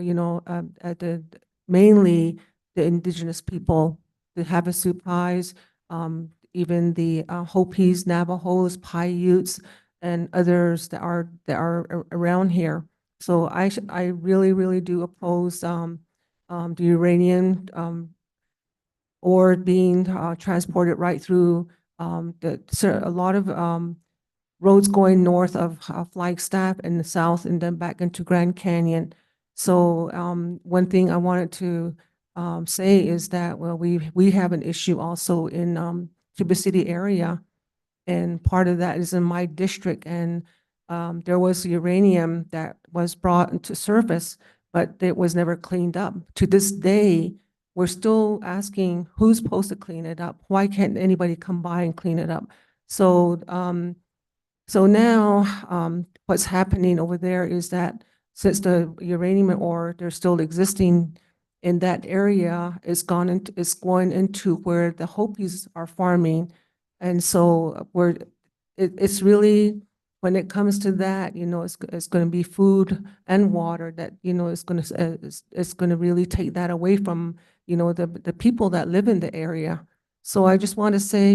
mainly the Indigenous people, the Havasupais, even the Hopis, Navajos, Paiutes, and others that are around here. So I really, really do oppose the uranium ore being transported right through a lot of roads going north of Flagstaff and the south, and then back into Grand Canyon. So one thing I wanted to say is that, well, we have an issue also in Tuba City area, and part of that is in my district. And there was uranium that was brought into surface, but it was never cleaned up. To this day, we're still asking who's supposed to clean it up. Why can't anybody come by and clean it up? So So now, what's happening over there is that since the uranium ore, they're still existing in that area, it's going into where the Hopis are farming. And so it's really, when it comes to that, it's going to be food and water that, it's going to really take that away from, the people that live in the area. So I just want to say,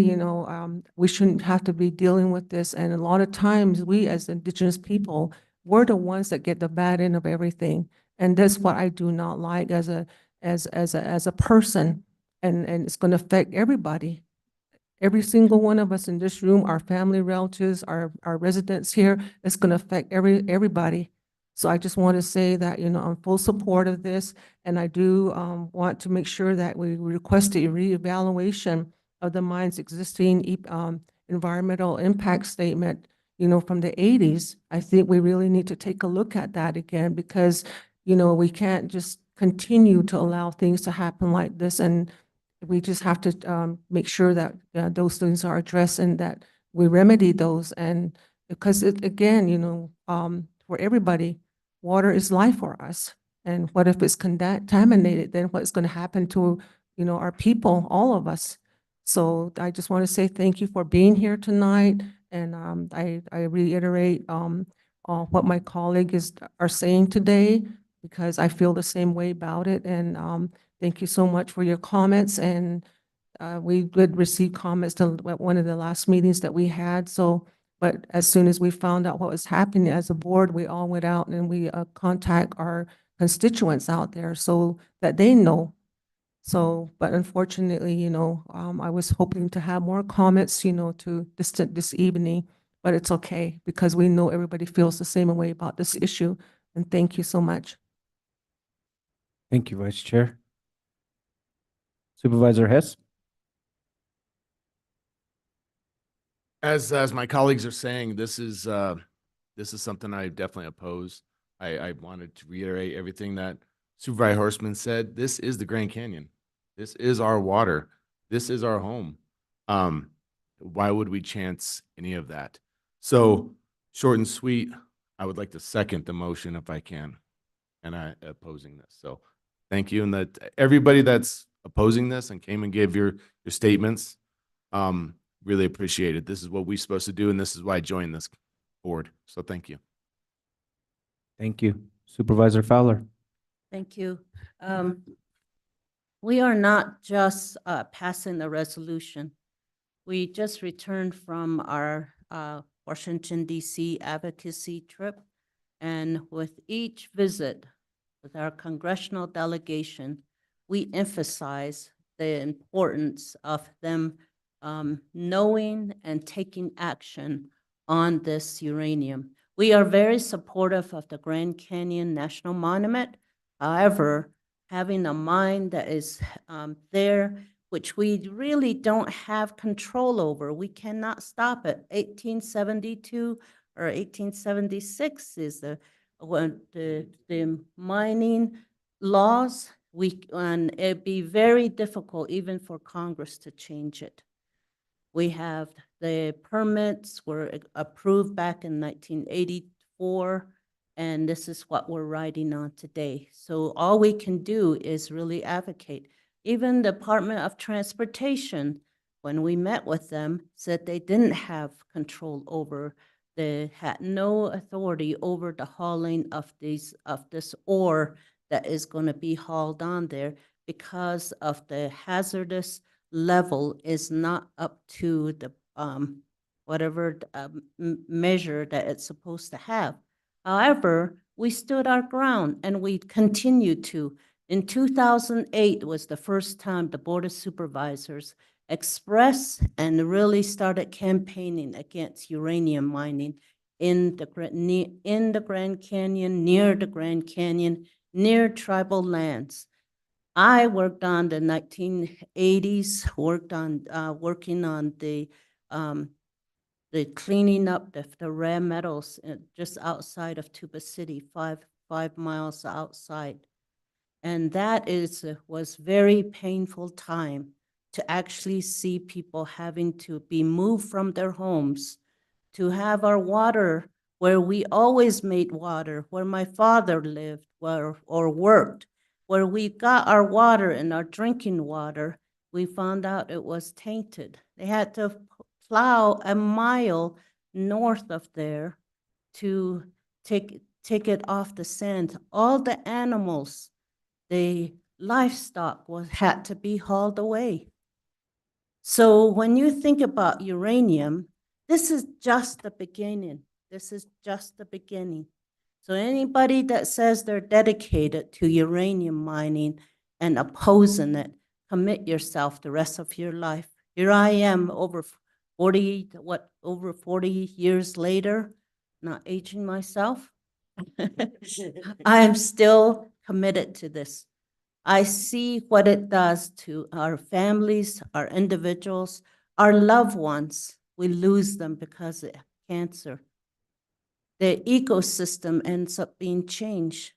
we shouldn't have to be dealing with this. And a lot of times we as Indigenous people, we're the ones that get the bad end of everything. And that's what I do not like as a person. And it's going to affect everybody. Every single one of us in this room, our family, relatives, our residents here, it's going to affect everybody. So I just want to say that, I'm full support of this. And I do want to make sure that we request a reevaluation of the mine's existing environmental impact statement, from the 80s. I think we really need to take a look at that again because, we can't just continue to allow things to happen like this. And we just have to make sure that those things are addressed and that we remedy those. And because again, for everybody, water is life for us. And what if it's contaminated? Then what's going to happen to, our people, all of us? So I just want to say thank you for being here tonight. And I reiterate what my colleagues are saying today because I feel the same way about it. And thank you so much for your comments. And we did receive comments to one of the last meetings that we had. So, but as soon as we found out what was happening as a board, we all went out and we contact our constituents out there so that they know. So, but unfortunately, I was hoping to have more comments, to this evening, but it's okay because we know everybody feels the same way about this issue. And thank you so much. Thank you, Vice Chair. Supervisor Hess? As my colleagues are saying, this is something I definitely oppose. I wanted to reiterate everything that Supervisor Horstman said. This is the Grand Canyon. This is our water. This is our home. Why would we chance any of that? So short and sweet, I would like to second the motion if I can, and I opposing this. So thank you. And that everybody that's opposing this and came and gave your statements, really appreciate it. This is what we're supposed to do, and this is why I joined this board. So thank you. Thank you. Supervisor Fowler? Thank you. We are not just passing a resolution. We just returned from our Washington, D.C. advocacy trip. And with each visit with our congressional delegation, we emphasize the importance of them knowing and taking action on this uranium. We are very supportive of the Grand Canyon National Monument. However, having a mine that is there, which we really don't have control over, we cannot stop it. 1872 or 1876 is the mining laws. And it'd be very difficult even for Congress to change it. We have the permits were approved back in 1984, and this is what we're riding on today. So all we can do is really advocate. Even the Department of Transportation, when we met with them, said they didn't have control over, they had no authority over the hauling of this ore that is going to be hauled on there because of the hazardous level is not up to the whatever measure that it's supposed to have. However, we stood our ground and we continued to. In 2008 was the first time the Board of Supervisors expressed and really started campaigning against uranium mining in the Grand Canyon, near the Grand Canyon, near tribal lands. I worked on the 1980s, working on the cleaning up the rare metals just outside of Tuba City, five miles outside. And that was very painful time to actually see people having to be moved from their homes to have our water where we always made water, where my father lived or worked, where we got our water and our drinking water, we found out it was tainted. They had to plow a mile north of there to take it off the sand. All the animals, the livestock had to be hauled away. So when you think about uranium, this is just the beginning. This is just the beginning. So anybody that says they're dedicated to uranium mining and opposing it, commit yourself the rest of your life. Here I am over 40 years later, not aging myself. I am still committed to this. I see what it does to our families, our individuals, our loved ones. We lose them because of cancer. The ecosystem ends up being changed.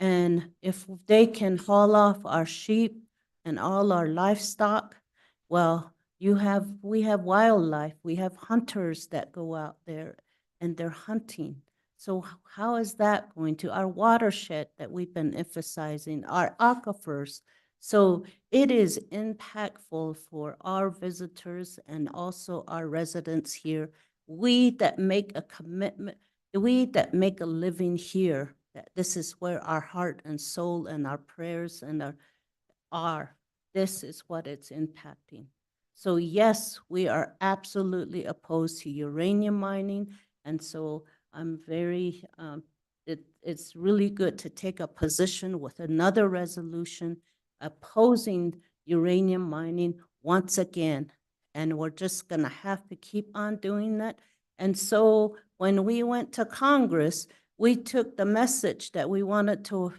And if they can haul off our sheep and all our livestock, well, we have wildlife, we have hunters that go out there and they're hunting. So how is that going to our watershed that we've been emphasizing, our aquifers? So it is impactful for our visitors and also our residents here. We that make a commitment, we that make a living here, that this is where our heart and soul and our prayers and are. This is what it's impacting. So yes, we are absolutely opposed to uranium mining. And so I'm very, it's really good to take a position with another resolution opposing uranium mining once again. And we're just gonna have to keep on doing that. And so when we went to Congress, we took the message that we wanted to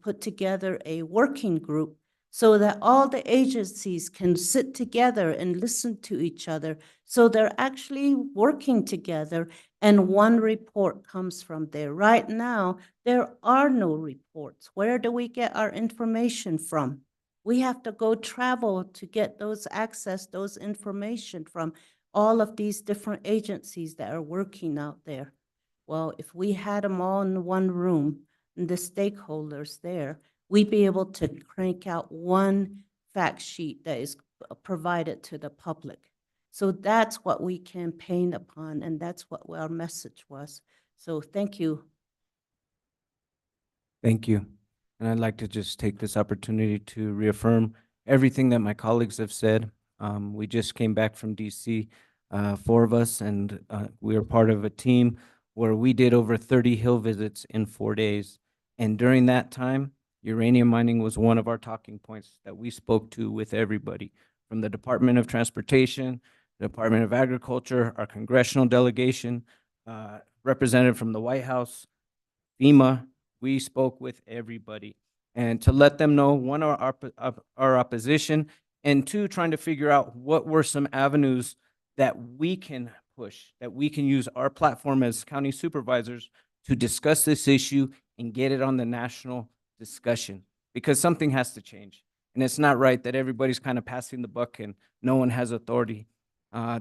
put together a working group so that all the agencies can sit together and listen to each other. So they're actually working together and one report comes from there. Right now, there are no reports. Where do we get our information from? We have to go travel to get those access, those information from all of these different agencies that are working out there. Well, if we had them all in one room and the stakeholders there, we'd be able to crank out one fact sheet that is provided to the public. So that's what we campaigned upon, and that's what our message was. So thank you. Thank you. And I'd like to just take this opportunity to reaffirm everything that my colleagues have said. We just came back from DC, 4 of us, and we are part of a team where we did over 30 hill visits in 4 days. And during that time, uranium mining was one of our talking points that we spoke to with everybody, from the Department of Transportation, the Department of Agriculture, our congressional delegation, representative from the White House, FEMA. We spoke with everybody, and to let them know, one, our opposition, and two, trying to figure out what were some avenues that we can push, that we can use our platform as county supervisors to discuss this issue and get it on the national discussion, because something has to change. And it's not right that everybody's kind of passing the buck and no one has authority.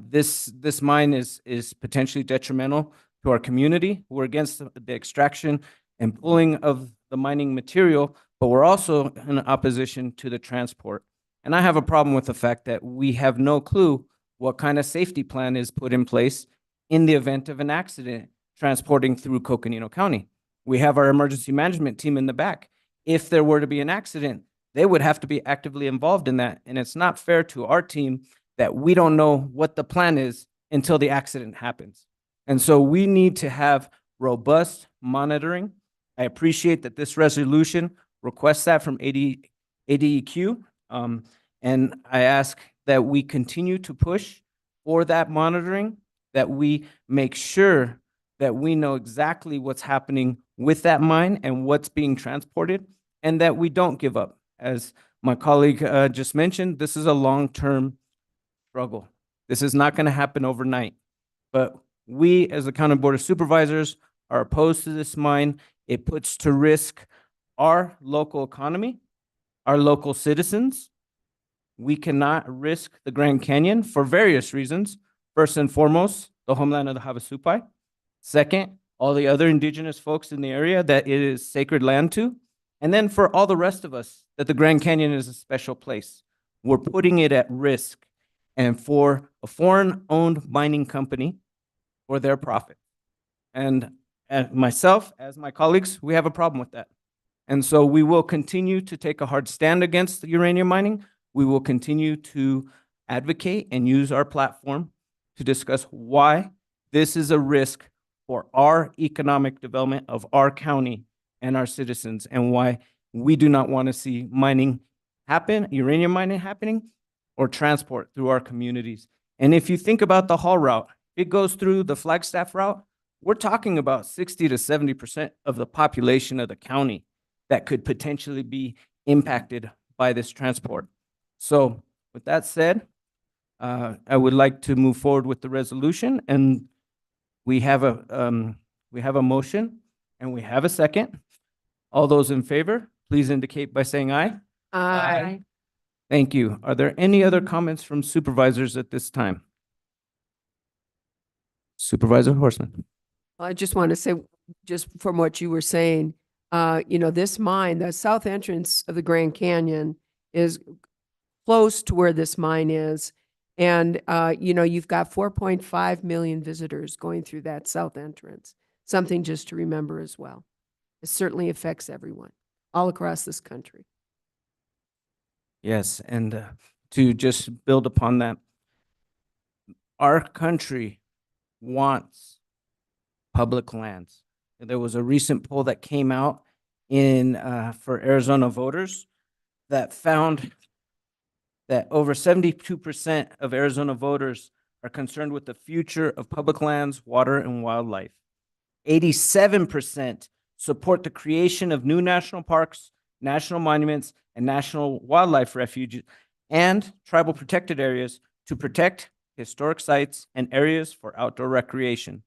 This mine is potentially detrimental to our community. We're against the extraction and pulling of the mining material, but we're also in opposition to the transport. And I have a problem with the fact that we have no clue what kind of safety plan is put in place in the event of an accident transporting through Coconino County. We have our emergency management team in the back. If there were to be an accident, they would have to be actively involved in that. And it's not fair to our team that we don't know what the plan is until the accident happens. And so we need to have robust monitoring. I appreciate that this resolution requests that from ADEQ. And I ask that we continue to push for that monitoring, that we make sure that we know exactly what's happening with that mine and what's being transported, and that we don't give up. As my colleague just mentioned, this is a long-term struggle. This is not going to happen overnight. But we, as the County Board of Supervisors, are opposed to this mine. It puts to risk our local economy, our local citizens. We cannot risk the Grand Canyon for various reasons. First and foremost, the homeland of the Havasupai. Second, all the other indigenous folks in the area that it is sacred land to. And then for all the rest of us, that the Grand Canyon is a special place. We're putting it at risk. And for a foreign-owned mining company, for their profit. And myself, as my colleagues, we have a problem with that. And so we will continue to take a hard stand against uranium mining. We will continue to advocate and use our platform to discuss why this is a risk for our economic development of our county and our citizens, and why we do not want to see mining happen, uranium mining happening, or transport through our communities. And if you think about the haul route, it goes through the Flagstaff route. We're talking about 60 to 70% of the population of the county that could potentially be impacted by this transport. So with that said, I would like to move forward with the resolution, and we have a motion and we have a second. All those in favor, please indicate by saying aye. Aye. Thank you. Are there any other comments from supervisors at this time? Supervisor Horstman. I just want to say, just from what you were saying, this mine, the south entrance of the Grand Canyon is close to where this mine is. And, you've got 4.5 million visitors going through that south entrance. Something just to remember as well. It certainly affects everyone all across this country. Yes, and to just build upon that, our country wants public lands. And there was a recent poll that came out for Arizona voters that found that over 72% of Arizona voters are concerned with the future of public lands, water, and wildlife. 87% support the creation of new national parks, national monuments, and national wildlife refuges and tribal protected areas to protect historic sites and areas for outdoor recreation.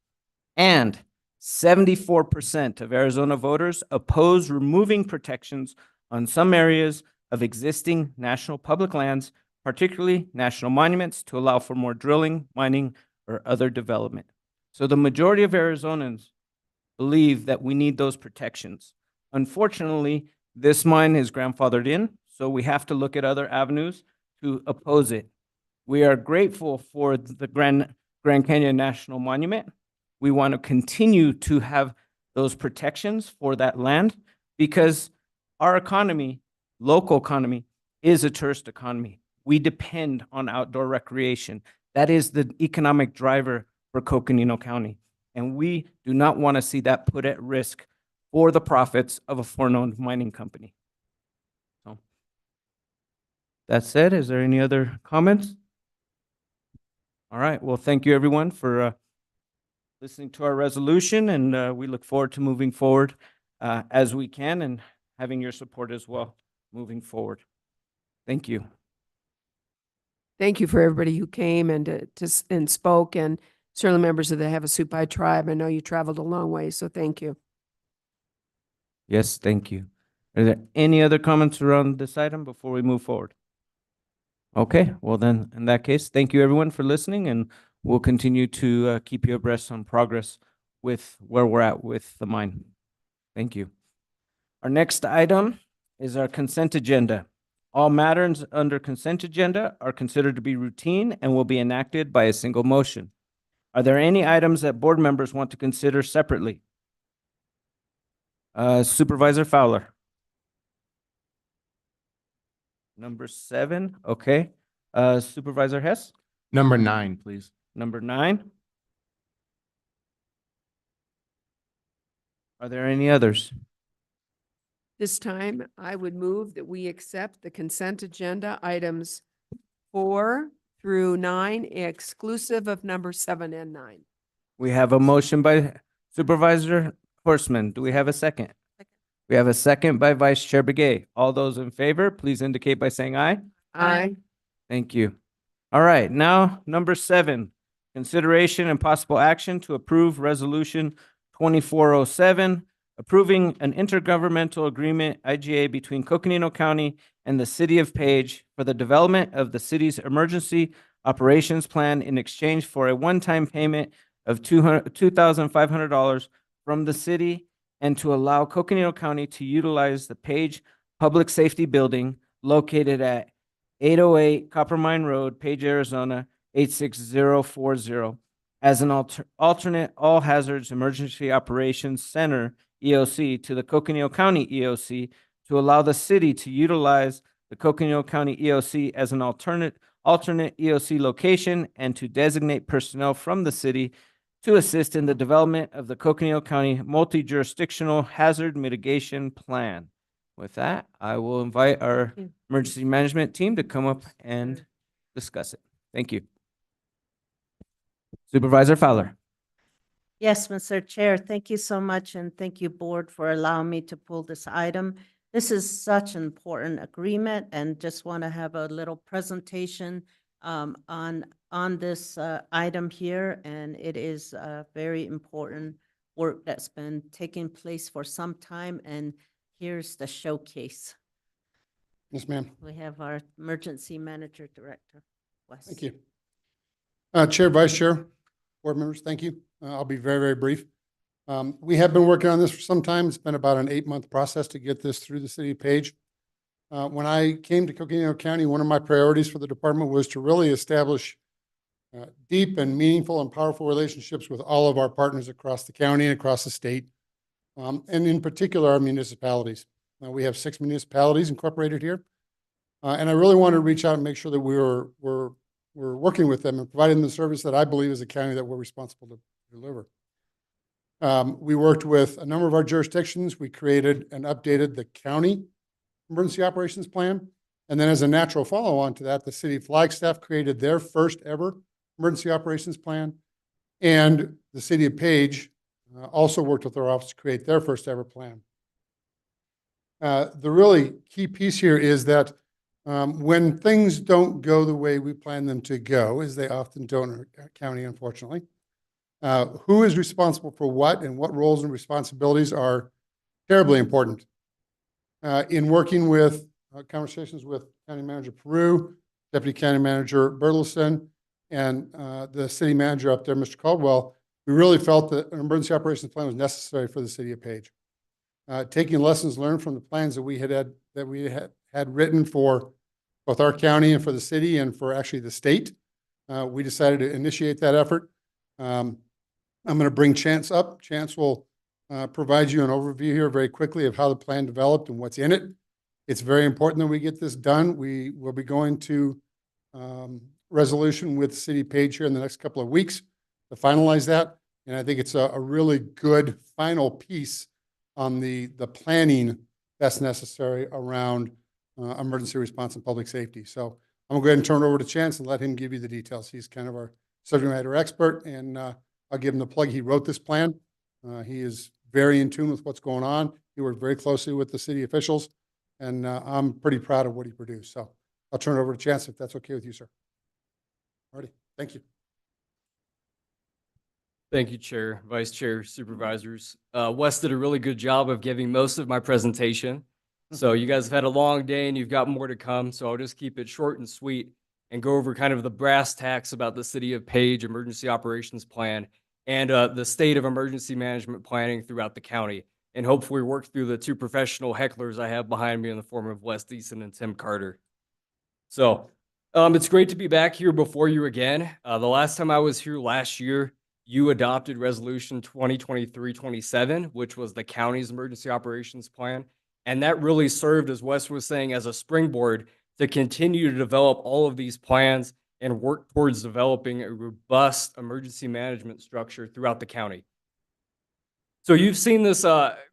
And 74% of Arizona voters oppose removing protections on some areas of existing national public lands, particularly national monuments, to allow for more drilling, mining, or other development. So the majority of Arizonans believe that we need those protections. Unfortunately, this mine is grandfathered in, so we have to look at other avenues to oppose it. We are grateful for the Grand Canyon National Monument. We want to continue to have those protections for that land because our economy, local economy, is a tourist economy. We depend on outdoor recreation. That is the economic driver for Coconino County. And we do not want to see that put at risk for the profits of a foreign-owned mining company. So, that said, is there any other comments? All right, well, thank you everyone for listening to our resolution, and we look forward to moving forward as we can and having your support as well moving forward. Thank you. Thank you for everybody who came and and spoke, and certainly members of the Havasupai tribe. I know you traveled a long way, so thank you. Yes, thank you. Are there any other comments around this item before we move forward? Okay, well then, in that case, thank you everyone for listening, and we'll continue to keep you abreast on progress with where we're at with the mine. Thank you. Our next item is our consent agenda. All matters under consent agenda are considered to be routine and will be enacted by a single motion. Are there any items that board members want to consider separately? Supervisor Fowler. Number 7, okay. Supervisor Hess? Number 9, please. Number 9. Are there any others? This time, I would move that we accept the consent agenda items 4 through 9, exclusive of number 7 and 9. We have a motion by Supervisor Horstman. Do we have a second? We have a second by Vice Chair Begay. All those in favor, please indicate by saying aye. Aye. Thank you. All right, now number 7, consideration and possible action to approve resolution 2407, approving an intergovernmental agreement, IGA, between Coconino County and the City of Page for the development of the city's emergency operations plan in exchange for a one-time payment of $2,500 from the city and to allow Coconino County to utilize the Page Public Safety Building located at 808 Copper Mine Road, Page, Arizona, 86040 as an alternate all hazards emergency operations center EOC to the Coconino County EOC to allow the city to utilize the Coconino County EOC as an alternate EOC location and to designate personnel from the city to assist in the development of the Coconino County multi-jurisdictional hazard mitigation plan. With that, I will invite our emergency management team to come up and discuss it. Thank you. Supervisor Fowler. Yes, Mr. Chair, thank you so much, and thank you, Board, for allowing me to pull this item. This is such an important agreement, and just want to have a little presentation on this item here, and it is very important work that's been taking place for some time, and here's the showcase. Yes, ma'am. We have our Emergency Manager Director, Wes. Thank you. Chair, Vice Chair, board members, thank you. I'll be very, very brief. We have been working on this for some time. It's been about an 8-month process to get this through the city of Page. When I came to Coconino County, one of my priorities for the department was to really establish deep and meaningful and powerful relationships with all of our partners across the county and across the state, and in particular our municipalities. We have 6 municipalities incorporated here, and I really wanted to reach out and make sure that we're working with them and providing the service that I believe as a county that we're responsible to deliver. We worked with a number of our jurisdictions. We created and updated the county emergency operations plan. And then as a natural follow-on to that, the city of Flagstaff created their first ever emergency operations plan. And the city of Page also worked with our office to create their first ever plan. The really key piece here is that when things don't go the way we plan them to go, as they often don't in our county, unfortunately, who is responsible for what and what roles and responsibilities are terribly important. In working with conversations with County Manager Peru, Deputy County Manager Bertelson, and the city manager up there, Mr. Caldwell, we really felt that an emergency operations plan was necessary for the city of Page. Taking lessons learned from the plans that we had written for both our county and for the city and for actually the state, we decided to initiate that effort. I'm going to bring Chance up. Chance will provide you an overview here very quickly of how the plan developed and what's in it. It's very important that we get this done. We will be going to resolution with City Page here in the next couple of weeks to finalize that. And I think it's a really good final piece on the planning that's necessary around emergency response and public safety. So I'm going to go ahead and turn it over to Chance and let him give you the details. He's kind of our subject matter expert, and I'll give him the plug. He wrote this plan. He is very in tune with what's going on. He worked very closely with the city officials, and I'm pretty proud of what he produced. So I'll turn it over to Chance if that's okay with you, sir. Alrighty, thank you. Thank you, Chair, Vice Chair, Supervisors. Wes did a really good job of giving most of my presentation. So you guys have had a long day and you've got more to come. So I'll just keep it short and sweet and go over kind of the brass tacks about the City of Page Emergency Operations Plan and the state of emergency management planning throughout the county. And hopefully work through the 2 professional hecklers I have behind me in the form of Wes Deason and Tim Carter. So it's great to be back here before you again. The last time I was here last year, you adopted Resolution 2023-27, which was the county's emergency operations plan. And that really served, as Wes was saying, as a springboard to continue to develop all of these plans and work towards developing a robust emergency management structure throughout the county. So you've seen this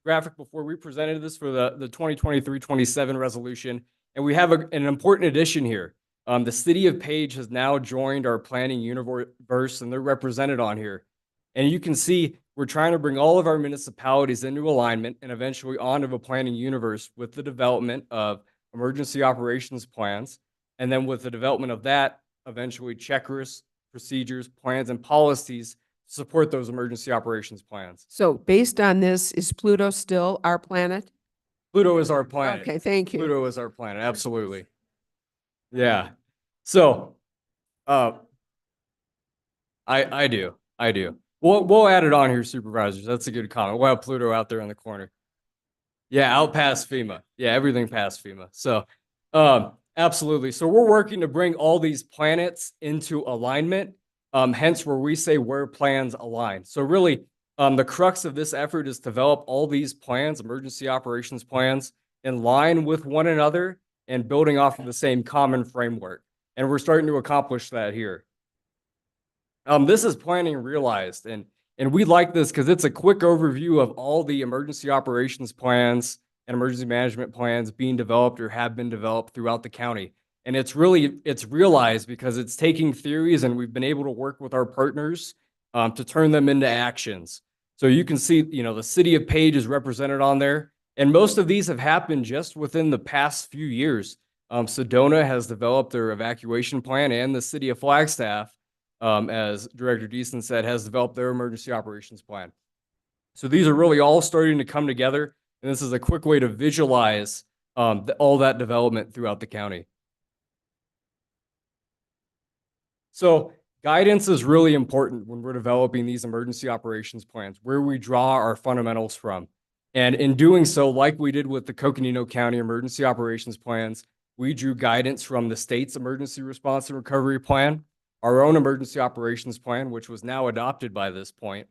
graphic before. We presented this for the 2023-27 resolution, and we have an important addition here. The City of Page has now joined our planning universe, and they're represented on here. And you can see we're trying to bring all of our municipalities into alignment and eventually onto a planning universe with the development of emergency operations plans. And then with the development of that, eventually checklists, procedures, plans, and policies to support those emergency operations plans. So based on this, is Pluto still our planet? Pluto is our planet. Okay, thank you. Pluto is our planet, absolutely. Yeah. So, I do. We'll add it on here, supervisors. That's a good comment. We'll have Pluto out there in the corner. Yeah, out past FEMA. Yeah, everything past FEMA. So, absolutely. So we're working to bring all these planets into alignment. Hence where we say where plans align. So really, the crux of this effort is to develop all these plans, emergency operations plans, in line with one another and building off of the same common framework. And we're starting to accomplish that here. This is planning realized, and we like this because it's a quick overview of all the emergency operations plans and emergency management plans being developed or have been developed throughout the county. And it's realized because it's taking theories, and we've been able to work with our partners to turn them into actions. So you can see, the city of Page is represented on there, and most of these have happened just within the past few years. Sedona has developed their evacuation plan, and the city of Flagstaff, as Director Deason said, has developed their emergency operations plan. So these are really all starting to come together, and this is a quick way to visualize all that development throughout the county. So guidance is really important when we're developing these emergency operations plans, where we draw our fundamentals from. And in doing so, like we did with the Coconino County emergency operations plans, we drew guidance from the state's emergency response and recovery plan, our own emergency operations plan, which was now adopted by this point,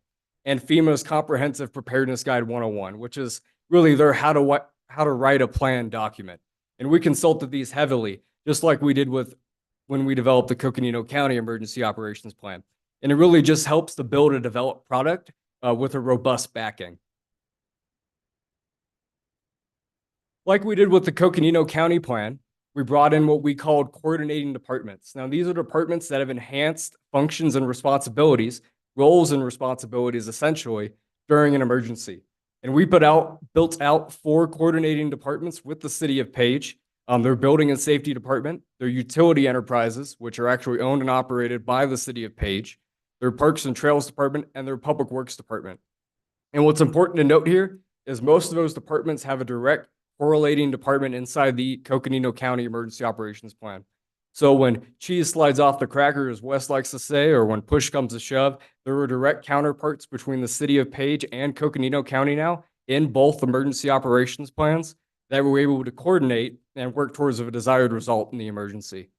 and FEMA's Comprehensive Preparedness Guide 101, which is really their how to write a plan document. And we consulted these heavily, just like we did when we developed the Coconino County Emergency Operations Plan. And it really just helps to build a developed product with a robust backing. Like we did with the Coconino County Plan, we brought in what we called coordinating departments. Now, these are departments that have enhanced functions and responsibilities, roles and responsibilities essentially, during an emergency. And we built out 4 coordinating departments with the city of Page. Their building and safety department, their utility enterprises, which are actually owned and operated by the city of Page, their parks and trails department, and their public works department. And what's important to note here is most of those departments have a direct correlating department inside the Coconino County Emergency Operations Plan. So when cheese slides off the cracker, as Wes likes to say, or when push comes to shove, there are direct counterparts between the city of Page and Coconino County now in both emergency operations plans that we're able to coordinate and work towards a desired result in the emergency.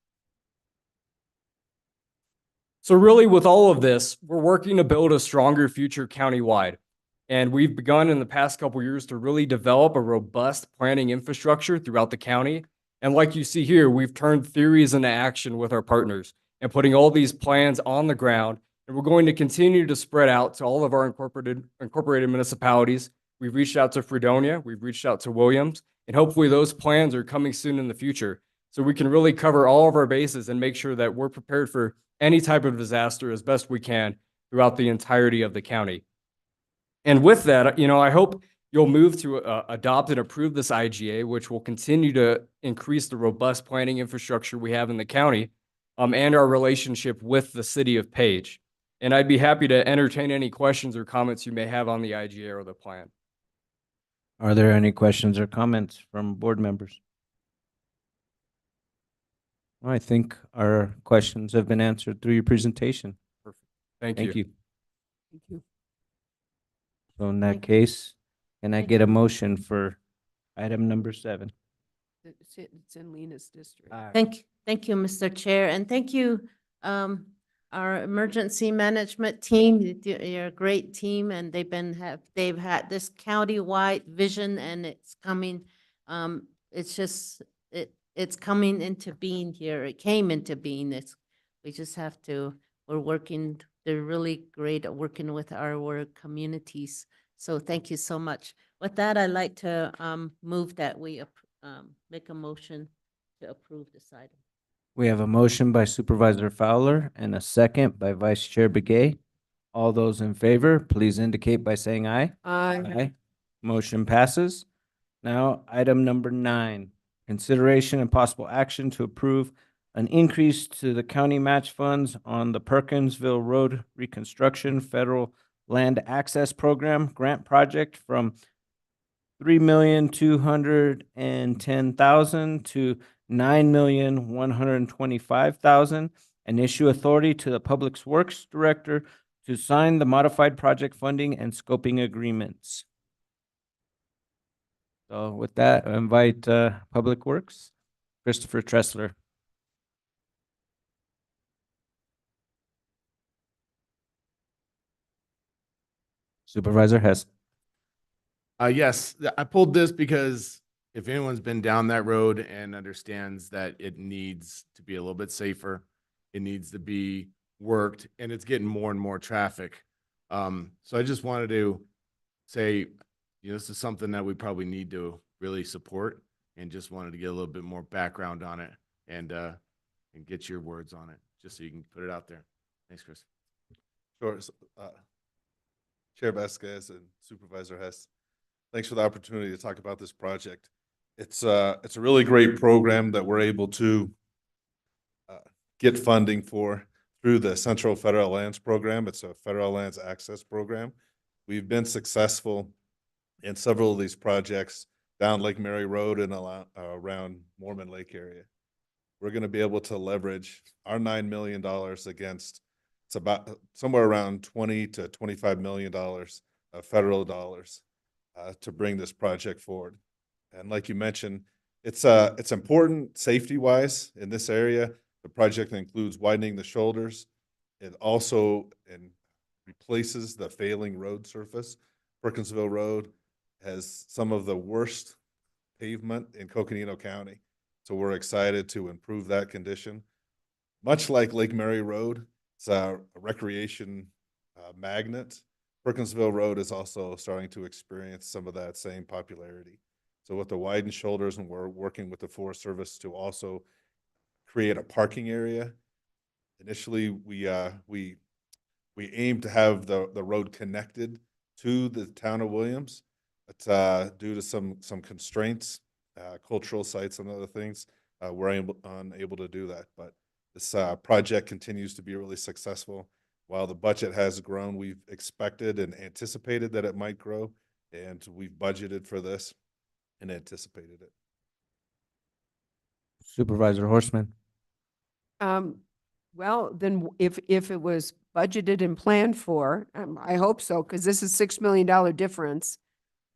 So really with all of this, we're working to build a stronger future countywide. And we've begun in the past couple of years to really develop a robust planning infrastructure throughout the county. And like you see here, we've turned theories into action with our partners and putting all these plans on the ground. And we're going to continue to spread out to all of our incorporated municipalities. We've reached out to Fredonia, we've reached out to Williams, and hopefully those plans are coming soon in the future. So we can really cover all of our bases and make sure that we're prepared for any type of disaster as best we can throughout the entirety of the county. And with that, I hope you'll move to adopt and approve this IGA, which will continue to increase the robust planning infrastructure we have in the county and our relationship with the city of Page. And I'd be happy to entertain any questions or comments you may have on the IGA or the plan. Are there any questions or comments from board members? Well, I think our questions have been answered through your presentation. Perfect. Thank Thank you. you. Thank you. So in that case, can I get a motion for item number 7? It's in Lena's district. Thank you, Mr. Chair, and thank you, our emergency management team. You're a great team, and they've had this county-wide vision, and it's coming. It's coming into being here. It came into being. We're working. They're really great at working with our communities. So thank you so much. With that, I'd like to move that we make a motion to approve this item. We have a motion by Supervisor Fowler and a second by Vice Chair Begay. All those in favor, please indicate by saying aye. Aye. Motion passes. Now, item number 9, consideration and possible action to approve an increase to the county match funds on the Perkinsville Road Reconstruction Federal Land Access Program grant project from $3,210,000 to $9,125,000, and issue authority to the Public Works Director to sign the modified project funding and scoping agreements. So with that, I invite Public Works, Christopher Tressler. Supervisor Hess. Yes, I pulled this because if anyone's been down that road and understands that it needs to be a little bit safer, it needs to be worked, and it's getting more and more traffic. So I just wanted to say, this is something that we probably need to really support, and just wanted to get a little bit more background on it and get your words on it, just so you can put it out there. Thanks, Chris. Sure. Chair Vasquez and Supervisor Hess, thanks for the opportunity to talk about this project. It's a really great program that we're able to get funding for through the Central Federal Lands Program. It's a federal lands access program. We've been successful in several of these projects down Lake Mary Road and around Mormon Lake area. We're going to be able to leverage our $9 million against, it's about somewhere around $20 to $25 million of federal dollars to bring this project forward. And like you mentioned, it's important safety-wise in this area. The project includes widening the shoulders. It also replaces the failing road surface. Perkinsville Road has some of the worst pavement in Coconino County. So we're excited to improve that condition. Much like Lake Mary Road, it's a recreation magnet. Perkinsville Road is also starting to experience some of that same popularity. So with the widened shoulders, and we're working with the Forest Service to also create a parking area. Initially, we aim to have the road connected to the town of Williams, but due to some constraints, cultural sites and other things, we're unable to do that. But this project continues to be really successful. While the budget has grown, we've expected and anticipated that it might grow, and we've budgeted for this and anticipated it. Supervisor Horstman. Well, then if it was budgeted and planned for, I hope so, because this is $6 million difference.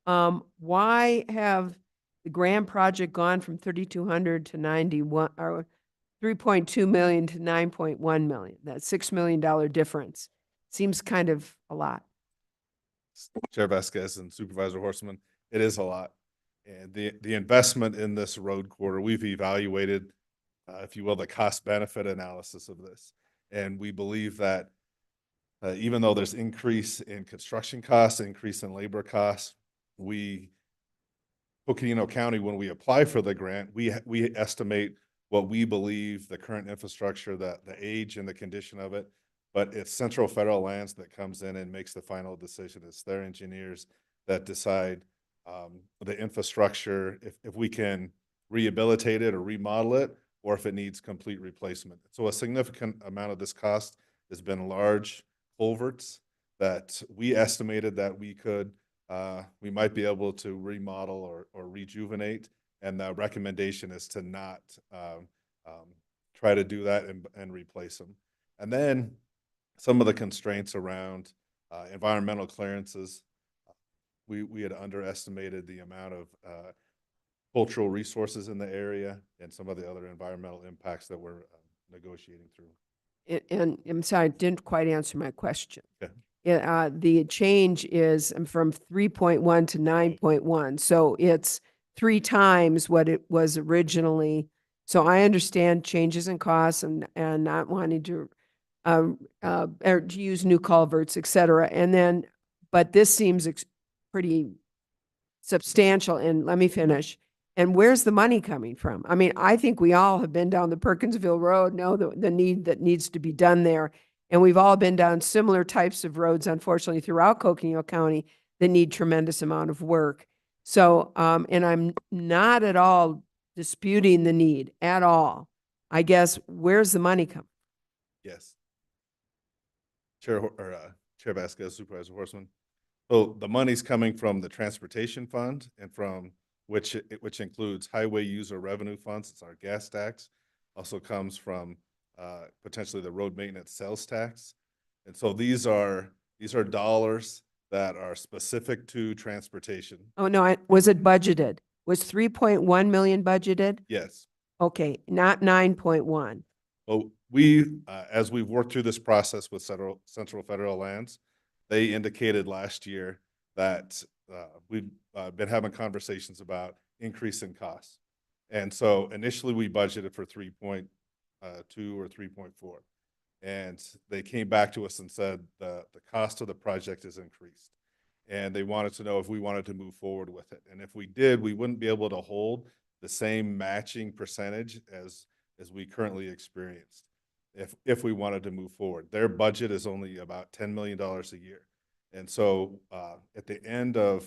Why have the grand project gone from 3,200 to 91, or 3.2 million to 9.1 million? That $6 million difference seems kind of a lot. Chair Vasquez and Supervisor Horstman, it is a lot. And the investment in this road corridor, we've evaluated, if you will, the cost benefit analysis of this. And we believe that even though there's increase in construction costs, increase in labor costs, Coconino County, when we apply for the grant, we estimate what we believe the current infrastructure, the age and the condition of it, but it's Central Federal Lands that comes in and makes the final decision. It's their engineers that decide the infrastructure, if we can rehabilitate it or remodel it, or if it needs complete replacement. So a significant amount of this cost has been large culverts that we estimated that we might be able to remodel or rejuvenate. And the recommendation is to not try to do that and replace them. And then some of the constraints around environmental clearances. We had underestimated the amount of cultural resources in the area and some of the other environmental impacts that we're negotiating through. And I'm sorry, I didn't quite answer my question. Okay. The change is from 3.1 to 9.1. So it's 3 times what it was originally. So I understand changes in costs and not wanting to or to use new culverts, et cetera. And then, but this seems pretty substantial. And let me finish. And where's the money coming from? I mean, I think we all have been down the Perkinsville Road, know the need that needs to be done there. And we've all been down similar types of roads, unfortunately, throughout Coconino County that need tremendous amount of work. So, and I'm not at all disputing the need at all. I guess, where's the money come? Yes. Chair Vasquez, Supervisor Horstman. So the money's coming from the transportation fund and from which includes highway user revenue funds. It's our gas tax. Also comes from potentially the road maintenance sales tax. And so these are dollars that are specific to transportation. Oh, no, was it budgeted? Was 3.1 million budgeted? Yes. Okay, not 9.1. Well, we, as we've worked through this process with Central Federal Lands, they indicated last year that we've been having conversations about increase in costs. And so initially we budgeted for 3.2 or 3.4. And they came back to us and said the cost of the project is increased. And they wanted to know if we wanted to move forward with it. And if we did, we wouldn't be able to hold the same matching percentage as we currently experienced if we wanted to move forward. Their budget is only about $10 million a year. And so at the end of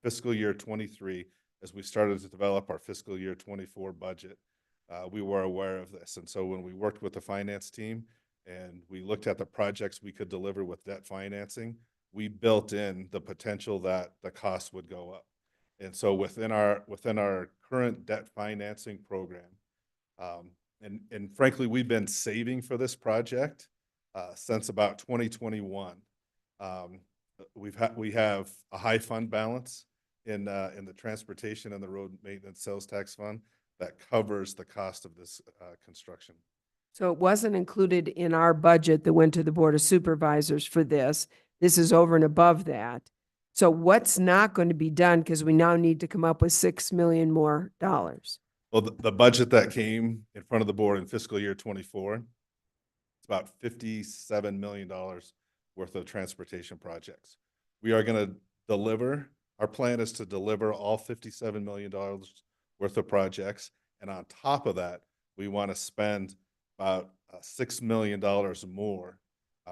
fiscal year 23, as we started to develop our fiscal year 24 budget, we were aware of this. And so when we worked with the finance team and we looked at the projects we could deliver with debt financing, we built in the potential that the cost would go up. And so within our current debt financing program, and frankly, we've been saving for this project since about 2021. We have a high fund balance in the transportation and the road maintenance sales tax fund that covers the cost of this construction. So it wasn't included in our budget that went to the Board of Supervisors for this. This is over and above that. So what's not going to be done, because we now need to come up with $6 million more dollars? Well, the budget that came in front of the board in fiscal year 24, it's about $57 million worth of transportation projects. We are going to deliver, our plan is to deliver all $57 million worth of projects. And on top of that, we want to spend about $6 million more,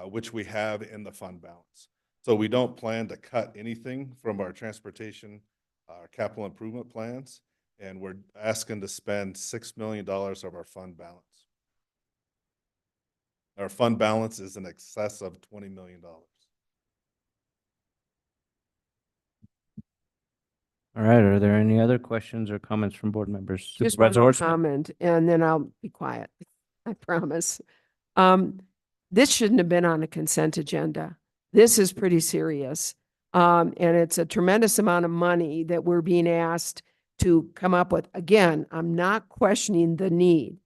which we have in the fund balance. So we don't plan to cut anything from our transportation capital improvement plans. And we're asking to spend $6 million of our fund balance. Our fund balance is in excess of $20 million. All right, are there any other questions or comments from board members? Just Supervisor one Horstman? comment, and then I'll be quiet. I promise. This shouldn't have been on a consent agenda. This is pretty serious. And it's a tremendous amount of money that we're being asked to come up with. Again, I'm not questioning the need.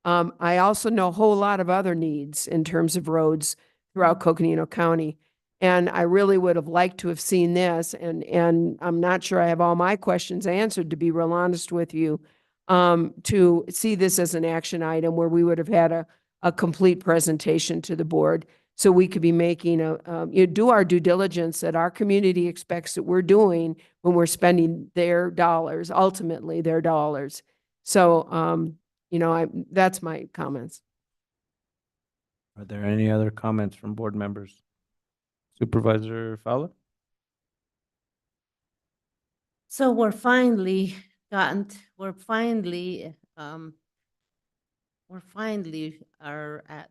I also know a whole lot of other needs in terms of roads throughout Coconino County. And I really would have liked to have seen this, and I'm not sure I have all my questions answered, to be real honest with you, to see this as an action item where we would have had a complete presentation to the board, so we could be making do our due diligence that our community expects that we're doing when we're spending their dollars, ultimately their dollars. So, that's my comments. Are there any other comments from board members? Supervisor Fowler? So we're finally are at,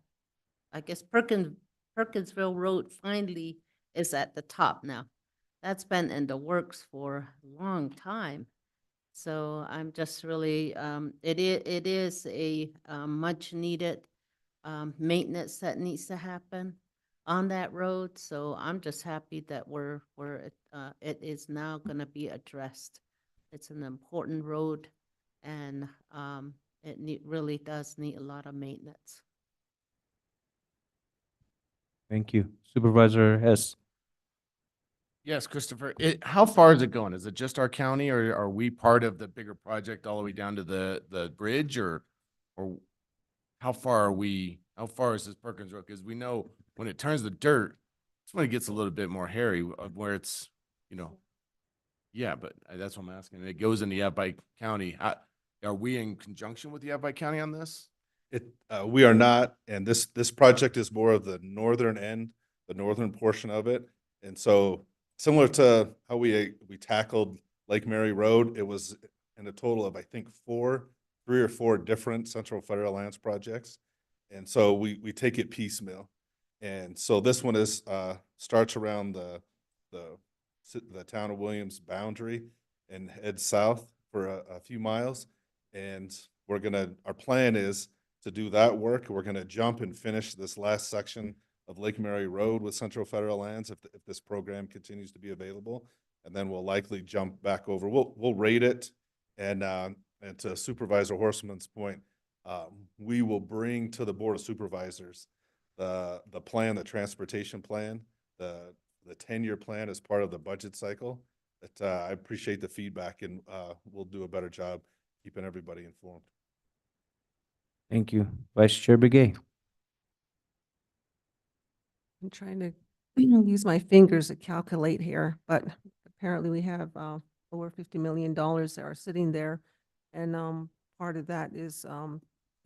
I guess Perkinsville Road finally is at the top now. That's been in the works for a long time. So I'm just really, it is a much needed maintenance that needs to happen on that road. So I'm just happy that it is now going to be addressed. It's an important road, and it really does need a lot of maintenance. Thank you. Supervisor Hess? Yes, Christopher, how far is it going? Is it just our county, or are we part of the bigger project all the way down to the bridge, or how far is this Perkins Road? Because we know when it turns to dirt, it's when it gets a little bit more hairy, where it's, yeah, but that's what I'm asking. It goes into Yavapai County. Are we in conjunction with Yavapai County on this? We are not, and this project is more of the northern end, the northern portion of it. And so similar to how we tackled Lake Mary Road, it was in a total of, I think, 3 or 4 different Central Federal Lands projects. And so we take it piecemeal. And so this one starts around the town of Williams boundary and heads south for a few miles. And our plan is to do that work. We're gonna jump and finish this last section of Lake Mary Road with Central Federal Lands if this program continues to be available. And then we'll likely jump back over. We'll rate it. And to Supervisor Horstman's point, we will bring to the Board of Supervisors the plan, the transportation plan, the 10-year plan as part of the budget cycle. That I appreciate the feedback, and we'll do a better job keeping everybody informed. Thank you. Vice Chair Begay. I'm trying to use my fingers to calculate here, but apparently we have over $50 million that are sitting there. And part of that is going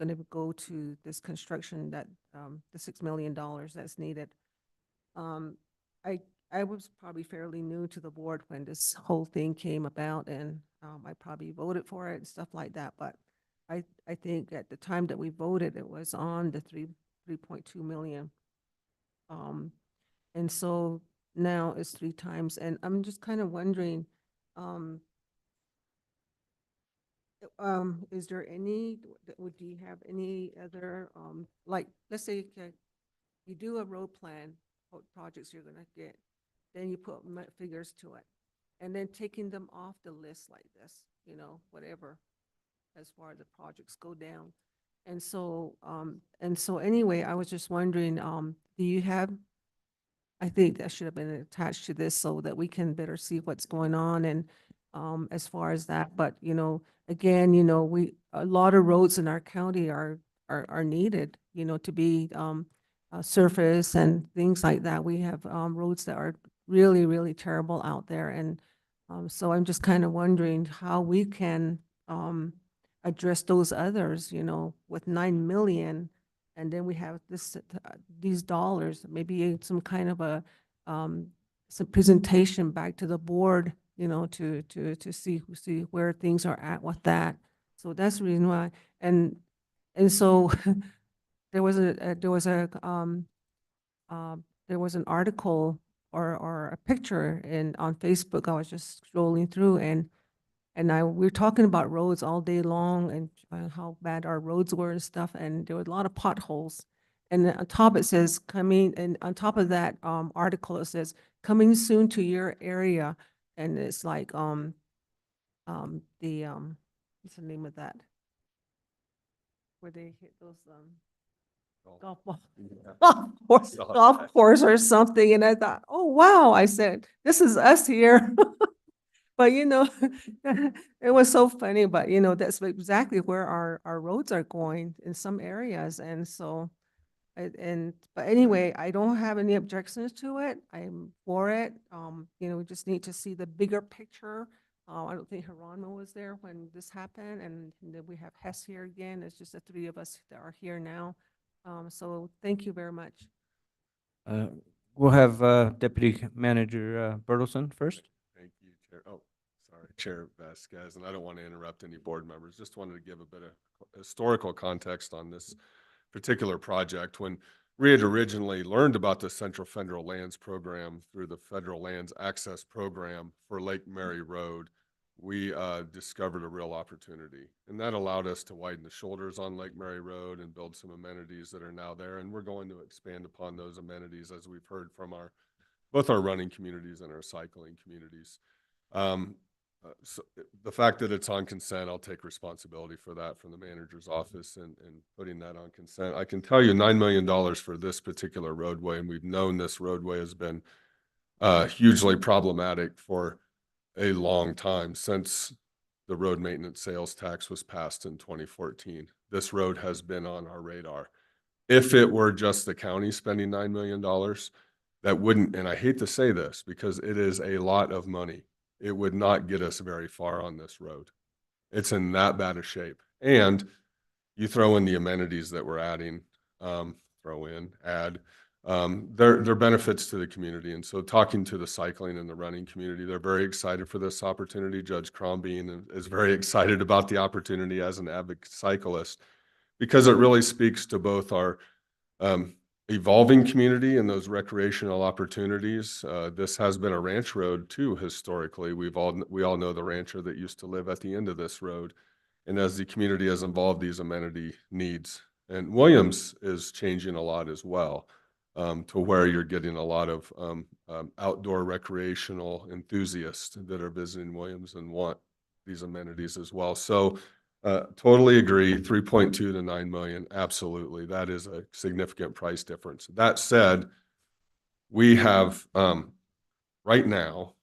to go to this construction that the $6 million that's needed. I was probably fairly new to the board when this whole thing came about, and I probably voted for it and stuff like that. But I think at the time that we voted, it was on the 3.2 million. And so now it's 3 times, and I'm just kind of wondering, is there any, do you have any other, like, let's say you do a road plan, what projects you're gonna get, then you put figures to it, and then taking them off the list like this, you know, whatever, as far as the projects go down. And so anyway, I was just wondering, do you have, I think that should have been attached to this so that we can better see what's going on and as far as that. But, you know, again, you know, a lot of roads in our county are needed, you know, to be surface and things like that. We have roads that are really, really terrible out there. And so I'm just kind of wondering how we can address those others, you know, with 9 million. And then we have these dollars, maybe some kind of a some presentation back to the board, you know, to see where things are at with that. So that's the reason why. And so there was an article or a picture on Facebook. I was just scrolling through, and we were talking about roads all day long and how bad our roads were and stuff. And there were a lot of potholes. And on top it says coming, and on top of that article it says coming soon to your area. And it's like what's the name of that? Where they hit those golf ball, golf course or something. And I thought, oh wow, I said, this is us here. But you know, it was so funny, but you know, that's exactly where our roads are going in some areas. And so, but anyway, I don't have any objections to it. I'm for it. You know, we just need to see the bigger picture. I don't think Geronimo was there when this happened, and then we have Hess here again. It's just the 3 of us that are here now. So thank you very much. We'll have Deputy Manager Bertelson first. Thank you, Chair. Oh, sorry, Chair Vasquez, and I don't want to interrupt any board members. Just wanted to give a bit of historical context on this particular project. When we had originally learned about the Central Federal Lands Program through the Federal Lands Access Program for Lake Mary Road, we discovered a real opportunity. And that allowed us to widen the shoulders on Lake Mary Road and build some amenities that are now there. And we're going to expand upon those amenities, as we've heard from both our running communities and our cycling communities. So the fact that it's on consent, I'll take responsibility for that from the manager's office and putting that on consent. I can tell you $9 million for this particular roadway, and we've known this roadway has been hugely problematic for a long time, since the road maintenance sales tax was passed in 2014. This road has been on our radar. If it were just the county spending $9 million, that wouldn't, and I hate to say this because it is a lot of money, it would not get us very far on this road. It's in that bad a shape. And you throw in the amenities that we're adding, they're benefits to the community. And so talking to the cycling and the running community, they're very excited for this opportunity. Judge Crombie is very excited about the opportunity as an advocate cyclist, because it really speaks to both our evolving community and those recreational opportunities. This has been a ranch road too, historically. We all know the rancher that used to live at the end of this road. And as the community has evolved, these amenity needs, and Williams is changing a lot as well. to where you're getting a lot of outdoor recreational enthusiasts that are visiting Williams and want these amenities as well. So totally agree, 3.2 to 9 million, absolutely. That is a significant price difference. That said, we have right now,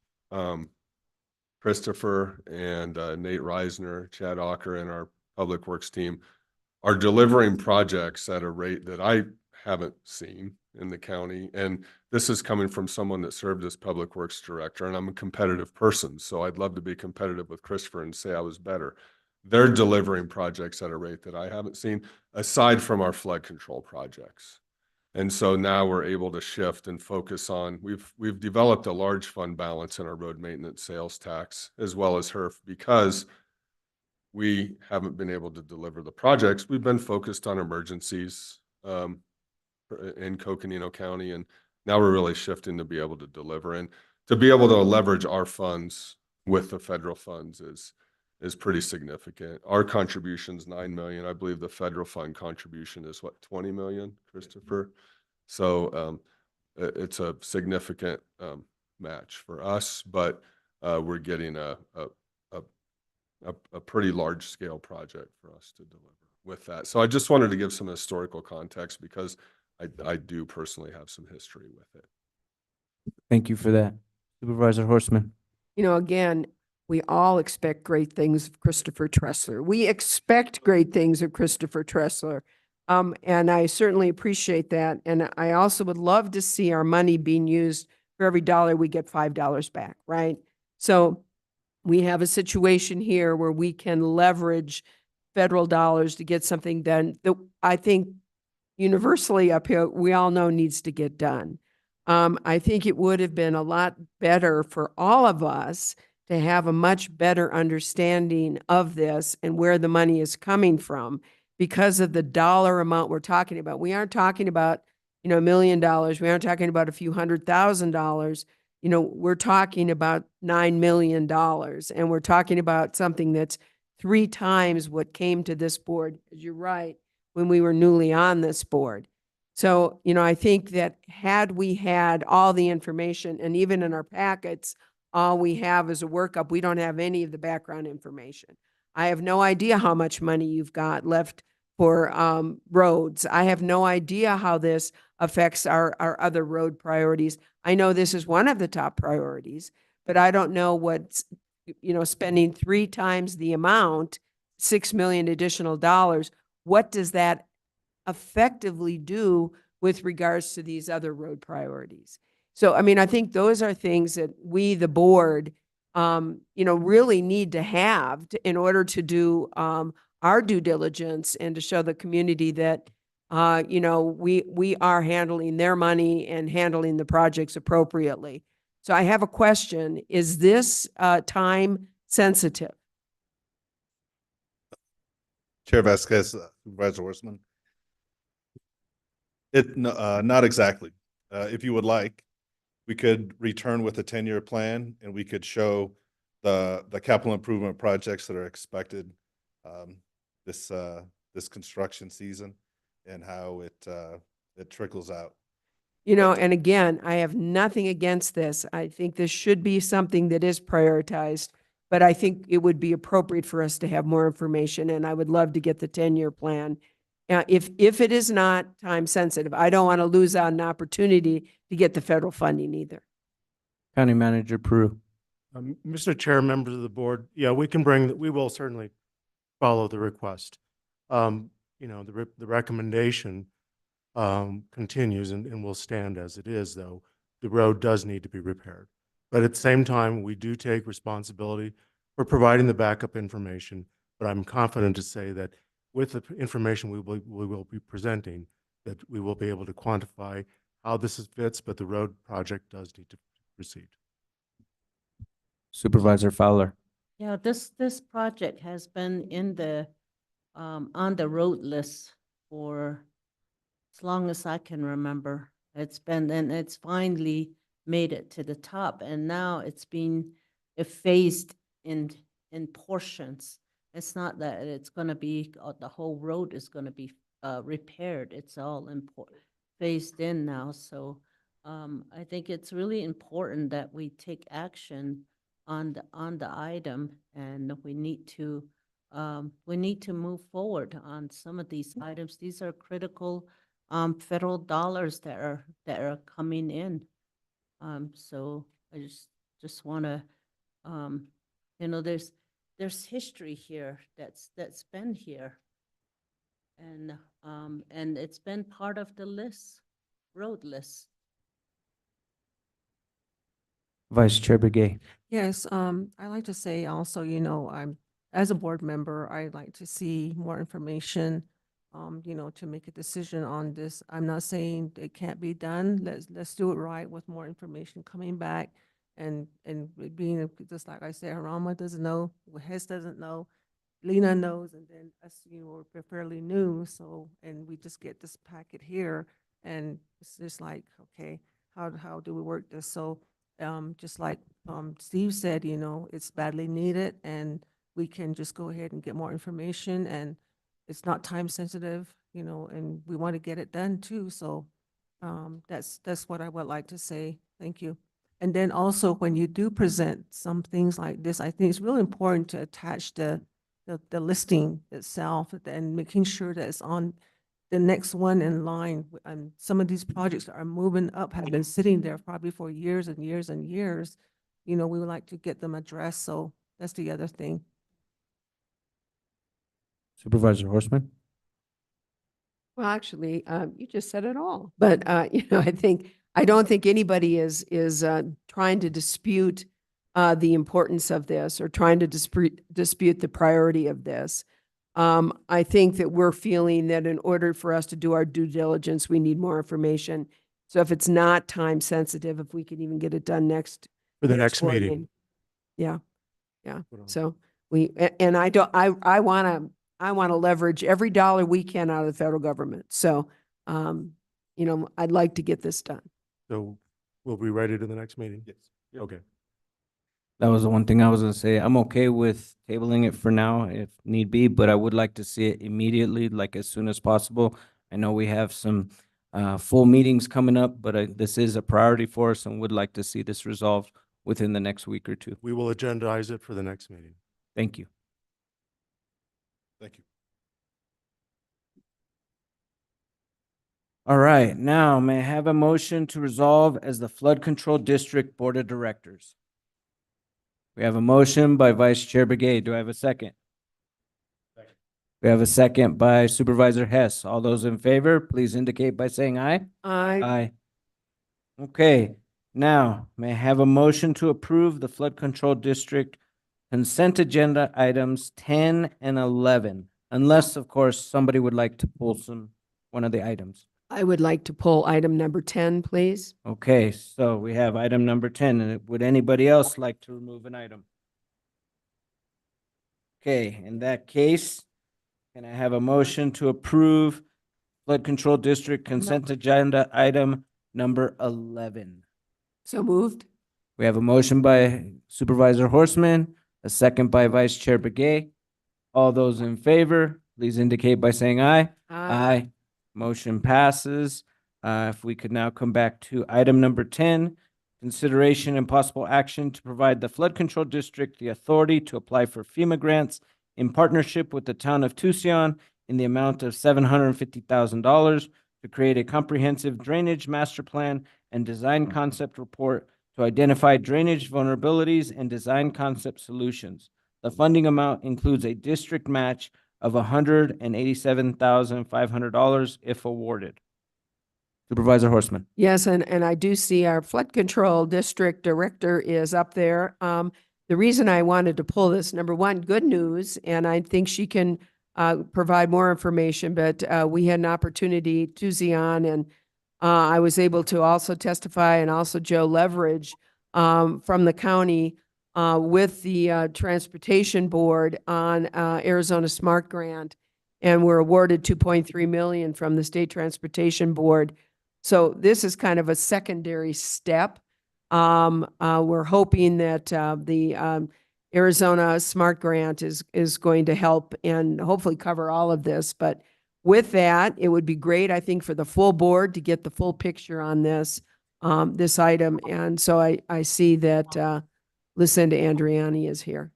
Christopher and Nate Reisner, Chad Ocker, and our Public Works team are delivering projects at a rate that I haven't seen in the county. And this is coming from someone that served as Public Works Director, and I'm a competitive person, so I'd love to be competitive with Christopher and say I was better. They're delivering projects at a rate that I haven't seen, aside from our flood control projects. And so now we're able to shift and focus on, we've developed a large fund balance in our road maintenance sales tax as well as HERF because we haven't been able to deliver the projects. We've been focused on emergencies in Coconino County, and now we're really shifting to be able to deliver. And to be able to leverage our funds with the federal funds is pretty significant. Our contribution's 9 million. I believe the federal fund contribution is what, 20 million, Christopher? So it's a significant match for us, but we're getting a pretty large scale project for us to deliver with that. So I just wanted to give some historical context because I do personally have some history with it. Thank you for that. Supervisor Horstman. You know, again, we all expect great things of Christopher Tressler. We expect great things of Christopher Tressler. And I certainly appreciate that. And I also would love to see our money being used for every dollar we get $5 back, right? So we have a situation here where we can leverage federal dollars to get something done that I think universally up here, we all know needs to get done. I think it would have been a lot better for all of us to have a much better understanding of this and where the money is coming from because of the dollar amount we're talking about. We aren't talking about, you know, $1 million. We aren't talking about a few $100,000. You know, we're talking about $9 million, and we're talking about something that's 3 times what came to this board. You're right, when we were newly on this board. So, you know, I think that had we had all the information, and even in our packets, all we have is a workup. We don't have any of the background information. I have no idea how much money you've got left for roads. I have no idea how this affects our other road priorities. I know this is one of the top priorities, but I don't know what's, you know, spending 3 times the amount, $6 million additional dollars. What does that effectively do with regards to these other road priorities? So, I mean, I think those are things that we, the board, you know, really need to have in order to do our due diligence and to show the community that, you know, we are handling their money and handling the projects appropriately. So I have a question. Is this time sensitive? Chair Vasquez, Supervisor Horstman. Not exactly. If you would like, we could return with a 10-year plan and we could show the capital improvement projects that are expected this construction season and how it trickles out. You know, and again, I have nothing against this. I think this should be something that is prioritized, but I think it would be appropriate for us to have more information, and I would love to get the 10-year plan. If it is not time sensitive, I don't want to lose out an opportunity to get the federal funding either. County Manager Peru. Mr. Chair, members of the board, yeah, we will certainly follow the request. You know, the recommendation continues and will stand as it is, though the road does need to be repaired. But at the same time, we do take responsibility for providing the backup information. But I'm confident to say that with the information we will be presenting, that we will be able to quantify how this fits, but the road project does need to proceed. Supervisor Fowler. Yeah, this project has been in the on the road list for as long as I can remember. It's finally made it to the top, and now it's being effaced in portions. It's not that it's going to be the whole road is going to be repaired. It's all phased in now. So I think it's really important that we take action on the item, and we need to move forward on some of these items. These are critical federal dollars that are coming in. So I just want to, there's history here that's been here, and it's been part of the road list. Vice Chair Begay. Yes, I like to say also, as a board member, I like to see more information, to make a decision on this. I'm not saying it can't be done. Let's do it right with more information coming back, and it being, just like I said, Rama doesn't know, Hess doesn't know, Lena knows, and then us, we're fairly new, so, and we just get this packet here, and it's just like, okay, how do we work this? So, just like Steve said, it's badly needed, and we can just go ahead and get more information, and it's not time sensitive, and we want to get it done too. So that's what I would like to say. Thank you. And then also, when you do present some things like this, I think it's really important to attach the listing itself and making sure that it's on the next one in line. And some of these projects that are moving up have been sitting there probably for years and years and years. We would like to get them addressed. So that's the other thing. Supervisor Horstman. Well, actually, you just said it all. But, I don't think anybody is trying to dispute the importance of this or trying to dispute the priority of this. I think that we're feeling that in order for us to do our due diligence, we need more information. So if it's not time sensitive, if we can even get it done For the next board meeting. Yeah, yeah. Put on. So and I want to leverage every dollar we can out of the federal government. So, I'd like to get this done. So we'll be ready to the next meeting? Yes. Okay. That was the one thing I was gonna say. I'm okay with tabling it for now if need be, but I would like to see it immediately, like as soon as possible. I know we have some full meetings coming up, but this is a priority for us and would like to see this resolved within the next week or two. We will agendize it for the next meeting. Thank you. Thank you. All right, now may I have a motion to resolve as the Flood Control District Board of Directors? We have a motion by Vice Chair Begay. Do I have a second? Second. We have a second by Supervisor Hess. All those in favor, please indicate by saying aye. Aye. Okay, now may I have a motion to approve the Flood Control District consent agenda items 10 and 11, unless, of course, somebody would like to pull one of the items. I would like to pull item number 10, please. Okay, so we have item number 10, and would anybody else like to remove an item? Okay, in that case, can I have a motion to approve Flood Control District consent agenda item number 11? So moved. We have a motion by Supervisor Horstman, a second by Vice Chair Begay. All those in favor, please indicate by saying aye. Aye. Motion passes. If we could now come back to item number 10, consideration and possible action to provide the Flood Control District the authority to apply for FEMA grants in partnership with the town of Tucson in the amount of $750,000 to create a comprehensive drainage master plan and design concept report to identify drainage vulnerabilities and design concept solutions. The funding amount includes a district match of $187,500 if awarded. Supervisor Horstman. Yes, and I do see our flood control district director is up there. The reason I wanted to pull this, number one, good news, and I think she can provide more information, but we had an opportunity, Tucson, and I was able to also testify, and also Joe Leverage from the county with the Transportation Board on Arizona Smart Grant, and we're awarded $2.3 million from the State Transportation Board. So this is kind of a secondary step. We're hoping that the Arizona Smart Grant is going to help and hopefully cover all of this, but with that, it would be great, I think, for the full board to get the full picture on this, this item. And so I see that Lucinda Andriani is here.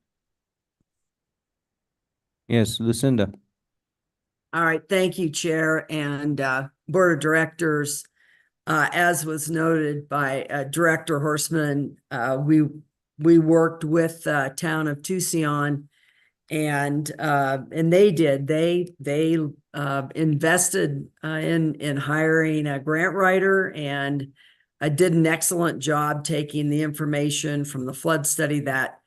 Yes, Lucinda. All right, thank you, Chair and Board of Directors. As was noted by Director Horstman, we worked with Town of Tucson, and they invested in hiring a grant writer and did an excellent job taking the information from the flood study that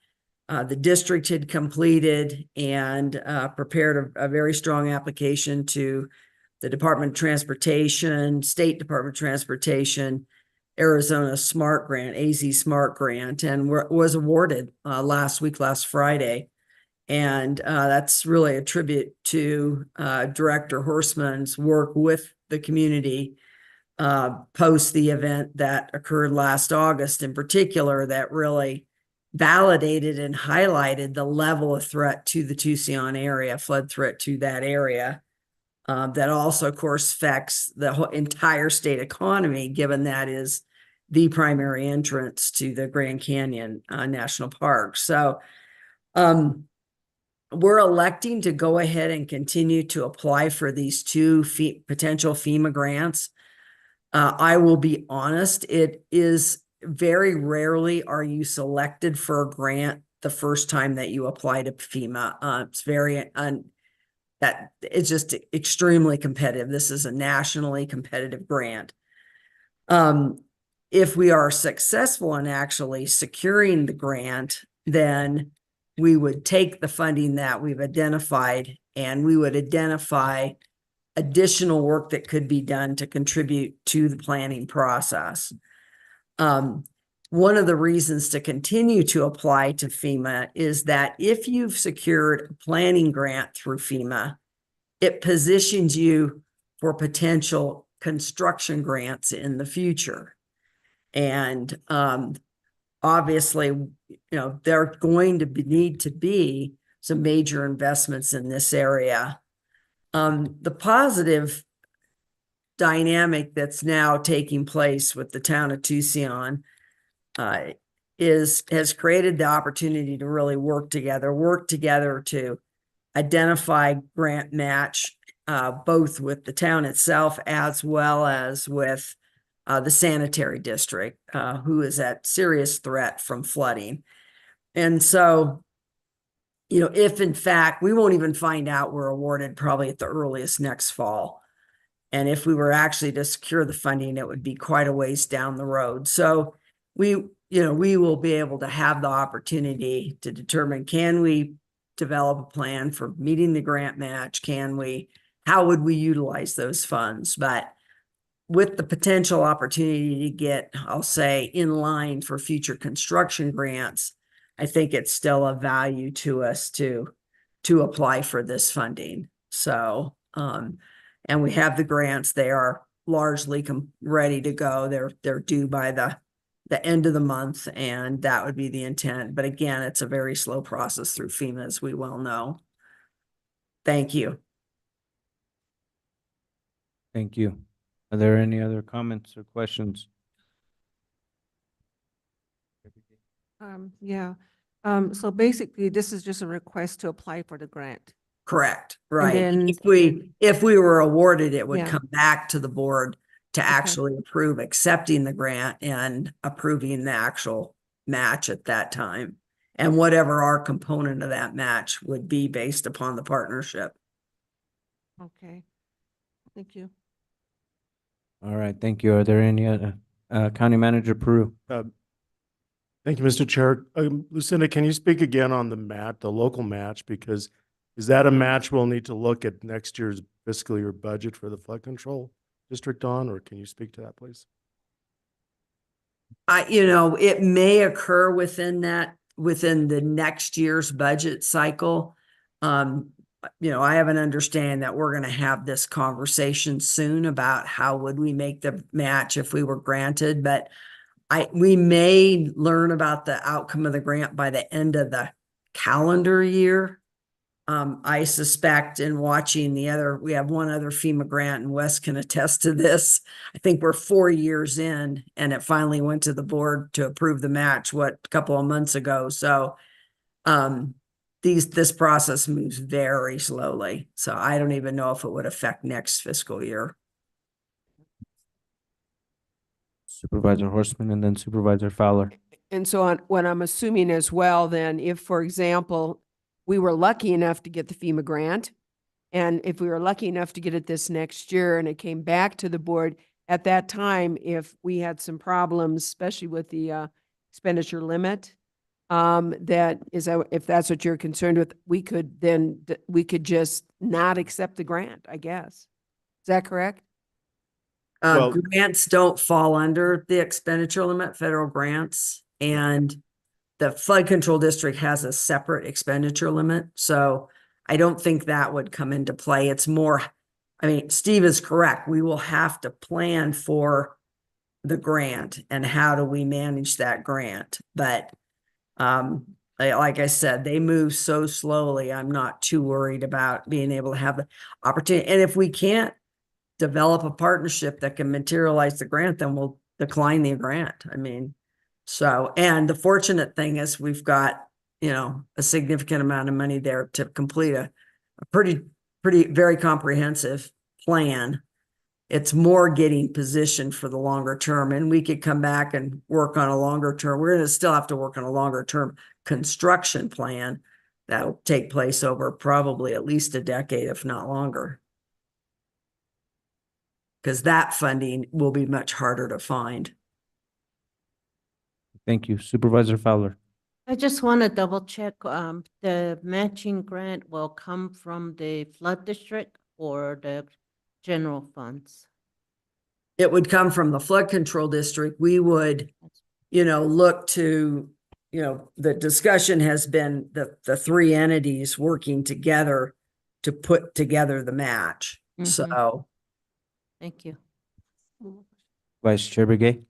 the district had completed and prepared a very strong application to the Department of Transportation, State Department of Transportation, Arizona Smart Grant, AZ Smart Grant, and was awarded last Friday. And that's really a tribute to Director Horstman's work with the community post the event that occurred last August in particular, that really validated and highlighted the level of threat to the Tucson area, flood threat to that area. That also, of course, affects the whole entire state economy, given that is the primary entrance to the Grand Canyon National Park. So we're electing to go ahead and continue to apply for these two potential FEMA grants. I will be honest, it is very rarely are you selected for a grant the first time that you apply to FEMA. It's very that it's just extremely competitive. This is a nationally competitive grant. If we are successful in actually securing the grant, then we would take the funding that we've identified and we would identify additional work that could be done to contribute to the planning process. One of the reasons to continue to apply to FEMA is that if you've secured a planning grant through FEMA, it positions you for potential construction grants in the future. And obviously, there are going to need to be some major investments in this area. The positive dynamic that's now taking place with the town of Tucson has created the opportunity to really work together to identify grant match, both with the town itself as well as with the sanitary district, who is at serious threat from flooding. And so, if in fact, we won't even find out we're awarded probably at the earliest next fall. And if we were actually to secure the funding, it would be quite a ways down the road. So we will be able to have the opportunity to determine, can we develop a plan for meeting the grant match? How would we utilize those funds? But with the potential opportunity to get, I'll say, in line for future construction grants, I think it's still of value to us to apply for this funding. So, and we have the grants, they are largely ready to go. They're due by the end of the month, and that would be the intent. But again, it's a very slow process through FEMA, as we well know. Thank you. Thank you. Are there any other comments or questions? So basically, this is just a request to apply for the grant. Correct, right. then- If we were awarded, it would Yeah. come back to the board to actually approve accepting the grant and approving the actual match at that time. And whatever our component of that match would be based upon the partnership. Okay. Thank you. All right, thank you. Are there any other, County Manager Peru? Thank you, Mr. Chair. Lucinda, can you speak again on the local match? Because is that a match we'll need to look at next year's fiscal year budget for the flood control district on, or can you speak to that, please? It may occur within the next year's budget cycle. I have an understanding that we're going to have this conversation soon about how would we make the match if we were granted, but we may learn about the outcome of the grant by the end of the calendar year. I suspect in watching we have one other FEMA grant, and Wes can attest to this. I think we're 4 years in, and it finally went to the board to approve the match, a couple of months ago. So, this process moves very slowly. So I don't even know if it would affect next fiscal year. Supervisor Horstman and then Supervisor Fowler. And so what I'm assuming as well, then, if, for example, we were lucky enough to get the FEMA grant, and if we were lucky enough to get it this next year and it came back to the board, at that time, if we had some problems, especially with the expenditure limit, if that's what you're concerned with, we could just not accept the grant, I guess. Is that correct? Well- Grants don't fall under the expenditure limit, federal grants, and the flood control district has a separate expenditure limit. So I don't think that would come into play. It's more, I mean, Steve is correct. We will have to plan for the grant and how do we manage that grant. But like I said, they move so slowly. I'm not too worried about being able to have the opportunity. And if we can't develop a partnership that can materialize the grant, then we'll decline the grant. I mean, so, and the fortunate thing is we've got, a significant amount of money there to complete a pretty, very comprehensive plan. It's more getting positioned for the longer term, and we could come back and work on a longer term. We're going to still have to work on a longer term construction plan that'll take place over probably at least a decade, if not longer. Because that funding will be much harder to find. Thank you. Supervisor Fowler. I just want to double check, the matching grant will come from the flood district or the general funds? It would come from the flood control district. We would, look to, the discussion has been the three entities working together to put together the match. So. Thank you. Vice Chair Begay.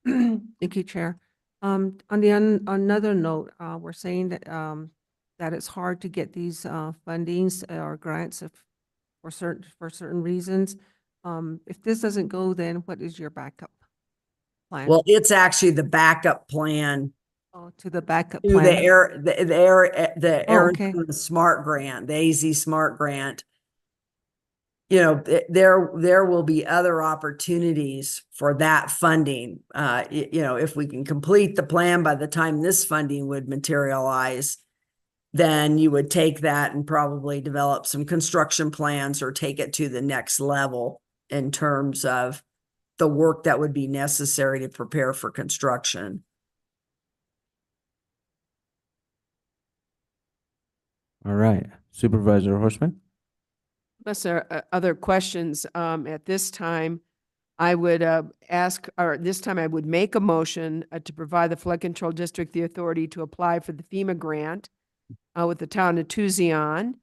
Thank you, Chair. On another note, we're saying that that it's hard to get these fundings or grants for certain reasons. If this doesn't go, then what is your backup plan? Well, it's actually the backup plan to the backup to plan. the okay. Arizona Smart Grant, the AZ Smart Grant. There will be other opportunities for that funding. If we can complete the plan by the time this funding would materialize, then you would take that and probably develop some construction plans or take it to the next level in terms of the work that would be necessary to prepare for construction. All right. Supervisor Horstman. Unless there are other questions, at this time, I would this time I would make a motion to provide the flood control district the authority to apply for the FEMA grant with the town of Tucson,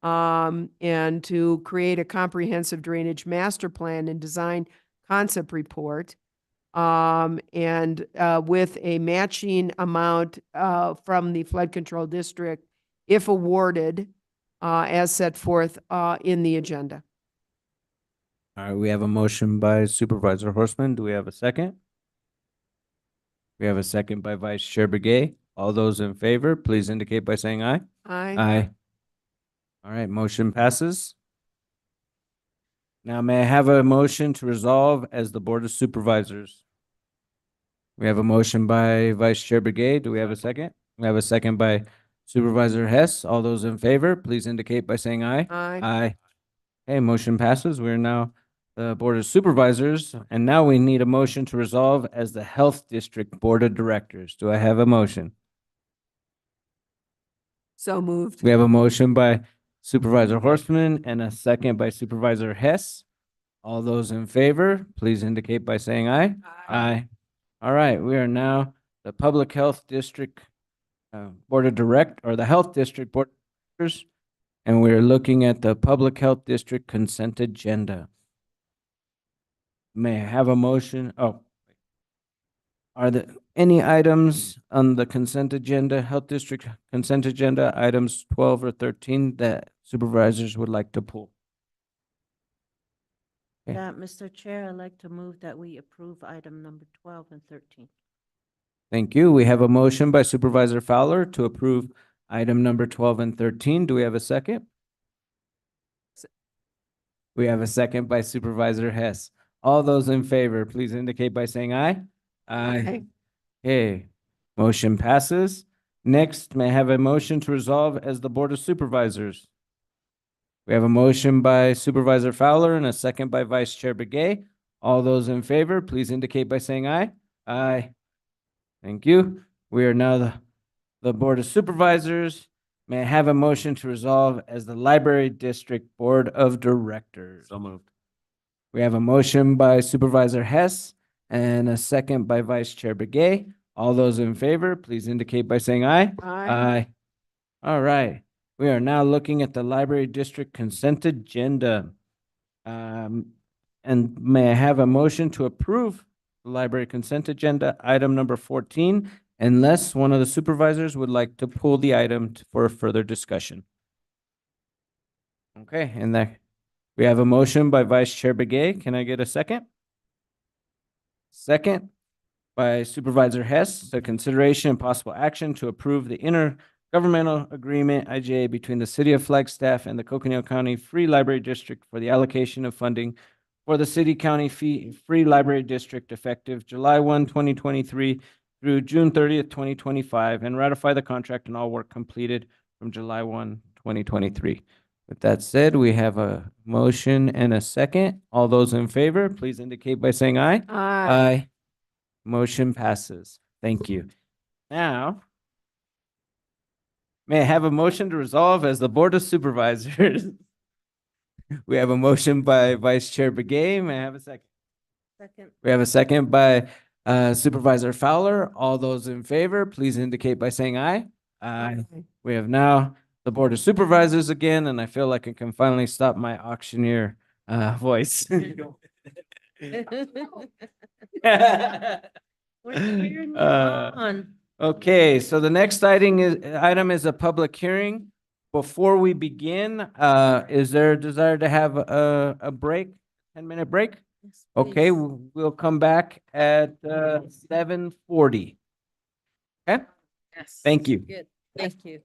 and to create a comprehensive drainage master plan and design concept report, and with a matching amount from the flood control district, if awarded, as set forth in the agenda. All right, we have a motion by Supervisor Horstman. Do we have a second? We have a second by Vice Chair Begay. All those in favor, please indicate by saying aye. Aye. Aye. All right, motion passes. Now, may I have a motion to resolve as the Board of Supervisors? We have a motion by Vice Chair Begay. Do we have a second? We have a second by Supervisor Hess. All those in favor, please indicate by saying aye. Aye. Aye. Okay, motion passes. We're now the Board of Supervisors, and now we need a motion to resolve as the Health District Board of Directors. Do I have a motion? So moved. We have a motion by Supervisor Horstman and a second by Supervisor Hess. All those in favor, please indicate by saying aye. Aye. All right, we are now the Public Health District Board of the Health District Board of Directors, and we're looking at the Public Health District Consent Agenda. May I have a motion? Oh, any items on the consent agenda, Health District consent agenda, items 12 or 13 that supervisors would like to pull? Okay. That, Mr. Chair, I'd like to move that we approve item number 12 and 13. Thank you. We have a motion by Supervisor Fowler to approve item number 12 and 13. Do we have a second? We have a second by Supervisor Hess. All those in favor, please indicate by saying aye. Aye. Okay, motion passes. Next, may I have a motion to resolve as the Board of Supervisors? We have a motion by Supervisor Fowler and a second by Vice Chair Begay. All those in favor, please indicate by saying aye. Aye. Thank you. We are now the Board of Supervisors. May I have a motion to resolve as the Library District Board of Directors? So moved. We have a motion by Supervisor Hess and a second by Vice Chair Begay. All those in favor, please indicate by saying aye. Aye. All right. We are now looking at the Library District Consent Agenda. And may I have a motion to approve the Library Consent Agenda, item number 14, unless one of the supervisors would like to pull the item for further discussion. Okay, and that we have a motion by Vice Chair Begay. Can I get a second? Second by Supervisor Hess, the consideration and possible action to approve the intergovernmental agreement, IGA, between the City of Flagstaff and the Coconino County Free Library District for the allocation of funding for the City County Free Library District effective July 1, 2023 through June 30th, 2025, and ratify the contract and all work completed from July 1, 2023. With that said, we have a motion and a second. All those in favor, please indicate by saying aye. Aye. Motion passes. Thank you. Now, may I have a motion to resolve as the Board of Supervisors? We have a motion by Vice Chair Begay. May I have a second? Second. We have a second by Supervisor Fowler. All those in favor, please indicate by saying aye. Aye. We have now the Board of Supervisors again, and I feel like I can finally stop my auctioneer voice. We're cheering you on. Okay, so the next item is a public hearing. Before we begin, is there a desire to have a break, 10-minute break? Yes, Okay, please. we'll come back at 7:40. Okay? Yes. Thank you. Good. Thank you.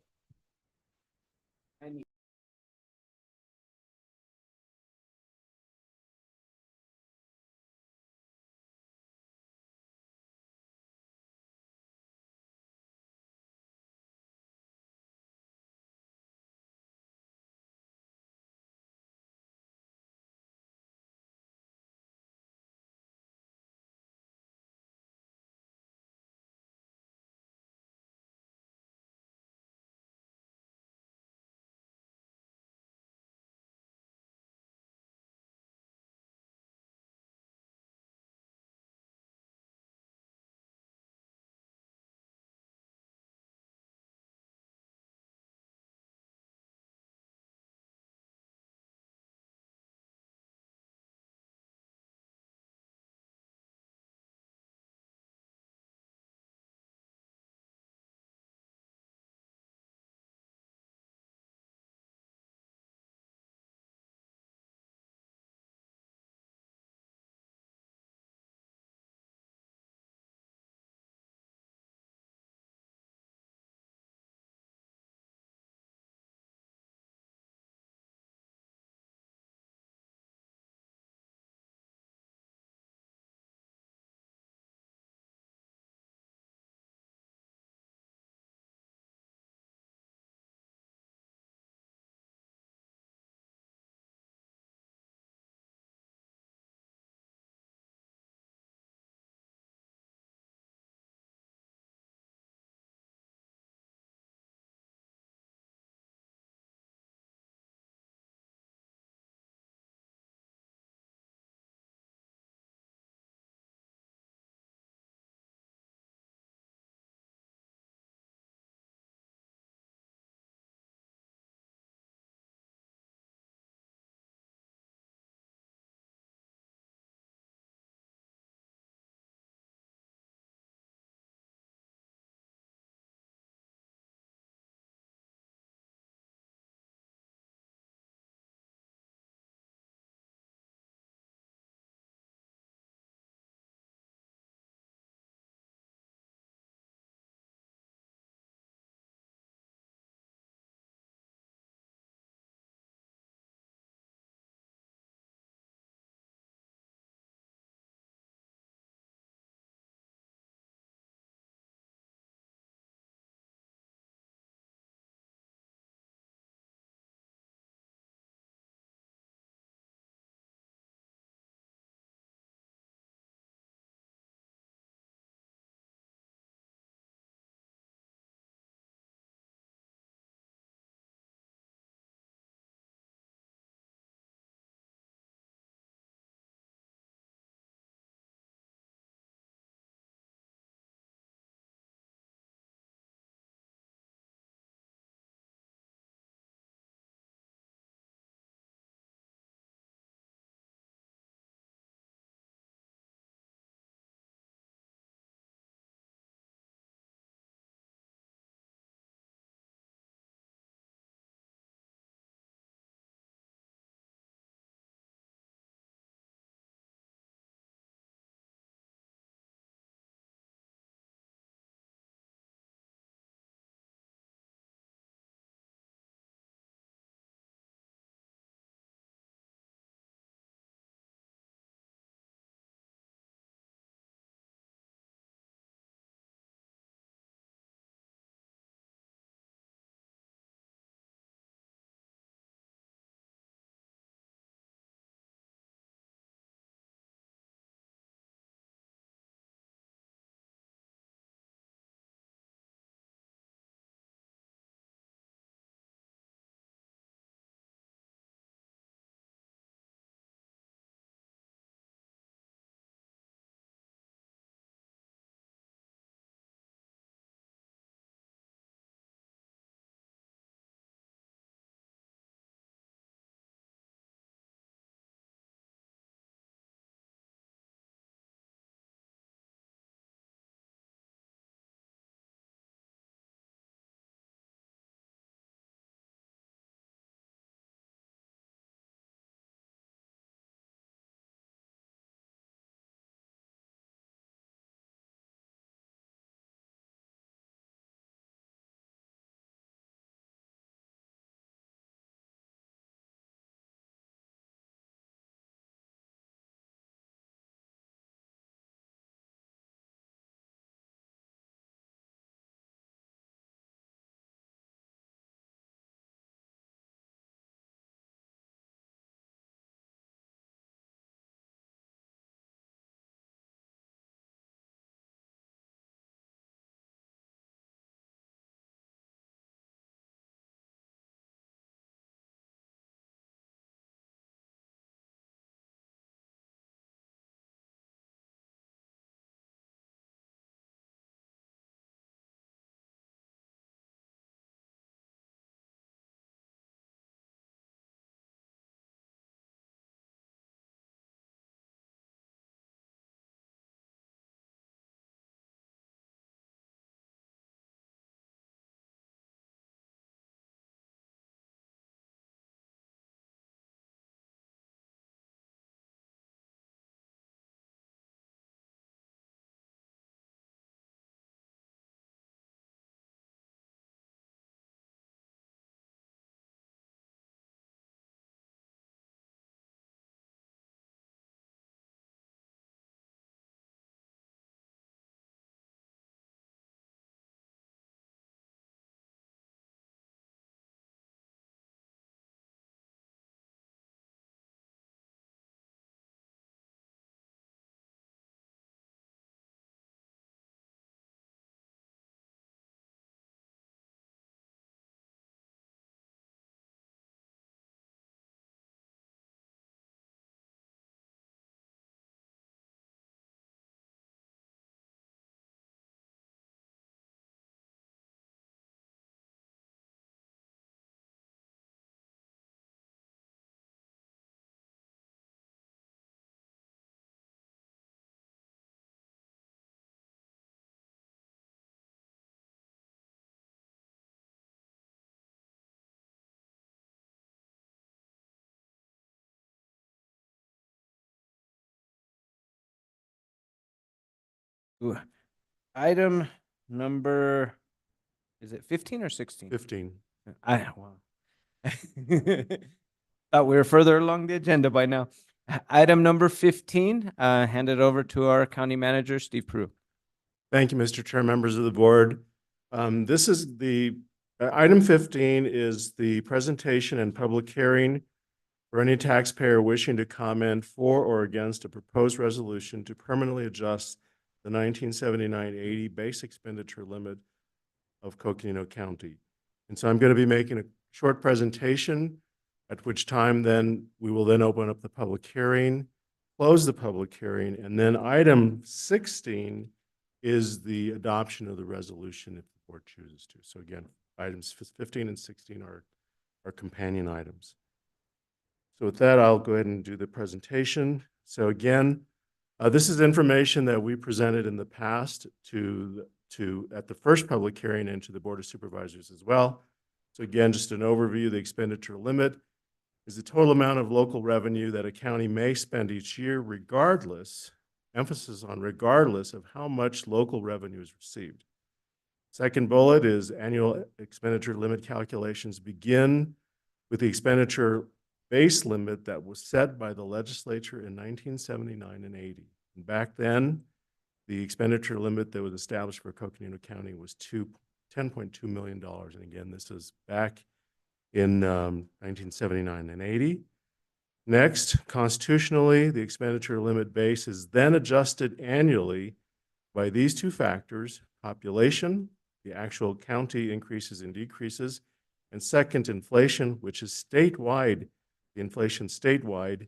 Ooh. Item number, is it 15 or 16? 15. Wow. Thought we were further along the agenda by now. Item number 15, hand it over to our county manager, Steve Prue. Thank you, Mr. Chair, members of the board. This is item 15 is the presentation and public hearing for any taxpayer wishing to comment for or against a proposed resolution to permanently adjust the 1979-80 base expenditure limit of Coconino County. And so I'm going to be making a short presentation, at which time then we will then open up the public hearing, close the public hearing, and then item 16 is the adoption of the resolution if the board chooses to. So again, items 15 and 16 are companion items. So with that, I'll go ahead and do the presentation. So again, this is information that we presented in the past at the first public hearing and to the Board of Supervisors as well. So again, just an overview, the expenditure limit is the total amount of local revenue that a county may spend each year regardless, emphasis on regardless of how much local revenue is received. Second bullet is annual expenditure limit calculations begin with the expenditure base limit that was set by the legislature in 1979 and 80. And back then, the expenditure limit that was established for Coconino County was $10.2 million. And again, this is back in 1979 and 80. Next, constitutionally, the expenditure limit base is then adjusted annually by these two factors: population, the actual county increases and decreases, and second, inflation, which is statewide. The inflation statewide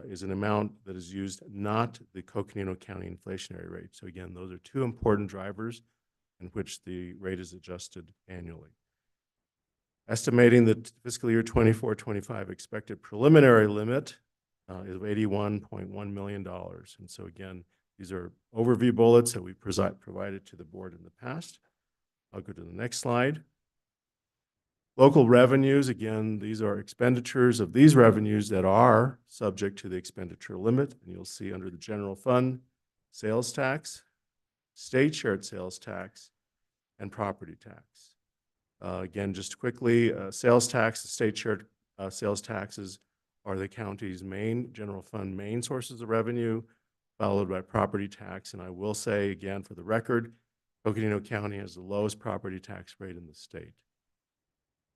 is an amount that is used, not the Coconino County inflationary rate. So again, those are two important drivers in which the rate is adjusted annually. Estimating the fiscal year 24-25 expected preliminary limit is $81.1 million. And so again, these are overview bullets that we provided to the board in the past. I'll go to the next slide. Local revenues, again, these are expenditures of these revenues that are subject to the expenditure limit. And you'll see under the general fund, sales tax, state shared sales tax, and property tax. Again, just quickly, sales tax, the state shared sales taxes are the county's main general fund main sources of revenue, followed by property tax. And I will say again, for the record, Coconino County has the lowest property tax rate in the state.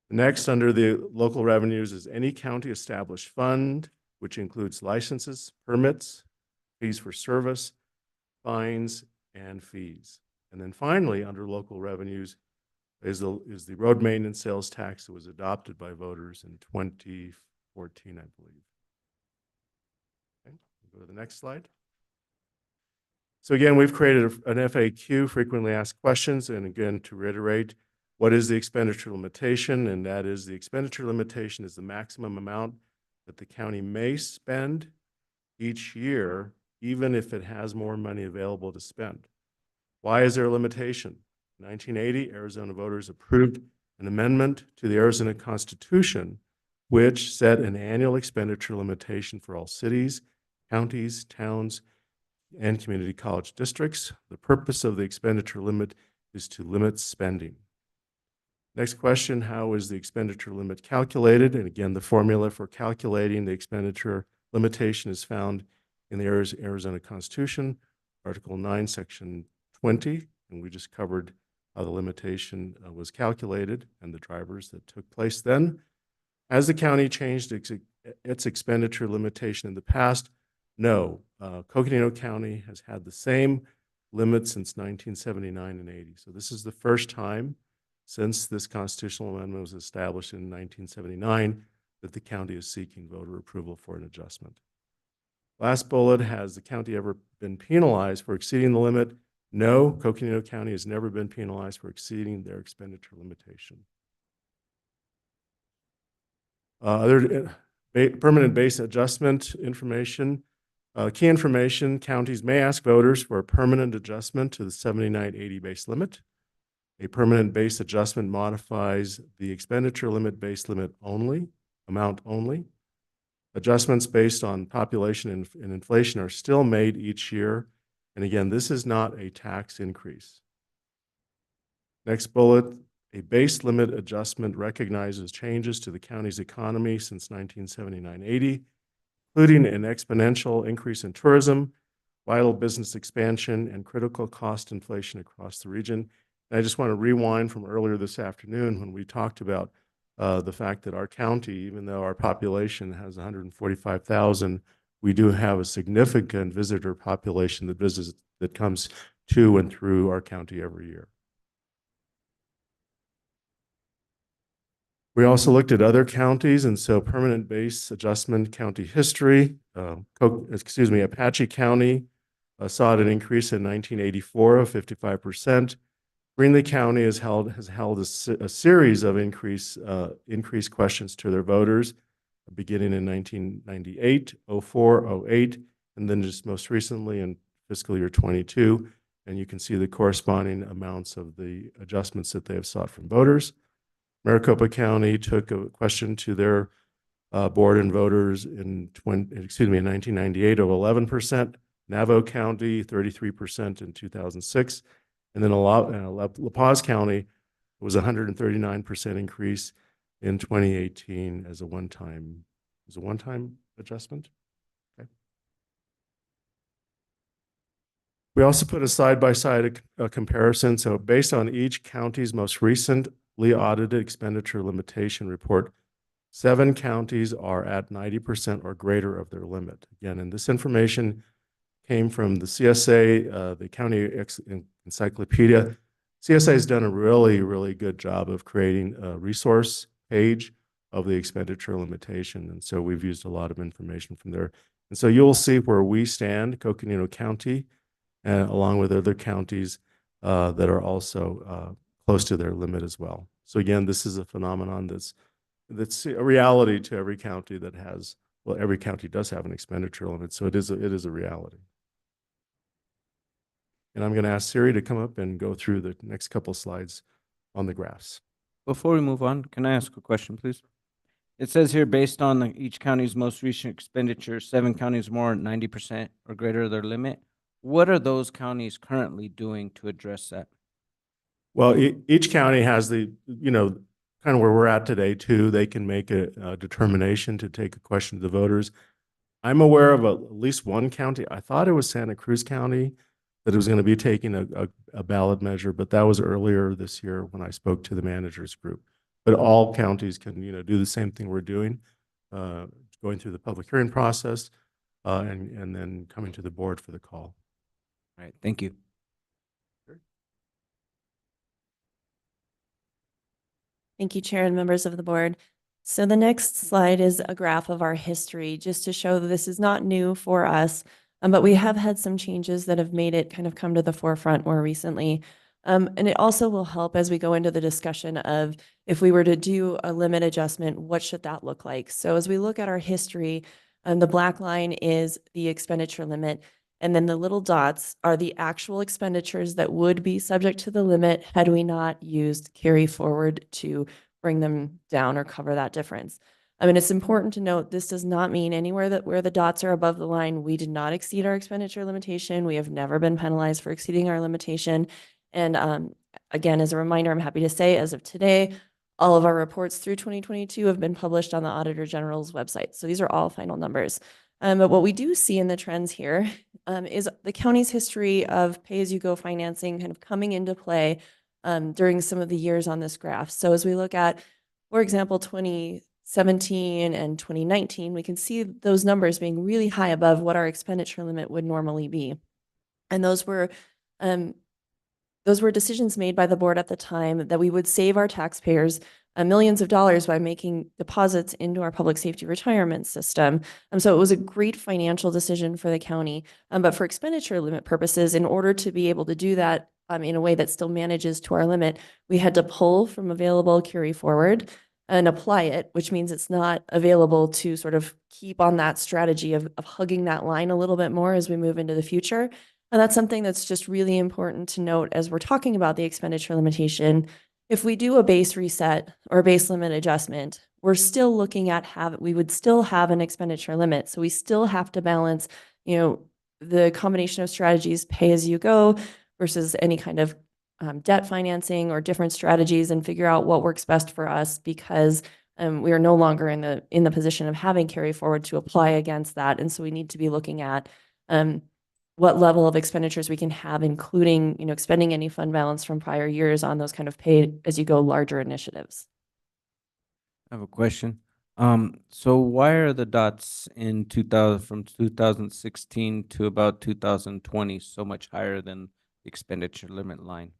Next, under the local revenues is any county established fund, which includes licenses, permits, fees for service, fines, and fees. And then finally, under local revenues is the road maintenance sales tax that was adopted by voters in 2014, I believe. Okay, go to the next slide. So again, we've created an FAQ, frequently asked questions, and again, to reiterate, what is the expenditure limitation? And that is the expenditure limitation is the maximum amount that the county may spend each year, even if it has more money available to spend. Why is there a limitation? In 1980, Arizona voters approved an amendment to the Arizona Constitution, which set an annual expenditure limitation for all cities, counties, towns, and community college districts. The purpose of the expenditure limit is to limit spending. Next question, how is the expenditure limit calculated? And again, the formula for calculating the expenditure limitation is found in the Arizona Constitution, Article 9, Section 20, and we just covered how the limitation was calculated and the drivers that took place then. Has the county changed its expenditure limitation in the past? No. Coconino County has had the same limit since 1979 and 80. So this is the first time since this constitutional amendment was established in 1979 that the county is seeking voter approval for an adjustment. Last bullet, has the county ever been penalized for exceeding the limit? No, Coconino County has never been penalized for exceeding their expenditure limitation. Permanent base adjustment information. Key information, counties may ask voters for a permanent adjustment to the 79-80 base limit. A permanent base adjustment modifies the expenditure limit base limit only, amount only. Adjustments based on population and inflation are still made each year And again, this is not a tax increase. Next bullet, a base limit adjustment recognizes changes to the county's economy since 1979-80, including an exponential increase in tourism, vital business expansion, and critical cost inflation across the region. And I just want to rewind from earlier this afternoon when we talked about the fact that our county, even though our population has 145,000, we do have a significant visitor population that comes to and through our county every year. We also looked at other counties, and so permanent base adjustment county history, Apache County saw an increase in 1984 of 55%. Greenlee County has held a series of increased questions to their voters, beginning in 1998, 04, 08, and then just most recently in fiscal year 22. And you can see the corresponding amounts of the adjustments that they have sought from voters. Maricopa County took a question to their board and voters in 1998 of 11%. Navajo County, 33% in 2006. And then La Paz County was a 139% increase in 2018 as a one-time adjustment. Okay. We also put a side-by-side comparison. So based on each county's most recently audited expenditure limitation report, 7 counties are at 90% or greater of their limit. Again, and this information came from the CSA, the County Encyclopedia. CSA has done a really, really good job of creating a resource page of the expenditure limitation. And so we've used a lot of information from there. And so you'll see where we stand, Coconino County, along with other counties that are also close to their limit as well. So again, this is a phenomenon that's a reality to every county that has, well, every county does have an expenditure limit. So it is a reality. And I'm going to ask Siri to come up and go through the next couple slides on the graphs. Before we move on, can I ask a question, please? It says here, based on each county's most recent expenditure, 7 counties more than 90% or greater of their limit. What are those counties currently doing to address that? Well, each county has the, kind of where we're at today too. They can make a determination to take a question to the voters. I'm aware of at least one county. I thought it was Santa Cruz County that it was going to be taking a ballot measure, but that was earlier this year when I spoke to the managers group. But all counties can, do the same thing we're doing, going through the public hearing process, and then coming to the board for the call. All right, thank you. Thank you, Chair and members of the board. So the next slide is a graph of our history, just to show that this is not new for us, but we have had some changes that have made it kind of come to the forefront more recently. And it also will help as we go into the discussion of if we were to do a limit adjustment, what should that look like? So as we look at our history, the black line is the expenditure limit, and then the little dots are the actual expenditures that would be subject to the limit had we not used carry forward to bring them down or cover that difference. I mean, it's important to note this does not mean anywhere that where the dots are above the line, we did not exceed our expenditure limitation. We have never been penalized for exceeding our limitation. And again, as a reminder, I'm happy to say as of today, all of our reports through 2022 have been published on the Auditor General's website. So these are all final numbers. But what we do see in the trends here is the county's history of pay-as-you-go financing kind of coming into play during some of the years on this graph. So as we look at, for example, 2017 and 2019, we can see those numbers being really high above what our expenditure limit would normally be. And those were decisions made by the board at the time that we would save our taxpayers millions of dollars by making deposits into our public safety retirement system. So it was a great financial decision for the county. But for expenditure limit purposes, in order to be able to do that in a way that still manages to our limit, we had to pull from available carry forward and apply it, which means it's not available to sort of keep on that strategy of hugging that line a little bit more as we move into the future. And that's something that's just really important to note as we're talking about the expenditure limitation. If we do a base reset or a base limit adjustment, we're still looking at we would still have an expenditure limit. So we still have to balance, the combination of strategies, pay as you go versus any kind of debt financing or different strategies, and figure out what works best for us, because we are no longer in the position of having carry forward to apply against that. And so we need to be looking at what level of expenditures we can have, including, expending any fund balance from prior years on those kind of pay as you go larger initiatives. I have a question. So why are the dots in 2000 from 2016 to about 2020 so much higher than the expenditure limit line?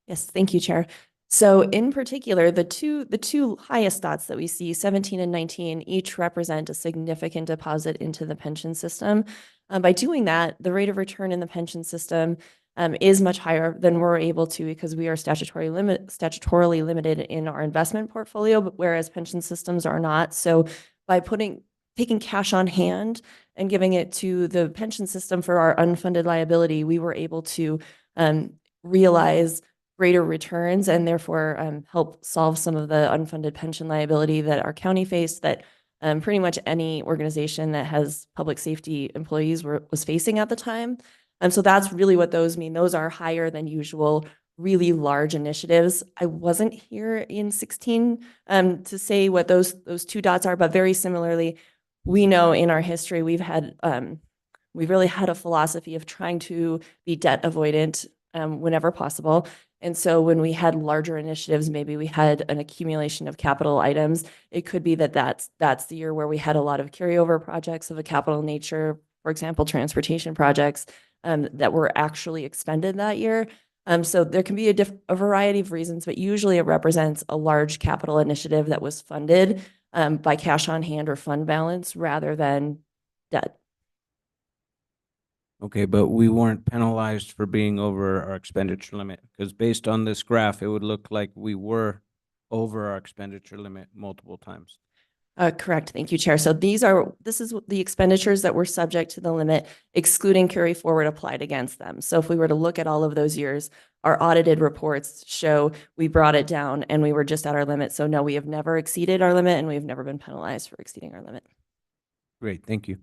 Yes, thank you, Chair. So in particular, the two highest dots that we see, 17 and 19, each represent a significant deposit into the pension system. By doing that, the rate of return in the pension system is much higher than we're able to, because we are statutorily limited in our investment portfolio, but whereas pension systems are not. So by taking cash on hand and giving it to the pension system for our unfunded liability, we were able to realize greater returns and therefore help solve some of the unfunded pension liability that our county faced, that pretty much any organization that has public safety employees was facing at the time. And so that's really what those mean. Those are higher than usual, really large initiatives. I wasn't here in 16 to say what those two dots are, but very similarly, we know in our history we've really had a philosophy of trying to be debt avoidant whenever possible. And so when we had larger initiatives, maybe we had an accumulation of capital items. It could be that's the year where we had a lot of carryover projects of a capital nature, for example, transportation projects that were actually expended that year. So there can be a variety of reasons, but usually it represents a large capital initiative that was funded by cash on hand or fund balance rather than debt. Okay, but we weren't penalized for being over our expenditure limit, because based on this graph, it would look like we were over our expenditure limit multiple times. Correct. Thank you, Chair. So this is the expenditures that were subject to the limit, excluding carry forward applied against them. So if we were to look at all of those years, our audited reports show we brought it down and we were just at our limit. So no, we have never exceeded our limit and we've never been penalized for exceeding our limit. Great, thank you.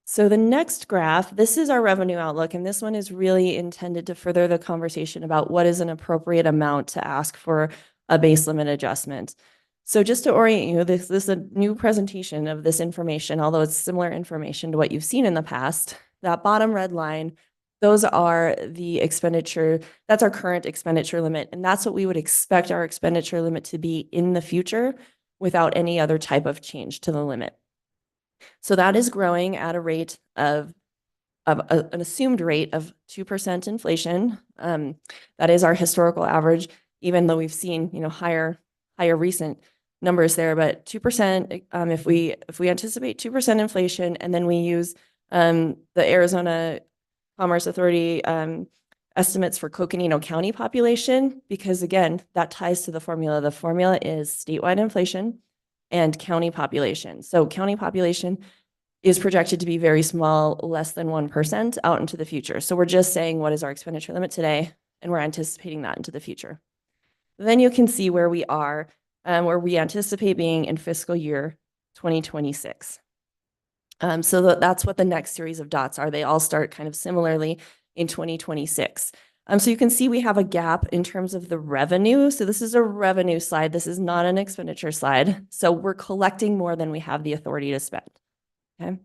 So the next graph, this is our revenue outlook, and this one is really intended to further the conversation about what is an appropriate amount to ask for a base limit adjustment. So just to orient you, this is a new presentation of this information, although it's similar information to what you've seen in the past. That bottom red line, those are the expenditure, that's our current expenditure limit, and that's what we would expect our expenditure limit to be in the future without any other type of change to the limit. So that is growing at a rate of an assumed rate of 2% inflation. That is our historical average, even though we've seen, higher recent numbers there. But 2%, if we anticipate 2% inflation, and then we use the Arizona Commerce Authority estimates for Coconino County population, because again, that ties to the formula. The formula is statewide inflation and county population. So county population is projected to be very small, less than 1% out into the future. So we're just saying, what is our expenditure limit today? And we're anticipating that into the future. Then you can see where we are, where we anticipate being in fiscal year 2026. So that's what the next series of dots are. They all start kind of similarly in 2026. So you can see we have a gap in terms of the revenue. So this is a revenue slide. This is not an expenditure slide. So we're collecting more than we have the authority to spend. Okay.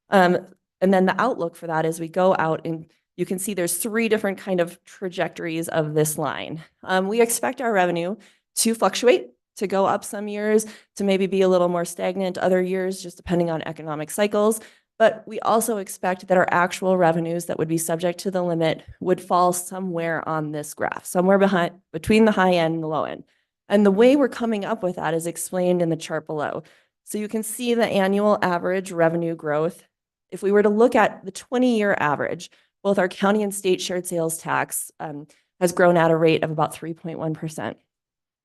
And then the outlook for that is we go out and you can see there's three different kind of trajectories of this line. We expect our revenue to fluctuate, to go up some years, to maybe be a little more stagnant other years, just depending on economic cycles. But we also expect that our actual revenues that would be subject to the limit would fall somewhere on this graph, somewhere between the high end and the low end. And the way we're coming up with that is explained in the chart below. So you can see the annual average revenue growth. If we were to look at the 20-year average, both our county and state shared sales tax has grown at a rate of about 3.1%.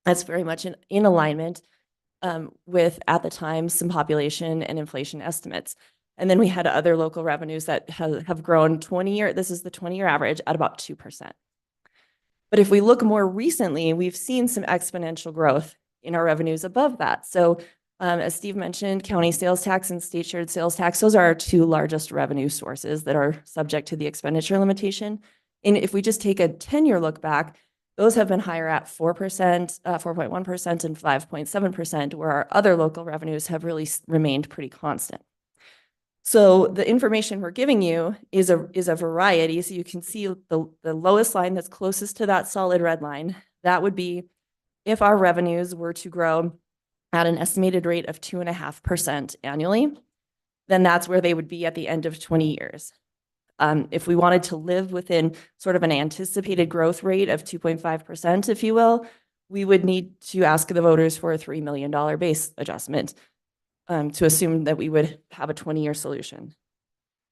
That's very much in alignment with, at the time, some population and inflation estimates. And then we had other local revenues that have grown this is the 20-year average at about 2%. But if we look more recently, we've seen some exponential growth in our revenues above that. So As Steve mentioned, county sales tax and state shared sales tax, those are our two largest revenue sources that are subject to the expenditure limitation. And if we just take a 10-year look back, those have been higher at 4%, 4.1% and 5.7%, where our other local revenues have really remained pretty constant. So the information we're giving you is a variety. So you can see the lowest line that's closest to that solid red line. That would be if our revenues were to grow at an estimated rate of 2.5% annually, then that's where they would be at the end of 20 years. If we wanted to live within sort of an anticipated growth rate of 2.5%, if you will, we would need to ask the voters for a $3 million base adjustment to assume that we would have a 20-year solution.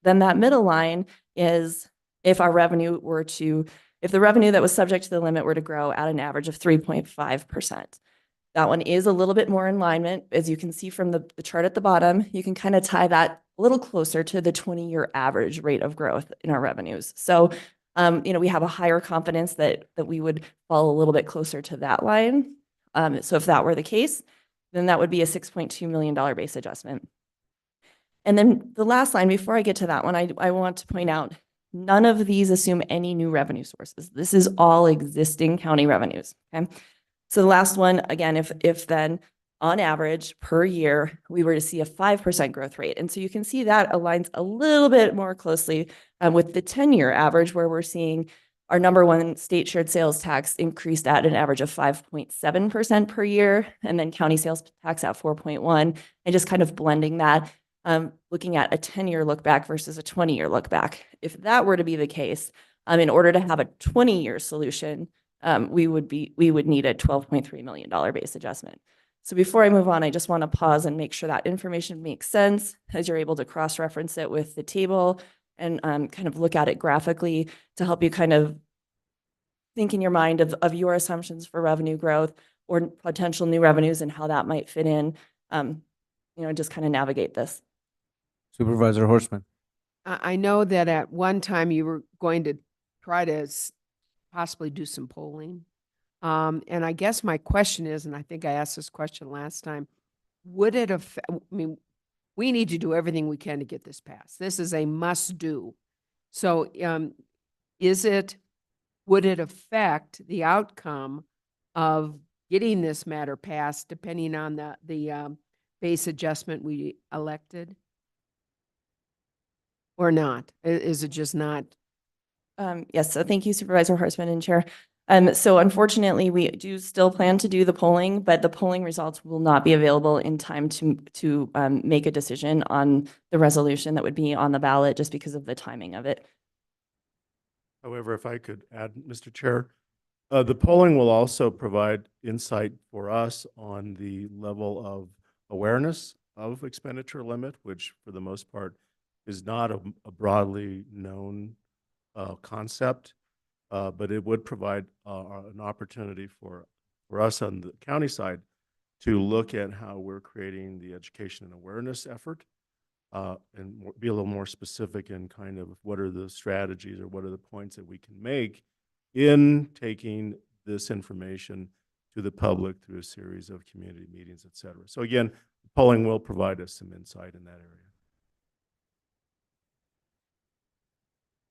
Then that middle line is if our revenue were to, if the revenue that was subject to the limit were to grow at an average of 3.5%. That one is a little bit more in alignment. As you can see from the chart at the bottom, you can kind of tie that a little closer to the 20-year average rate of growth in our revenues. So, we have a higher confidence that we would fall a little bit closer to that line. So if that were the case, then that would be a $6.2 million base adjustment. And then the last line, before I get to that one, I want to point out, none of these assume any new revenue sources. This is all existing county revenues, okay? So the last one, again, if then on average per year, we were to see a 5% growth rate. And so you can see that aligns a little bit more closely with the 10-year average, where we're seeing our number one state shared sales tax increased at an average of 5.7% per year, and then county sales tax at 4.1, and just kind of blending that, looking at a 10-year look back versus a 20-year look back. If that were to be the case, in order to have a 20-year solution, we would need a $12.3 million base adjustment. So before I move on, I just want to pause and make sure that information makes sense as you're able to cross-reference it with the table and kind of look at it graphically to help you kind of think in your mind of your assumptions for revenue growth or potential new revenues and how that might fit in, just kind of navigate this. Supervisor Horstman. I know that at one time you were going to try to possibly do some polling. And I guess my question is, and I think I asked this question last time, would it affect, we need to do everything we can to get this passed. This is a must do. So would it affect the outcome of getting this matter passed depending on the base adjustment we elected? Or not? Is it just not? Yes, so thank you, Supervisor Horstman and Chair. So unfortunately, we do still plan to do the polling, but the polling results will not be available in time to make a decision on the resolution that would be on the ballot just because of the timing of it. However, if I could add, Mr. Chair, the polling will also provide insight for us on the level of awareness of expenditure limit, which for the most part is not a broadly known concept, but it would provide an opportunity for us on the county side to look at how we're creating the education and awareness effort and be a little more specific in kind of what are the strategies or what are the points that we can make in taking this information to the public through a series of community meetings, et cetera. So again, polling will provide us some insight in that area.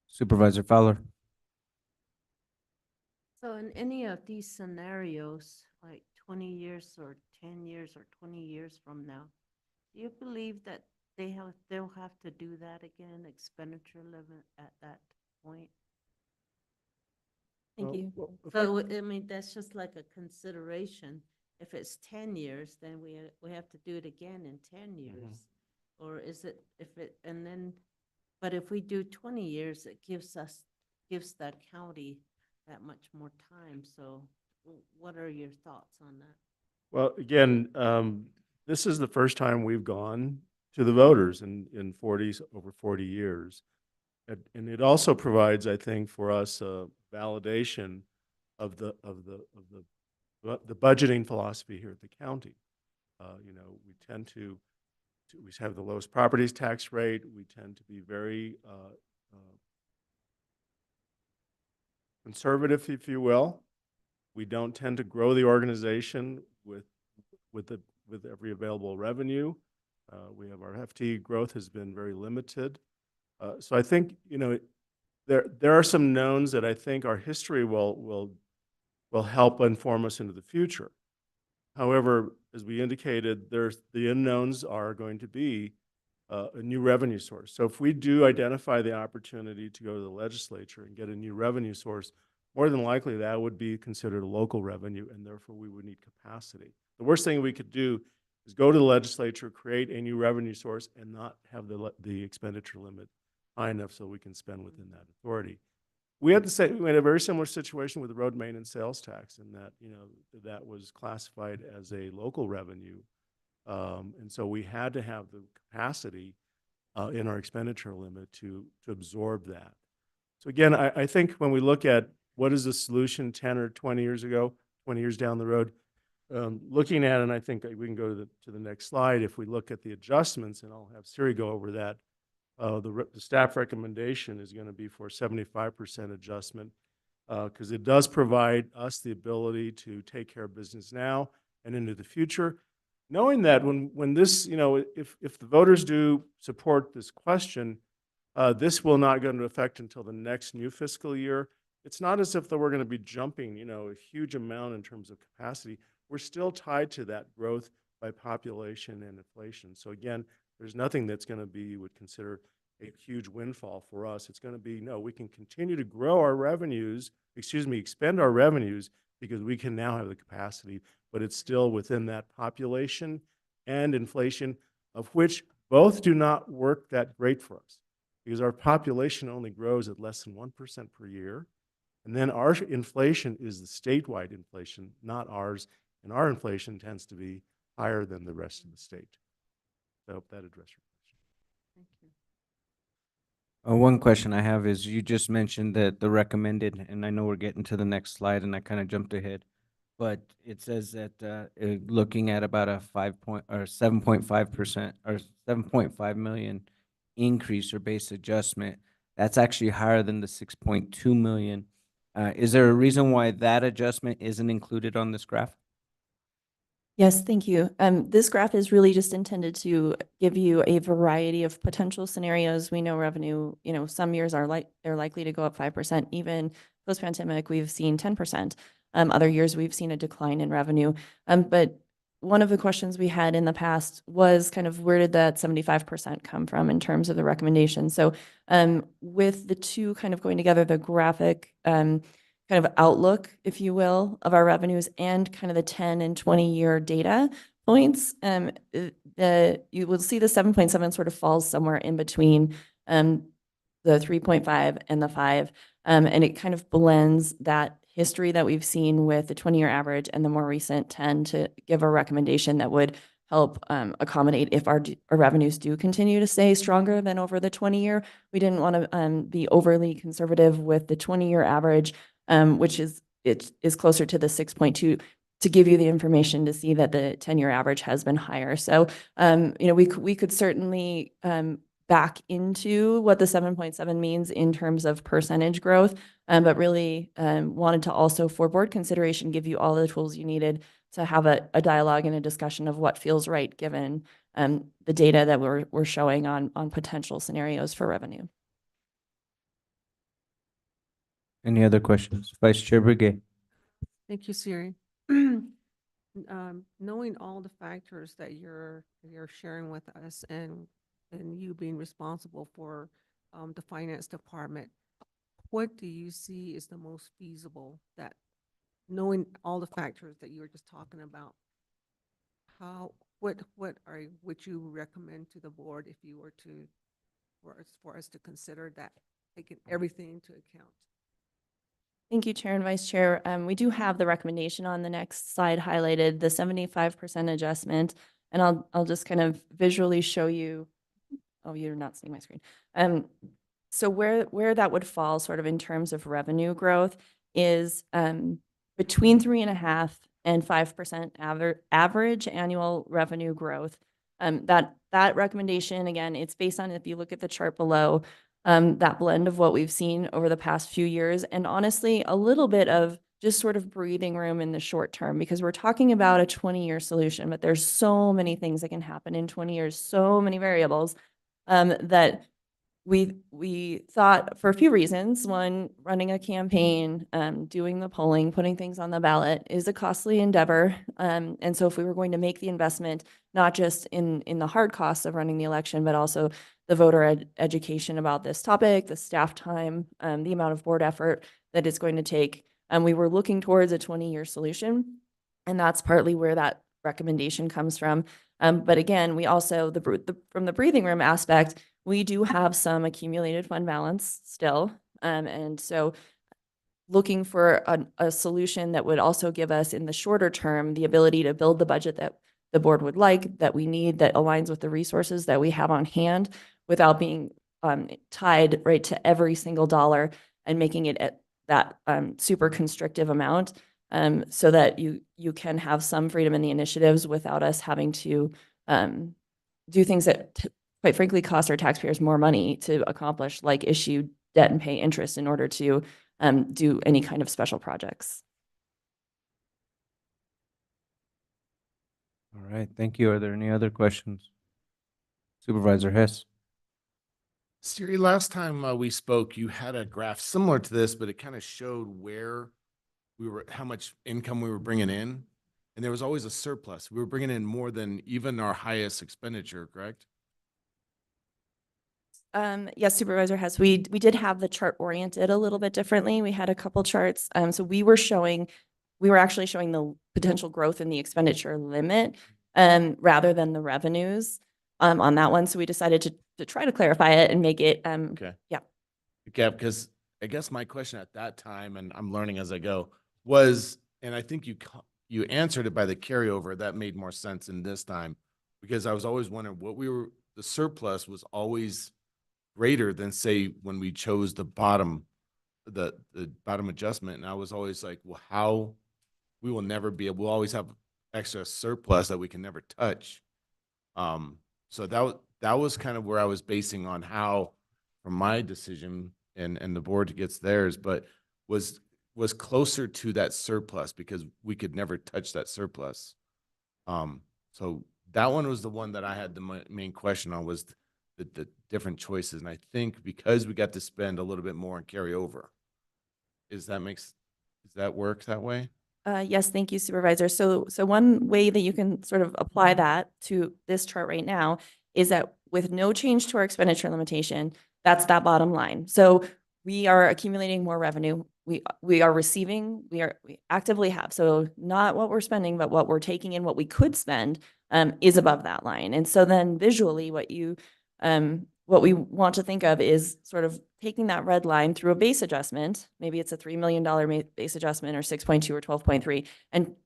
Supervisor Fowler. So in any of these scenarios, like 20 years or 10 years or 20 years from now, do you believe that they'll have to do that again, expenditure limit at that point? Thank you. So, I mean, that's just like a consideration. If it's 10 years, then we have to do it again in 10 years. Or is it, but if we do 20 years, it gives that county that much more time. So what are your thoughts on that? Well, again, this is the first time we've gone to the voters in over 40 years. And it also provides, I think, for us a validation of the budgeting philosophy here at the county. We tend to we have the lowest properties tax rate. We tend to be very conservative, if you will. We don't tend to grow the organization with the with every available revenue. We have our FTE growth has been very limited. So I think, you know, there are some knowns that I think our history will help inform us into the future. However, as we indicated, the unknowns are going to be a new revenue source. So if we do identify the opportunity to go to the legislature and get a new revenue source, more than likely that would be considered a local revenue, and therefore we would need capacity. The worst thing we could do is go to the legislature, create a new revenue source, and not have the expenditure limit high enough so we can spend within that authority. We had a very similar situation with the road maintenance sales tax, in that, you know, that was classified as a local revenue. And so we had to have the capacity in our expenditure limit to absorb that. So again, I think when we look at what is the solution 10 or 20 years ago, 20 years down the road, looking at, and I think we can go to the next slide, if we look at the adjustments, and I'll have Siri go over that, the staff recommendation is going to be for 75% adjustment, because it does provide us the ability to take care of business now and into the future, knowing that when this, you know, if the voters do support this question, this will not go into effect until the next new fiscal year. It's not as if that we're going to be jumping, you know, a huge amount in terms of capacity. We're still tied to that growth by population and inflation. So again, there's nothing that's going to be, you would consider, a huge windfall for us. It's going to be, no, we can continue to grow our revenues, expend our revenues, because we can now have the capacity, but it's still within that population and inflation, of which both do not work that great for us, because our population only grows at less than 1% per year. And then our inflation is the statewide inflation, not ours. And our inflation tends to be higher than the rest of the state. So I hope that addressed your question. Thank you. One question I have is, you just mentioned that the recommended, and I know we're getting to the next slide and I kind of jumped ahead, but it says that looking at about a 7.5% or 7.5 million increase or base adjustment, that's actually higher than the 6.2 million. Is there a reason why that adjustment isn't included on this graph? Yes, thank you. This graph is really just intended to give you a variety of potential scenarios. We know revenue, you know, some years they're likely to go up 5%. Even post-pandemic, we've seen 10%. Other years we've seen a decline in revenue. But one of the questions we had in the past was kind of, where did that 75% come from in terms of the recommendation? So with the two kind of going together, the graphic kind of outlook, if you will, of our revenues and kind of the 10 and 20-year data points, you will see the 7.7 sort of falls somewhere in between the 3.5 and the 5. And it kind of blends that history that we've seen with the 20-year average and the more recent 10 to give a recommendation that would help accommodate if our revenues do continue to stay stronger than over the 20-year. We didn't want to be overly conservative with the 20-year average, which is closer to the 6.2, to give you the information to see that the 10-year average has been higher. So, you know, we could certainly back into what the 7.7 means in terms of percentage growth, but really wanted to also, for board consideration, give you all the tools you needed to have a dialogue and a discussion of what feels right given the data that we're showing on potential scenarios for revenue. Any other questions? Vice Chair Brigay. Thank you, Siri. Knowing all the factors that you're sharing with us, and you being responsible for the finance department, what do you see is the most feasible, that knowing all the factors that you were just talking about, what would you recommend to the board if you were to, for us to consider that, taking everything into account? Thank you, Chair and Vice Chair. We do have the recommendation on the next slide highlighted, the 75% adjustment, and I'll just kind of visually show you. Oh, you're not seeing my screen. So where that would fall sort of in terms of revenue growth is between 3.5% and 5% average annual revenue growth. That recommendation, again, it's based on, if you look at the chart below, that blend of what we've seen over the past few years, and honestly, a little bit of just sort of breathing room in the short term, because we're talking about a 20-year solution, but there's so many things that can happen in 20 years, so many variables, that we thought for a few reasons. One, running a campaign, doing the polling, putting things on the ballot is a costly endeavor. And so if we were going to make the investment, not just in the hard costs of running the election, but also the voter education about this topic, the staff time, the amount of board effort that it's going to take, we were looking towards a 20-year solution. And that's partly where that recommendation comes from. But again, we also, from the breathing room aspect, we do have some accumulated fund balance still. And so looking for a solution that would also give us in the shorter term, the ability to build the budget that the board would like, that we need, that aligns with the resources that we have on hand without being tied right to every single dollar and making it at that super constrictive amount, so that you can have some freedom in the initiatives without us having to do things that quite frankly cost our taxpayers more money to accomplish, like issue debt and pay interest in order to do any kind of special projects. All right, thank you. Are there any other questions? Supervisor Hess. Siri, last time we spoke, you had a graph similar to this, but it kind of showed where we were, how much income we were bringing in. And there was always a surplus. We were bringing in more than even our highest expenditure, correct? Yes, Supervisor Hess, we did have the chart oriented a little bit differently. We had a couple charts. So we were actually showing the potential growth in the expenditure limit rather than the revenues on that one. So we decided to try to clarify it and make it, Okay. yeah. Okay, because I guess my question at that time, and I'm learning as I go, was, and I think you answered it by the carryover. That made more sense in this time, because I was always wondering the surplus was always greater than, say, when we chose the bottom adjustment. And I was always like, well, how we will never be able, we'll always have extra surplus that we can never touch. So that was kind of where I was basing on how, from my decision, and the board gets theirs, but was closer to that surplus because we could never touch that surplus. So that one was the one that I had the main question on, was the different choices. And I think because we got to spend a little bit more and carry over, does that work that way? Yes, thank you, Supervisor. So one way that you can sort of apply that to this chart right now is that with no change to our expenditure limitation, that's that bottom line. So we are accumulating more revenue. We are receiving, we actively have. So not what we're spending, but what we're taking in, what we could spend is above that line. And so then visually what we want to think of is sort of taking that red line through a base adjustment. Maybe it's a $3 million base adjustment, or 6.2 or 12.3.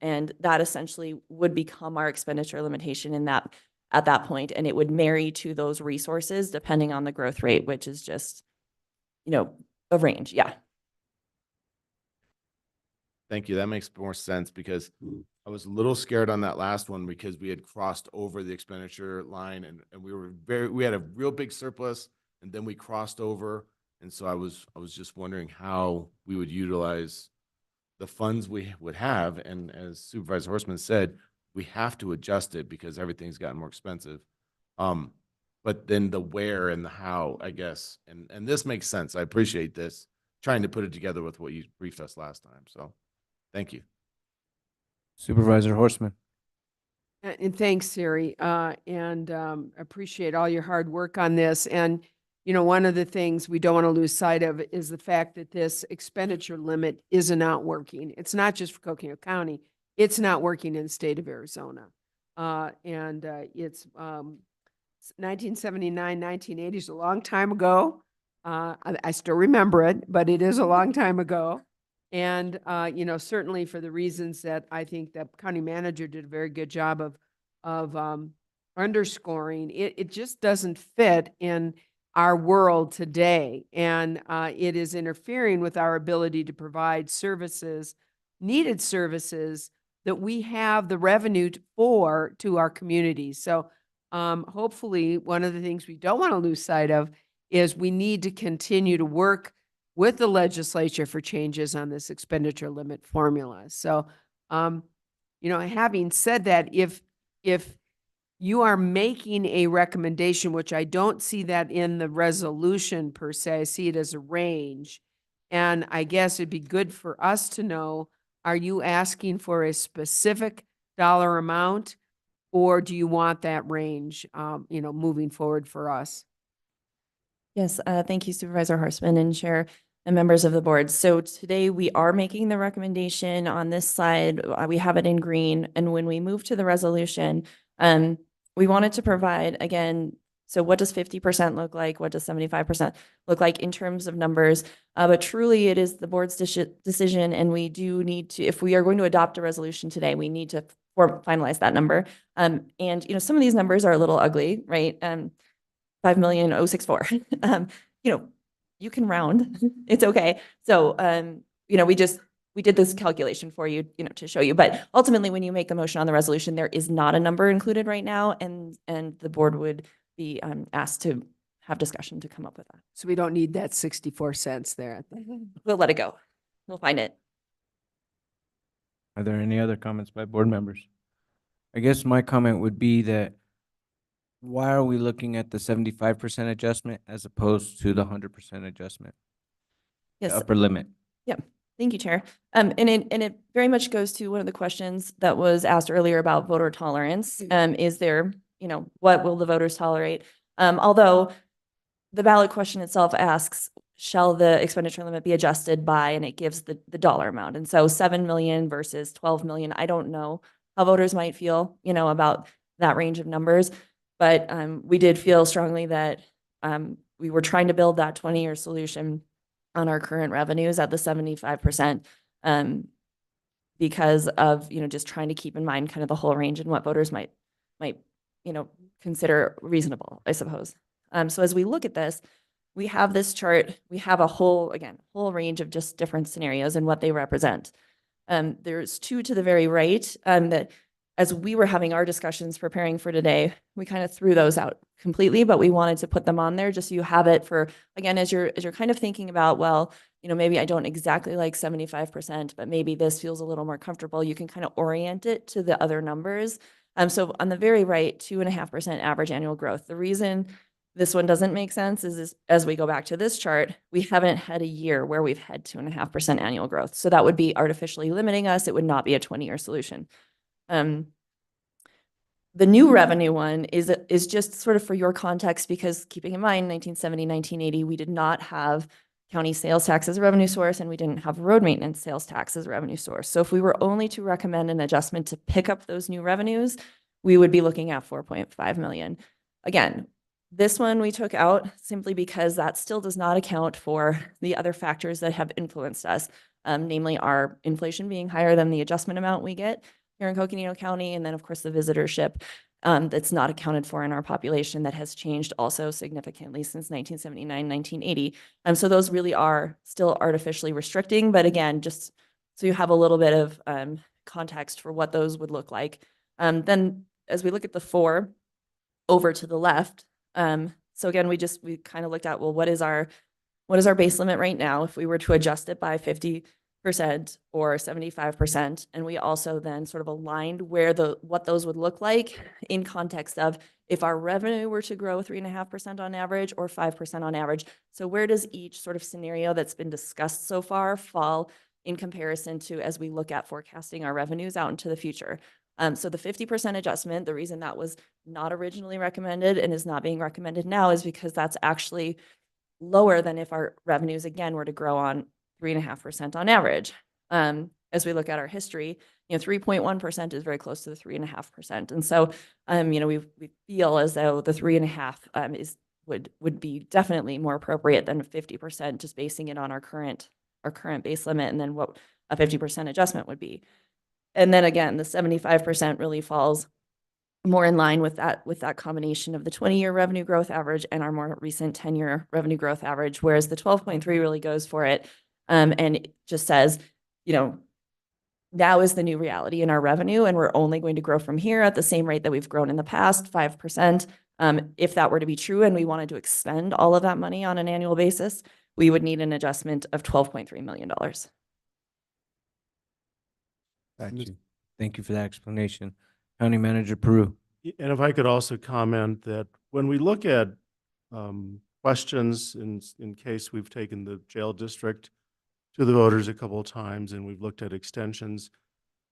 And that essentially would become our expenditure limitation at that point. And it would marry to those resources depending on the growth rate, which is just, a range. Yeah. Thank you. That makes more sense, because I was a little scared on that last one because we had crossed over the expenditure line, and we had a real big surplus, and then we crossed over. And so I was just wondering how we would utilize the funds we would have. And as Supervisor Horstman said, we have to adjust it because everything's gotten more expensive. But then the where and the how, I guess, and this makes sense. I appreciate this, trying to put it together with what you briefed us last time. So thank you. Supervisor Horstman. And thanks, Siri, and appreciate all your hard work on this. And, one of the things we don't want to lose sight of is the fact that this expenditure limit is not working. It's not just for Coconino County. It's not working in the state of Arizona. It's 1979, 1980 is a long time ago. I still remember it, but it is a long time ago. And, certainly for the reasons that I think the county manager did a very good job of underscoring, it just doesn't fit in our world today. And it is interfering with our ability to provide services, needed services that we have the revenue to our communities. So hopefully one of the things we don't want to lose sight of is we need to continue to work with the legislature for changes on this expenditure limit formula. So, having said that, if you are making a recommendation, which I don't see that in the resolution per se, I see it as a range. And I guess it'd be good for us to know, are you asking for a specific dollar amount? Or do you want that range, moving forward for us? Yes, thank you Supervisor Horstman and Chair and members of the board. So today we are making the recommendation on this slide. We have it in green. And when we move to the resolution, we wanted to provide, again, so what does 50% look like? What does 75% look like in terms of numbers? But truly it is the board's decision, and we do need to, if we are going to adopt a resolution today, we need to finalize that number. And some of these numbers are a little ugly, right? 5,064. You can round, it's okay. So, we did this calculation for you, to show you, but ultimately when you make the motion on the resolution, there is not a number included right now, and the board would be asked to have discussion to come up with that. So we don't need that 64 cents there. We'll let it go. We'll find it. Are there any other comments by board members? I guess my comment would be that why are we looking at the 75% adjustment as opposed to the 100% adjustment? The Yes. upper limit. Yep. Thank you, Chair. And it very much goes to one of the questions that was asked earlier about voter tolerance. Is there, what will the voters tolerate? Although the ballot question itself asks, shall the expenditure limit be adjusted by, and it gives the dollar amount. And so 7 million versus 12 million, I don't know how voters might feel, about that range of numbers. But we did feel strongly that we were trying to build that 20-year solution on our current revenues at the 75%, because of, just trying to keep in mind kind of the whole range and what voters might, consider reasonable, I suppose. So as we look at this, we have this chart, we have a whole range of just different scenarios and what they represent. There's two to the very right, that as we were having our discussions preparing for today, we kind of threw those out completely, but we wanted to put them on there just so you have it for, again, as you're kind of thinking about, well, maybe I don't exactly like 75%, but maybe this feels a little more comfortable. You can kind of orient it to the other numbers. So on the very right, 2.5% average annual growth. The reason this one doesn't make sense is as we go back to this chart, we haven't had a year where we've had 2.5% annual growth. So that would be artificially limiting us. It would not be a 20-year solution. The new revenue one is just sort of for your context, because keeping in mind 1970, 1980, we did not have county sales tax as a revenue source, and we didn't have road maintenance sales tax as a revenue source. So if we were only to recommend an adjustment to pick up those new revenues, we would be looking at 4.5 million. Again, this one we took out simply because that still does not account for the other factors that have influenced us, namely our inflation being higher than the adjustment amount we get here in Coconino County, and then of course the visitorship that's not accounted for in our population that has changed also significantly since 1979, 1980. So those really are still artificially restricting, but again, just so you have a little bit of context for what those would look like. Then as we look at the four over to the left, so again, we kind of looked at, well, what is our base limit right now if we were to adjust it by 50% or 75%, and we also then sort of aligned what those would look like in context of if our revenue were to grow 3.5% on average or 5% on average. So where does each sort of scenario that's been discussed so far fall in comparison to as we look at forecasting our revenues out into the future? So the 50% adjustment, the reason that was not originally recommended and is not being recommended now is because that's actually lower than if our revenues again were to grow on 3.5% on average. As we look at our history, 3.1% is very close to the 3.5%. And so, we feel as though the 3.5 would be definitely more appropriate than 50%, just basing it on our current base limit and then what a 50% adjustment would be. And then again, the 75% really falls more in line with that combination of the 20-year revenue growth average and our more recent 10-year revenue growth average, whereas the 12.3 really goes for it. And it just says, now is the new reality in our revenue, and we're only going to grow from here at the same rate that we've grown in the past, 5%. If that were to be true and we wanted to expend all of that money on an annual basis, we would need an adjustment of $12.3 million. Got you. Thank you for that explanation. County Manager Peru. And if I could also comment that when we look at questions in case we've taken the jail district to the voters a couple of times and we've looked at extensions,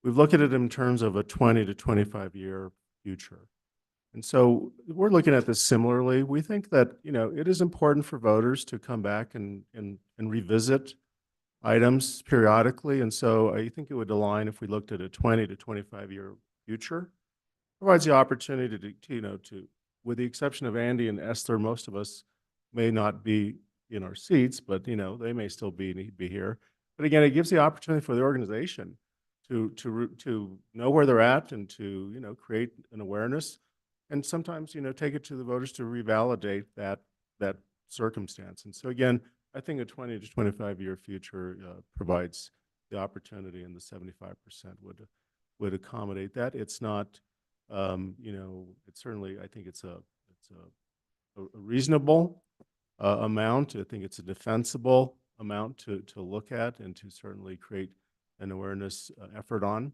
we've looked at it in terms of a 20 to 25 year future. And so we're looking at this similarly. We think that, you know, it is important for voters to come back and revisit items periodically. And so I think it would align if we looked at a 20 to 25 year future. Provides the opportunity to, you know, with the exception of Andy and Esther, most of us may not be in our seats, but, you know, they may still be here. But again, it gives the opportunity for the organization to know where they're at and to, you know, create an awareness and sometimes, you know, take it to the voters to revalidate that circumstance. And so again, I think a 20 to 25 year future provides the opportunity, and the 75% would accommodate that. It's not, you know, it's certainly, I think it's a reasonable amount. I think it's a defensible amount to look at and to certainly create an awareness effort on.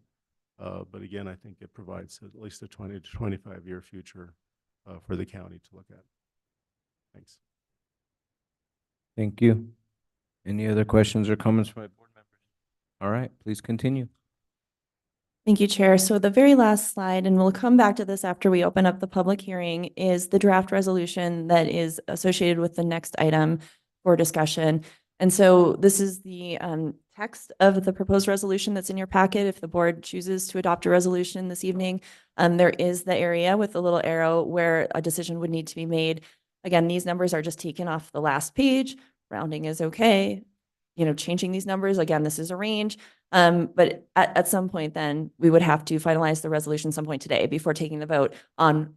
But again, I think it provides at least a 20 to 25 year future for the county to look at. Thanks. Thank you. Any other questions or comments from my board members? All right, please continue. Thank you, Chair. So the very last slide, and we'll come back to this after we open up the public hearing, is the draft resolution that is associated with the next item for discussion. And so this is the text of the proposed resolution that's in your packet. If the board chooses to adopt a resolution this evening, there is the area with the little arrow where a decision would need to be made. Again, these numbers are just taken off the last page. Rounding is okay. You know, changing these numbers, again, this is a range. But at some point then we would have to finalize the resolution some point today before taking the vote on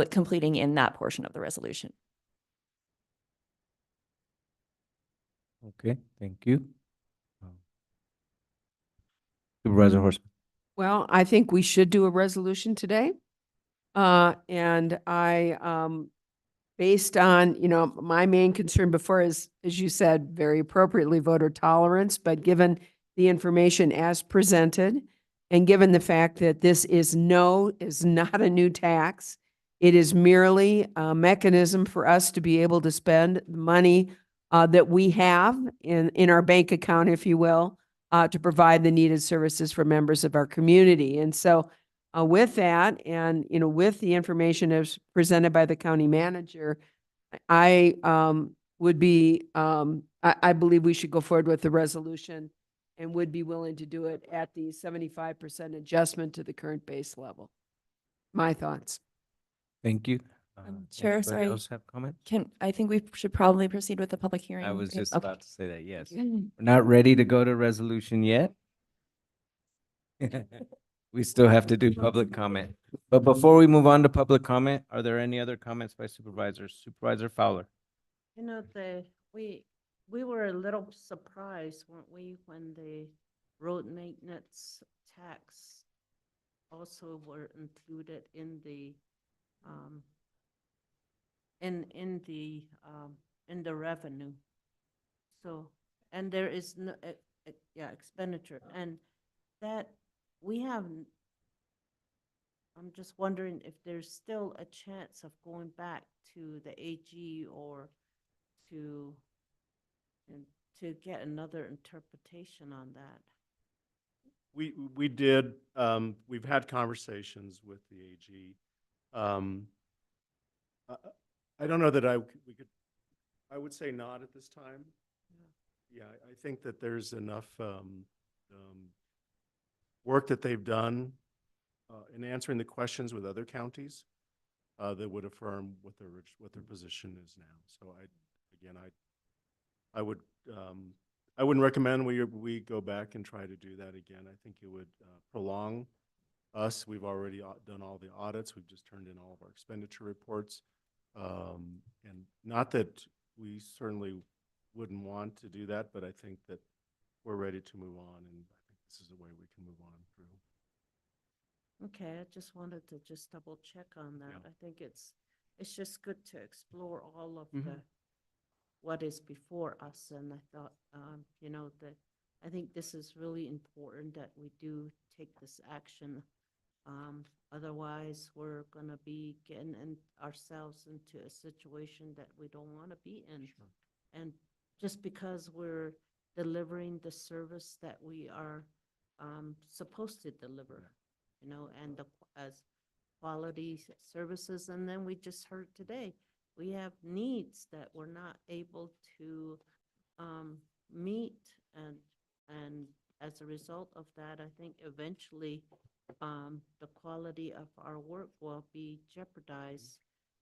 completing in that portion of the resolution. Okay, thank you. Supervisor Horseman. Well, I think we should do a resolution today. And I, based on, you know, my main concern before is, as you said, very appropriately, voter tolerance, but given the information as presented and given the fact that this is not a new tax, it is merely a mechanism for us to be able to spend the money that we have in our bank account, if you will, to provide the needed services for members of our community. And so with that, and, you know, with the information as presented by the county manager, I would be, I believe we should go forward with the resolution and would be willing to do it at the 75% adjustment to the current base level. My thoughts. Thank you. Chair, Anybody sorry. else have comment? I think we should probably proceed with the public hearing. I was just Okay. about to say that, yes. We're not ready to go to resolution yet. We still have to do public comment. But before we move on to public comment, are there any other comments by supervisors? Supervisor Fowler. You know, we were a little surprised, weren't we, when the road maintenance tax also were included in the in the revenue. So, and there is no expenditure, and that we have. I'm just wondering if there's still a chance of going back to the AG or to get another interpretation on that. We did, we've had conversations with the AG. I don't know that I would say not at this time. Yeah, I think that there's enough work that they've done in answering the questions with other counties that would affirm what their position is now. So I wouldn't recommend we go back and try to do that again. I think it would prolong us. We've already done all the audits. We've just turned in all of our expenditure reports. And not that we certainly wouldn't want to do that, but I think that we're ready to move on, and I think this is a way we can move on through. Okay, I just wanted to just double check on that. Yeah. I think it's it's just good to explore all of Mhm. the, what is before us. And I thought, you know, that I think this is really important that we do take this action. Otherwise, we're gonna be getting ourselves into a situation that we don't want to be in. And just because we're delivering the service that we are supposed to deliver, you know, and as quality services. And then we just heard today, we have needs that we're not able to meet. And as a result of that, I think eventually the quality of our work will be jeopardized,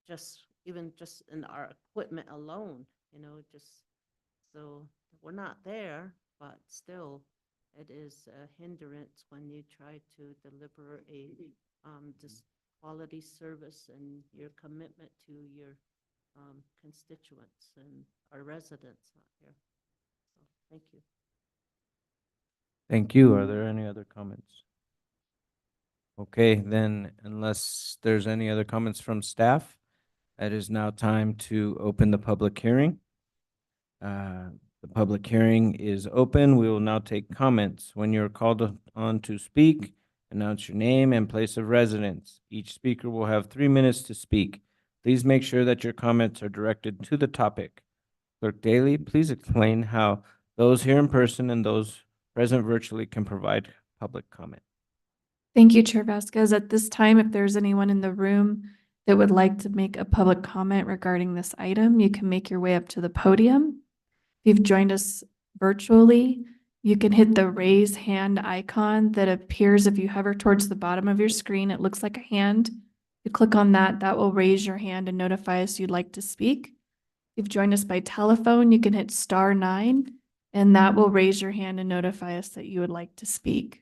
just in our equipment alone, you know, just so we're not there, but still it is a hindrance when you try to deliver a just quality service and your commitment to your constituents and our residents out here. So thank you. Thank you. Are there any other comments? Okay, then unless there's any other comments from staff, it is now time to open the public hearing. The public hearing is open. We will now take comments. When you're called on to speak, announce your name and place of residence. Each speaker will have 3 minutes to speak. Please make sure that your comments are directed to the topic. Clerk Daly, please explain how those here in person and those present virtually can provide public comment. Thank you, Chair Vasquez. At this time, if there's anyone in the room that would like to make a public comment regarding this item, you can make your way up to the podium. If you've joined us virtually, you can hit the raise hand icon that appears if you hover towards the bottom of your screen. It looks like a hand. You click on that, that will raise your hand and notify us you'd like to speak. If you've joined us by telephone, you can hit *9, and that will raise your hand and notify us that you would like to speak.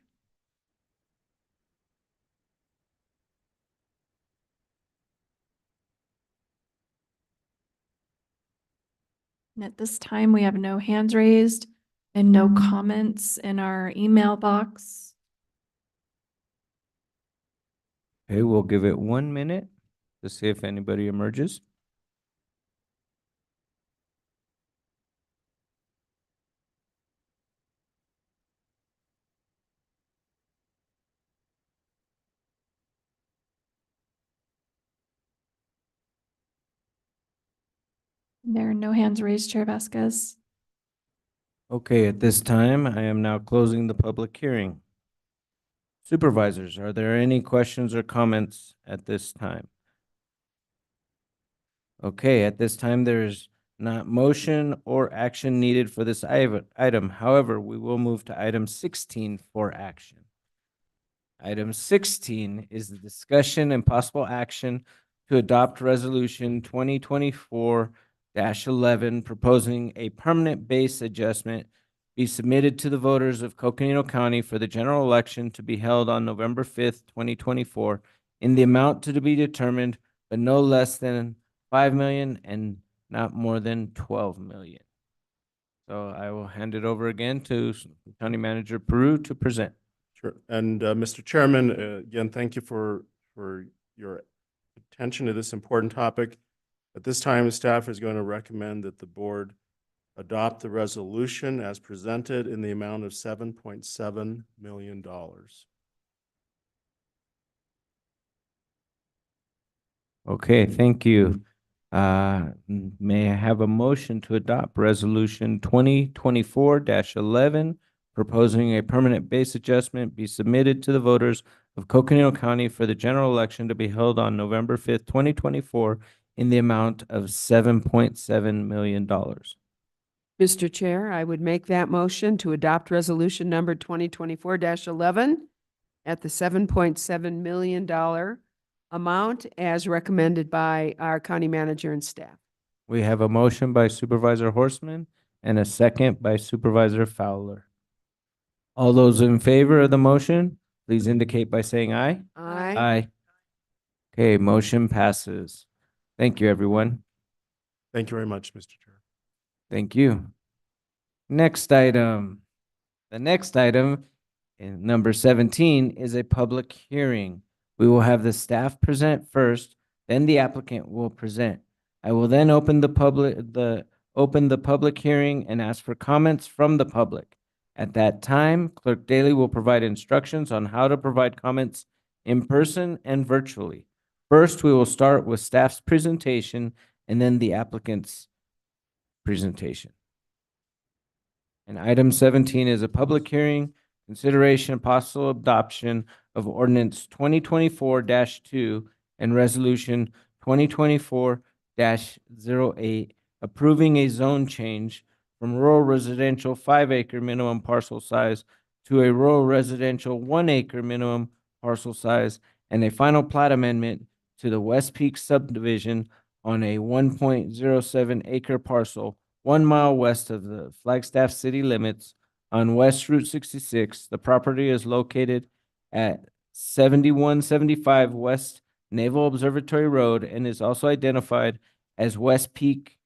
And at this time, we have no hands raised and no comments in our email box. Okay, we'll give it 1 minute to see if anybody emerges. There are no hands raised, Chair Vasquez. Okay, at this time, I am now closing the public hearing. Supervisors, are there any questions or comments at this time? Okay, at this time, there's not motion or action needed for this item. However, we will move to item 16 for action. Item 16 is the discussion and possible action to adopt resolution 2024-11 proposing a permanent base adjustment be submitted to the voters of Coconino County for the general election to be held on November 5th, 2024 in the amount to be determined, but no less than 5 million and not more than 12 million. So I will hand it over again to County Manager Peru to present. Sure. And Mr. Chairman, again, thank you for your attention to this important topic. At this time, staff is going to recommend that the board adopt the resolution as presented in the amount of $7.7 million. Okay, thank you. May I have a motion to adopt resolution 2024-11, proposing a permanent base adjustment be submitted to the voters of Coconino County for the general election to be held on November 5th, 2024 in the amount of $7.7 million. Mr. Chair, I would make that motion to adopt resolution number 2024-11 at the $7.7 million amount as recommended by our county manager and staff. We have a motion by Supervisor Horstman and a second by Supervisor Fowler. All those in favor of the motion, please indicate by saying aye. Aye. Aye. Okay, motion passes. Thank you, everyone. Thank you very much, Mr. Chair. Thank you. Next item. The next item, in number 17, is a public hearing. We will have the staff present first, Then the applicant will present. I will then open the public hearing and ask for comments from the public. At that time, Clerk Daly will provide instructions on how to provide comments in person and virtually. First, we will start with staff's presentation and then the applicant's presentation. And item 17 is a public hearing, consideration and possible adoption of ordinance 2024-2 and resolution 2024-08, approving a zone change from rural residential 5-acre minimum parcel size to a rural residential 1-acre minimum parcel size, and a final plat amendment to the West Peak subdivision on a 1.07 acre parcel 1 mile west of the Flagstaff city limits on West Route 66. The property is located at 7175 West Naval Observatory Road and is also identified as West Peak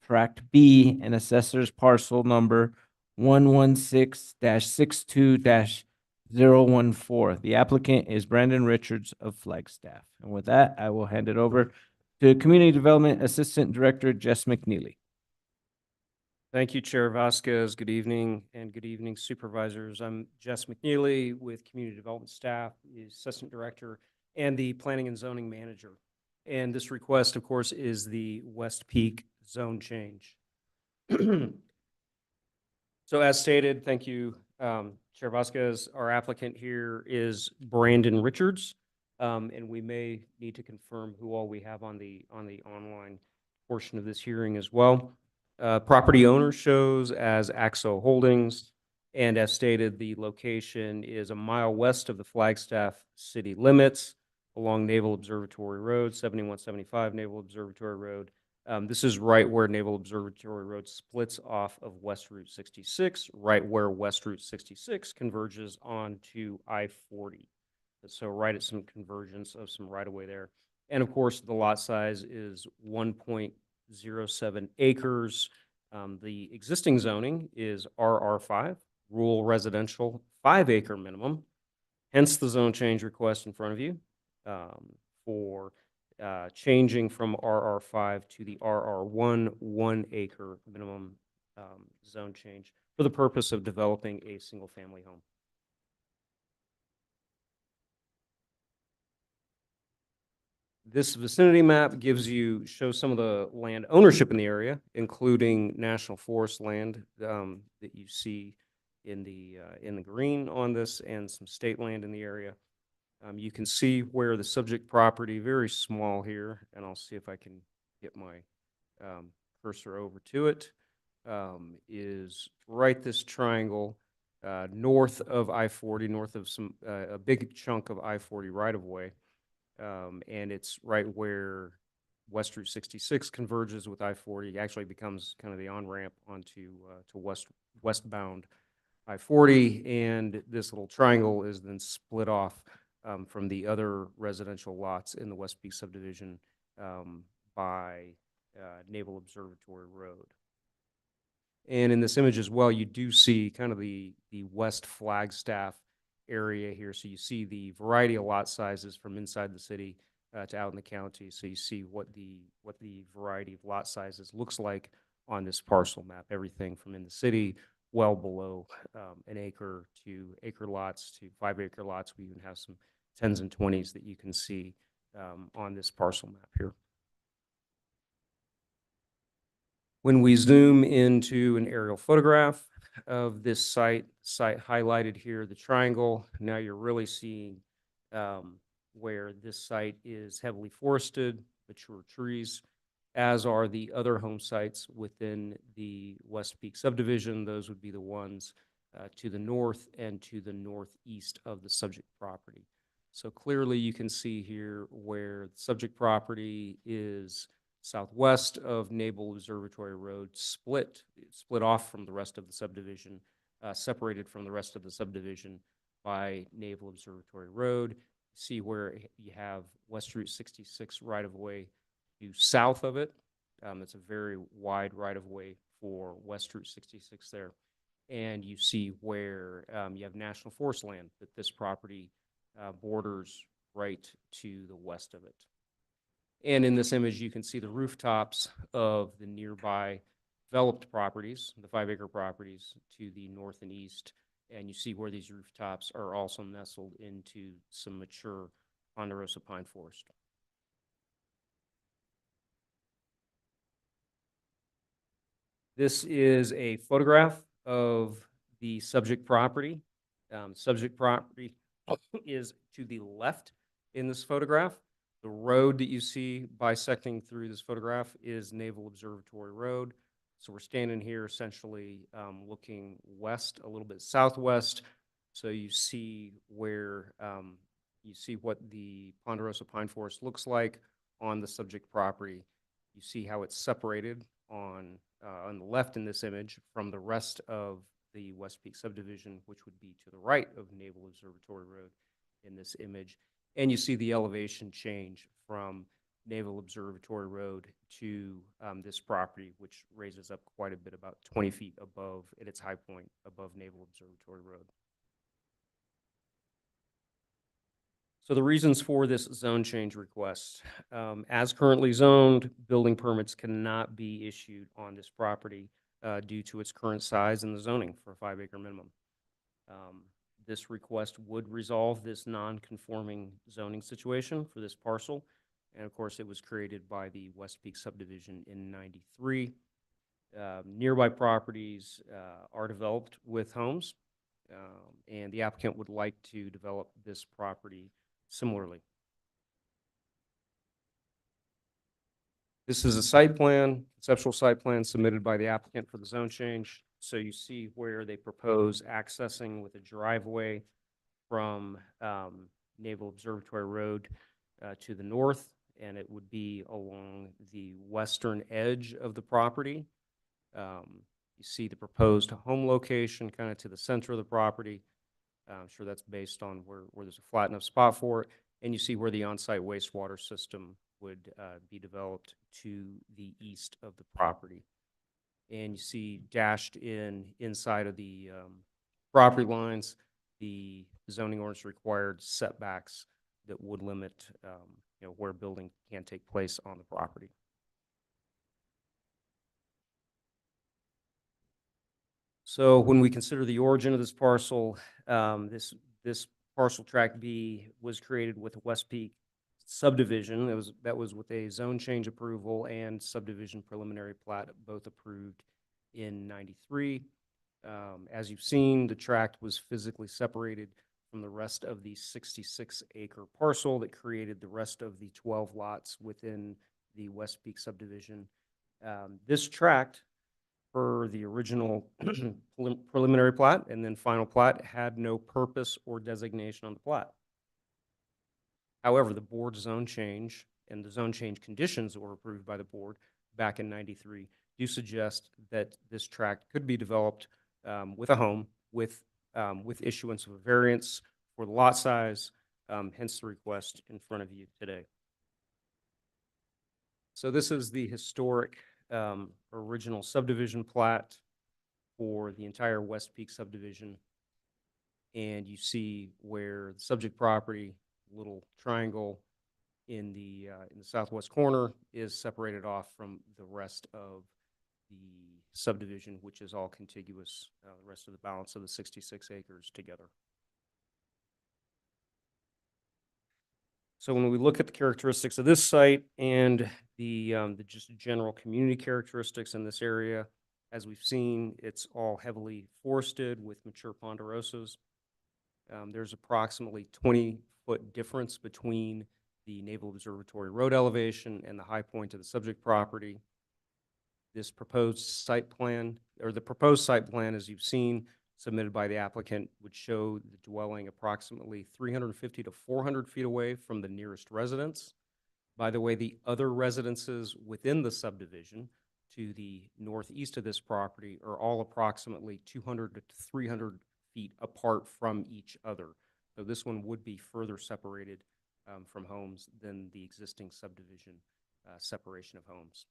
Tract B and assessor's parcel number 116-62-014. The applicant is Brandon Richards of Flagstaff. And with that, I will hand it over to Community Development Assistant Director Jess McNeely. Thank you, Chair Vasquez. Good evening, and good evening, supervisors. I'm Jess McNeely with Community Development Staff, the Assistant Director, and the Planning and Zoning Manager. And this request, of course, is the West Peak zone change. So as stated, thank you, Chair Vasquez. Our applicant here is Brandon Richards, and we may need to confirm who all we have on the online portion of this hearing as well. Property owner shows as Axo Holdings, and as stated, the location is a mile west of the Flagstaff city limits along Naval Observatory Road, 7175 Naval Observatory Road. This is right where Naval Observatory Road splits off of West Route 66, right where West Route 66 converges onto I-40. So right at some convergence of some right-of-way there. And of course, the lot size is 1.07 acres. The existing zoning is RR5, rural residential 5-acre minimum. Hence the zone change request in front of you for changing from RR5 to the RR1 1-acre minimum zone change for the purpose of developing a single-family home. This vicinity map shows some of the land ownership in the area, including national forest land that you see in the green on this, and some state land in the area. You can see where the subject property, very small here, and I'll see if I can get my cursor over to it, is right this triangle north of I-40, north of a big chunk of I-40 right-of-way. And it's right where West Route 66 converges with I-40, actually becomes kind of the on-ramp onto to westbound I-40, and this little triangle is then split off from the other residential lots in the West Peak subdivision by Naval Observatory Road. And in this image as well, you do see kind of the West Flagstaff area here. So you see the variety of lot sizes from inside the city to out in the county. So you see what the variety of lot sizes looks like on this parcel map. Everything from in the city, well below an acre, to acre lots, to 5-acre lots. We even have some 10s and 20s that you can see on this parcel map here. When we zoom into an aerial photograph of this site highlighted here, the triangle, now you're really seeing where this site is heavily forested, mature trees, as are the other home sites within the West Peak subdivision. Those would be the ones to the north and to the northeast of the subject property. So clearly you can see here where the subject property is southwest of Naval Observatory Road, split off from the rest of the subdivision, separated from the rest of the subdivision by Naval Observatory Road. See where you have West Route 66 right-of-way to south of it. It's a very wide right-of-way for West Route 66 there. And you see where you have national forest land that this property borders right to the west of it. And in this image, you can see the rooftops of the nearby developed properties, the 5-acre properties to the north and east. And you see where these rooftops are also nestled into some mature ponderosa pine forest. This is a photograph of the subject property. Subject property is to the left in this photograph. The road that you see bisecting through this photograph is Naval Observatory Road. So we're standing here essentially looking west, a little bit southwest. So you see where you see what the ponderosa pine forest looks like on the subject property. You see how it's separated on the left in this image from the rest of the West Peak subdivision, which would be to the right of Naval Observatory Road in this image. And you see the elevation change from Naval Observatory Road to this property, which raises up quite a bit, about 20 feet above, at its high point, above Naval Observatory Road. So the reasons for this zone change request. As currently zoned, building permits cannot be issued on this property due to its current size and the zoning for a 5-acre minimum. This request would resolve this non-conforming zoning situation for this parcel. And of course, it was created by the West Peak subdivision in '93. Nearby properties are developed with homes, and the applicant would like to develop this property similarly. This is a site plan, conceptual site plan submitted by the applicant for the zone change. So you see where they propose accessing with a driveway from Naval Observatory Road to the north, and it would be along the western edge of the property. You see the proposed home location kind of to the center of the property. I'm sure that's based on where there's a flat enough spot for it. And you see where the on-site wastewater system would be developed to the east of the property. And you see dashed inside of the property lines, the zoning ordinance required setbacks that would limit where building can take place on the property. So when we consider the origin of this parcel, this parcel tract B was created with a West Peak subdivision. That was with a zone change approval and subdivision preliminary plat, both approved in '93. As you've seen, the tract was physically separated from the rest of the 66-acre parcel that created the rest of the 12 lots within the West Peak subdivision. This tract, per the original preliminary plat and then final plat, had no purpose or designation on the plat. However, the board zone change and the zone change conditions that were approved by the board back in '93 do suggest that this tract could be developed with a home with issuance of a variance for the lot size, hence the request in front of you today. So this is the historic original subdivision plat for the entire West Peak subdivision. And you see where the subject property, little triangle in the southwest corner, is separated off from the rest of the subdivision, which is all contiguous, the rest of the balance of the 66 acres together. So when we look at the characteristics of this site and the just general community characteristics in this area, as we've seen, it's all heavily forested with mature ponderosas. There's approximately 20-foot difference between the Naval Observatory Road elevation and the high point of the subject property. This proposed site plan, or the proposed site plan, as you've seen, submitted by the applicant, would show the dwelling approximately 350 to 400 feet away from the nearest residence. By the way, the other residences within the subdivision to the northeast of this property are all approximately 200 to 300 feet apart from each other. So this one would be further separated from homes than the existing subdivision separation of homes.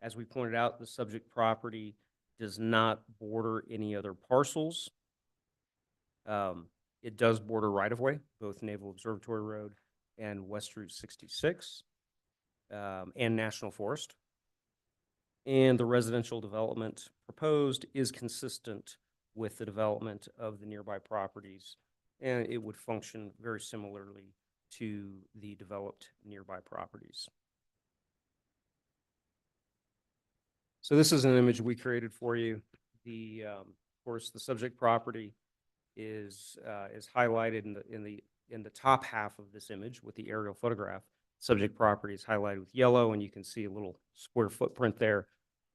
As we pointed out, the subject property does not border any other parcels. It does border right-of-way, both Naval Observatory Road and West Route 66, and National Forest. And the residential development proposed is consistent with the development of the nearby properties, and it would function very similarly to the developed nearby properties. So this is an image we created for you. Of course, the subject property is highlighted in the top half of this image with the aerial photograph. Subject property is highlighted with yellow, and you can see a little square footprint there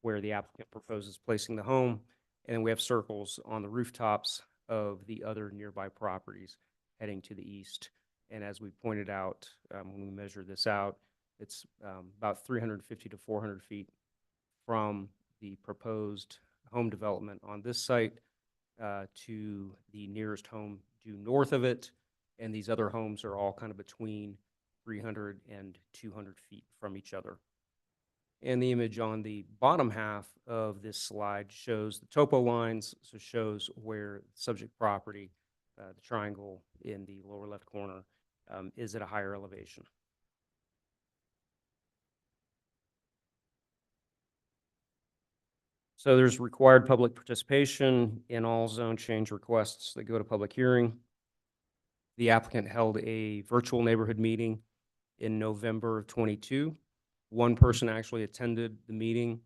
where the applicant proposes placing the home. And then we have circles on the rooftops of the other nearby properties heading to the east. And as we pointed out, when we measure this out, it's about 350 to 400 feet from the proposed home development on this site to the nearest home due north of it. And these other homes are all kind of between 300 and 200 feet from each other. And the image on the bottom half of this slide shows the topo lines, so shows where subject property, the triangle in the lower left corner, is at a higher elevation. So there's required public participation in all zone change requests that go to public hearing. The applicant held a virtual neighborhood meeting in November of 22. One person actually attended the meeting.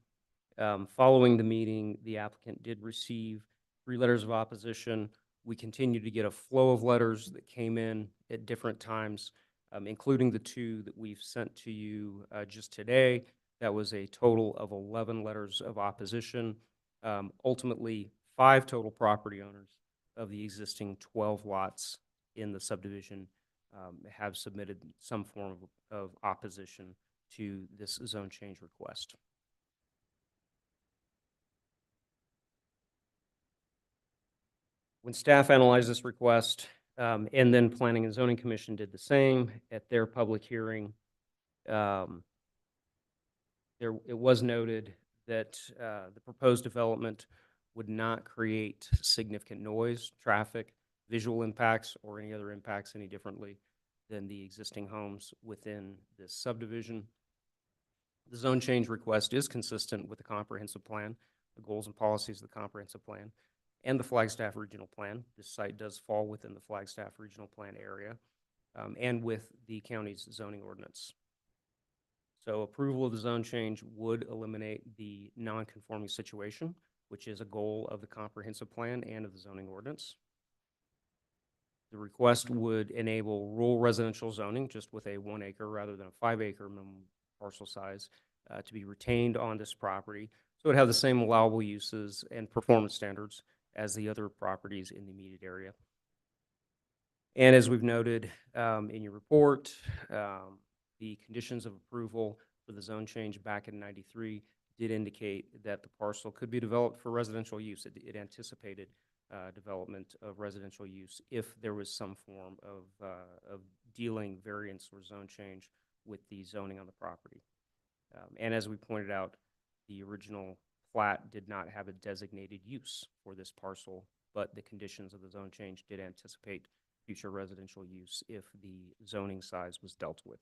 Following the meeting, the applicant did receive 3 letters of opposition. We continued to get a flow of letters that came in at different times, including the 2 that we've sent to you just today. That was a total of 11 letters of opposition. Ultimately, 5 total property owners of the existing 12 lots in the subdivision have submitted some form of opposition to this zone change request. When staff analyzed this request, and then Planning and Zoning Commission did the same at their public hearing, it was noted that the proposed development would not create significant noise, traffic, visual impacts, or any other impacts any differently than the existing homes within this subdivision. The zone change request is consistent with the comprehensive plan, the goals and policies of the comprehensive plan, and the Flagstaff Regional Plan. This site does fall within the Flagstaff Regional Plan area, and with the county's zoning ordinance. So approval of the zone change would eliminate the non-conforming situation, which is a goal of the comprehensive plan and of the zoning ordinance. The request would enable rural residential zoning just with a 1 acre rather than a 5 acre minimum parcel size to be retained on this property. So it would have the same allowable uses and performance standards as the other properties in the immediate area. And as we've noted in your report, the conditions of approval for the zone change back in '93 did indicate that the parcel could be developed for residential use. It anticipated development of residential use if there was some form of dealing variance or zone change with the zoning on the property. And as we pointed out, the original plat did not have a designated use for this parcel, but the conditions of the zone change did anticipate future residential use if the zoning size was dealt with.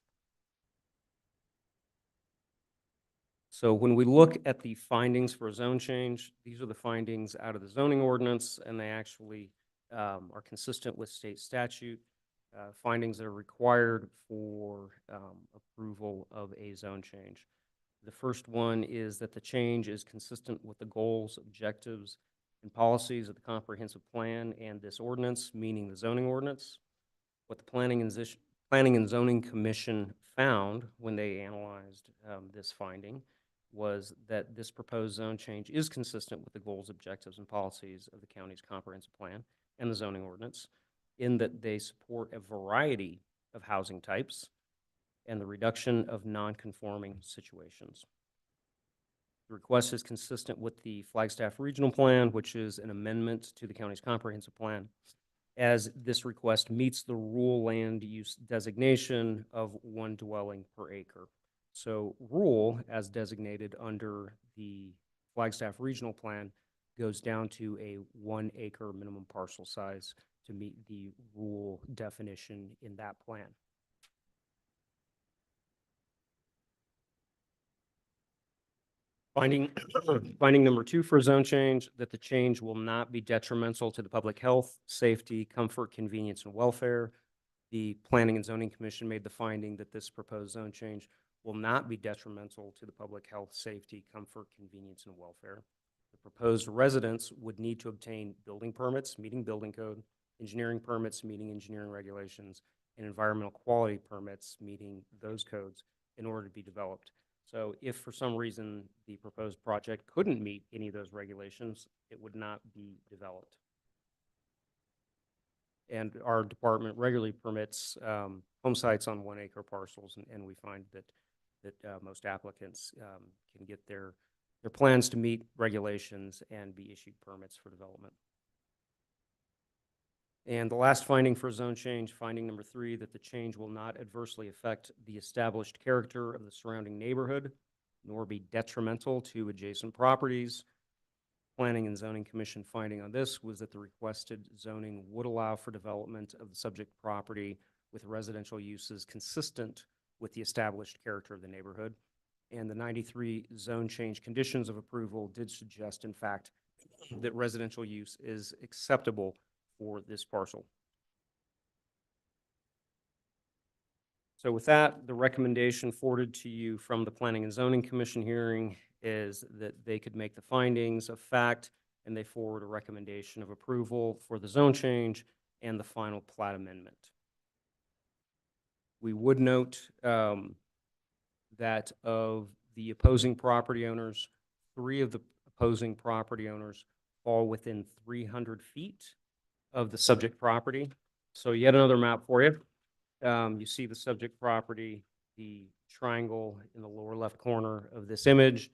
So when we look at the findings for a zone change, these are the findings out of the zoning ordinance, and they actually are consistent with state statute, findings that are required for approval of a zone change. The first one is that the change is consistent with the goals, objectives, and policies of the comprehensive plan and this ordinance, meaning the zoning ordinance. What the Planning and Zoning Commission found when they analyzed this finding was that this proposed zone change is consistent with the goals, objectives, and policies of the county's comprehensive plan and the zoning ordinance, in that they support a variety of housing types and the reduction of non-conforming situations. The request is consistent with the Flagstaff Regional Plan, which is an amendment to the county's comprehensive plan, as this request meets the rural land use designation of 1 dwelling per acre. So rural, as designated under the Flagstaff Regional Plan, goes down to a 1 acre minimum parcel size to meet the rural definition in that plan. Finding, finding number 2 for a zone change, that the change will not be detrimental to the public health, safety, comfort, convenience, and welfare. The Planning and Zoning Commission made the finding that this proposed zone change will not be detrimental to the public health, safety, comfort, convenience, and welfare. The proposed residents would need to obtain building permits, meeting building code, engineering permits, meeting engineering regulations, and environmental quality permits, meeting those codes in order to be developed. So if for some reason the proposed project couldn't meet any of those regulations, it would not be developed. And our department regularly permits home sites on 1 acre parcels, and we find that most applicants can get their plans to meet regulations and be issued permits for development. And the last finding for zone change, finding number 3, that the change will not adversely affect the established character of the surrounding neighborhood, nor be detrimental to adjacent properties. Planning and Zoning Commission finding on this was that the requested zoning would allow for development of the subject property with residential uses consistent with the established character of the neighborhood. And the 93 zone change conditions of approval did suggest, in fact, that residential use is acceptable for this parcel. So with that, the recommendation forwarded to you from the Planning and Zoning Commission hearing is that they could make the findings of fact, and they forward a recommendation of approval for the zone change and the final plat amendment. We would note that of the opposing property owners, 3 of the opposing property owners fall within 300 feet of the subject property. So yet another map for you. You see the subject property, the triangle in the lower left corner of this image,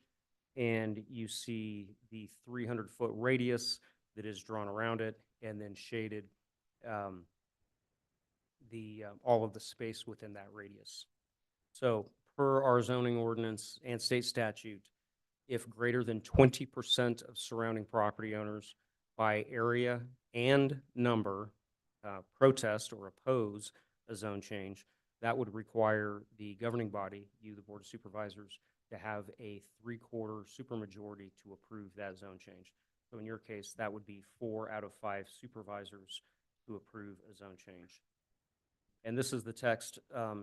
and you see the 300-foot radius that is drawn around it, and then shaded all of the space within that radius. So per our zoning ordinance and state statute, if greater than 20% of surrounding property owners by area and number protest or oppose a zone change, that would require the governing body, you, the Board of Supervisors, to have a 3/4 supermajority to approve that zone change. So in your case, that would be 4 out of 5 supervisors to approve a zone change. And this is the text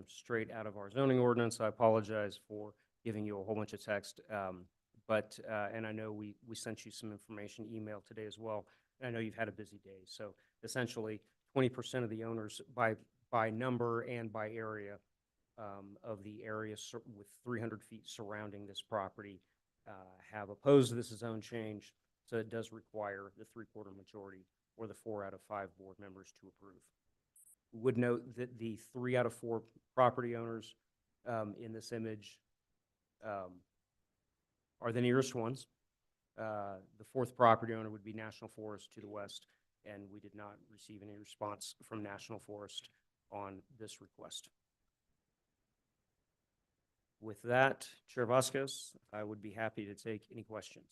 straight out of our zoning ordinance. I apologize for giving you a whole bunch of text, and I know we sent you some information emailed today as well. And I know you've had a busy day. So essentially, 20% of the owners by number and by area of the area with 300 feet surrounding this property have opposed this zone change. So it does require the 3/4 majority or the 4 out of 5 board members to approve. Would note that the 3 out of 4 property owners in this image are the nearest ones. The 4th property owner would be National Forest to the west, and we did not receive any response from National Forest on this request. With that, Chair Vasquez, I would be happy to take any questions.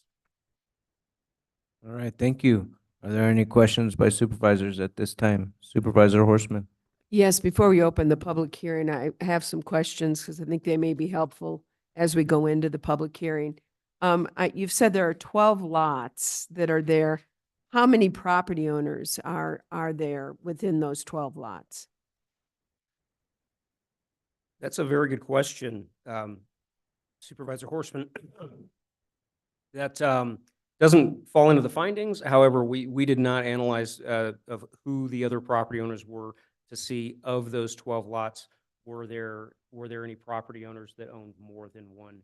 All right, thank you. Are there any questions by supervisors at this time? Supervisor Horstman. Yes, before we open the public hearing, I have some questions because I think they may be helpful as we go into the public hearing. You've said there are 12 lots that are there. How many property owners are there within those 12 lots? That's a very good question, Supervisor Horstman. That doesn't fall into the findings. However, we did not analyze of who the other property owners were to see of those 12 lots, were there any property owners that owned more than one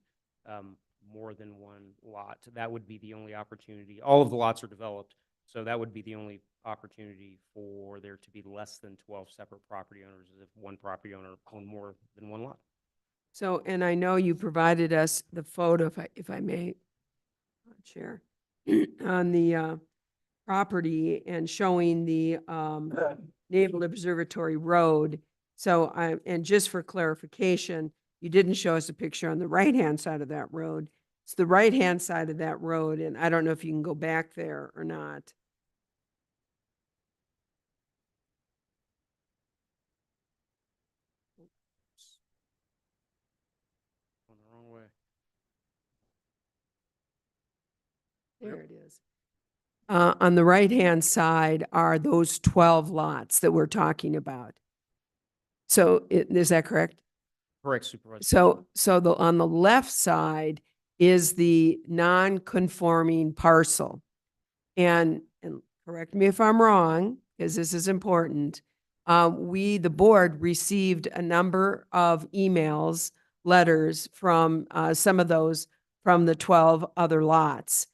lot. That would be the only opportunity. All of the lots are developed, so that would be the only opportunity for there to be less than 12 separate property owners if one property owner owned more than one lot. So, and I know you provided us the photo, if I may, Chair, on the property and showing the Naval Observatory Road. So and just for clarification, you didn't show us a picture on the right-hand side of that road. It's the right-hand side of that road, and I don't know if you can go back there or not. On the wrong way. There it is. On the right-hand side are those 12 lots that we're talking about. So is that correct? Correct, Supervisor. On the left side is the non-conforming parcel. And correct me if I'm wrong, because this is important. The board, received a number of emails, letters from some of those from the 12 other lots.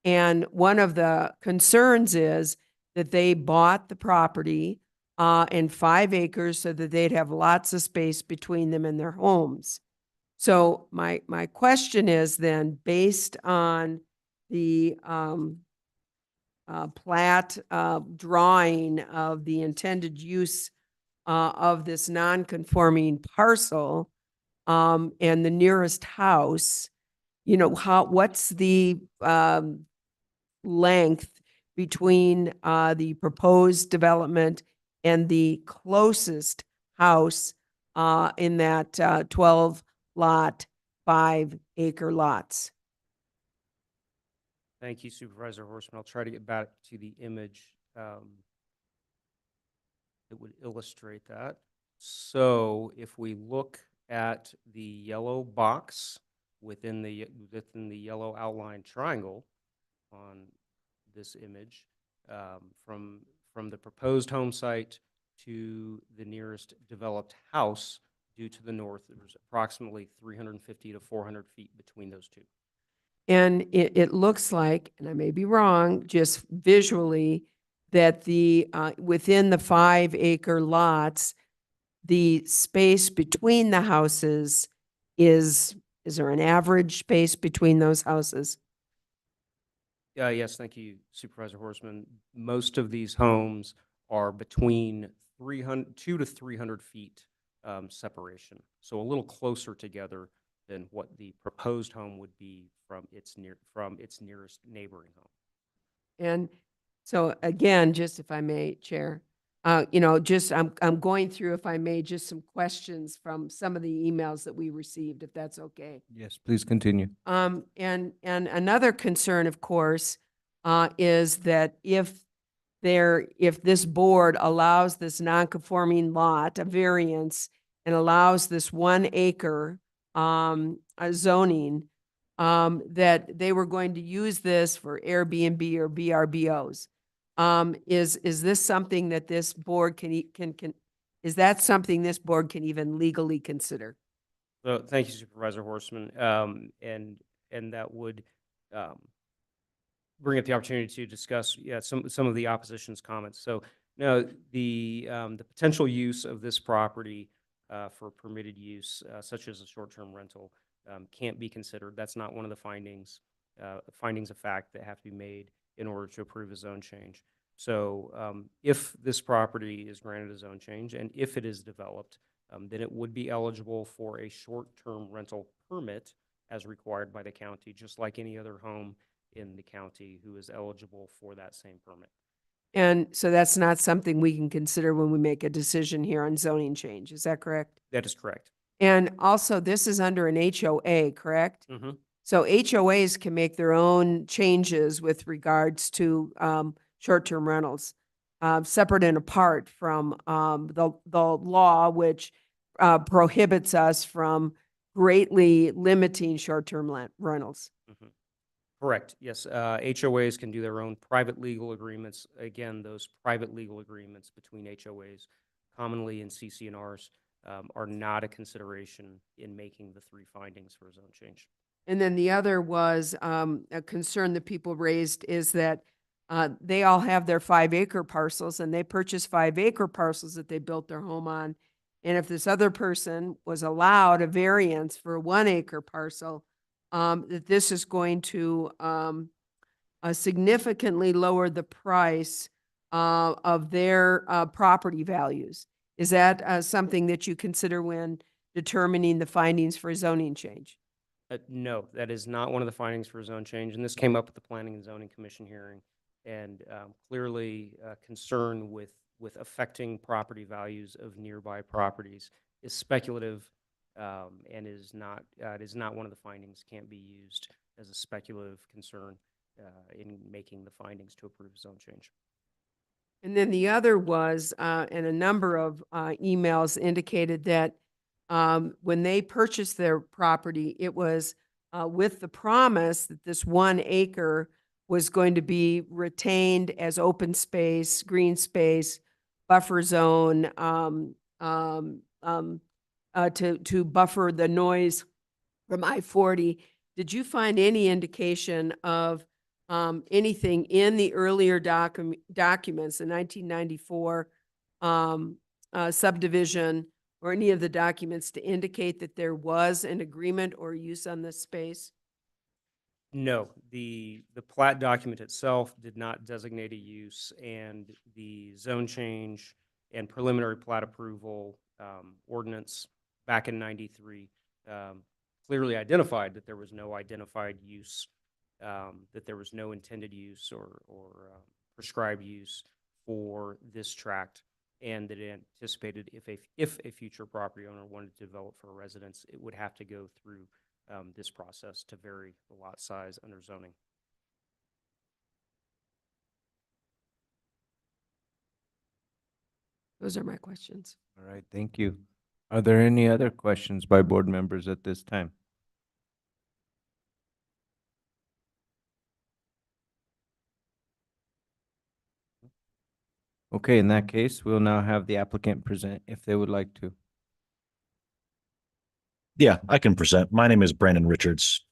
And one of the concerns is that they bought the property in 5 acres so that they'd have lots of space between them and their homes. So my question is then, based on the plat drawing of the intended use of this non-conforming parcel and the nearest house, what's the length between the proposed development and the closest house in that 12 lot, 5 acre lots? Thank you, Supervisor Horseman. I'll try to get back to the image that would illustrate that. So if we look at the yellow box within the yellow outline triangle on this image, from the proposed home site to the nearest developed house due to the north, there's approximately 350 to 400 feet between those two. And it looks like, and I may be wrong, just visually, that within the 5 acre lots, the space between the houses is there an average space between those houses? Yes, thank you, Supervisor Horseman. Most of these homes are between 200 to 300 feet separation, so a little closer together than what the proposed home would be from its nearest neighboring home. And so again, just if I may, Chair, I'm going through, if I may, just some questions from some of the emails that we received, if that's okay. Yes, please continue. And another concern, of course, is that if this board allows this non-conforming lot, a variance, and allows this 1 acre zoning, that they were going to use this for Airbnb or VRBOs. Is this something that this board is that something this board can even legally consider? So thank you, Supervisor Horseman. And that would bring up the opportunity to discuss some of the opposition's comments. So no, the potential use of this property for permitted use, such as a short-term rental, can't be considered. That's not one of the findings of fact that have to be made in order to approve a zone change. So if this property is granted a zone change and if it is developed, then it would be eligible for a short-term rental permit as required by the county, just like any other home in the county who is eligible for that same permit. And so that's not something we can consider when we make a decision here on zoning change. Is that correct? That is correct. And also, this is under an HOA, correct? Mm-hmm. So HOAs can make their own changes with regards to short-term rentals, separate and apart from the law, which prohibits us from greatly limiting short-term rentals. Mm-hmm. Correct. Yes. HOAs can do their own private legal agreements. Again, those private legal agreements between HOAs, commonly in CC&Rs, are not a consideration in making the 3 findings for a zone change. And then the other was a concern that people raised is that they all have their 5 acre parcels and they purchased 5 acre parcels that they built their home on. And if this other person was allowed a variance for a 1 acre parcel, that this is going to significantly lower the price of their property values. Is that something that you consider when determining the findings for zoning change? No, that is not one of the findings for a zone change. And this came up at the Planning and Zoning Commission hearing. And clearly concern with affecting property values of nearby properties is speculative and it is not one of the findings, can't be used as a speculative concern. in making the findings to approve zone change. And then the other was, and a number of emails indicated that when they purchased their property, it was with the promise that this 1 acre was going to be retained as open space, green space, buffer zone, to buffer the noise from I-40. Did you find any indication of anything in the earlier documents, the 1994 subdivision, or any of the documents to indicate that there was an agreement or use on this space? No, the plat document itself did not designate a use, and the zone change and preliminary plat approval ordinance back in 93 clearly identified that there was no identified use, that there was no intended use or prescribed use for this tract, and that it anticipated if a future property owner wanted to develop for a residence, it would have to go through this process to vary the lot size under zoning. Those are my questions. All right, thank you. Are there any other questions by board members at this time? Okay, in that case, we'll now have the applicant present if they would like to. Yeah, I can present. My name is Brandon Richards.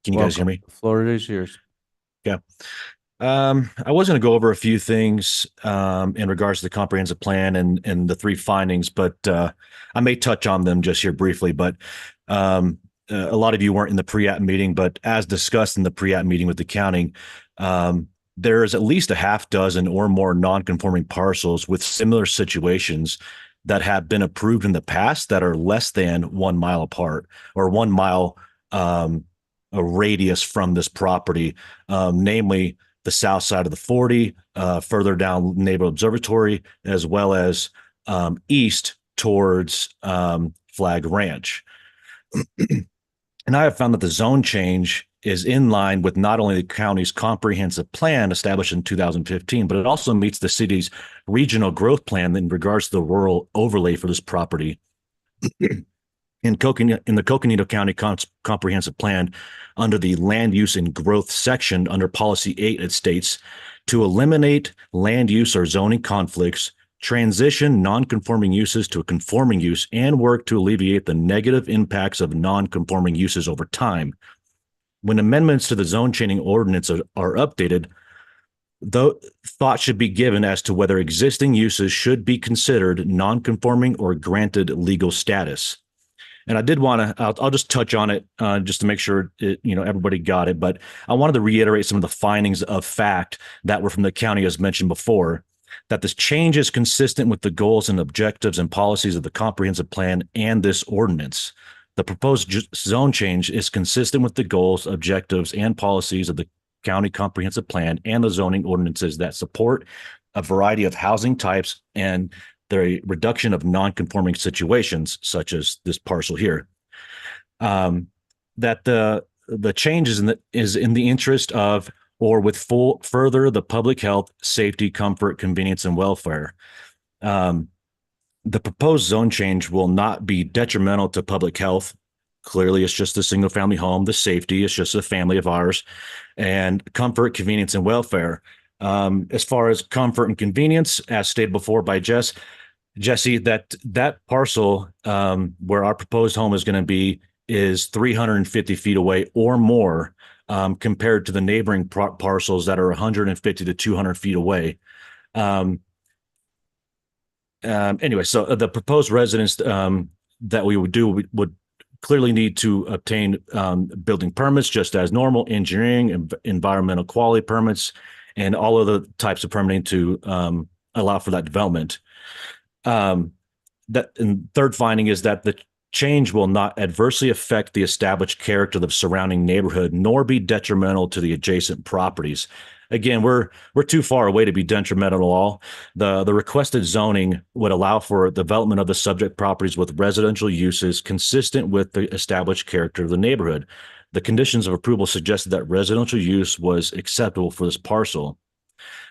Can you guys hear Welcome. me? The floor is yours. Yeah. I was going to go over a few things in regards to the comprehensive plan and the 3 findings, but I may touch on them just here briefly. But a lot of you weren't in the pre-app meeting, but as discussed in the pre-app meeting with the county, there is at least a half dozen or more non-conforming parcels with similar situations that have been approved in the past that are less than 1 mile apart, or 1 mile a radius from this property, namely the south side of the 40, further down Neighborhood Observatory, as well as east towards Flag Ranch. And I have found that the zone change is in line with not only the county's comprehensive plan established in 2015, but it also meets the city's regional growth plan in regards to the rural overlay for this property. In the Coconino County Comprehensive Plan, under the Land Use and Growth section under Policy 8, it states, to eliminate land use or zoning conflicts, transition non-conforming uses to a conforming use, and work to alleviate the negative impacts of non-conforming uses over time. When amendments to the zone changing ordinance are updated, though thought should be given as to whether existing uses should be considered non-conforming or granted legal status. And I did want to, I'll just touch on it just to make sure everybody got it. But I wanted to reiterate some of the findings of fact that were from the county, as mentioned before, that this change is consistent with the goals and objectives and policies of the comprehensive plan and this ordinance. The proposed zone change is consistent with the goals, objectives, and policies of the county comprehensive plan and the zoning ordinances that support a variety of housing types and the reduction of non-conforming situations, such as this parcel here. That the change is in the interest of or with further the public health, safety, comfort, convenience, and welfare. The proposed zone change will not be detrimental to public health. Clearly, it's just a single family home. The safety is just a family of ours, and comfort, convenience, and welfare. As far as comfort and convenience, as stated before by Jesse, that parcel where our proposed home is going to be is 350 feet away or more compared to the neighboring parcels that are 150 to 200 feet away. Anyway, so the proposed residence that we would do would clearly need to obtain building permits, just as normal engineering and environmental quality permits, and all of the types of permitting to allow for that development. And third finding is that the change will not adversely affect the established character of the surrounding neighborhood, nor be detrimental to the adjacent properties. Again, we're too far away to be detrimental at all. The requested zoning would allow for development of the subject properties with residential uses consistent with the established character of the neighborhood. the conditions of approval suggested that residential use was acceptable for this parcel.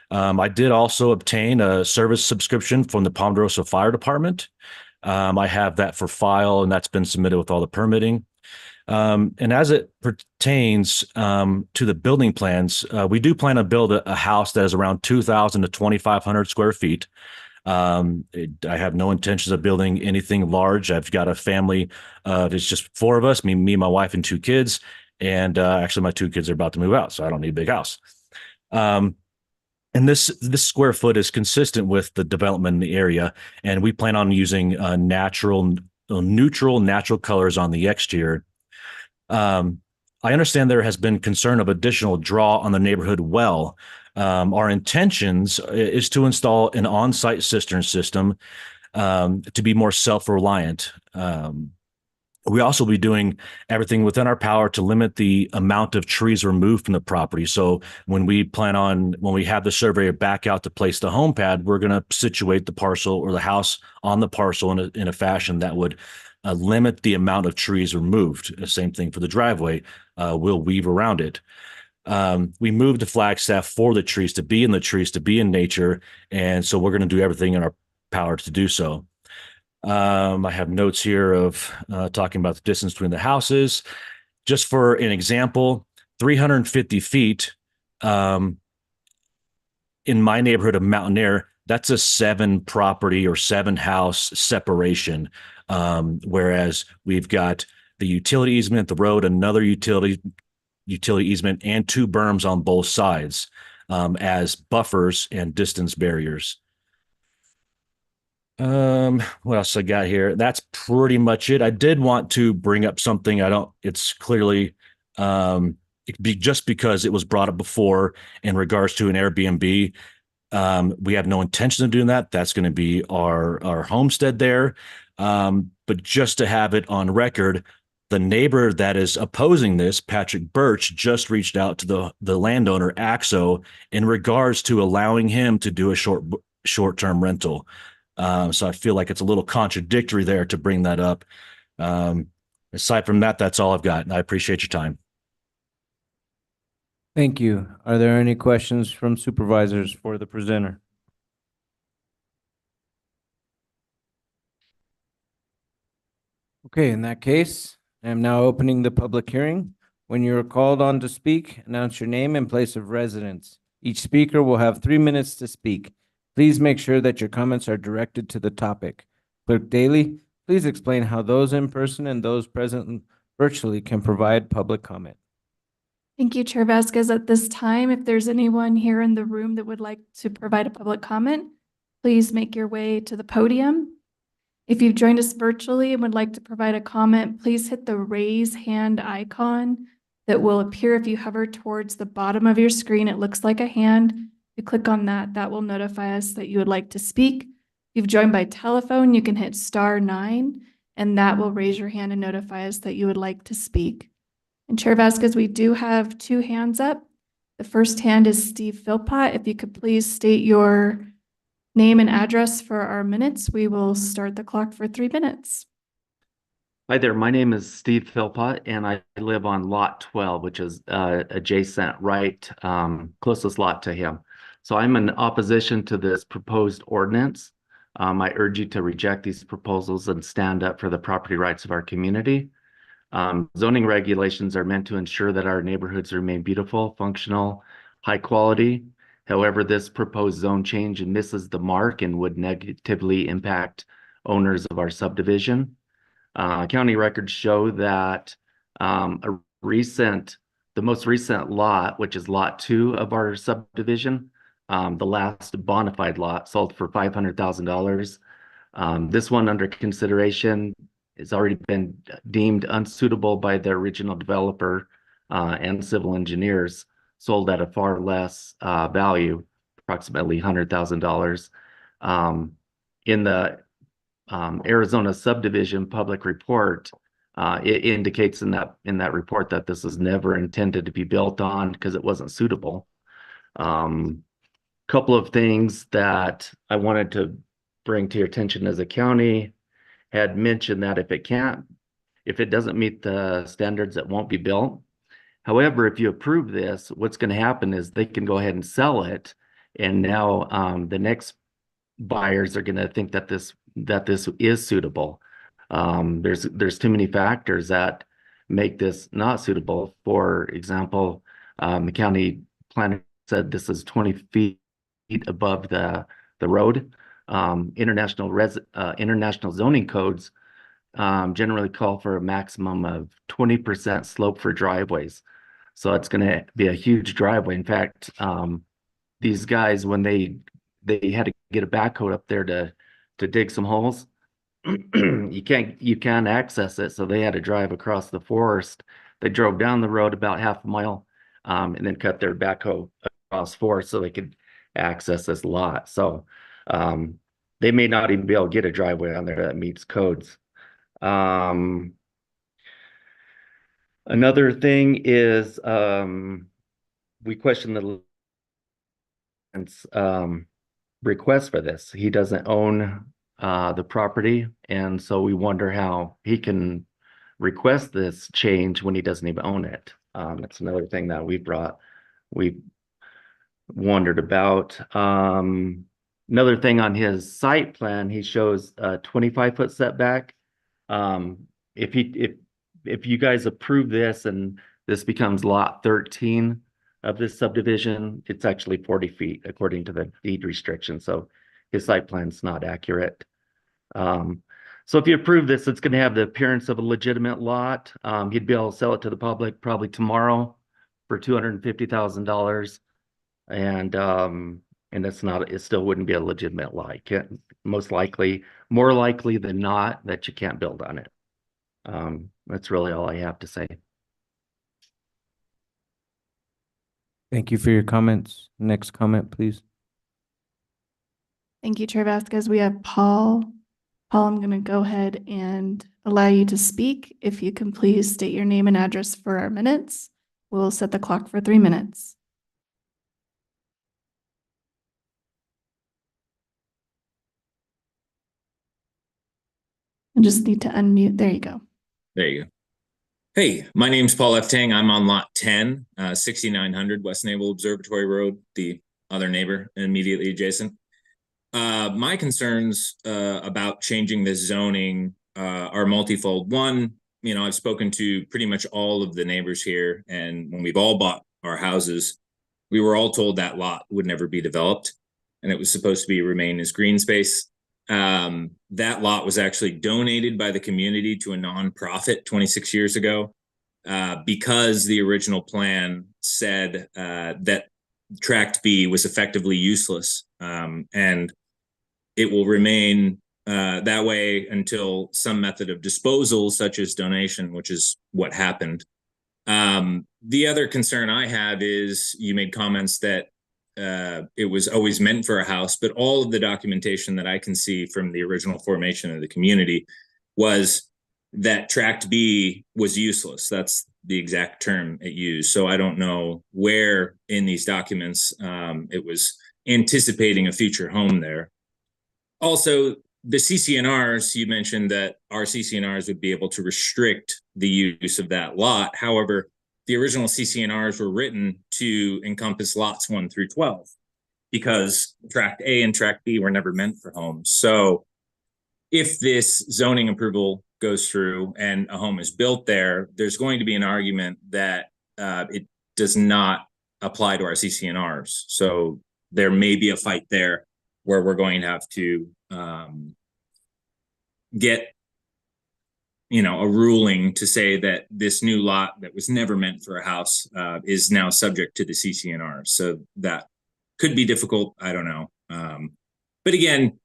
I did also obtain a service subscription from the Ponderosa Fire Department. I have that for file, and that's been submitted with all the permitting. And as it pertains to the building plans, we do plan to build a house that is around 2,000 to 2,500 square feet. I have no intentions of building anything large. I've got a family. There's just four of us, me, my wife, and two kids. And actually, my two kids are about to move out, so I don't need a big house. And this square foot is consistent with the development in the area, and we plan on using neutral natural colors on the exterior. I understand there has been concern of additional draw on the neighborhood well. Our intentions is to install an on-site cistern system to be more self-reliant. We also be doing everything within our power to limit the amount of trees removed from the property. So when we have the surveyor back out to place the home pad, we're going to situate the parcel or the house on the parcel in a fashion that would limit the amount of trees removed. The same thing for the driveway. We'll weave around it. We moved the Flagstaff for the trees, to be in the trees, to be in nature. And so we're going to do everything in our power to do so. I have notes here of talking about the distance between the houses. Just for an example, 350 feet in my neighborhood of Mountain Air, that's a 7 property or 7 house separation. Whereas we've got the utility easement, the road, another utility easement, and 2 berms on both sides as buffers and distance barriers. What else I got here? That's pretty much it. I did want to bring up something. It's clearly, just because it was brought up before in regards to an Airbnb. We have no intention of doing that. That's going to be our homestead there. But just to have it on record, the neighbor that is opposing this, Patrick Birch, just reached out to the landowner, Axo, in regards to allowing him to do a short-term rental. So I feel like it's a little contradictory there to bring that up. Aside from that, that's all I've got, and I appreciate your time. Thank you. Are there any questions from supervisors for the presenter? Okay, in that case, I am now opening the public hearing. When you are called on to speak, announce your name and place of residence. Each speaker will have 3 minutes to speak. Please make sure that your comments are directed to the topic. Clerk Daly, please explain how those in person and those present virtually can provide public comment. Thank you, Chair Vasquez. At this time, if there's anyone here in the room that would like to provide a public comment, please make your way to the podium. If you've joined us virtually and would like to provide a comment, please hit the raise hand icon that will appear if you hover towards the bottom of your screen. It looks like a hand. If you click on that, that will notify us that you would like to speak. If you've joined by telephone, you can hit *9, and that will raise your hand and notify us that you would like to speak. And Chair Vasquez, we do have 2 hands up. The first hand is Steve Philpott. If you could please state your name and address for our minutes, we will start the clock for 3 minutes. Hi there, my name is Steve Philpott, and I live on lot 12, which is adjacent, closest lot to him. So I'm in opposition to this proposed ordinance. I urge you to reject these proposals and stand up for the property rights of our community. Zoning regulations are meant to ensure that our neighborhoods remain beautiful, functional, high quality. However, this proposed zone change misses the mark and would negatively impact owners of our subdivision. County records show that the most recent lot, which is lot 2 of our subdivision, the last bona fide lot, sold for $500,000. This one under consideration has already been deemed unsuitable by the original developer and civil engineers, sold at a far less value, approximately $100,000. In the Arizona subdivision public report, it indicates in that report that this was never intended to be built on because it wasn't suitable. Couple of things that I wanted to bring to your attention as a county had mentioned that if it doesn't meet the standards, it won't be built. However, if you approve this, what's going to happen is they can go ahead and sell it. And now the next buyers are going to think that this is suitable. There's too many factors that make this not suitable. For example, the county planner said this is 20 feet above the road. International zoning codes generally call for a maximum of 20% slope for driveways. So it's going to be a huge driveway. In fact, these guys, when they had to get a backhoe up there to dig some holes, you can't access it. So they had to drive across the forest. They drove down the road about half a mile, and then cut their backhoe across forest so they could access this lot. So they may not even be able to get a driveway on there that meets codes. Another thing is we question the request for this. He doesn't own the property, and so we wonder how he can request this change when he doesn't even own it. That's another thing that we wondered about. Another thing on his site plan, he shows a 25-foot setback. If you guys approve this and this becomes lot 13 of this subdivision, it's actually 40 feet according to the deed restriction. So his site plan's not accurate. So if you approve this, it's going to have the appearance of a legitimate lot. He'd be able to sell it to the public probably tomorrow for $250,000. And it still wouldn't be a legitimate lot. More likely than not that you can't build on it. That's really all I have to say. Thank you for your comments. Next comment, please. Thank you, Chair Vasquez. We have Paul. Paul, I'm going to go ahead and allow you to speak. If you can please state your name and address for our minutes. We'll set the clock for 3 minutes. I just need to unmute. There you go. There you go. Hey, my name's Paul F. Tang. I'm on lot 10, 6900 West Naval Observatory Road, the other neighbor immediately adjacent. My concerns about changing this zoning are multifold. One, I've spoken to pretty much all of the neighbors here, and when we've all bought our houses, we were all told that lot would never be developed, and it was supposed to remain as green space. That lot was actually donated by the community to a nonprofit 26 years ago because the original plan said that Tract B was effectively useless, and it will remain that way until some method of disposal, such as donation, which is what happened. The other concern I have is you made comments that it was always meant for a house, but all of the documentation that I can see from the original formation of the community was that Tract B was useless. That's the exact term it used. So I don't know where in these documents it was anticipating a future home there. Also, the CCNRs, you mentioned that our CCNRs would be able to restrict the use of that lot. However, the original CCNRs were written to encompass lots 1 through 12 because Tract A and Tract B were never meant for homes. So if this zoning approval goes through and a home is built there, there's going to be an argument that it does not apply to our CCNRs. So there may be a fight there where we're going to have to get a ruling to say that this new lot that was never meant for a house is now subject to the CCNR. So that could be difficult. I don't know. But again,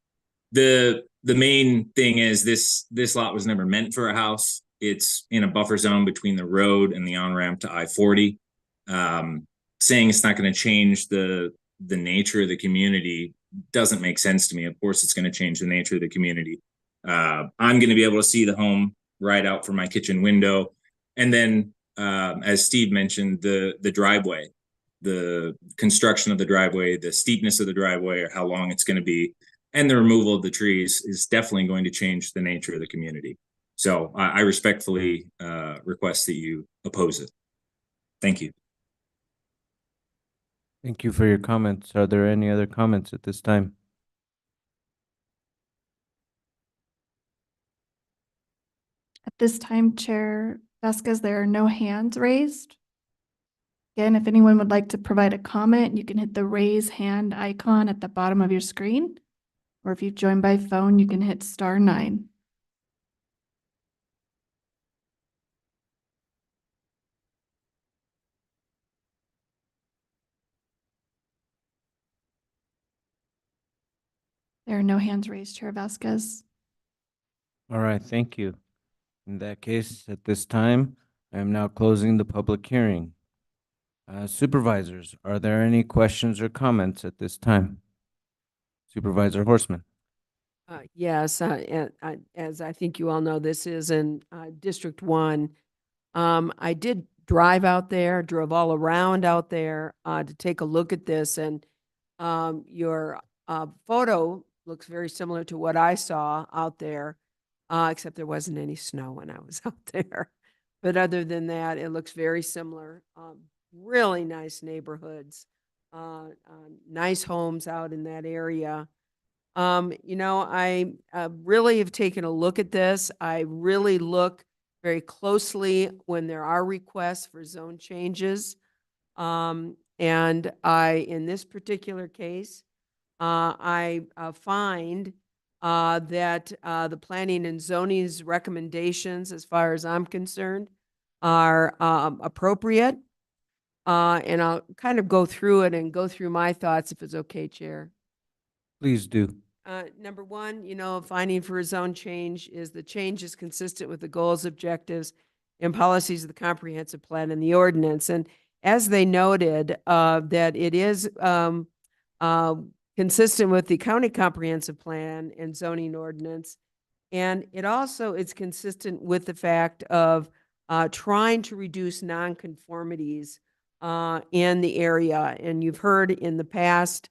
the main thing is this lot was never meant for a house. It's in a buffer zone between the road and the on-ramp to I-40. Saying it's not going to change the nature of the community doesn't make sense to me. Of course, it's going to change the nature of the community. I'm going to be able to see the home right out from my kitchen window. And then, as Steve mentioned, the driveway, the construction of the driveway, the steepness of the driveway, or how long it's going to be, and the removal of the trees is definitely going to change the nature of the community. So I respectfully request that you oppose it. Thank you. Thank you for your comments. Are there any other comments at this time? At this time, Chair Vasquez, there are no hands raised. Again, if anyone would like to provide a comment, you can hit the raise hand icon at the bottom of your screen. Or if you've joined by phone, you can hit *9. There are no hands raised, Chair Vasquez. All right, thank you. In that case, at this time, I am now closing the public hearing. Supervisors, are there any questions or comments at this time? Supervisor Horstman. Yes, as I think you all know, this is in District 1. I did drive out there, drove all around out there to take a look at this, and your photo looks very similar to what I saw out there, except there wasn't any snow when I was out there. But other than that, it looks very similar. Really nice neighborhoods, nice homes out in that area. I really have taken a look at this. I really look very closely when there are requests for zone changes. And in this particular case, I find that the planning and zoning's recommendations, as far as I'm concerned, are appropriate. And I'll kind of go through it and go through my thoughts if it's okay, Chair. Please do. Number one, finding for a zone change is the change is consistent with the goals, objectives, and policies of the comprehensive plan and the ordinance. And as they noted, that it is consistent with the county comprehensive plan and zoning ordinance. And it also is consistent with the fact of trying to reduce nonconformities in the area. And you've heard in the past,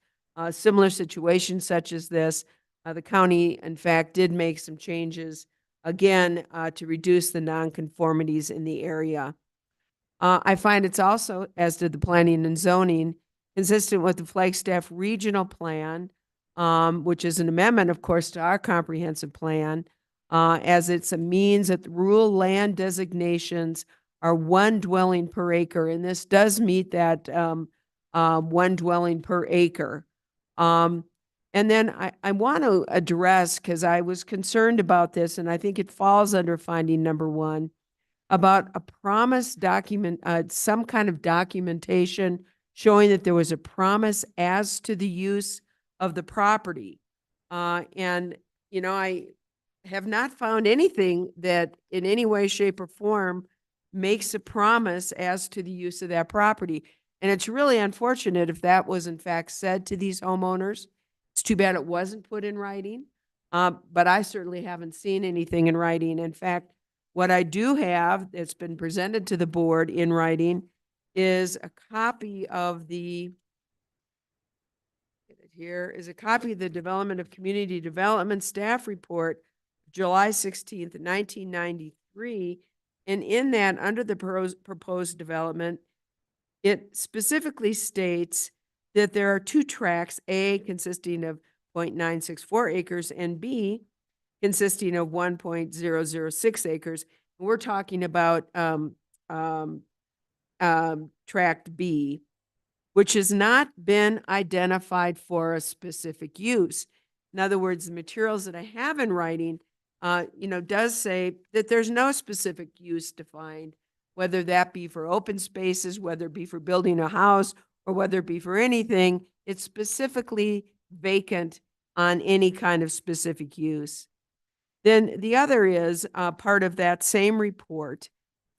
similar situations such as this, the county, in fact, did make some changes, again, to reduce the nonconformities in the area. I find it's also, as did the planning and zoning, consistent with the Flagstaff Regional Plan, which is an amendment, of course, to our comprehensive plan, as it's a means that the rural land designations are one dwelling per acre, and this does meet that one dwelling per acre. And then I want to address, because I was concerned about this, and I think it falls under finding number 1, about a promise document, some kind of documentation showing that there was a promise as to the use of the property. And I have not found anything that in any way, shape, or form makes a promise as to the use of that property. And it's really unfortunate if that was in fact said to these homeowners. It's too bad it wasn't put in writing, but I certainly haven't seen anything in writing. In fact, what I do have that's been presented to the board in writing is a copy of the Development of Community Development Staff Report, July 16th, 1993. And in that, under the proposed development, it specifically states that there are 2 tracts, A consisting of 0.964 acres and B consisting of 1.006 acres. And we're talking about tract B, which has not been identified for a specific use. In other words, the materials that I have in writing, does say that there's no specific use defined, whether that be for open spaces, whether it be for building a house, or whether it be for anything. It's specifically vacant on any kind of specific use. Then the other is part of that same report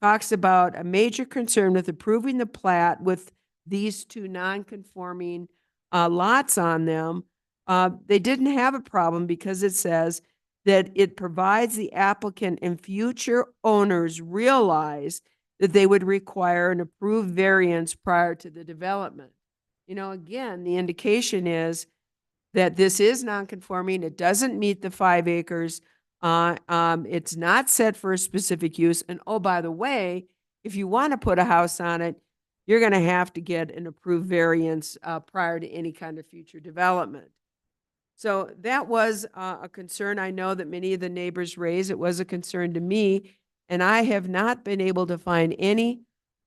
talks about a major concern with approving the plat with these 2 non-conforming lots on them. They didn't have a problem because it says that it provides the applicant and future owners realize that they would require an approved variance prior to the development. Again, the indication is that this is non-conforming. It doesn't meet the 5 acres. It's not set for a specific use. And oh, by the way, if you want to put a house on it, you're going to have to get an approved variance prior to any kind of future development. So that was a concern I know that many of the neighbors raised. It was a concern to me, and I have not been able to find any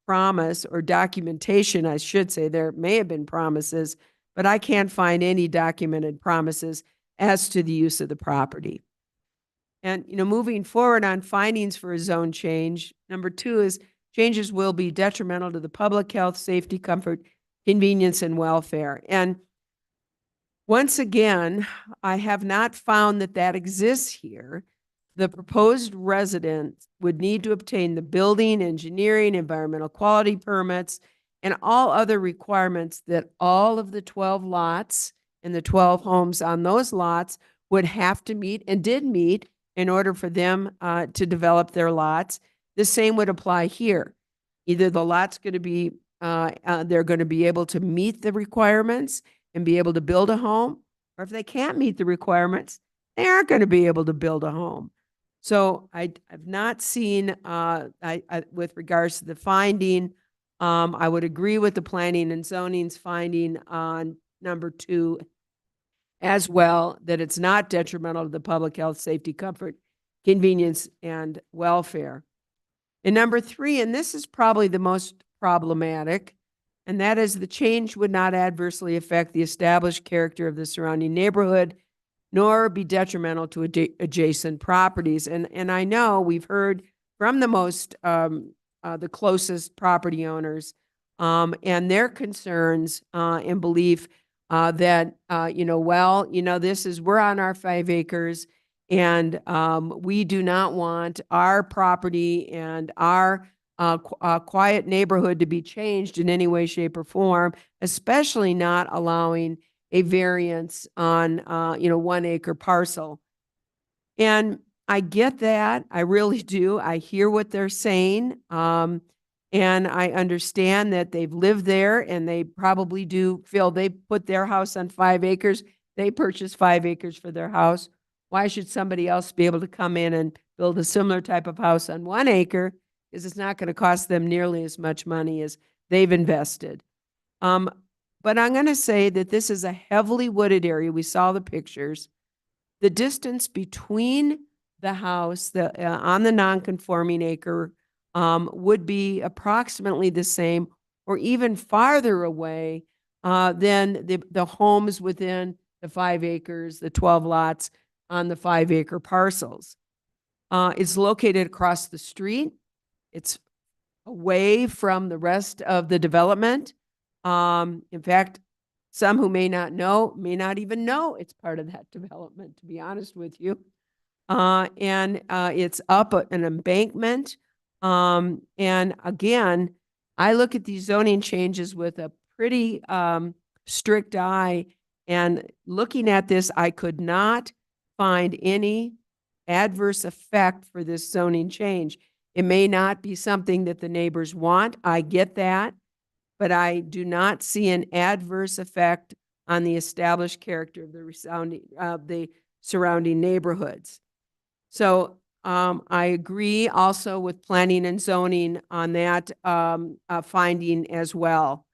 promise or documentation, I should say. There may have been promises, but I can't find any documented promises as to the use of the property. And, moving forward on findings for a zone change, number 2 is changes will be detrimental to the public health, safety, comfort, convenience, and welfare. And once again, I have not found that that exists here. The proposed resident would need to obtain the building, engineering, environmental quality permits, and all other requirements that all of the 12 lots and the 12 homes on those lots would have to meet and did meet in order for them to develop their lots. The same would apply here. Either the lot's going to be, they're going to be able to meet the requirements and be able to build a home, or if they can't meet the requirements, they aren't going to be able to build a home. So I've not seen, with regards to the finding, I would agree with the planning and zoning's finding on number 2 as well, that it's not detrimental to the public health, safety, comfort, convenience, and welfare. And number 3, and this is probably the most problematic, and that is the change would not adversely affect the established character of the surrounding neighborhood, nor be detrimental to adjacent properties. And I know we've heard from the closest property owners, and their concerns and belief that, we're on our 5 acres, and we do not want our property and our quiet neighborhood to be changed in any way, shape, or form, especially not allowing a variance on, 1 acre parcel. And I get that. I really do. I hear what they're saying. And I understand that they've lived there and they probably do feel they put their house on 5 acres. They purchased 5 acres for their house. Why should somebody else be able to come in and build a similar type of house on 1 acre? Because it's not going to cost them nearly as much money as they've invested. But I'm going to say that this is a heavily wooded area. We saw the pictures. The distance between the house on the non-conforming acre would be approximately the same or even farther away than the homes within the 5 acres, the 12 lots on the 5 acre parcels. It's located across the street. It's away from the rest of the development. In fact, some who may not even know it's part of that development, to be honest with you. And it's up an embankment. And again, I look at these zoning changes with a pretty strict eye. And looking at this, I could not find any adverse effect for this zoning change. It may not be something that the neighbors want. I get that. But I do not see an adverse effect on the established character of the surrounding neighborhoods. So I agree also with planning and zoning on that finding as well.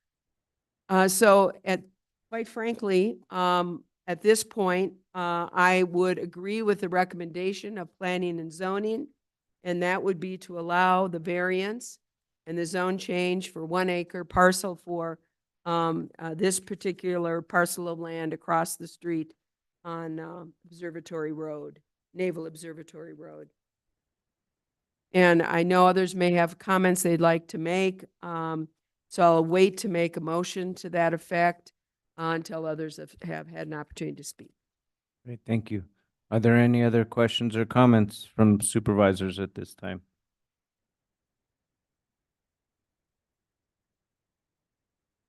Quite frankly, at this point, I would agree with the recommendation of planning and zoning, and that would be to allow the variance and the zone change for 1 acre parcel for this particular parcel of land across the street on Observatory Road, Naval Observatory Road. And I know others may have comments they'd like to make, so I'll wait to make a motion to that effect until others have had an opportunity to speak. Great, thank you. Are there any other questions or comments from supervisors at this time?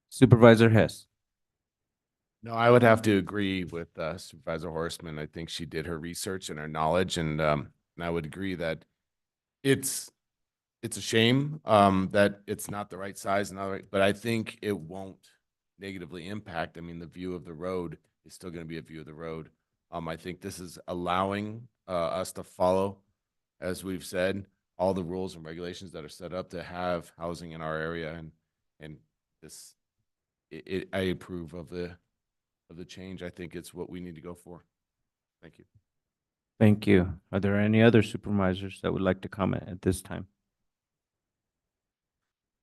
Supervisor Hess. No, I would have to agree with Supervisor Horstman. I think she did her research and her knowledge, and I would agree that it's a shame that it's not the right size, but I think it won't negatively impact. I mean, the view of the road is still going to be a view of the road. I think this is allowing us to follow, as we've said, all the rules and regulations that are set up to have housing in our area and this, I approve of the change. I think it's what we need to go for. Thank you. Thank you. Are there any other supervisors that would like to comment at this time?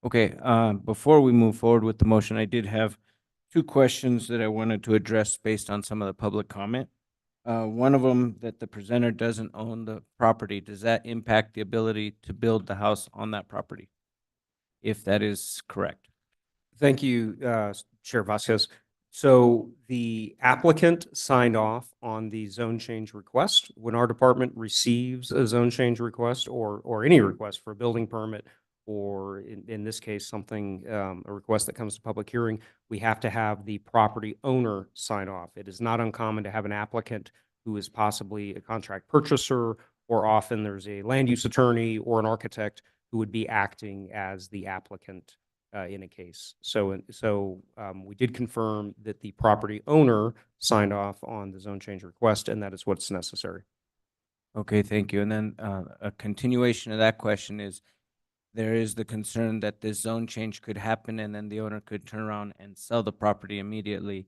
Okay, before we move forward with the motion, I did have two questions that I wanted to address based on some of the public comment. One of them, that the presenter doesn't own the property. Does that impact the ability to build the house on that property? If that is correct. Thank you, Chair Vasquez. So the applicant signed off on the zone change request. When our department receives a zone change request or any request for a building permit, or in this case, something, a request that comes to public hearing, we have to have the property owner sign off. It is not uncommon to have an applicant who is possibly a contract purchaser, or often there's a land use attorney or an architect who would be acting as the applicant in a case. So we did confirm that the property owner signed off on the zone change request, and that is what's necessary. Okay, thank you. And then a continuation of that question is, there is the concern that this zone change could happen and then the owner could turn around and sell the property immediately.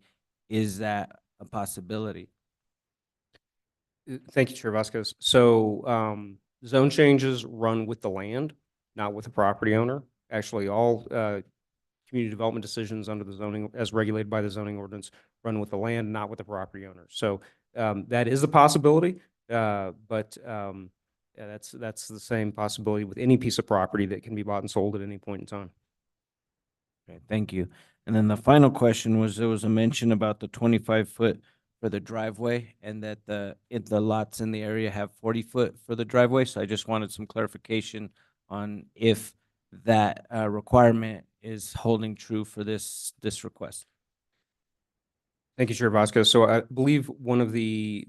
Is that a possibility? Thank you, Chair Vasquez. So zone changes run with the land, not with the property owner. Actually, all community development decisions under the zoning, as regulated by the zoning ordinance, run with the land, not with the property owner. So that is a possibility, but yeah, that's the same possibility with any piece of property that can be bought and sold at any point in time. Okay, thank you. And then the final question was, there was a mention about the 25-foot for the driveway, and that the lots in the area have 40-foot for the driveway. So I just wanted some clarification on if that requirement is holding true for this request. Thank you, Chair Vasquez. So I believe one of the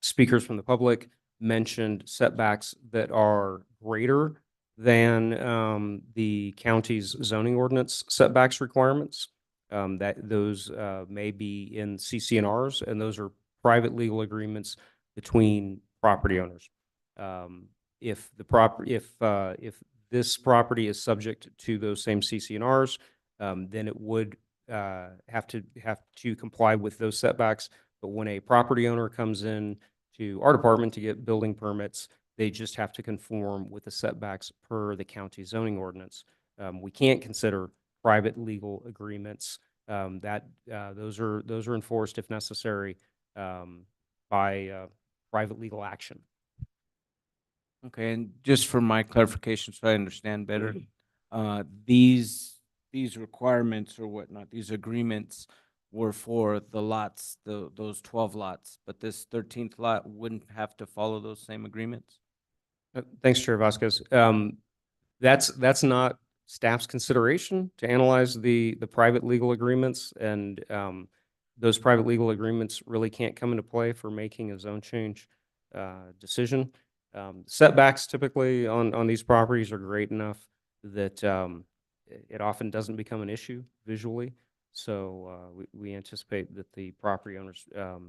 speakers from the public mentioned setbacks that are greater than the county's zoning ordinance setbacks requirements. That those may be in CC&Rs, and those are private legal agreements between property owners. If this property is subject to those same CC&Rs, then it would have to comply with those setbacks. But when a property owner comes in to our department to get building permits, they just have to conform with the setbacks per the county zoning ordinance. We can't consider private legal agreements those are enforced if necessary by private legal action. Okay, and just for my clarification, so I understand better, these requirements or whatnot, these agreements were for the lots, those 12 lots, but this 13th lot wouldn't have to follow those same agreements? Thanks, Chair Vasquez. That's not staff's consideration to analyze the private legal agreements, and those private legal agreements really can't come into play for making a zone change decision. Setbacks typically on these properties are great enough that it often doesn't become an issue visually. So we anticipate that the property owners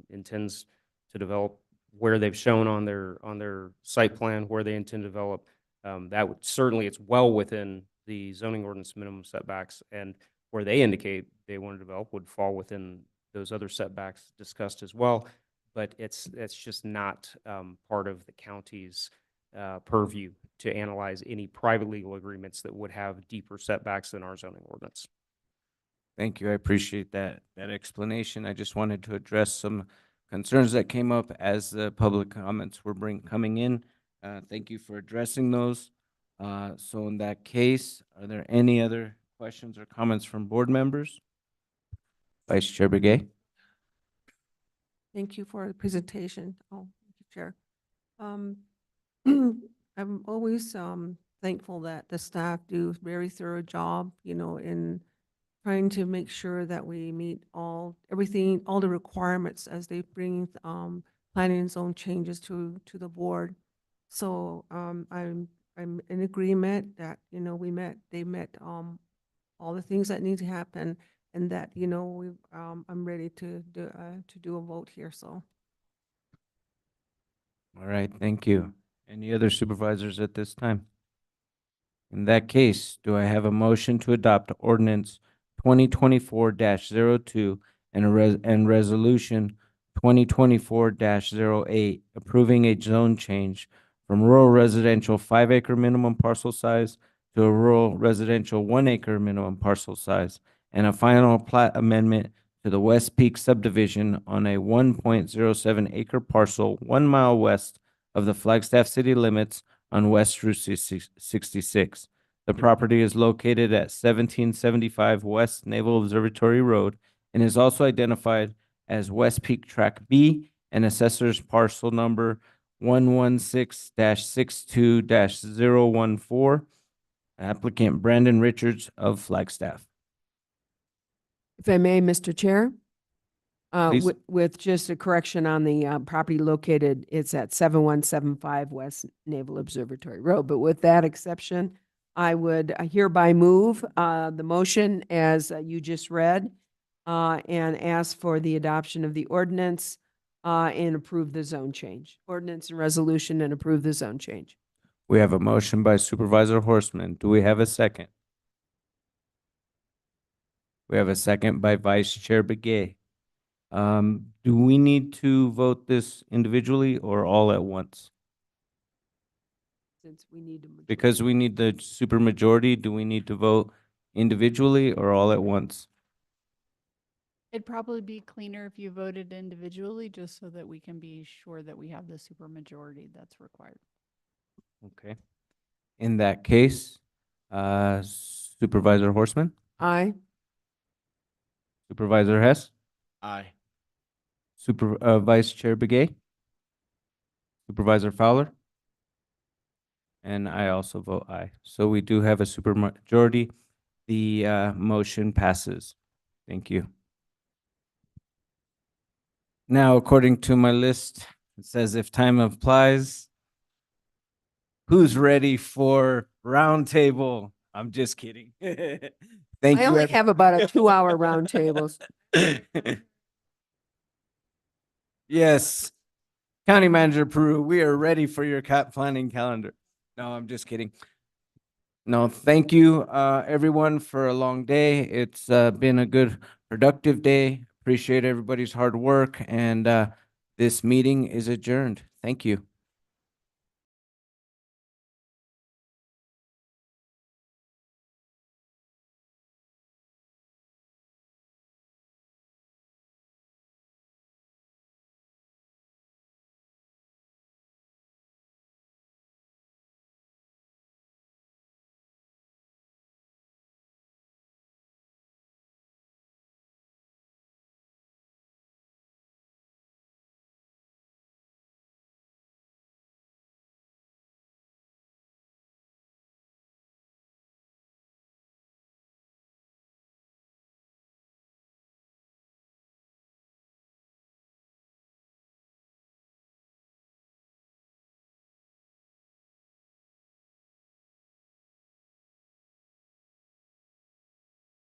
intends to develop where they've shown on their site plan where they intend to develop. That would certainly, it's well within the zoning ordinance minimum setbacks, and where they indicate they want to develop would fall within those other setbacks discussed as well. But it's just not part of the county's purview to analyze any private legal agreements that would have deeper setbacks than our zoning ordinance. Thank you. I appreciate that explanation. I just wanted to address some concerns that came up as the public comments were coming in. Thank you for addressing those. So in that case, are there any other questions or comments from board members? Vice Chair Begay? Thank you for the presentation. Oh, thank you, Chair. I'm always thankful that the staff do a very thorough job, in trying to make sure that we meet all the requirements as they bring planning and zone changes to the board. So I'm in agreement that they met all the things that need to happen, and that I'm ready to do a vote here. So. All right, thank you. Any other supervisors at this time? In that case, do I have a motion to adopt ordinance 2024-02 and resolution 2024-08 approving a zone change from rural residential 5-acre minimum parcel size to a rural residential 1-acre minimum parcel size, and a final plat amendment to the West Peak subdivision on a 1.07-acre parcel 1 mile west of the Flagstaff city limits on West Route 66. The property is located at 1775 West Naval Observatory Road and is also identified as West Peak Track B and assessor's parcel number 116-62-014. Applicant Brandon Richards of Flagstaff. If I may, Mr. Chair? Please. With just a correction on the property located, it's at 7175 West Naval Observatory Road. But with that exception, I would hereby move the motion as you just read and ask for the adoption of the ordinance and approve the zone change. Ordinance and resolution and approve the zone change. We have a motion by Supervisor Horstman. Do we have a second? We have a second by Vice Chair Begay. Do we need to vote this individually or all at once? Since we need to. Because we need the supermajority, do we need to vote individually or all at once? It'd probably be cleaner if you voted individually, just so that we can be sure that we have the supermajority that's required. Okay. In that case, Supervisor Horstman, Aye. Supervisor Hess, Aye. Vice Chair Begay, Supervisor Fowler, and I also vote aye. So we do have a supermajority. The motion passes. Thank you. Now, according to my list, it says if time applies, who's ready for roundtable? I'm just kidding. Thank I you. only have about a 2-hour roundtable. Yes. County Manager Peru, we are ready for your planning calendar. No, I'm just kidding. No, thank you, everyone, for a long day. It's been a good, productive day. Appreciate everybody's hard work, and this meeting is adjourned. Thank you.